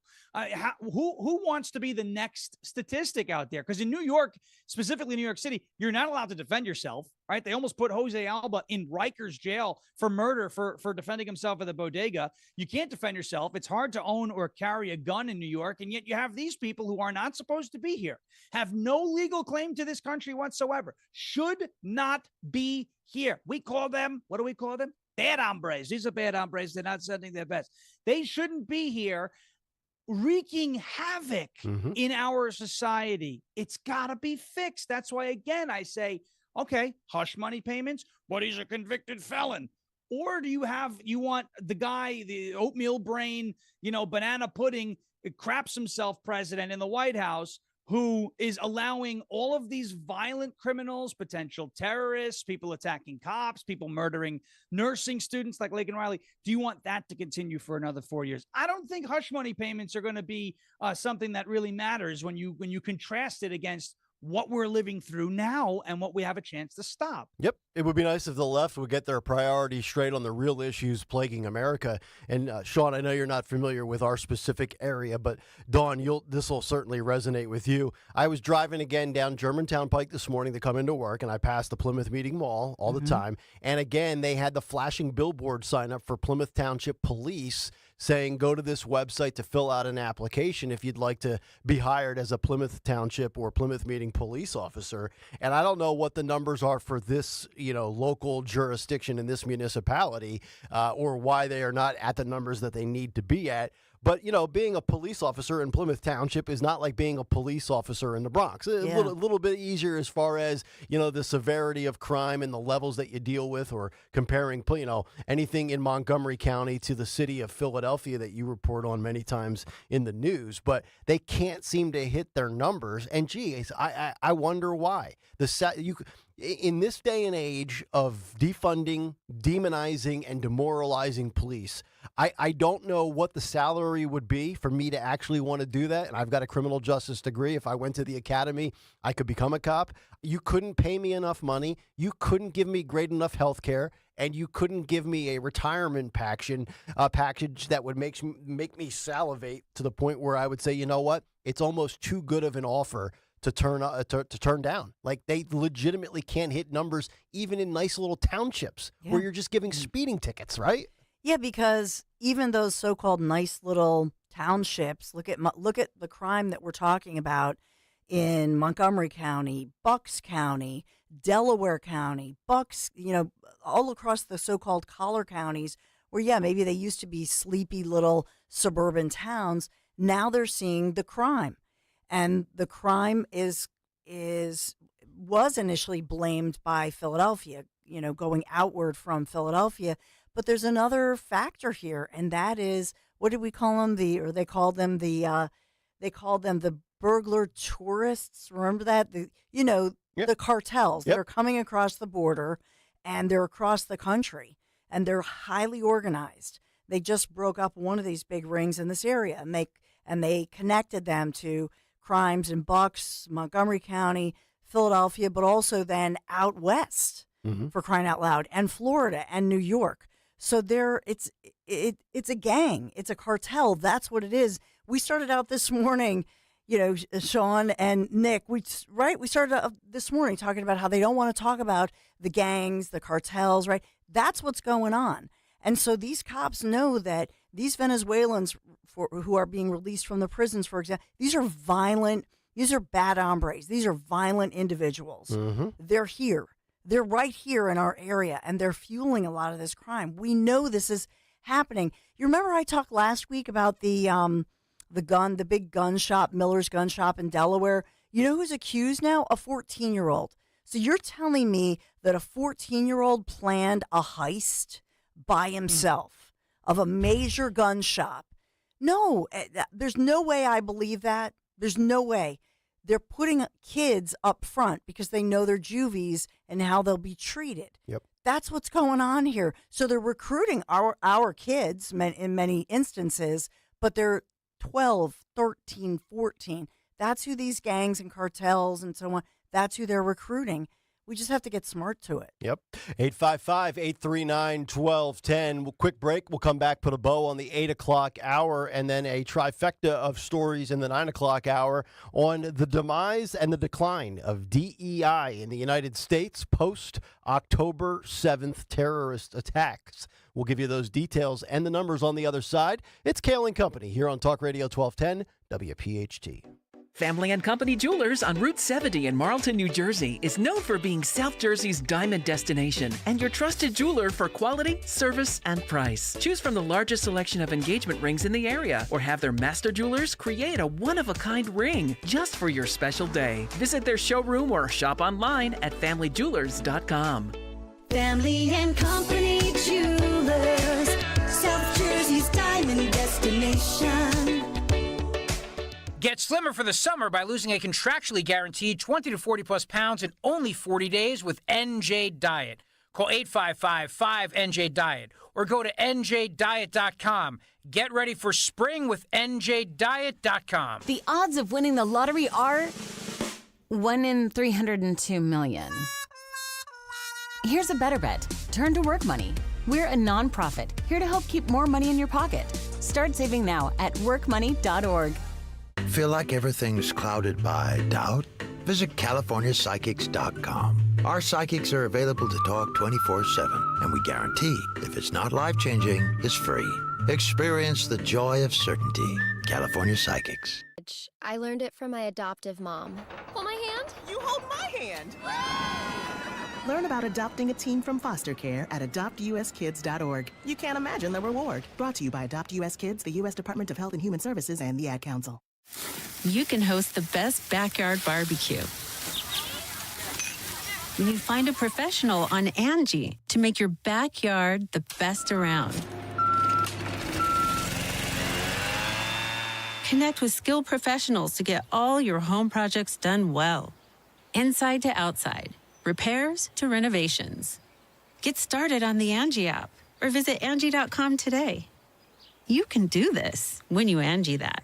Who wants to be the next statistic out there? Because in New York, specifically New York City, you're not allowed to defend yourself, right? They almost put Jose Alba in Rikers jail for murder for defending himself at the bodega. You can't defend yourself. It's hard to own or carry a gun in New York. And yet you have these people who are not supposed to be here, have no legal claim to this country whatsoever, should not be here. We call them, what do we call them? Bad hombres. These are bad hombres. They're not sending their best. They shouldn't be here wreaking havoc in our society. It's got to be fixed. That's why, again, I say, okay, hush money payments, but he's a convicted felon. Or do you want the guy, the oatmeal brain, banana pudding, craps himself president in the White House, who is allowing all of these violent criminals, potential terrorists, people attacking cops, people murdering nursing students like Laken Riley? Do you want that to continue for another 4 years? I don't think hush money payments are going to be something that really matters when you contrast it against what we're living through now and what we have a chance to stop. Yep. It would be nice if the left would get their priorities straight on the real issues plaguing America. And Sean, I know you're not familiar with our specific area, but Dawn, this will certainly resonate with you. I was driving again down Germantown Pike this morning to come into work, and I passed the Plymouth Meeting Mall all the time. And again, they had the flashing billboard sign up for Plymouth Township Police saying, go to this website to fill out an application if you'd like to be hired as a Plymouth Township or Plymouth Meeting police officer. And I don't know what the numbers are for this, local jurisdiction in this municipality, or why they are not at the numbers that they need to be at. But, being a police officer in Plymouth Township is not like being a police officer in the Bronx. A little bit easier as far as, the severity of crime and the levels that you deal with, or comparing, anything in Montgomery County to the city of Philadelphia that you report on many times in the news. But they can't seem to hit their numbers. And, geez, I wonder why. In this day and age of defunding, demonizing, and demoralizing police, I don't know what the salary would be for me to actually want to do that. And I've got a criminal justice degree. If I went to the academy, I could become a cop. You couldn't pay me enough money. You couldn't give me great enough health care. And you couldn't give me a retirement package that would make me salivate to the point where I would say, you know what? It's almost too good of an offer to turn down. Like, they legitimately can't hit numbers even in nice little townships where you're just giving speeding tickets, right? Yeah, because even those so-called nice little townships, look at the crime that we're talking about in Montgomery County, Bucks County, Delaware County, Bucks, all across the so-called collar counties where, maybe they used to be sleepy little suburban towns. Now they're seeing the crime. And the crime was initially blamed by Philadelphia, going outward from Philadelphia. But there's another factor here, and that is, what did we call them? They called them the burglar tourists. Remember that? The cartels that are coming across the border, and they're across the country, and they're highly organized. They just broke up one of these big rings in this area, and they connected them to crimes in Bucks, Montgomery County, Philadelphia, but also then out west, for crying out loud, and Florida and New York. So it's a gang, it's a cartel. That's what it is. We started out this morning, Sean and Nick. We started out this morning talking about how they don't want to talk about the gangs, the cartels. Right, that's what's going on. And so these cops know that these Venezuelans who are being released from the prisons, for example, these are violent, these are bad hombres, these are violent individuals. They're here. They're right here in our area, and they're fueling a lot of this crime. We know this is happening. You remember I talked last week about the big gun shop, Miller's Gun Shop in Delaware? You know who's accused now? A 14-year-old. So you're telling me that a 14-year-old planned a heist by himself of a major gun shop? No, there's no way I believe that. There's no way. They're putting kids up front because they know they're juvies and how they'll be treated. Yep. That's what's going on here. So they're recruiting our kids in many instances, but they're 12, 13, 14. That's who these gangs and cartels and so on, that's who they're recruiting. We just have to get smart to it. Yep. 855-839-1210. Quick break. We'll come back, put a bow on the 8 o'clock hour, and then a trifecta of stories in the 9 o'clock hour on the demise and the decline of DEI in the United States post-October 7th terrorist attacks. We'll give you those details and the numbers on the other side. It's Kayal and Company here on Talk Radio 1210 WPHT. Family and Company Jewelers on Route 70 in Marlton, New Jersey is known for being South Jersey's diamond destination and your trusted jeweler for quality, service, and price. Choose from the largest selection of engagement rings in the area or have their master jewelers create a one-of-a-kind ring just for your special day. Visit their showroom or shop online at familyjewelers.com. Family and Company Jewelers, South Jersey's diamond destination. Get slimmer for the summer by losing a contractually guaranteed 20 to 40 plus pounds in only 40 days with NJ Diet. Call 855-5NJ-DIET or go to njdiet.com. Get ready for spring with njdiet.com. The odds of winning the lottery are 1 in 302 million. Here's a better bet. Turn to Work Money. We're a nonprofit here to help keep more money in your pocket. Start saving now at workmoney.org. Feel like everything's clouded by doubt? Visit CaliforniaPsychics.com. Our psychics are available to talk 24/7, and we guarantee if it's not life-changing, it's free. Experience the joy of certainty. California Psychics. I learned it from my adoptive mom. Hold my hand. You hold my hand. Learn about adopting a teen from foster care at adoptuskids.org. You can't imagine the reward. Brought to you by Adopt US Kids, the U.S. Department of Health and Human Services, and the Ad Council. You can host the best backyard barbecue when you find a professional on Angie to make your backyard the best around. Connect with skilled professionals to get all your home projects done well. Inside to outside, repairs to renovations. Get started on the Angie app or visit Angie.com today. You can do this when you Angie that.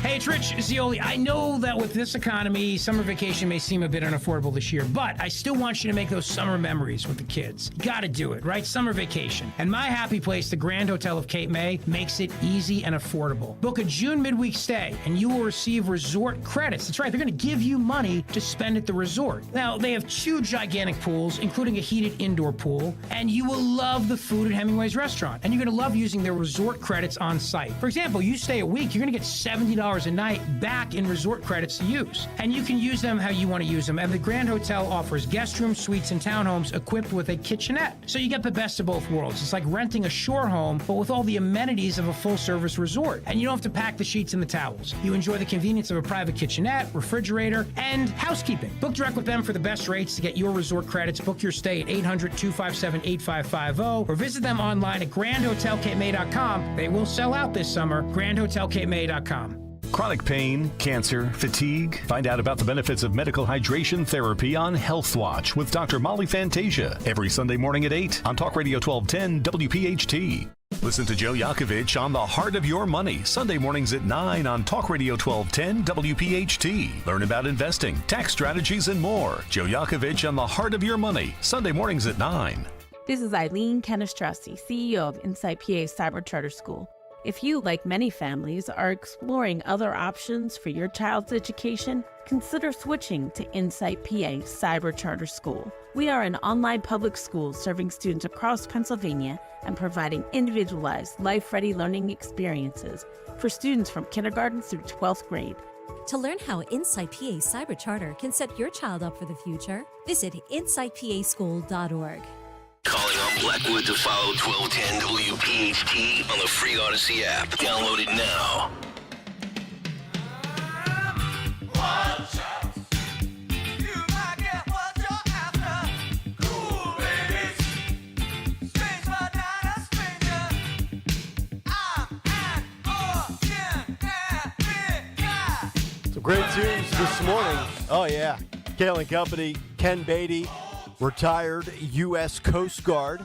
Hey, it's Rich Zioli. I know that with this economy, summer vacation may seem a bit unaffordable this year, but I still want you to make those summer memories with the kids. You gotta do it, right? Summer vacation. And my happy place, the Grand Hotel of Cape May, makes it easy and affordable. Book a June midweek stay, and you will receive resort credits. That's right, they're gonna give you money to spend at the resort. Now, they have 2 gigantic pools, including a heated indoor pool, and you will love the food at Hemingway's restaurant. And you're gonna love using their resort credits on site. For example, you stay a week, you're gonna get $70 a night back in resort credits to use. And you can use them how you want to use them. And the Grand Hotel offers guest rooms, suites, and townhomes equipped with a kitchenette. So you get the best of both worlds. It's like renting a shore home, but with all the amenities of a full-service resort. And you don't have to pack the sheets and the towels. You enjoy the convenience of a private kitchenette, refrigerator, and housekeeping. Book direct with them for the best rates to get your resort credits. Book your stay at 800-257-8550 or visit them online at grandhotelcapemay.com. They will sell out this summer. grandhotelcapemay.com. Chronic pain, cancer, fatigue. Find out about the benefits of medical hydration therapy on Health Watch with Dr. Molly Fantasia every Sunday morning at 8 on Talk Radio 1210 WPHT. Listen to Joe Yakovich on The Heart of Your Money, Sunday mornings at 9 on Talk Radio 1210 WPHT. Learn about investing, tax strategies, and more. Joe Yakovich on The Heart of Your Money, Sunday mornings at 9. This is Eileen Canestrassi, CEO of Insight PA Cyber Charter School. If you, like many families, are exploring other options for your child's education, consider switching to Insight PA Cyber Charter School. We are an online public school serving students across Pennsylvania and providing individualized, life-ready learning experiences for students from kindergarten through 12th grade. To learn how Insight PA Cyber Charter can set your child up for the future, visit insightpaschool.org. Calling on Blackwood to follow 1210 WPHT on the free Odyssey app. Download it now. Some great tunes this morning. Oh, yeah. Kayal and Company, Ken Beatty, retired U.S. Coast Guard.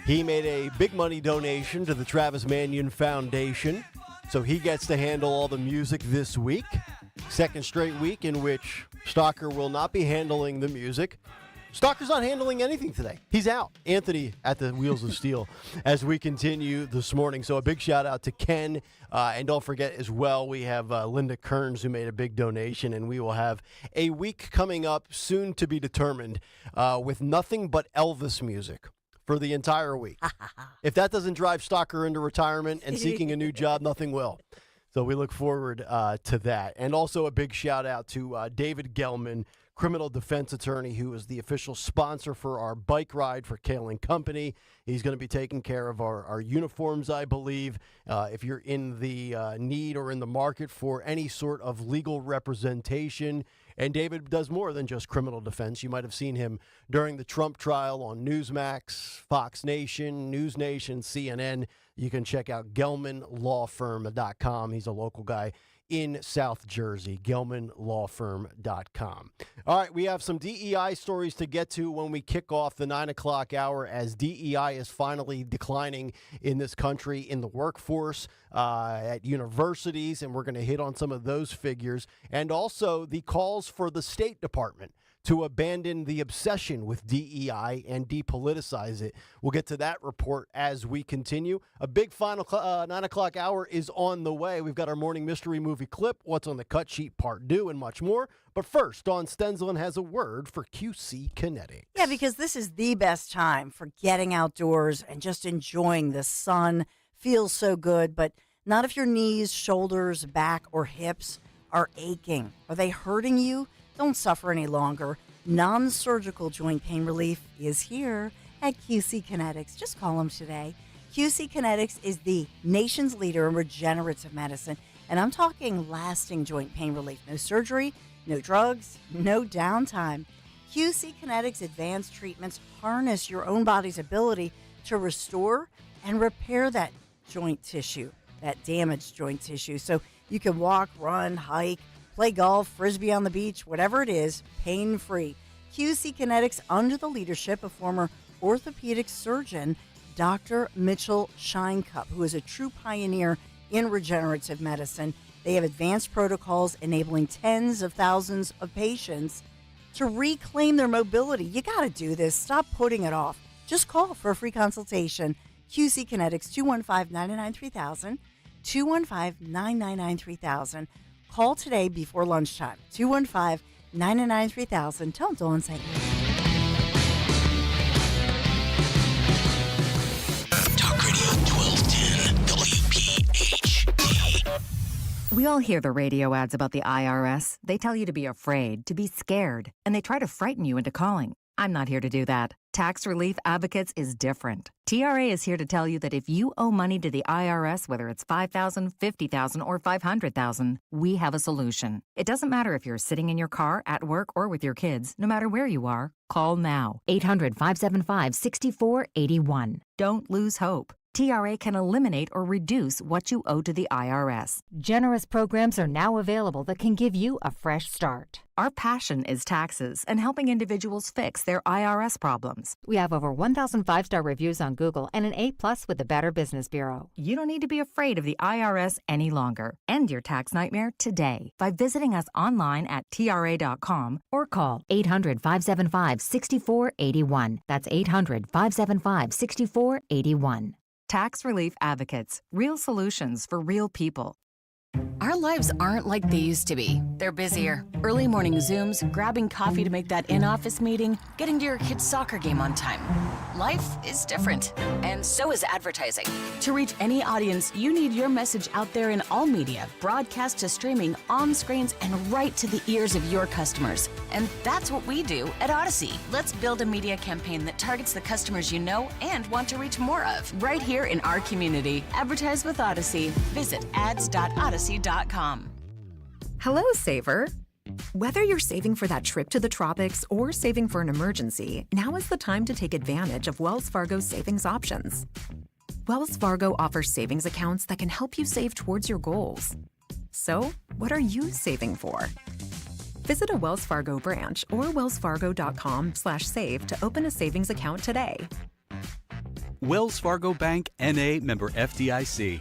He made a big money donation to the Travis Manion Foundation, so he gets to handle all the music this week. Second straight week in which Stalker will not be handling the music. Stalker's not handling anything today. He's out. Anthony at the Wheels of Steel as we continue this morning. So a big shout out to Ken. And don't forget as well, we have Linda Kearns who made a big donation. And we will have a week coming up soon to be determined with nothing but Elvis music for the entire week. If that doesn't drive Stalker into retirement and seeking a new job, nothing will. So we look forward to that. And also a big shout out to David Gelman, criminal defense attorney, who is the official sponsor for our bike ride for Kayal and Company. He's going to be taking care of our uniforms, I believe. If you're in the need or in the market for any sort of legal representation, and David does more than just criminal defense. You might have seen him during the Trump trial on Newsmax, Fox Nation, News Nation, CNN. You can check out GelmanLawFirm.com. He's a local guy in South Jersey, GilmanLawFirm.com. All right, we have some DEI stories to get to when we kick off the 9 o'clock hour, as DEI is finally declining in this country in the workforce, at universities, and we're going to hit on some of those figures, and also the calls for the State Department to abandon the obsession with DEI and depoliticize it. We'll get to that report as we continue. A big final 9 o'clock hour is on the way. We've got our morning mystery movie clip, what's on the cut sheet part 2, and much more. But first, Dawn Stensland has a word for QC Kinetics. Yeah, because this is the best time for getting outdoors and just enjoying the sun. Feels so good, but not if your knees, shoulders, back, or hips are aching. Are they hurting you? Don't suffer any longer. Non-surgical joint pain relief is here at QC Kinetics. Just call them today. QC Kinetics is the nation's leader in regenerative medicine, and I'm talking lasting joint pain relief. No surgery, no drugs, no downtime. QC Kinetics advanced treatments harness your own body's ability to restore and repair that joint tissue, that damaged joint tissue. So you can walk, run, hike, play golf, frisbee on the beach, whatever it is, pain-free. QC Kinetics, under the leadership of former orthopedic surgeon Dr. Mitchell Shinecup, who is a true pioneer in regenerative medicine. They have advanced protocols enabling tens of thousands of patients to reclaim their mobility. You got to do this. Stop putting it off. Just call for a free consultation. QC Kinetics, 215-999-3000, 215-999-3000. Call today before lunchtime, 215-999-3000. Tell Dawn sent you. Talk Radio 1210 WPHT. We all hear the radio ads about the IRS. They tell you to be afraid, to be scared, and they try to frighten you into calling. I'm not here to do that. Tax Relief Advocates is different. TRA is here to tell you that if you owe money to the IRS, whether it's $5,000, $50,000, or $500,000, we have a solution. It doesn't matter if you're sitting in your car, at work, or with your kids. No matter where you are, call now. 800-575-6481. Don't lose hope. TRA can eliminate or reduce what you owe to the IRS. Generous programs are now available that can give you a fresh start. Our passion is taxes and helping individuals fix their IRS problems. We have over 1,000 5-star reviews on Google and an A+ with the Better Business Bureau. You don't need to be afraid of the IRS any longer. End your tax nightmare today by visiting us online at TRA.com or call 800-575-6481. That's 800-575-6481. Tax Relief Advocates. Real solutions for real people. Our lives aren't like they used to be. They're busier. Early morning Zooms, grabbing coffee to make that in-office meeting, getting to your kid's soccer game on time. Life is different, and so is advertising. To reach any audience, you need your message out there in all media, broadcast to streaming, on screens, and right to the ears of your customers. And that's what we do at Odyssey. Let's build a media campaign that targets the customers you know and want to reach more of, right here in our community. Advertise with Odyssey. Visit ads.odyssey.com. Hello, saver. Whether you're saving for that trip to the tropics or saving for an emergency, now is the time to take advantage of Wells Fargo's savings options. Wells Fargo offers savings accounts that can help you save towards your goals. So, what are you saving for? Visit a Wells Fargo branch or wellsfargo.com/save to open a savings account today. Wells Fargo Bank, N.A., member FDIC.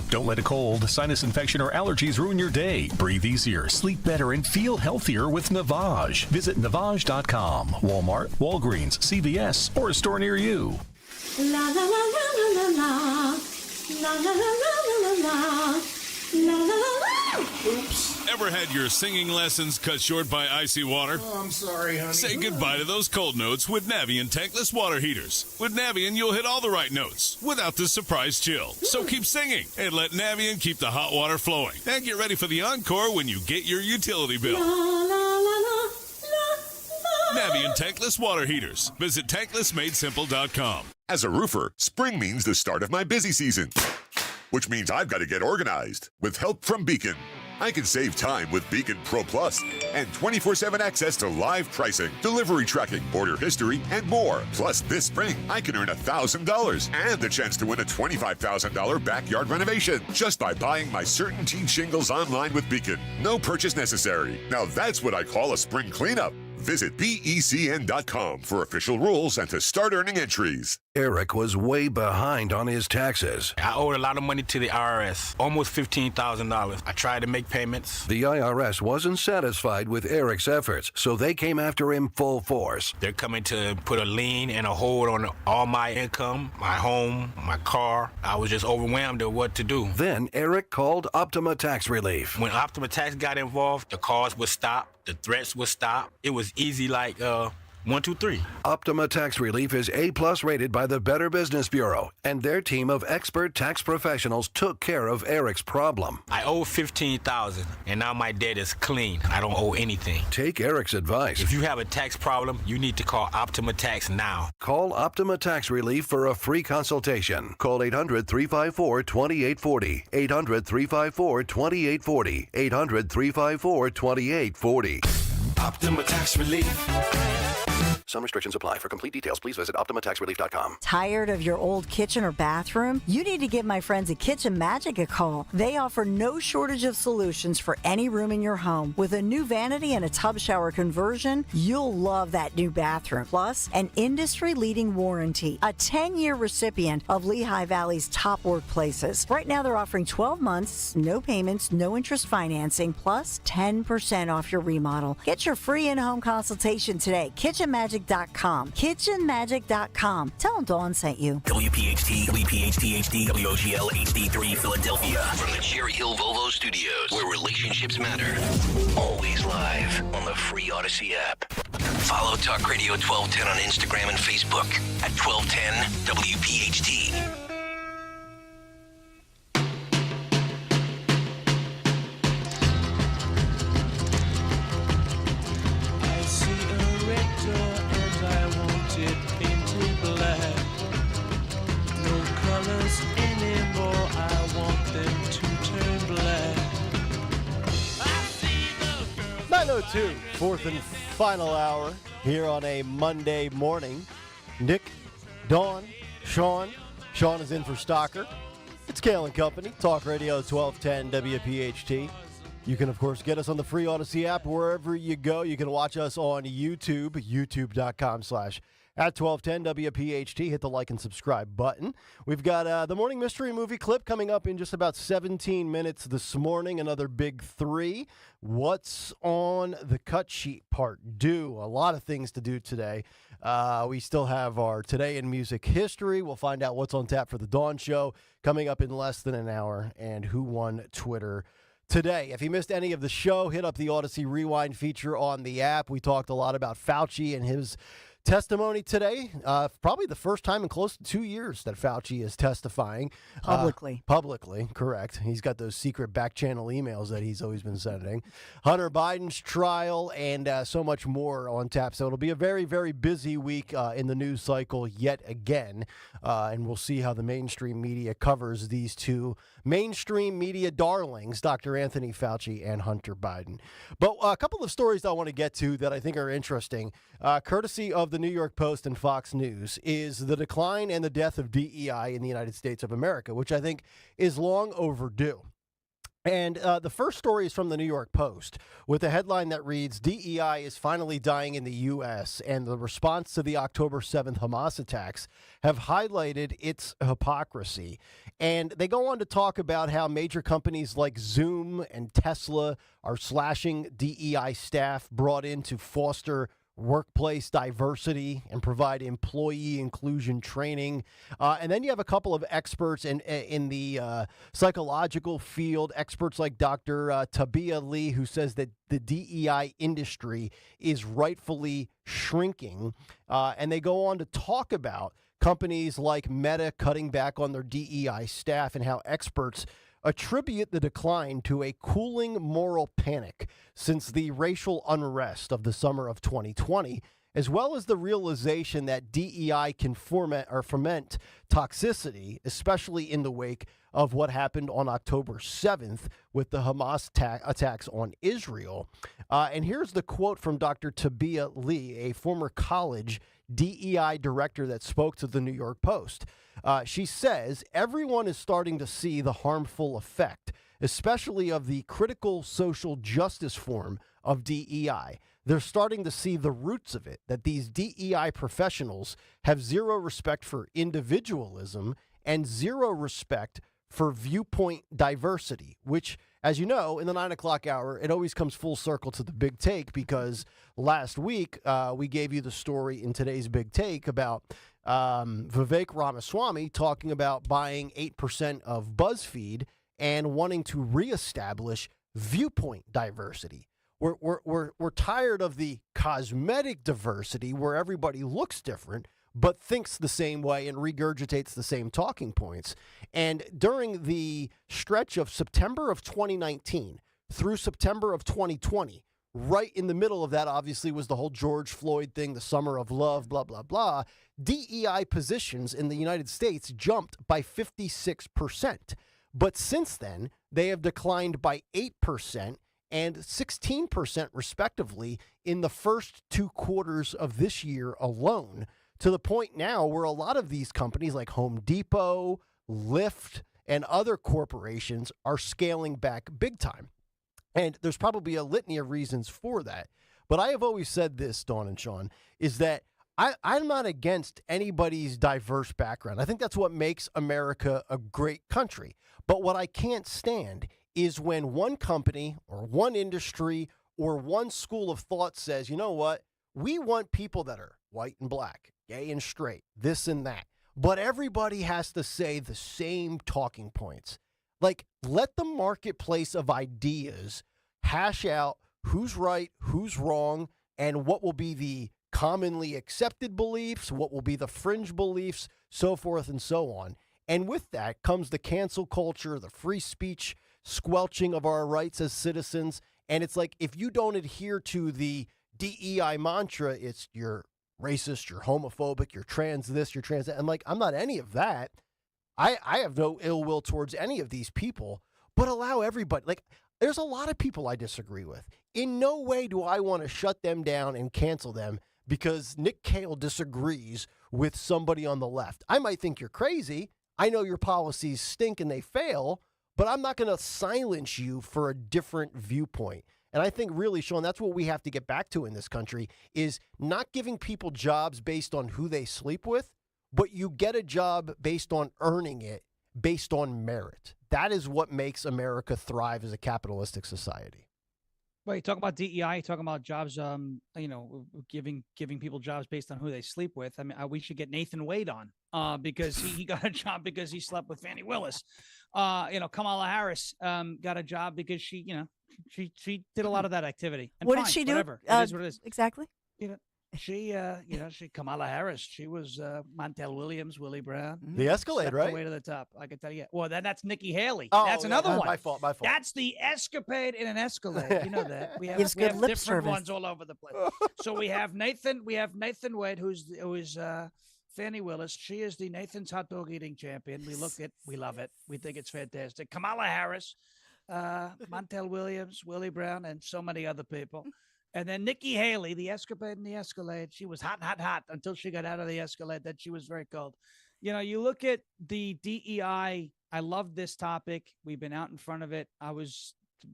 Don't let a cold, sinus infection, or allergies ruin your day. Breathe easier, sleep better, and feel healthier with Navage. Visit Navage.com. Walmart, Walgreens, CVS, or a store near you. La la la la la la la. La la la la la la. La la la la. Oops. Ever had your singing lessons cut short by icy water? Oh, I'm sorry, honey. Say goodbye to those cold notes with Navien tankless water heaters. With Navien, you'll hit all the right notes without the surprise chill. So keep singing and let Navien keep the hot water flowing. And get ready for the encore when you get your utility bill. La la la la la la. Navien tankless water heaters. Visit tanklessmadesimple.com. As a roofer, spring means the start of my busy season, which means I've got to get organized with help from Beacon. I can save time with Beacon Pro Plus and 24/7 access to live pricing, delivery tracking, order history, and more. Plus, this spring, I can earn $1,000 and the chance to win a $25,000 backyard renovation just by buying my CertainTeed shingles online with Beacon. No purchase necessary. Now that's what I call a spring cleanup. Visit BECN.com for official rules and to start earning entries. Eric was way behind on his taxes. I owed a lot of money to the IRS, almost $15,000. I tried to make payments. The IRS wasn't satisfied with Eric's efforts, so they came after him full force. They're coming to put a lien and a hold on all my income, my home, my car. I was just overwhelmed at what to do. Then Eric called Optima Tax Relief. When Optima Tax got involved, the calls would stop, the threats would stop. It was easy like 1, 2, 3. Optima Tax Relief is A+ rated by the Better Business Bureau, and their team of expert tax professionals took care of Eric's problem. I owe $15,000, and now my debt is clean. I don't owe anything. Take Eric's advice. If you have a tax problem, you need to call Optima Tax now. Call Optima Tax Relief for a free consultation. Call 800-354-2840. 800-354-2840. 800-354-2840. Optima Tax Relief. Some restrictions apply. For complete details, please visit OptimaTaxRelief.com. Tired of your old kitchen or bathroom? You need to give my friends at Kitchen Magic a call. They offer no shortage of solutions for any room in your home. With a new vanity and a tub shower conversion, you'll love that new bathroom. Plus, an industry-leading warranty. A 10-year recipient of Lehigh Valley's top workplaces. Right now, they're offering 12 months, no payments, no interest financing, plus 10% off your remodel. Get your free in-home consultation today. KitchenMagic.com. KitchenMagic.com. Tell them Dawn sent you. WPHT, WPHT HD, WOGL HD3 Philadelphia. From the Cherry Hill Volvo Studios, where relationships matter. Always live on the free Odyssey app. Follow Talk Radio 1210 on Instagram and Facebook at 1210 WPHT. Anymore, I want them to turn black. 9:02, fourth and final hour here on a Monday morning. Nick, Dawn, Sean. Sean is in for Stocker. It's Kayal and Company, Talk Radio 1210 WPHT. You can, of course, get us on the free Odyssey app wherever you go. You can watch us on YouTube, youtube.com/@1210 WPHT. Hit the like and subscribe button. We've got the morning mystery movie clip coming up in just about 17 minutes this morning. Another big 3. What's on the cut sheet part? A lot of things to do today. We still have our Today in Music History. We'll find out what's on tap for the Dawn Show coming up in less than an hour, and who won Twitter today. If you missed any of the show, hit up the Odyssey Rewind feature on the app. We talked a lot about Fauci and his testimony today. Probably the first time in close to 2 years that Fauci is testifying. Publicly. Publicly, correct. He's got those secret back channel emails that he's always been sending. Hunter Biden's trial and so much more on tap. So it'll be a very, very busy week in the news cycle yet again. And we'll see how the mainstream media covers these two mainstream media darlings, Dr. Anthony Fauci and Hunter Biden. But a couple of stories I want to get to that I think are interesting, courtesy of the New York Post and Fox News, is the decline and the death of DEI in the United States of America, which I think is long overdue. And the first story is from the New York Post with a headline that reads, DEI is finally dying in the U.S., and the response to the October 7th Hamas attacks have highlighted its hypocrisy. And they go on to talk about how major companies like Zoom and Tesla are slashing DEI staff brought in to foster workplace diversity and provide employee inclusion training. And then you have a couple of experts in the psychological field, experts like Dr. Tabia Lee, who says that the DEI industry is rightfully shrinking. And they go on to talk about companies like Meta cutting back on their DEI staff and how experts attribute the decline to a cooling moral panic since the racial unrest of the summer of 2020, as well as the realization that DEI can ferment toxicity, especially in the wake of what happened on October 7th with the Hamas attacks on Israel. And here's the quote from Dr. Tabia Lee, a former college DEI director that spoke to the New York Post. She says, everyone is starting to see the harmful effect, especially of the critical social justice form of DEI. They're starting to see the roots of it, that these DEI professionals have zero respect for individualism and zero respect for viewpoint diversity, which, as you know, in the 9 o'clock hour, it always comes full circle to the big take, because last week we gave you the story in today's big take about Vivek Ramaswamy talking about buying 8% of BuzzFeed and wanting to reestablish viewpoint diversity. We're tired of the cosmetic diversity where everybody looks different but thinks the same way and regurgitates the same talking points. And during the stretch of September of 2019 through September of 2020, right in the middle of that, obviously, was the whole George Floyd thing, the summer of love, blah, blah, blah. DEI positions in the United States jumped by 56%. But since then, they have declined by 8% and 16% respectively in the first 2 quarters of this year alone, to the point now where a lot of these companies like Home Depot, Lyft, and other corporations are scaling back big time. And there's probably a litany of reasons for that. But I have always said this, Dawn and Sean, is that I'm not against anybody's diverse background. I think that's what makes America a great country. But what I can't stand is when one company or one industry or one school of thought says, you know what, we want people that are white and black, gay and straight, this and that. But everybody has to say the same talking points. Like, let the marketplace of ideas hash out who's right, who's wrong, and what will be the commonly accepted beliefs, what will be the fringe beliefs, so forth and so on. And with that comes the cancel culture, the free speech squelching of our rights as citizens. And it's like, if you don't adhere to the DEI mantra, it's you're racist, you're homophobic, you're trans this, you're trans that. I'm like, I'm not any of that. I have no ill will towards any of these people, but allow everybody. Like, there's a lot of people I disagree with. In no way do I want to shut them down and cancel them because Nick Kayal disagrees with somebody on the left. I might think you're crazy. I know your policies stink and they fail, but I'm not going to silence you for a different viewpoint. And I think really, Sean, that's what we have to get back to in this country, is not giving people jobs based on who they sleep with, but you get a job based on earning it, based on merit. That is what makes America thrive as a capitalistic society. Well, you talk about DEI, you talk about jobs, giving people jobs based on who they sleep with. I mean, we should get Nathan Wade on because he got a job because he slept with Fannie Willis. Kamala Harris got a job because she did a lot of that activity. And what fine, did she do? Whatever. It is what it is. Exactly. She Kamala Harris. She was Montel Williams, Willie Brown. The Escalade, right? Way to the top. I can tell you. Well, that's Nikki Haley. Oh, that's another one. My fault. That's the escapade in an Escalade. You know that. We have different service. ones all over the place. So we have Nathan Wade, who is Fannie Willis. She is the Nathan's hot dog eating champion. We love it. We think it's fantastic. Kamala Harris, Montel Williams, Willie Brown, and so many other people. And then Nikki Haley, the escapade in the Escalade. She was hot until she got out of the Escalade. Then she was very cold. You look at the DEI. I love this topic. We've been out in front of it.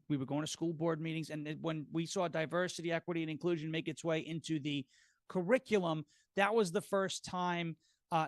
We were going to school board meetings. And when we saw diversity, equity, and inclusion make its way into the curriculum, that was the first time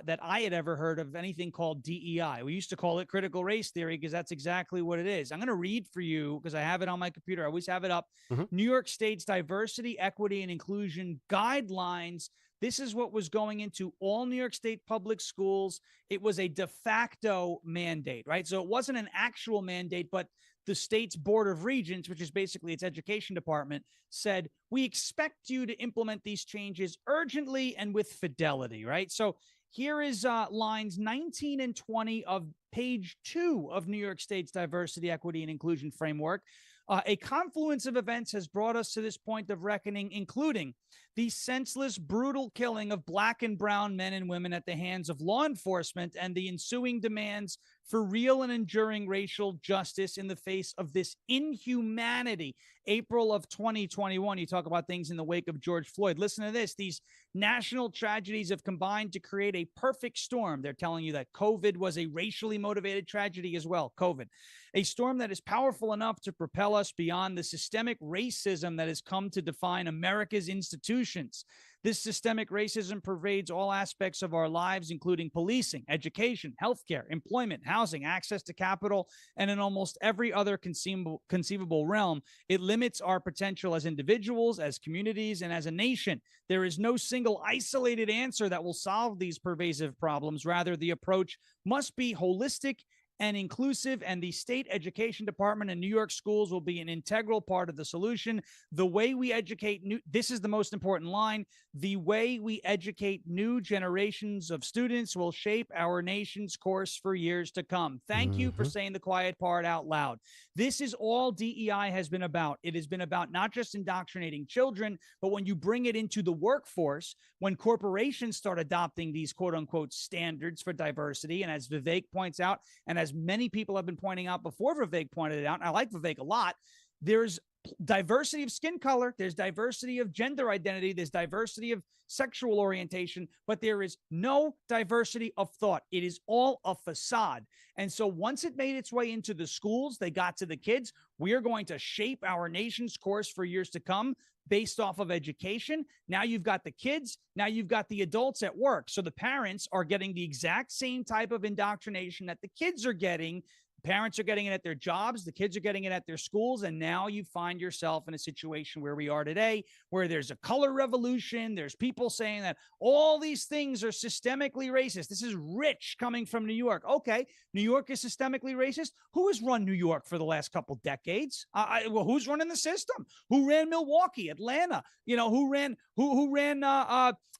that I had ever heard of anything called DEI. We used to call it critical race theory because that's exactly what it is. I'm going to read for you because I have it on my computer. I always have it up. New York State's diversity, equity, and inclusion guidelines. This is what was going into all New York State public schools. It was a de facto mandate, right? So it wasn't an actual mandate, but the state's Board of Regents, which is basically its education department, said, we expect you to implement these changes urgently and with fidelity, right? So here is lines 19 and 20 of page 2 of New York State's diversity, equity, and inclusion framework. A confluence of events has brought us to this point of reckoning, including the senseless, brutal killing of black and brown men and women at the hands of law enforcement and the ensuing demands for real and enduring racial justice in the face of this inhumanity. April of 2021, you talk about things in the wake of George Floyd. Listen to this. These national tragedies have combined to create a perfect storm. They're telling you that COVID was a racially motivated tragedy as well. COVID, a storm that is powerful enough to propel us beyond the systemic racism that has come to define America's institutions. This systemic racism pervades all aspects of our lives, including policing, education, healthcare, employment, housing, access to capital, and in almost every other conceivable realm. It limits our potential as individuals, as communities, and as a nation. There is no single isolated answer that will solve these pervasive problems. Rather, the approach must be holistic and inclusive, and the state education department and New York schools will be an integral part of the solution. The way we educate this is the most important line, the way we educate new generations of students will shape our nation's course for years to come. Thank you for saying the quiet part out loud. This is all DEI has been about. It has been about not just indoctrinating children, but when you bring it into the workforce, when corporations start adopting these quote unquote standards for diversity. And as Vivek points out, and as many people have been pointing out before Vivek pointed it out, and I like Vivek a lot, there's diversity of skin color, there's diversity of gender identity, there's diversity of sexual orientation, but there is no diversity of thought. It is all a facade. And so once it made its way into the schools, they got to the kids. We are going to shape our nation's course for years to come based off of education. Now you've got the kids. Now you've got the adults at work. So the parents are getting the exact same type of indoctrination that the kids are getting. Parents are getting it at their jobs. The kids are getting it at their schools. And now you find yourself in a situation where we are today, where there's a color revolution. There's people saying that all these things are systemically racist. This is Rich coming from New York. Okay, New York is systemically racist. Who has run New York for the last couple decades? Well, who's running the system? Who ran Milwaukee, Atlanta? You know, who ran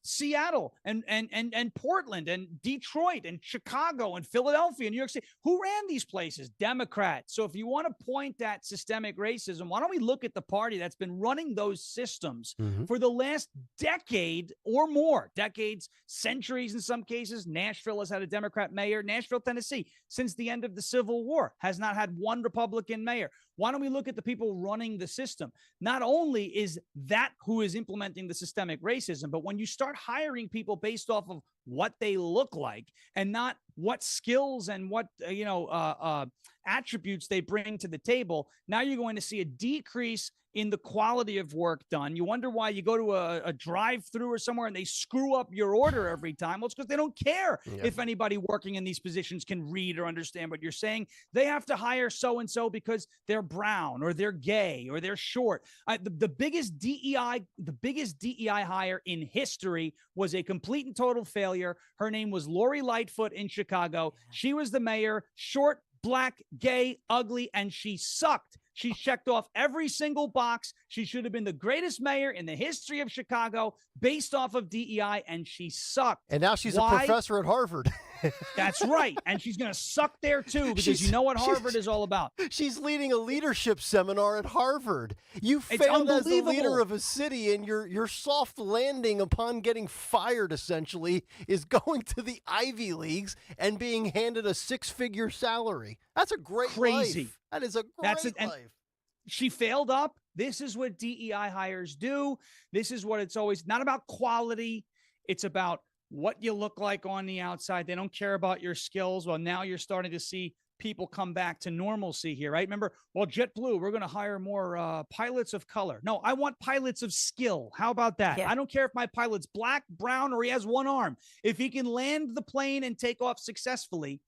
Seattle and Portland and Detroit and Chicago and Philadelphia and New York City? Who ran these places? Democrats. So if you want to point at systemic racism, why don't we look at the party that's been running those systems for the last decade or more, decades, centuries in some cases. Nashville has had a Democrat mayor. Nashville, Tennessee, since the end of the Civil War, has not had one Republican mayor. Why don't we look at the people running the system? Not only is that who is implementing the systemic racism, but when you start hiring people based off of what they look like and not what skills and what, attributes they bring to the table, now you're going to see a decrease in the quality of work done. You wonder why you go to a drive-through or somewhere and they screw up your order every time. Well, it's because they don't care if anybody working in these positions can read or understand what you're saying. They have to hire so-and-so because they're brown or they're gay or they're short. The biggest DEI hire in history was a complete and total failure. Her name was Lori Lightfoot in Chicago. She was the mayor, short, black, gay, ugly, and she sucked. She checked off every single box. She should have been the greatest mayor in the history of Chicago based off of DEI, and she sucked. And now she's a professor at Harvard. That's right. And she's going to suck there, too, because you know what Harvard is all about. She's leading a leadership seminar at Harvard. You failed as the leader of a city, and your soft landing upon getting fired, essentially, is going to the Ivy Leagues and being handed a six-figure salary. That's a great life. That is a great life. She failed up. This is what DEI hires do. This is what it's always not about quality. It's about what you look like on the outside. They don't care about your skills. Well, now you're starting to see people come back to normalcy here, right? Remember, well, JetBlue, we're going to hire more pilots of color. No, I want pilots of skill. How about that? Yeah. I don't care if my pilot's black, brown, or he has one arm. If he can land the plane and take off successfully,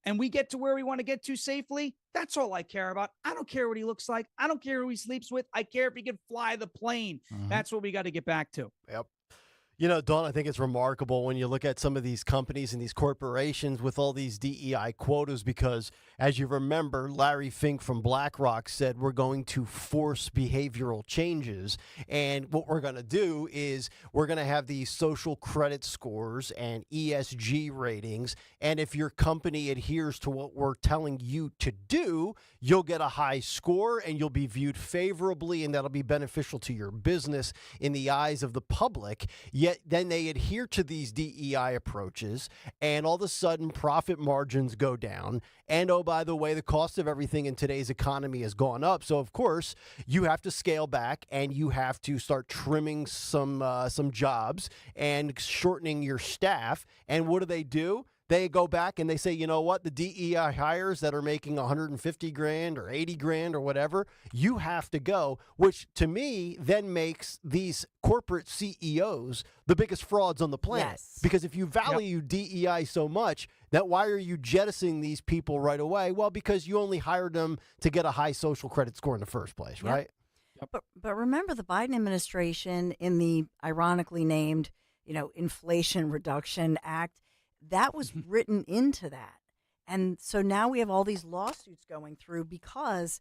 and we get to where we want to get to safely, that's all I care about. I don't care what he looks like. I don't care who he sleeps with. I care if he can fly the plane. That's what we got to get back to. Yep. You know, Dawn, I think it's remarkable when you look at some of these companies and these corporations with all these DEI quotas because, as you remember, Larry Fink from BlackRock said we're going to force behavioral changes. And what we're going to do is we're going to have these social credit scores and ESG ratings. And if your company adheres to what we're telling you to do, you'll get a high score and you'll be viewed favorably, and that'll be beneficial to your business in the eyes of the public. Yet then they adhere to these DEI approaches, and all of a sudden profit margins go down. And oh, by the way, the cost of everything in today's economy has gone up. So of course you have to scale back and you have to start trimming some jobs and shortening your staff. And what do? They go back and they say, you know what, the DEI hires that are making 150 grand or 80 grand or whatever, you have to go, which to me then makes these corporate CEOs the biggest frauds on the planet. Yes. Because if you value DEI so much, that why are you jettisoning these people right away? Well, because you only hired them to get a high social credit score in the first place, right? But remember the Biden administration in the ironically named, Inflation Reduction Act, that was written into that. And so now we have all these lawsuits going through because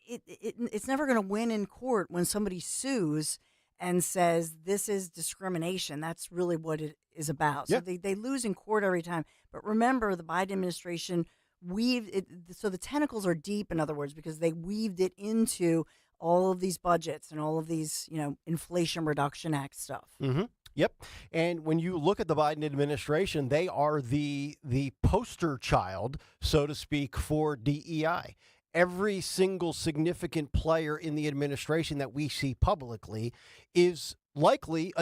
it's never going to win in court when somebody sues and says this is discrimination. That's really what it is about. So they lose in court every time. But remember, the Biden administration weaved it, so the tentacles are deep, in other words, because they weaved it into all of these budgets and all of these, Inflation Reduction Act stuff. Mm-hmm. Yep. And when you look at the Biden administration, they are the poster child, so to speak, for DEI. Every single significant player in the administration that we see publicly is likely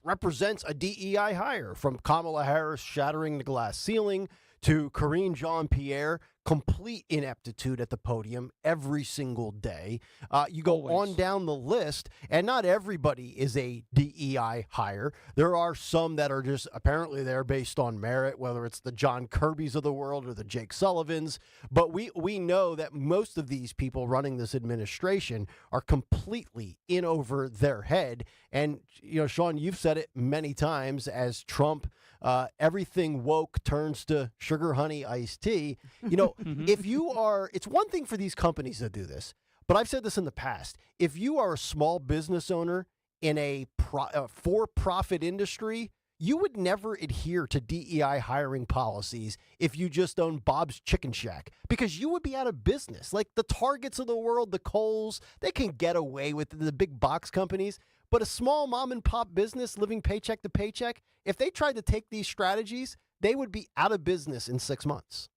represents a DEI hire, from Kamala Harris shattering the glass ceiling to Karine Jean-Pierre, complete ineptitude at the podium every single day. You go on down the list, and not everybody is a DEI hire. There are some that are just apparently there based on merit, whether it's the John Kirbys of the world or the Jake Sullivans. But we know that most of these people running this administration are completely in over their head. And, Sean, you've said it many times as Trump, everything woke turns to sugar, honey, iced tea. If you are, it's one thing for these companies to do this, but I've said this in the past. If you are a small business owner in a for-profit industry, you would never adhere to DEI hiring policies if you just own Bob's Chicken Shack, because you would be out of business. Like the Targets of the world, the Kohl's, they can get away with the big box companies. But a small mom and pop business living paycheck to paycheck, if they tried to take these strategies, they would be out of business in 6 months.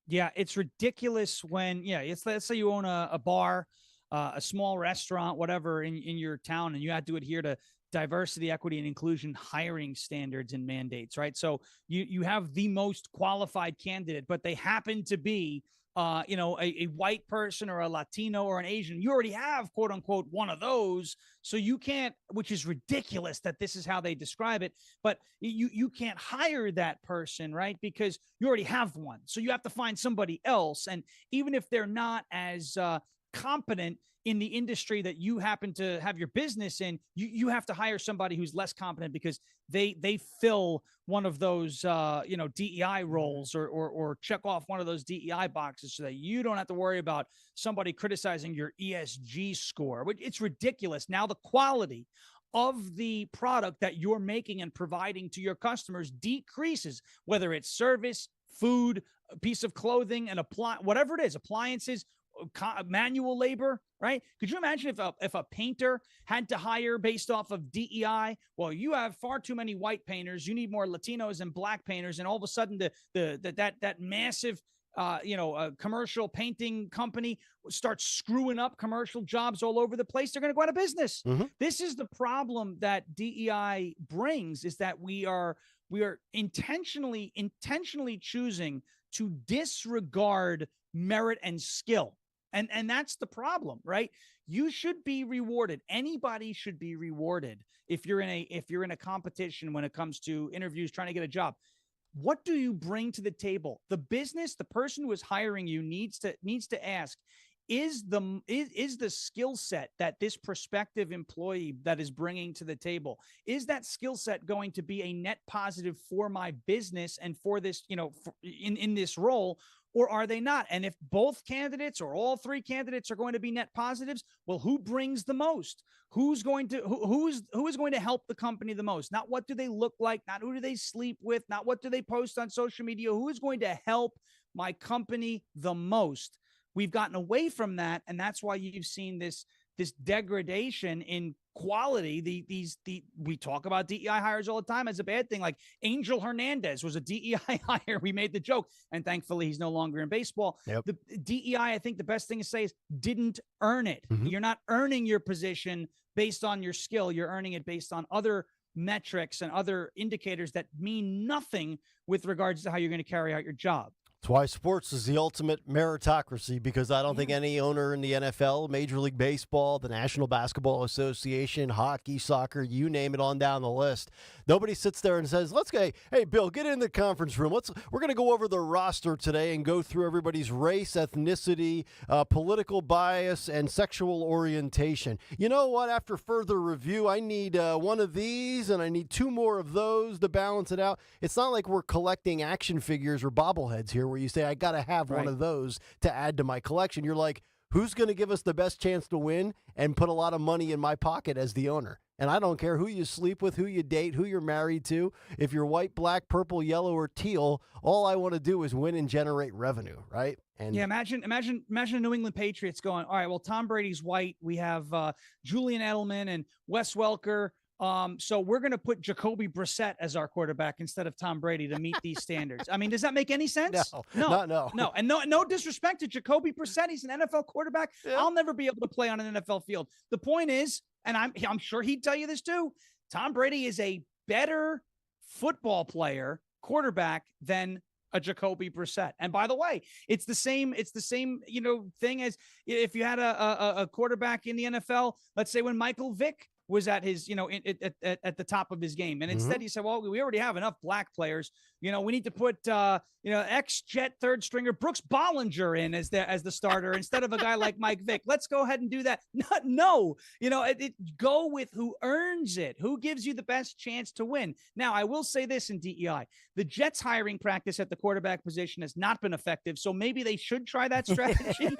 Yeah, it's ridiculous when, let's say you own a bar, a small restaurant, whatever in your town, and you have to adhere to diversity, equity, and inclusion hiring standards and mandates, right? So you have the most qualified candidate, but they happen to be a white person or a Latino or an Asian. You already have, quote unquote, one of those. So you can't, which is ridiculous that this is how they describe it, but you can't hire that person, right? Because you already have one. So you have to find somebody else. And even if they're not as competent in the industry that you happen to have your business in, you have to hire somebody who's less competent because they fill one of those DEI roles or check off one of those DEI boxes so that you don't have to worry about somebody criticizing your ESG score. It's ridiculous. Now the quality of the product that you're making and providing to your customers decreases, whether it's service, food, a piece of clothing, and whatever it is, appliances, manual labor, right? Could you imagine if a painter had to hire based off of DEI? Well, you have far too many white painters. You need more Latinos and black painters, and all of a sudden that massive commercial painting company starts screwing up commercial jobs all over the place. They're going to go out of business. Mm-hmm. This is the problem that DEI brings, is that we are intentionally choosing to disregard merit and skill. And that's the problem, right? You should be rewarded. Anybody should be rewarded if you're in a competition when it comes to interviews, trying to get a job. What do you bring to the table? The business, the person who is hiring you needs to ask, is the skill set that this prospective employee that is bringing to the table, is that skill set going to be a net positive for my business and for this, in this role, or are they not? And if both candidates or all three candidates are going to be net positives, well, who brings the most? Who is going to help the company the most? Not what do they look like, not who do they sleep with, not what do they post on social media. Who is going to help my company the most? We've gotten away from that, and that's why you've seen this degradation in quality. We talk about DEI hires all the time as a bad thing. Like Angel Hernandez was a DEI hire. We made the joke, and thankfully he's no longer in baseball. Yep. The DEI, I think the best thing to say is didn't earn it. Mm-hmm. You're not earning your position based on your skill. You're earning it based on other metrics and other indicators that mean nothing with regards to how you're going to carry out your job. That's why sports is the ultimate meritocracy, because I don't think any owner in the NFL, Major League Baseball, the National Basketball Association, hockey, soccer, you name it on down the list, nobody sits there and says, let's go, hey, Bill, get in the conference room. We're going to go over the roster today and go through everybody's race, ethnicity, political bias, and sexual orientation. You know what? After further review, I need one of these and I need two more of those to balance it out. It's not like we're collecting action figures or bobbleheads here, where you say, I got to have one of those to add to my collection. You're like, who's going to give us the best chance to win and put a lot of money in my pocket as the owner? And I don't care who you sleep with, who you date, who you're married to. If you're white, black, purple, yellow, or teal, all I want to do is win and generate revenue, right? And yeah, imagine the New England Patriots going, all right, well, Tom Brady's white. We have Julian Edelman and Wes Welker. So we're going to put Jacoby Brissett as our quarterback instead of Tom Brady to meet these standards. I mean, does that make any sense? No. And no disrespect to Jacoby Brissett. He's an NFL quarterback. Yeah. I'll never be able to play on an NFL field. The point is, and I'm sure he'd tell you this too, Tom Brady is a better football player, quarterback, than a Jacoby Brissett. And by the way, it's the same, thing as if you had a quarterback in the NFL, let's say when Michael Vick was at his, at the top of his game. And instead he said, well, we already have enough black players. We need to put, ex-Jet third stringer Brooks Bollinger in as the starter instead of a guy like Mike Vick. Let's go ahead and do that. No, go with who earns it, who gives you the best chance to win. Now, I will say this in DEI, the Jets hiring practice at the quarterback position has not been effective. So maybe they should try that strategy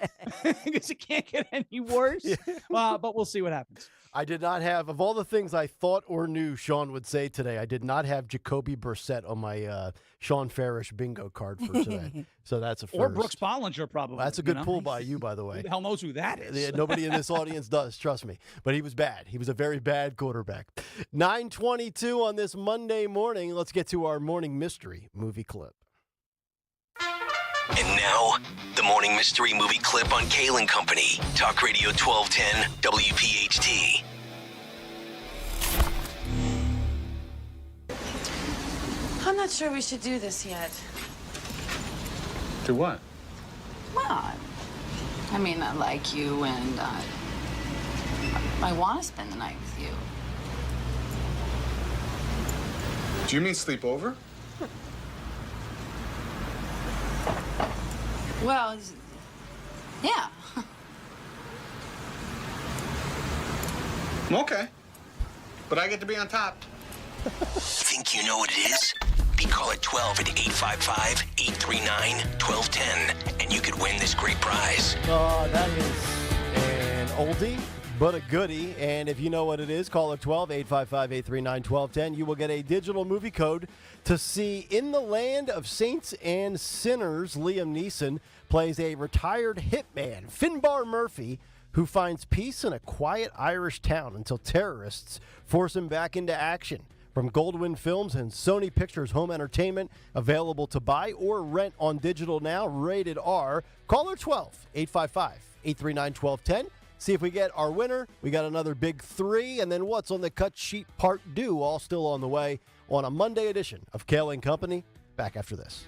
because it can't get any worse. But we'll see what happens. I did not have, of all the things I thought or knew Sean would say today, I did not have Jacoby Brissett on my Sean Farish bingo card for today. So that's a first. Or Brooks Bollinger, probably. Well, that's a good pull by you, by the way. Who the hell knows who that is? Nobody in this audience does, trust me. But he was bad. He was a very bad quarterback. 9:22 on this Monday morning. Let's get to our morning mystery movie clip. And now, the morning mystery movie clip on Kayal Company. Talk Radio 1210 WPHT. I'm not sure we should do this yet. Do what? Well, I mean, I like you and I want to spend the night with you. Do you mean sleep over? Well, yeah. Okay. But I get to be on top. Think you know what it is? Be caller 12 at 855-839-1210, and you could win this great prize. That is an oldie, but a goodie. And if you know what it is, call it 12 855-839-1210. You will get a digital movie code to see In the Land of Saints and Sinners. Liam Neeson plays a retired hitman, Finbar Murphy, who finds peace in a quiet Irish town until terrorists force him back into action. From Goldwyn Films and Sony Pictures Home Entertainment, available to buy or rent on digital now, rated R. Caller 12 855-839-1210. See if we get our winner. We got another big three, and then what's on the cut sheet part due, all still on the way on a Monday edition of Kayal Company. Back after this.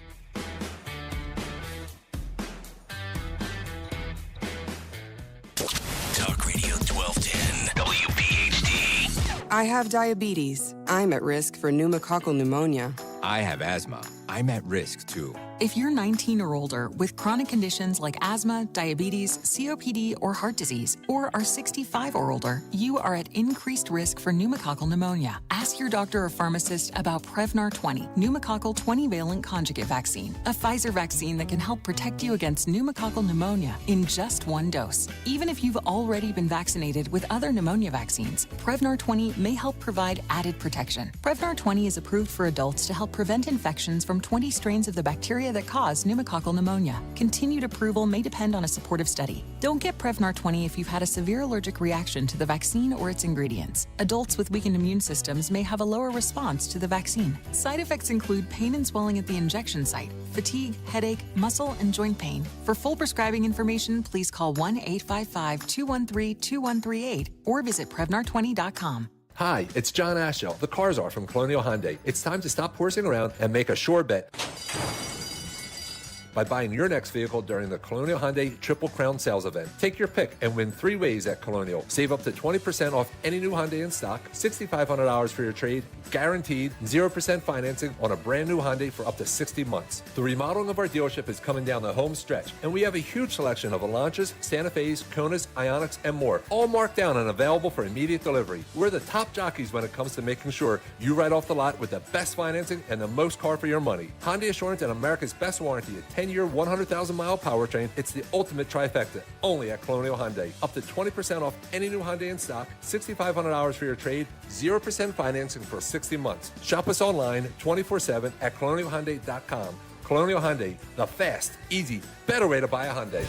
Talk Radio 1210 WPHT. I have diabetes. I'm at risk for pneumococcal pneumonia. I have asthma. I'm at risk too. If you're 19 or older with chronic conditions like asthma, diabetes, COPD, or heart disease, or are 65 or older, you are at increased risk for pneumococcal pneumonia. Ask your doctor or pharmacist about Prevnar 20, pneumococcal 20-valent conjugate vaccine, a Pfizer vaccine that can help protect you against pneumococcal pneumonia in just one dose. Even if you've already been vaccinated with other pneumonia vaccines, Prevnar 20 may help provide added protection. Prevnar 20 is approved for adults to help prevent infections from 20 strains of the bacteria that cause pneumococcal pneumonia. Continued approval may depend on a supportive study. Don't get Prevnar 20 if you've had a severe allergic reaction to the vaccine or its ingredients. Adults with weakened immune systems may have a lower response to the vaccine. Side effects include pain and swelling at the injection site, fatigue, headache, muscle, and joint pain. For full prescribing information, please call 1-855-213-2138 or visit Prevnar20.com. Hi, it's John Ashell, the Car Czar from Colonial Hyundai. It's time to stop horsing around and make a sure bet by buying your next vehicle during the Colonial Hyundai Triple Crown Sales Event. Take your pick and win 3 ways at Colonial. Save up to 20% off any new Hyundai in stock, $6,500 for your trade, guaranteed 0% financing on a brand new Hyundai for up to 60 months. The remodeling of our dealership is coming down the home stretch, and we have a huge selection of Elanchas, Santa Fe's, Konas, Ioniqs, and more, all marked down and available for immediate delivery. We're the top jockeys when it comes to making sure you ride off the lot with the best financing and the most car for your money. Hyundai Assurance and America's best warranty, a 10-year, 100,000-mile powertrain. It's the ultimate trifecta, only at Colonial Hyundai. Up to 20% off any new Hyundai in stock, $6,500 for your trade, 0% financing for 60 months. Shop us online 24/7 at colonialhyundai.com. Colonial Hyundai, the fast, easy, better way to buy a Hyundai.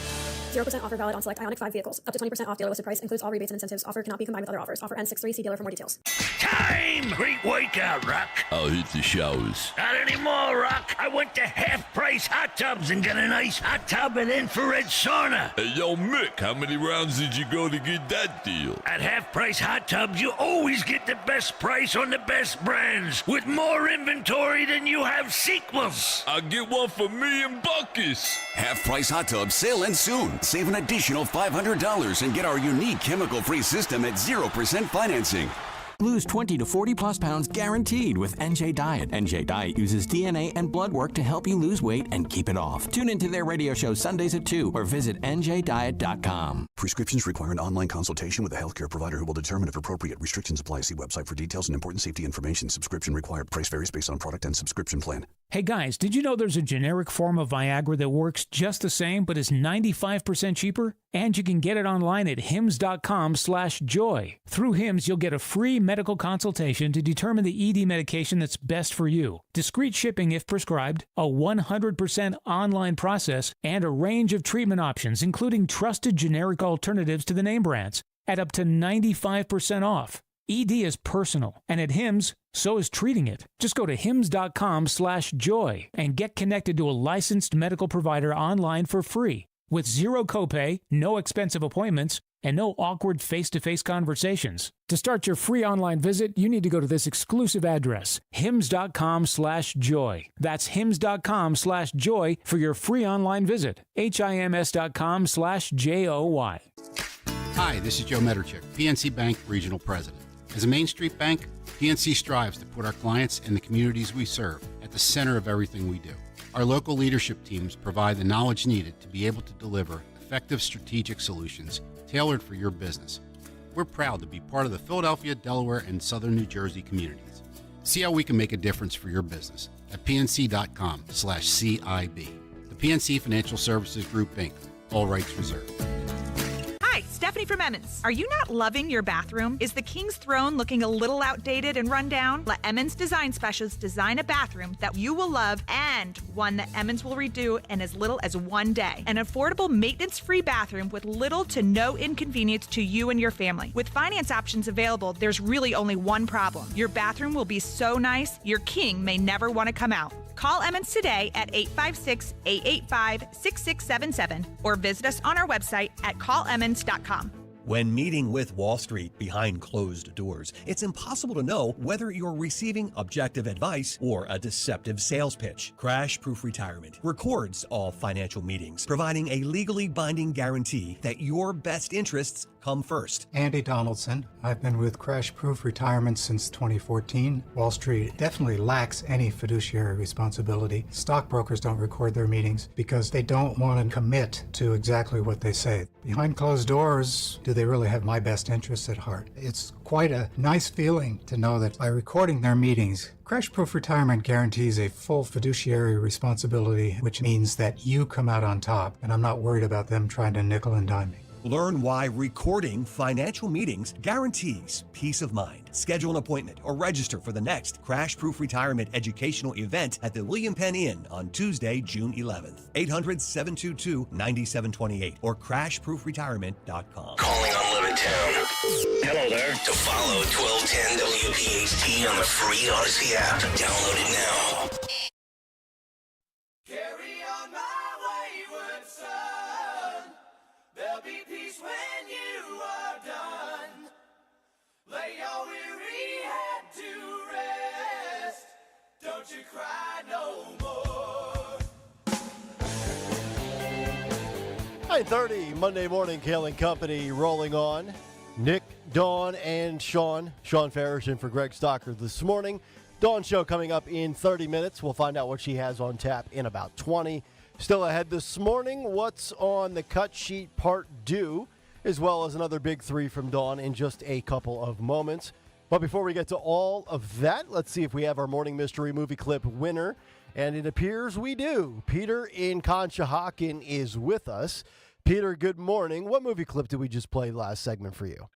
0% offer valid on select Ioniq 5 vehicles. Up to 20% off dealer listed price. Includes all rebates and incentives. Offer cannot be combined with other offers. Offer ends 6/3. See dealer for more details. Time! Great workout, Rock. I'll hit the showers. Not anymore, Rock. I went to Half Price Hot Tubs and got a nice hot tub and infrared sauna. Hey, yo, Mick, how many rounds did you go to get that deal? At Half Price Hot Tubs, you always get the best price on the best brands with more inventory than you have sequels. I'll get one for me and Buckus. Half Price Hot Tubs sale ends soon. Save an additional $500 and get our unique chemical-free system at 0% financing. Lose 20 to 40 plus pounds guaranteed with NJ Diet. NJ Diet uses DNA and blood work to help you lose weight and keep it off. Tune into their radio show Sundays at 2 or visit njdiet.com. Prescriptions require an online consultation with a healthcare provider who will determine if appropriate. Restrictions apply. See website for details and important safety information. Subscription required. Price varies based on product and subscription plan. Hey guys, did you know there's a generic form of Viagra that works just the same but is 95% cheaper? And you can get it online at hims.com/joy. Through Hims, you'll get a free medical consultation to determine the ED medication that's best for you. Discreet shipping if prescribed, a 100% online process, and a range of treatment options, including trusted generic alternatives to the name brands, at up to 95% off. ED is personal, and at Hims, so is treating it. Just go to hims.com/joy and get connected to a licensed medical provider online for free, with zero copay, no expensive appointments, and no awkward face-to-face conversations. To start your free online visit, you need to go to this exclusive address, hims.com/joy. That's hims.com/joy for your free online visit. hims.com/joy. Hi, this is Joe Meterchick, PNC Bank Regional President. As a Main Street bank, PNC strives to put our clients and the communities we serve at the center of everything we do. Our local leadership teams provide the knowledge needed to be able to deliver effective strategic solutions tailored for your business. We're proud to be part of the Philadelphia, Delaware, and Southern New Jersey communities. See how we can make a difference for your business at pnc.com/CIB. The PNC Financial Services Group, Inc., all rights reserved. Hi, Stephanie from Emmons. Are you not loving your bathroom? Is the King's Throne looking a little outdated and run down? Let Emmons Design Specialists design a bathroom that you will love and one that Emmons will redo in as little as 1 day. An affordable, maintenance-free bathroom with little to no inconvenience to you and your family. With finance options available, there's really only one problem. Your bathroom will be so nice, your king may never want to come out. Call Emmons today at 856-885-6677 or visit us on our website at callemmons.com. When meeting with Wall Street behind closed doors, it's impossible to know whether you're receiving objective advice or a deceptive sales pitch. Crash Proof Retirement records all financial meetings, providing a legally binding guarantee that your best interests come first. Andy Donaldson. I've been with Crash Proof Retirement since 2014. Wall Street definitely lacks any fiduciary responsibility. Stockbrokers don't record their meetings because they don't want to commit to exactly what they say. Behind closed doors, do they really have my best interests at heart? It's quite a nice feeling to know that by recording their meetings, Crash Proof Retirement guarantees a full fiduciary responsibility, which means that you come out on top, and I'm not worried about them trying to nickel and dime me. Learn why recording financial meetings guarantees peace of mind. Schedule an appointment or register for the next Crash Proof Retirement educational event at the William Penn Inn on Tuesday, June 11th. 800-722-9728 or crashproofretirement.com. Calling on Levittown. Hello there. To follow 1210 WPHT on the free Odyssey app. Download it now. Carry on my wayward son. There'll be peace when you are done. Lay your weary head to rest. Don't you cry no more. 9:30 Monday morning, Kayal and Company rolling on. Nick, Dawn, and Sean. Sean Farish in for Greg Stocker this morning. Dawn show coming up in 30 minutes. We'll find out what she has on tap in about 20. Still ahead this morning, what's on the cut sheet part due, as well as another big three from Dawn in just a couple of moments. But before we get to all of that, let's see if we have our morning mystery movie clip winner. And it appears we do. Peter in Conshohocken is with us. Peter, good morning. What movie clip did we just play last segment for you?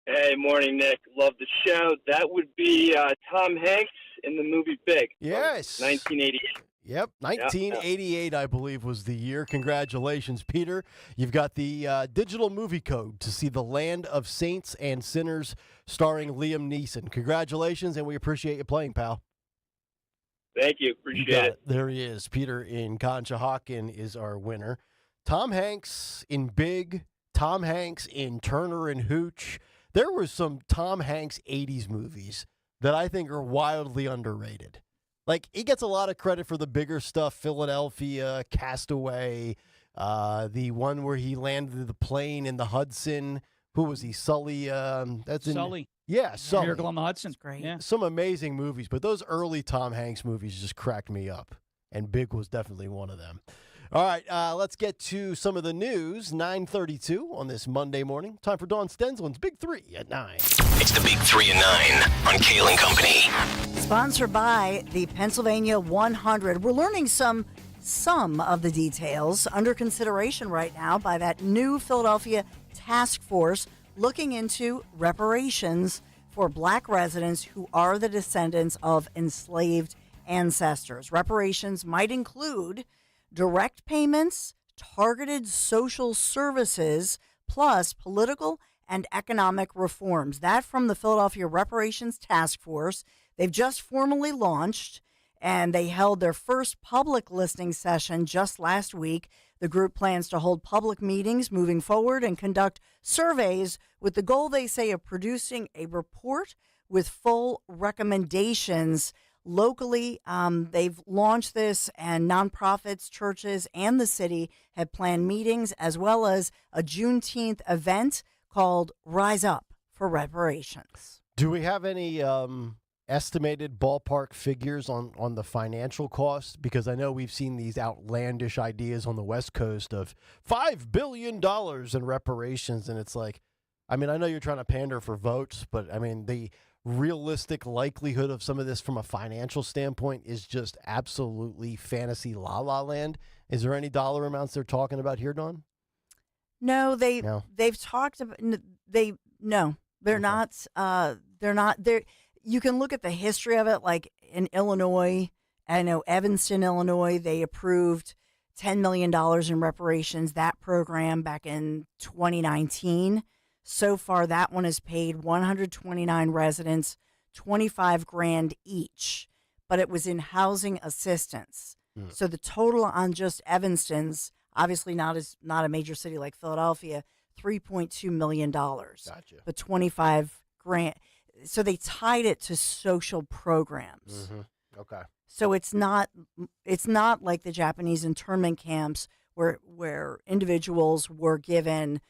Hey, morning, Nick. Love the show. That would be Tom Hanks in the movie Big. Yes. 1988. Yep, 1988, I believe, was the year. Congratulations, Peter. You've got the digital movie code to see The Land of Saints and Sinners starring Liam Neeson. Congratulations, and we appreciate you playing, pal. Thank you. Appreciate it. There he is. Peter in Conshohocken is our winner. Tom Hanks in Big, Tom Hanks in Turner and Hooch. There were some Tom Hanks 80s movies that I think are wildly underrated. Like, he gets a lot of credit for the bigger stuff, Philadelphia, Castaway, the one where he landed the plane in the Hudson. Who was he? Sully? Sully. Yeah, Sully. Miracle on the Hudson. Great. Yeah. Some amazing movies, but those early Tom Hanks movies just cracked me up, and Big was definitely one of them. All right, let's get to some of the news. 9:32 on this Monday morning. Time for Dawn Stensland's Big Three at 9. It's the Big 3 and 9 on Kayal and Company. Sponsored by the Pennsylvania 100. We're learning some of the details under consideration right now by that new Philadelphia task force looking into reparations for black residents who are the descendants of enslaved ancestors. Reparations might include direct payments, targeted social services, plus political and economic reforms. That from the Philadelphia Reparations Task Force. They've just formally launched, and they held their first public listening session just last week. The group plans to hold public meetings moving forward and conduct surveys with the goal, they say, of producing a report with full recommendations. Locally, they've launched this, and nonprofits, churches, and the city have planned meetings, as well as a Juneteenth event called Rise Up for Reparations. Do we have any estimated ballpark figures on the financial cost? Because I know we've seen these outlandish ideas on the West Coast of $5 billion in reparations, and it's like, I mean, I know you're trying to pander for votes, but I mean, the realistic likelihood of some of this from a financial standpoint is just absolutely fantasy la land. Is there any dollar amounts they're talking about here, Dawn? No, they've talked about they're not you can look at the history of it, like in Illinois. I know Evanston, Illinois, they approved $10 million in reparations, that program back in 2019. So far, that one has paid 129 residents $25,000 each, but it was in housing assistance. So the total on just Evanston's, obviously not a major city like Philadelphia, $3.2 million. Gotcha. But 25 grand. So they tied it to social programs. Mm-hmm. Okay. So it's not like the Japanese internment camps where individuals were given,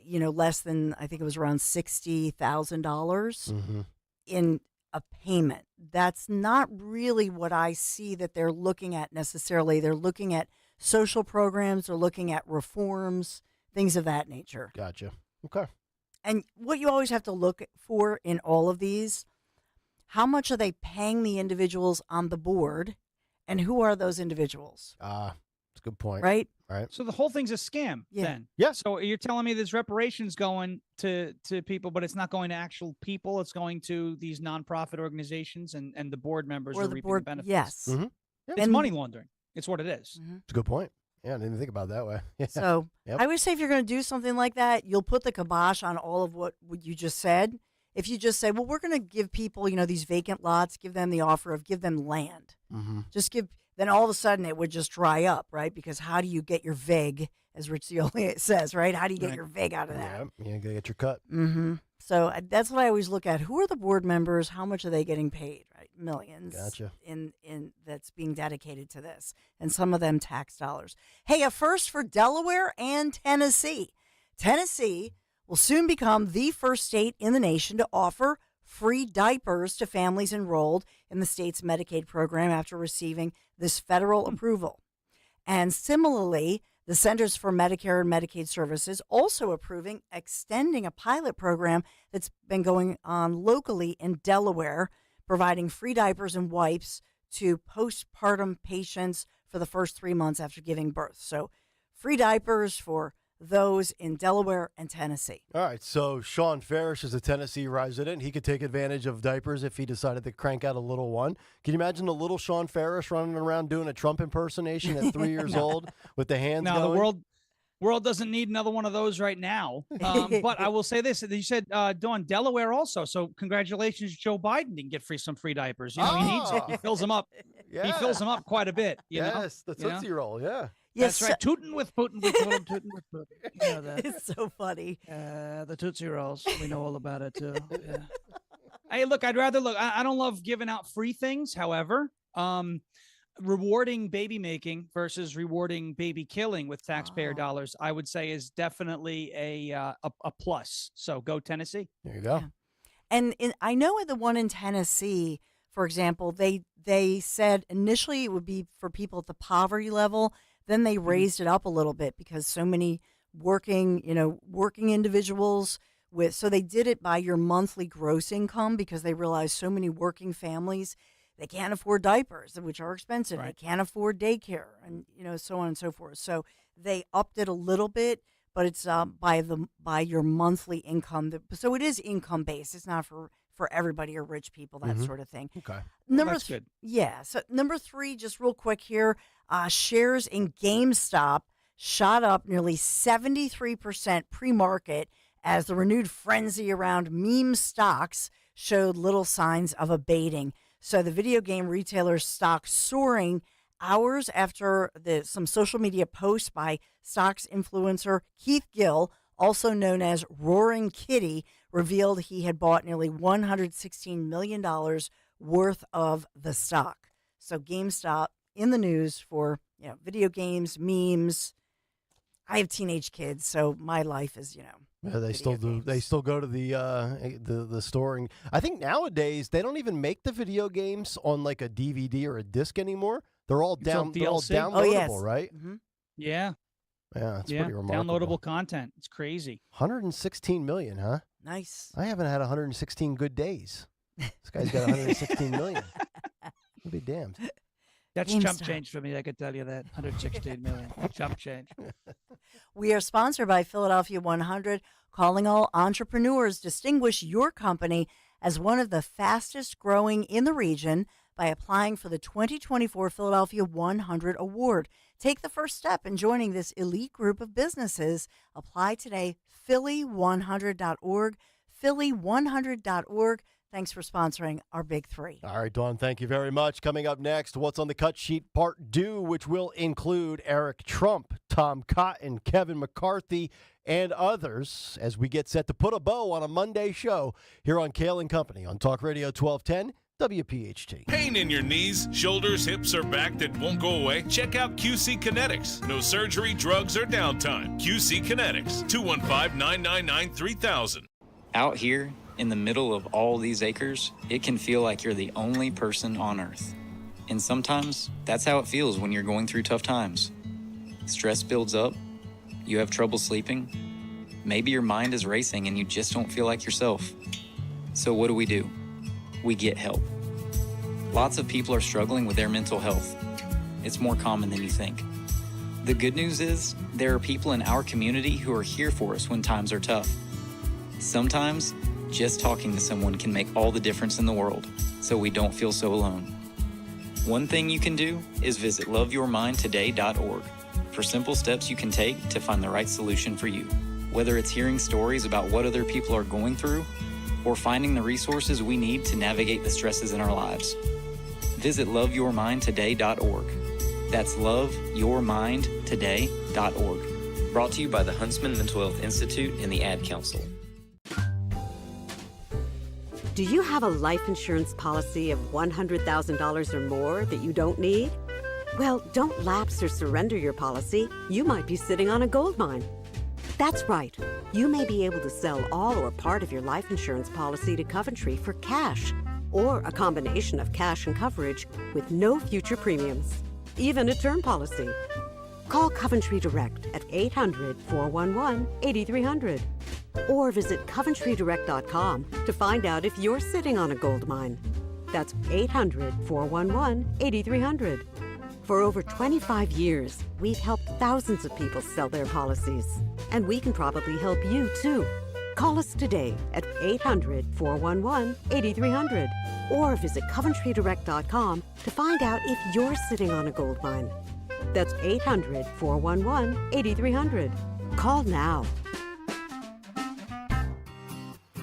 less than, I think it was around $60,000 in a payment. That's not really what I see that they're looking at necessarily. They're looking at social programs, they're looking at reforms, things of that nature. Gotcha. Okay. And what you always have to look for in all of these, how much are they paying the individuals on the board, and who are those individuals? That's a good point. Right? Right. So the whole thing's a scam then? Yeah. So you're telling me there's reparations going to people, but it's not going to actual people. It's going to these nonprofit organizations and the board members are reaping the benefits. Yes. Mm-hmm. It's money laundering. It's what it is. It's a good point. Yeah, I didn't even think about it that way. Yeah. So Yep. I would say if you're going to do something like that, you'll put the kibosh on all of what you just said. If you just say, well, we're going to give people, these vacant lots, give them the offer of give them land. Mm-hmm. Then all of a sudden it would just dry up, right? Because how do you get your VIG, as Rich Cioli says, right? How do you get your VIG out of that? Yeah, you gotta get your cut. Mm-hmm. So that's what I always look at. Who are the board members? How much are they getting paid? Right, millions. Gotcha. In that's being dedicated to this, and some of them tax dollars. Hey, a first for Delaware and Tennessee. Tennessee will soon become the first state in the nation to offer free diapers to families enrolled in the state's Medicaid program after receiving this federal approval. And similarly, the Centers for Medicare and Medicaid Services also approving extending a pilot program that's been going on locally in Delaware, providing free diapers and wipes to postpartum patients for the first 3 months after giving birth. So free diapers for those in Delaware and Tennessee. All right, so Sean Farish is a Tennessee resident. He could take advantage of diapers if he decided to crank out a little one. Can you imagine a little Sean Farish running around doing a Trump impersonation at 3 years old with the hands Now, going? the world doesn't need another one of those right now. But I will say this. You said, Dawn, Delaware also. So congratulations, Joe Biden didn't get some free diapers. He needs it. He fills them up. Yeah. He fills them up quite a bit. You know? Yes, the Tootsie Roll, yeah. Yes, that's right. Tootin' with Putin. We call them Tootin' with Putin. You know that. It's so funny. The Tootsie Rolls. We know all about it, too. Yeah. Hey, look, I don't love giving out free things. However, rewarding baby making versus rewarding baby killing with taxpayer dollars, I would say is definitely a plus. So go Tennessee. There you go. Yeah. And I know at the one in Tennessee, for example, they said initially it would be for people at the poverty level. Then they raised it up a little bit because so many working individuals so they did it by your monthly gross income because they realized so many working families, they can't afford diapers, which are expensive. Right. They can't afford daycare and, so on and so forth. So they upped it a little bit, but it's by your monthly income. So it is income based. It's not for everybody or rich people, that sort of thing. Okay. That's good. Yeah. So number 3, just real quick here, shares in GameStop shot up nearly 73% pre-market as the renewed frenzy around meme stocks showed little signs of abating. So the video game retailer's stock soaring hours after some social media posts by stocks influencer Keith Gill, also known as Roaring Kitty, revealed he had bought nearly $116 million worth of the stock. So GameStop in the news for video games, memes. I have teenage kids, so my life is Yeah, they still do. They still go to the store, and I think nowadays they don't even make the video games on like a DVD or a disc anymore. They're all They're all downloadable, right? Mm-hmm. Yeah. Yeah, that's pretty remarkable. Downloadable content. It's crazy. 116 million, huh? Nice. I haven't had 116 good days. This guy's got 116 million. I'll be damned. That's chump change for me, I could tell you that. 116 million. Chump change. We are sponsored by Philadelphia 100, calling all entrepreneurs distinguish your company as one of the fastest growing in the region by applying for the 2024 Philadelphia 100 Award. Take the first step in joining this elite group of businesses. Apply today, Philly100.org, Philly100.org. Thanks for sponsoring our Big Three. All right, Dawn, thank you very much. Coming up next, What's on the Cut Sheet Part 2, which will include Eric Trump, Tom Cotton, Kevin McCarthy, and others as we get set to put a bow on a Monday show here on Kayal and Company on Talk Radio 1210 WPHT. Pain in your knees, shoulders, hips, or back that won't go away? Check out QC Kinetics. No surgery, drugs, or downtime. QC Kinetics, 215-999-3000. Out here, in the middle of all these acres, it can feel like you're the only person on Earth. And sometimes, that's how it feels when you're going through tough times. Stress builds up, you have trouble sleeping, maybe your mind is racing and you just don't feel like yourself. So what do? We get help. Lots of people are struggling with their mental health. It's more common than you think. The good news is, there are people in our community who are here for us when times are tough. Sometimes, just talking to someone can make all the difference in the world, so we don't feel so alone. One thing you can do is visit loveyourmindtoday.org for simple steps you can take to find the right solution for you. Whether it's hearing stories about what other people are going through, or finding the resources we need to navigate the stresses in our lives. Visit loveyourmindtoday.org. That's loveyourmindtoday.org. Brought to you by the Huntsman Mental Health Institute and the Ad Council. Do you have a life insurance policy of $100,000 or more that you don't need? Well, don't lapse or surrender your policy. You might be sitting on a gold mine. That's right. You may be able to sell all or part of your life insurance policy to Coventry for cash, or a combination of cash and coverage with no future premiums, even a term policy. Call Coventry Direct at 800-411-8300 or visit coventrydirect.com to find out if you're sitting on a gold mine. That's 800-411-8300. For over 25 years, we've helped thousands of people sell their policies, and we can probably help you too. Call us today at 800-411-8300 or visit coventrydirect.com to find out if you're sitting on a gold mine. That's 800-411-8300. Call now.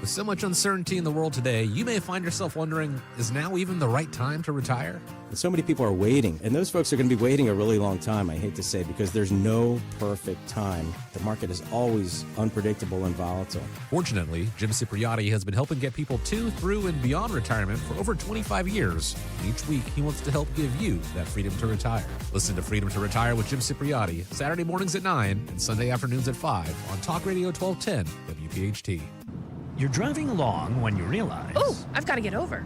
With so much uncertainty in the world today, you may find yourself wondering, is now even the right time to retire? So many people are waiting, and those folks are going to be waiting a really long time, I hate to say, because there's no perfect time. The market is always unpredictable and volatile. Fortunately, Jim Cipriotti has been helping get people to, through, and beyond retirement for over 25 years. Each week, he wants to help give you that freedom to retire. Listen to Freedom to Retire with Jim Cipriotti, Saturday mornings at 9 and Sunday afternoons at 5 on Talk Radio 1210 WPHT. You're driving along when you realize... Oh, I've got to get over.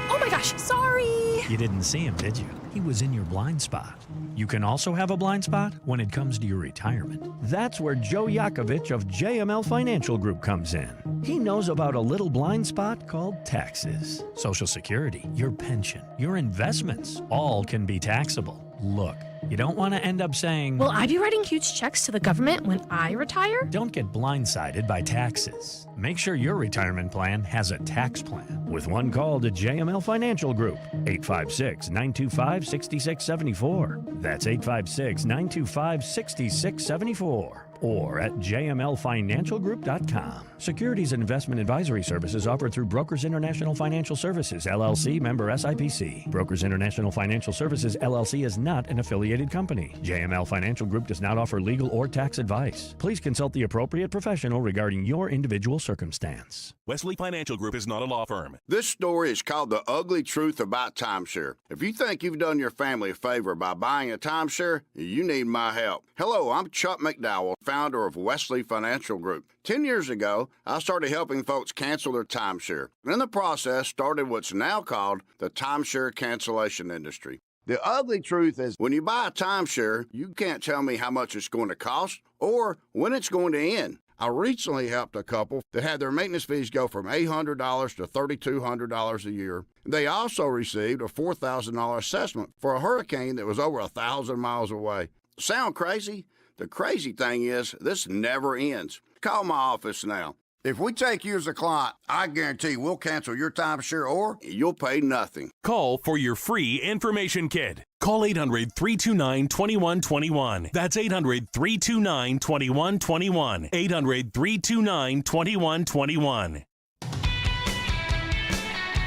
Oh my gosh, sorry. You didn't see him, did you? He was in your blind spot. You can also have a blind spot when it comes to your retirement. That's where Joe Yakovich of JML Financial Group comes in. He knows about a little blind spot called taxes. Social Security, your pension, your investments, all can be taxable. Look, you don't want to end up saying, Will I be writing huge checks to the government when I retire? Don't get blindsided by taxes. Make sure your retirement plan has a tax plan. With one call to JML Financial Group, 856-925-6674. That's 856-925-6674. Or at jmlfinancialgroup.com. Securities and investment advisory services offered through Brokers International Financial Services, LLC, member SIPC. Brokers International Financial Services, LLC is not an affiliated company. JML Financial Group does not offer legal or tax advice. Please consult the appropriate professional regarding your individual circumstance. Wesley Financial Group is not a law firm. This story is called The Ugly Truth About Timeshare. If you think you've done your family a favor by buying a timeshare, you need my help. Hello, I'm Chuck McDowell, founder of Wesley Financial Group. 10 years ago, I started helping folks cancel their timeshare. In the process, started what's now called the timeshare cancellation industry. The ugly truth is when you buy a timeshare, you can't tell me how much it's going to cost or when it's going to end. I recently helped a couple that had their maintenance fees go from $800 to $3,200 a year. They also received a $4,000 assessment for a hurricane that was over 1,000 miles away. Sound crazy? The crazy thing is, this never ends. Call my office now. If we take you as a client, I guarantee we'll cancel your timeshare or you'll pay nothing. Call for your free information kit. Call 800-329-2121. That's 800-329-2121. 800-329-2121.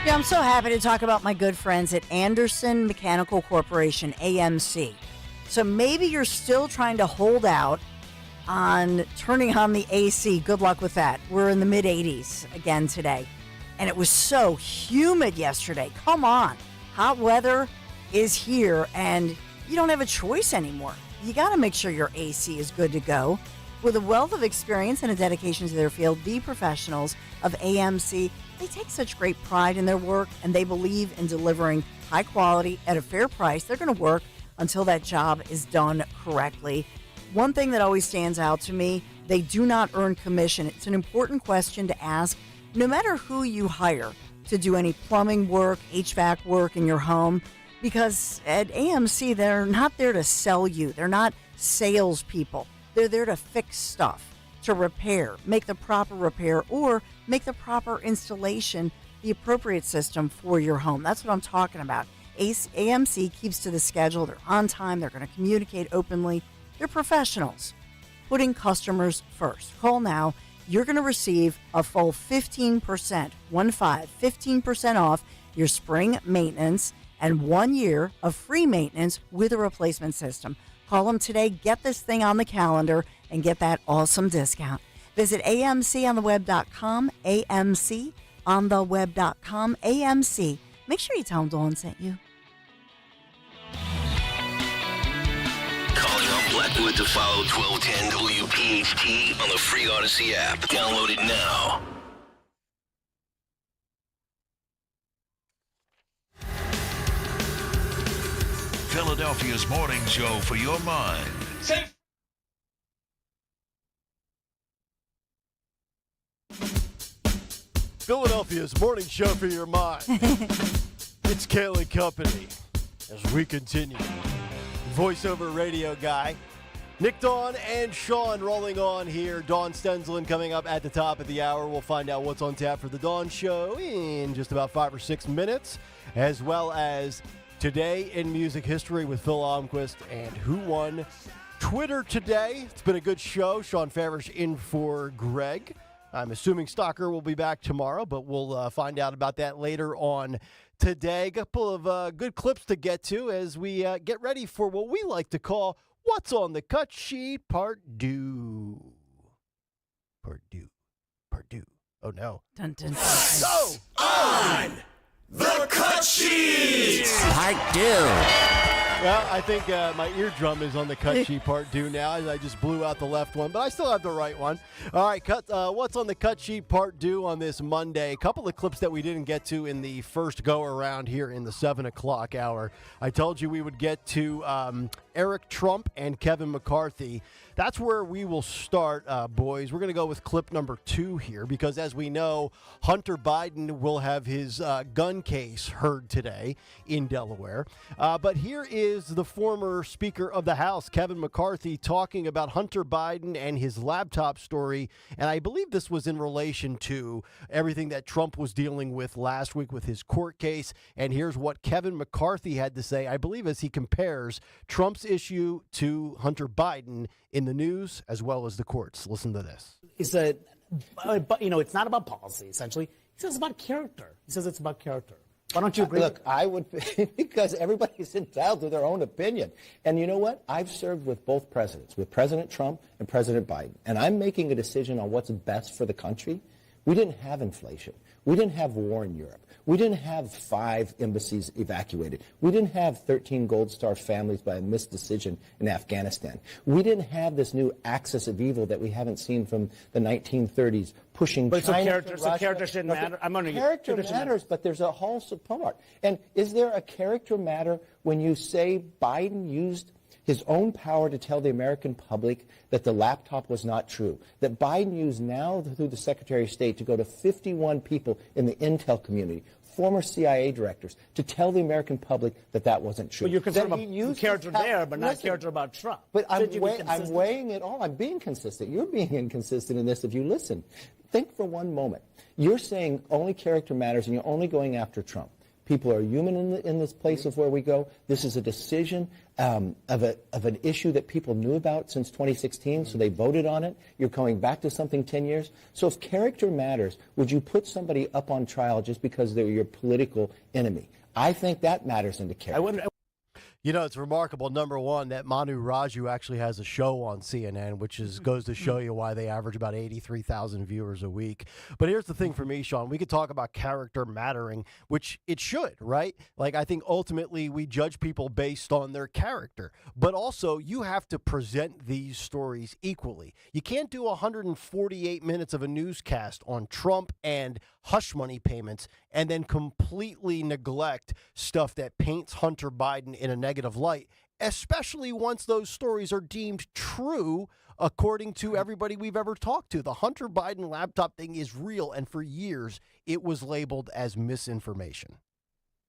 Yeah, I'm so happy to talk about my good friends at Anderson Mechanical Corporation, AMC. So maybe you're still trying to hold out on turning on the AC. Good luck with that. We're in the mid-80s again today. And it was so humid yesterday. Come on. Hot weather is here, and you don't have a choice anymore. You got to make sure your AC is good to go. With a wealth of experience and a dedication to their field, the professionals of AMC, they take such great pride in their work, and they believe in delivering high quality at a fair price. They're going to work until that job is done correctly. One thing that always stands out to me, they do not earn commission. It's an important question to ask, no matter who you hire to do any plumbing work, HVAC work in your home, because at AMC, they're not there to sell you. They're not salespeople. They're there to fix stuff, to repair, make the proper repair, or make the proper installation, the appropriate system for your home. That's what I'm talking about. AMC keeps to the schedule. They're on time. They're going to communicate openly. They're professionals, putting customers first. Call now. You're going to receive a full 15% off your spring maintenance and 1 year of free maintenance with a replacement system. Call them today. Get this thing on the calendar and get that awesome discount. Visit amcontheweb.com, amcontheweb.com, AMC. Make sure you tell them Dawn sent you. Calling on Blackwood to follow 1210 WPHT on the free Odyssey app. Download it now. Philadelphia's morning show for your mind. Philadelphia's morning show for your mind. It's Kayal and Company as we continue. Voiceover radio guy, Nick, Dawn, and Sean rolling on here. Dawn Stensland coming up at the top of the hour. We'll find out what's on tap for the Dawn Show in just about 5 or 6 minutes, as well as Today in Music History with Phil Almquist and Who Won Twitter Today. It's been a good show. Sean Farish in for Greg. I'm assuming Stalker will be back tomorrow, but we'll find out about that later on today. A couple of good clips to get to as we get ready for what we like to call What's on the Cut Sheet Part 2. Part 2. Oh, no. Dun, dun, dun. So, On the Cut Sheet! Part 2. Well, I think my eardrum is on the cut sheet part 2 now. I just blew out the left one, but I still have the right one. All right, what's on the cut sheet part 2 on this Monday? A couple of clips that we didn't get to in the first go-around here in the 7 o'clock hour. I told you we would get to Eric Trump and Kevin McCarthy. That's where we will start, boys. We're going to go with clip number 2 here because, as we know, Hunter Biden will have his gun case heard today in Delaware. But here is the former Speaker of the House, Kevin McCarthy, talking about Hunter Biden and his laptop story. And I believe this was in relation to everything that Trump was dealing with last week with his court case. And here's what Kevin McCarthy had to say, I believe, as he compares Trump's issue to Hunter Biden in the news as well as the courts. Listen to this. He said, but, it's not about policy, essentially. He says it's about character. He says it's about character. Why don't you agree? Look, I would, because everybody's entitled to their own opinion. And you know what? I've served with both presidents, with President Trump and President Biden. And I'm making a decision on what's best for the country. We didn't have inflation. We didn't have war in Europe. We didn't have 5 embassies evacuated. We didn't have 13 Gold Star families by a missed decision in Afghanistan. We didn't have this new axis of evil that we haven't seen from the 1930s pushing but China. So character shouldn't matter. I'm wondering. Character matters, but there's a whole support. And is there a character matter when you say Biden used his own power to tell the American public that the laptop was not true, that Biden used now through the Secretary of State to go to 51 people in the intel community, former CIA directors, to tell the American public that that wasn't true. But you're concerned about character there, but not character about Trump. But I'm weighing it all. I'm being consistent. You're being inconsistent in this if you listen. Think for one moment. You're saying only character matters and you're only going after Trump. People are human in this place of where we go. This is a decision of an issue that people knew about since 2016, so they voted on it. You're going back to something 10 years. So if character matters, would you put somebody up on trial just because they're your political enemy? I think that matters into character. You know, it's remarkable, number one, that Manu Raju actually has a show on CNN, which goes to show you why they average about 83,000 viewers a week. But here's the thing for me, Sean. We could talk about character mattering, which it should, right? Like, I think ultimately we judge people based on their character. But also, you have to present these stories equally. You can't do 148 minutes of a newscast on Trump and hush money payments and then completely neglect stuff that paints Hunter Biden in a negative light, especially once those stories are deemed true according to everybody we've ever talked to. The Hunter Biden laptop thing is real, and for years it was labeled as misinformation.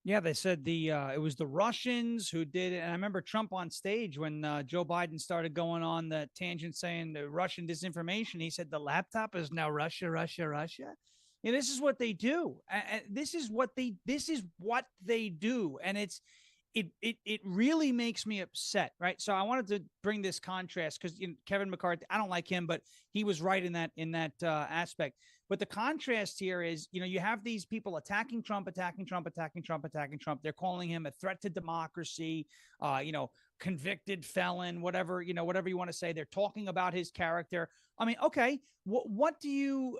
Yeah, they said it was the Russians who did it. And I remember Trump on stage when Joe Biden started going on the tangent saying the Russian disinformation. He said the laptop is now Russia, Russia, Russia. And this is what they do. This is what they do. And it really makes me upset, right? So I wanted to bring this contrast because Kevin McCarthy, I don't like him, but he was right in that aspect. But the contrast here is, you have these people attacking Trump. They're calling him a threat to democracy, convicted felon, whatever you want to say. They're talking about his character. I mean, okay, what do you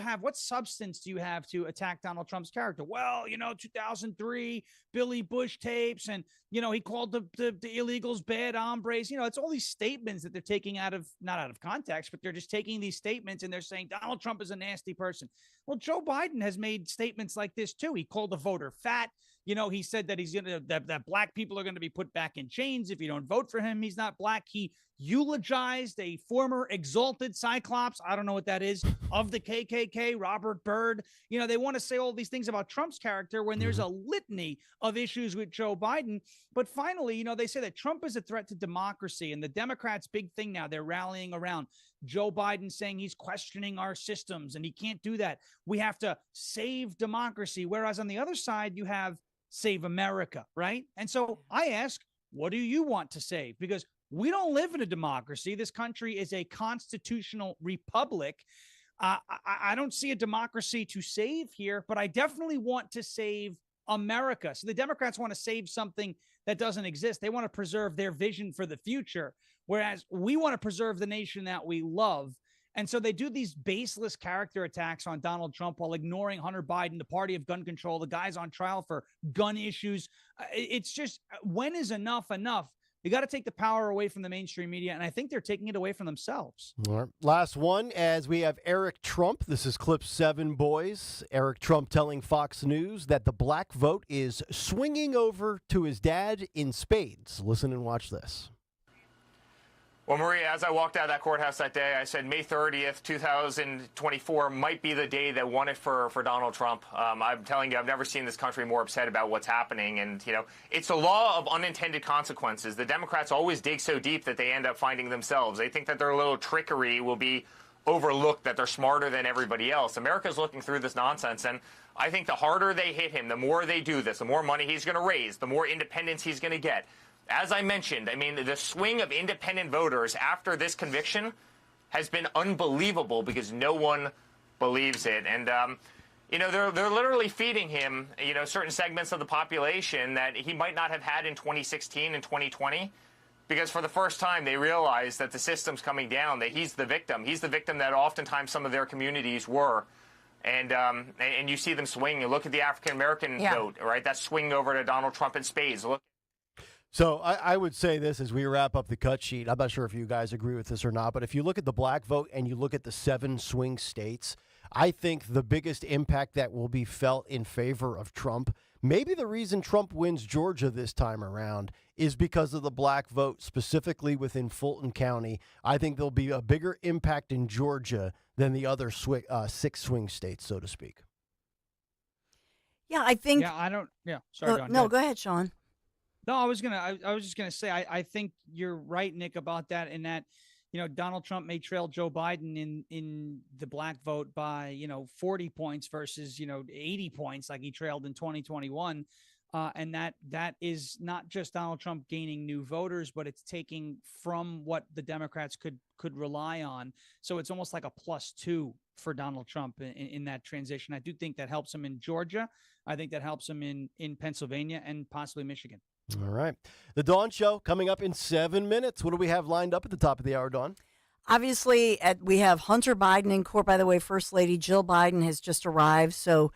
have? What substance do you have to attack Donald Trump's character? Well, 2003 Billy Bush tapes, and he called the illegals bad hombres. It's all these statements that they're taking not out of context, but they're just taking these statements and they're saying Donald Trump is a nasty person. Well, Joe Biden has made statements like this too. He called the voter fat. He said that that black people are going to be put back in chains if you don't vote for him. He's not black. He eulogized a former exalted Cyclops, I don't know what that is, of the KKK, Robert Byrd. They want to say all these things about Trump's character when there's a litany of issues with Joe Biden. But finally, they say that Trump is a threat to democracy. And the Democrats' big thing now, they're rallying around Joe Biden saying he's questioning our systems and he can't do that. We have to save democracy. Whereas on the other side, you have save America, right? And so I ask, what do you want to save? Because we don't live in a democracy. This country is a constitutional republic. I don't see a democracy to save here, but I definitely want to save America. So the Democrats want to save something that doesn't exist. They want to preserve their vision for the future, whereas we want to preserve the nation that we love. And so they do these baseless character attacks on Donald Trump while ignoring Hunter Biden, the party of gun control, the guys on trial for gun issues. It's just, when is enough enough? You got to take the power away from the mainstream media, and I think they're taking it away from themselves. All right. Last one, as we have Eric Trump. This is clip 7, boys. Eric Trump telling Fox News that the black vote is swinging over to his dad in spades. Listen and watch this. Well, Maria, as I walked out of that courthouse that day, I said May 30th, 2024 might be the day that won it for Donald Trump. I'm telling you, I've never seen this country more upset about what's happening. And, it's a law of unintended consequences. The Democrats always dig so deep that they end up finding themselves. They think that their little trickery will be overlooked, that they're smarter than everybody else. America's looking through this nonsense. And I think the harder they hit him, the more they do this, the more money he's going to raise, the more independence he's going to get. As I mentioned, the swing of independent voters after this conviction has been unbelievable because no one believes it. And, they're literally feeding him, certain segments of the population that he might not have had in 2016 and 2020 because for the first time they realize that the system's coming down, that he's the victim. He's the victim that oftentimes some of their communities were. And you see them swing. You look at the African-American vote, right? That's swinging over to Donald Trump in spades. Look. So I would say this as we wrap up the cut sheet. I'm not sure if you guys agree with this or not, but if you look at the black vote and you look at the 7 swing states, I think the biggest impact that will be felt in favor of Trump, maybe the reason Trump wins Georgia this time around is because of the black vote, specifically within Fulton County. I think there'll be a bigger impact in Georgia than the other 6 swing states, so to speak. Yeah, I think. Yeah, I don't. Yeah, sorry. No, go ahead, Sean. No, I was just gonna say I think you're right, Nick, about that. In that, Donald Trump may trail Joe Biden in the black vote by 40 points versus 80 points like he trailed in 2021. And that is not just Donald Trump gaining new voters, but it's taking from what the Democrats could rely on. So it's almost like a +2 for Donald Trump in that transition. I do think that helps him in Georgia. I think that helps him in Pennsylvania and possibly Michigan. All right. The Dawn Show coming up in 7 minutes. What do we have lined up at the top of the hour, Dawn? Obviously, we have Hunter Biden in court. By the way, First Lady Jill Biden has just arrived. So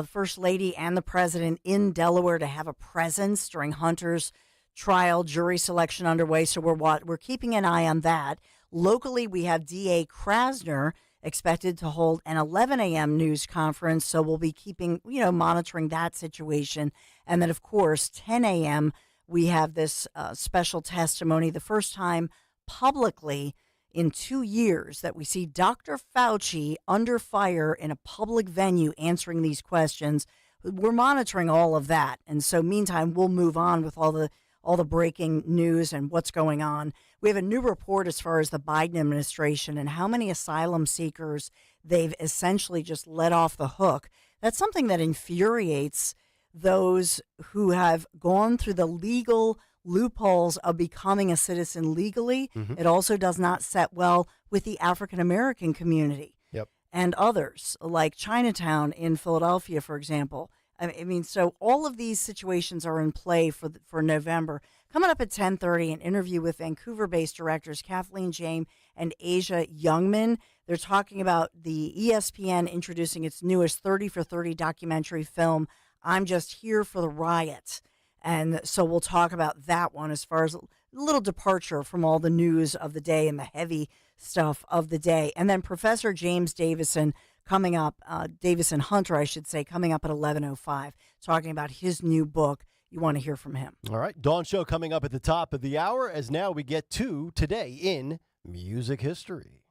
First Lady and the President in Delaware to have a presence during Hunter's trial, jury selection underway. So we're keeping an eye on that. Locally, we have DA Krasner expected to hold an 11 a.m. news conference. So we'll be keeping, monitoring that situation. And then, of course, 10 a.m., we have this special testimony, the first time publicly in 2 years that we see Dr. Fauci under fire in a public venue answering these questions. We're monitoring all of that. And so meantime, we'll move on with all the breaking news and what's going on. We have a new report as far as the Biden administration and how many asylum seekers they've essentially just let off the hook. That's something that infuriates those who have gone through the legal loopholes of becoming a citizen legally. Mm-hmm. It also does not set well with the African American community. Yep. And others, like Chinatown in Philadelphia, for example. I mean, so all of these situations are in play for November. Coming up at 10:30, an interview with Vancouver-based directors Kathleen James and Asia Youngman. They're talking about the ESPN introducing its newest 30 for 30 documentary film, I'm Just Here for the Riot. And so we'll talk about that one as far as a little departure from all the news of the day and the heavy stuff of the day. And then Professor James Davison coming up, Davison Hunter, I should say, coming up at 11:05, talking about his new book. You want to hear from him. All right. Dawn Show coming up at the top of the hour, as now we get to Today in Music History.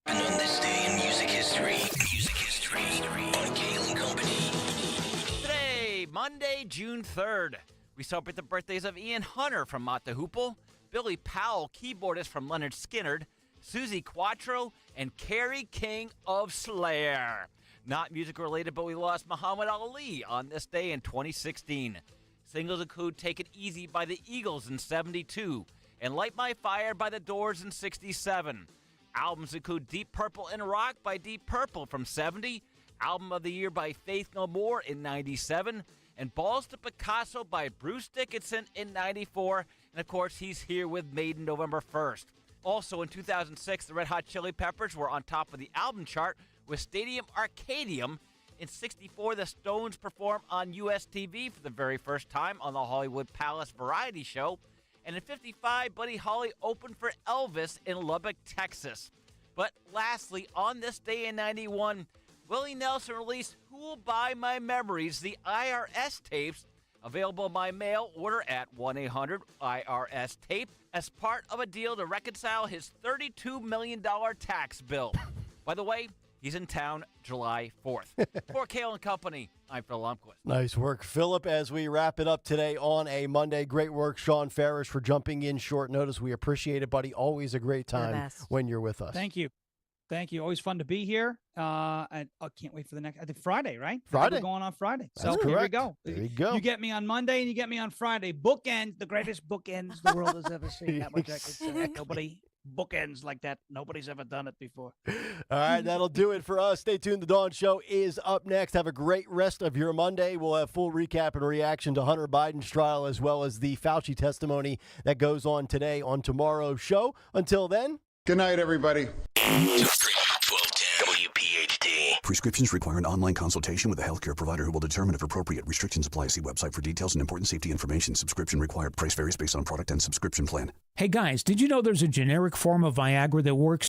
And on this day in music history on Kayal and Company. Today, Monday, June 3rd, we celebrate the birthdays of Ian Hunter from Mott the Hoople, Billy Powell, keyboardist from Leonard Skinner, Susie Quattro, and Kerry King of Slayer. Not music related, but we lost Muhammad Ali on this day in 2016. Singles include Take It Easy by the Eagles in 72 and Light My Fire by the Doors in 67. Albums include Deep Purple and Rock by Deep Purple from 70, Album of the Year by Faith No More in 97, and Balls to Picasso by Bruce Dickinson in 94. And of course, he's here with Maiden November 1st. Also in 2006, the Red Hot Chili Peppers were on top of the album chart with Stadium Arcadium. In 64, the Stones performed on US TV for the very first time on the Hollywood Palace Variety Show. And in 55, Buddy Holly opened for Elvis in Lubbock, Texas. But lastly, on this day in 91, Willie Nelson released Who'll Buy My Memories, the IRS tapes, available by mail order at 1-800-IRS-TAPE as part of a deal to reconcile his $32 million tax bill. By the way, he's in town July 4th. For Kayal and Company, I'm Phil Lundquist. Nice work, Philip, as we wrap it up today on a Monday. Great work, Sean Farish, for jumping in short notice. We appreciate it, buddy. Always a great time when you're with us. Thank you. Thank you. Always fun to be here. And I can't wait for the next, I think Friday, right? Friday. We're going on Friday. That's so here we correct. go. There you go. You get me on Monday and you get me on Friday. Bookends, the greatest bookends the world has ever seen. That much I could say. Nobody bookends like that. Nobody's ever done it before. All right, that'll do it for us. Stay tuned. The Dawn Show is up next. Have a great rest of your Monday. We'll have full recap and reaction to Hunter Biden's trial, as well as the Fauci testimony that goes on today on tomorrow's show. Until then, good night, everybody. WPHT. Prescriptions require an online consultation with a healthcare provider who will determine if appropriate. Restrictions apply. See website for details and important safety information. Subscription required. Price varies based on product and subscription plan. Hey guys, did you know there's a generic form of Viagra that works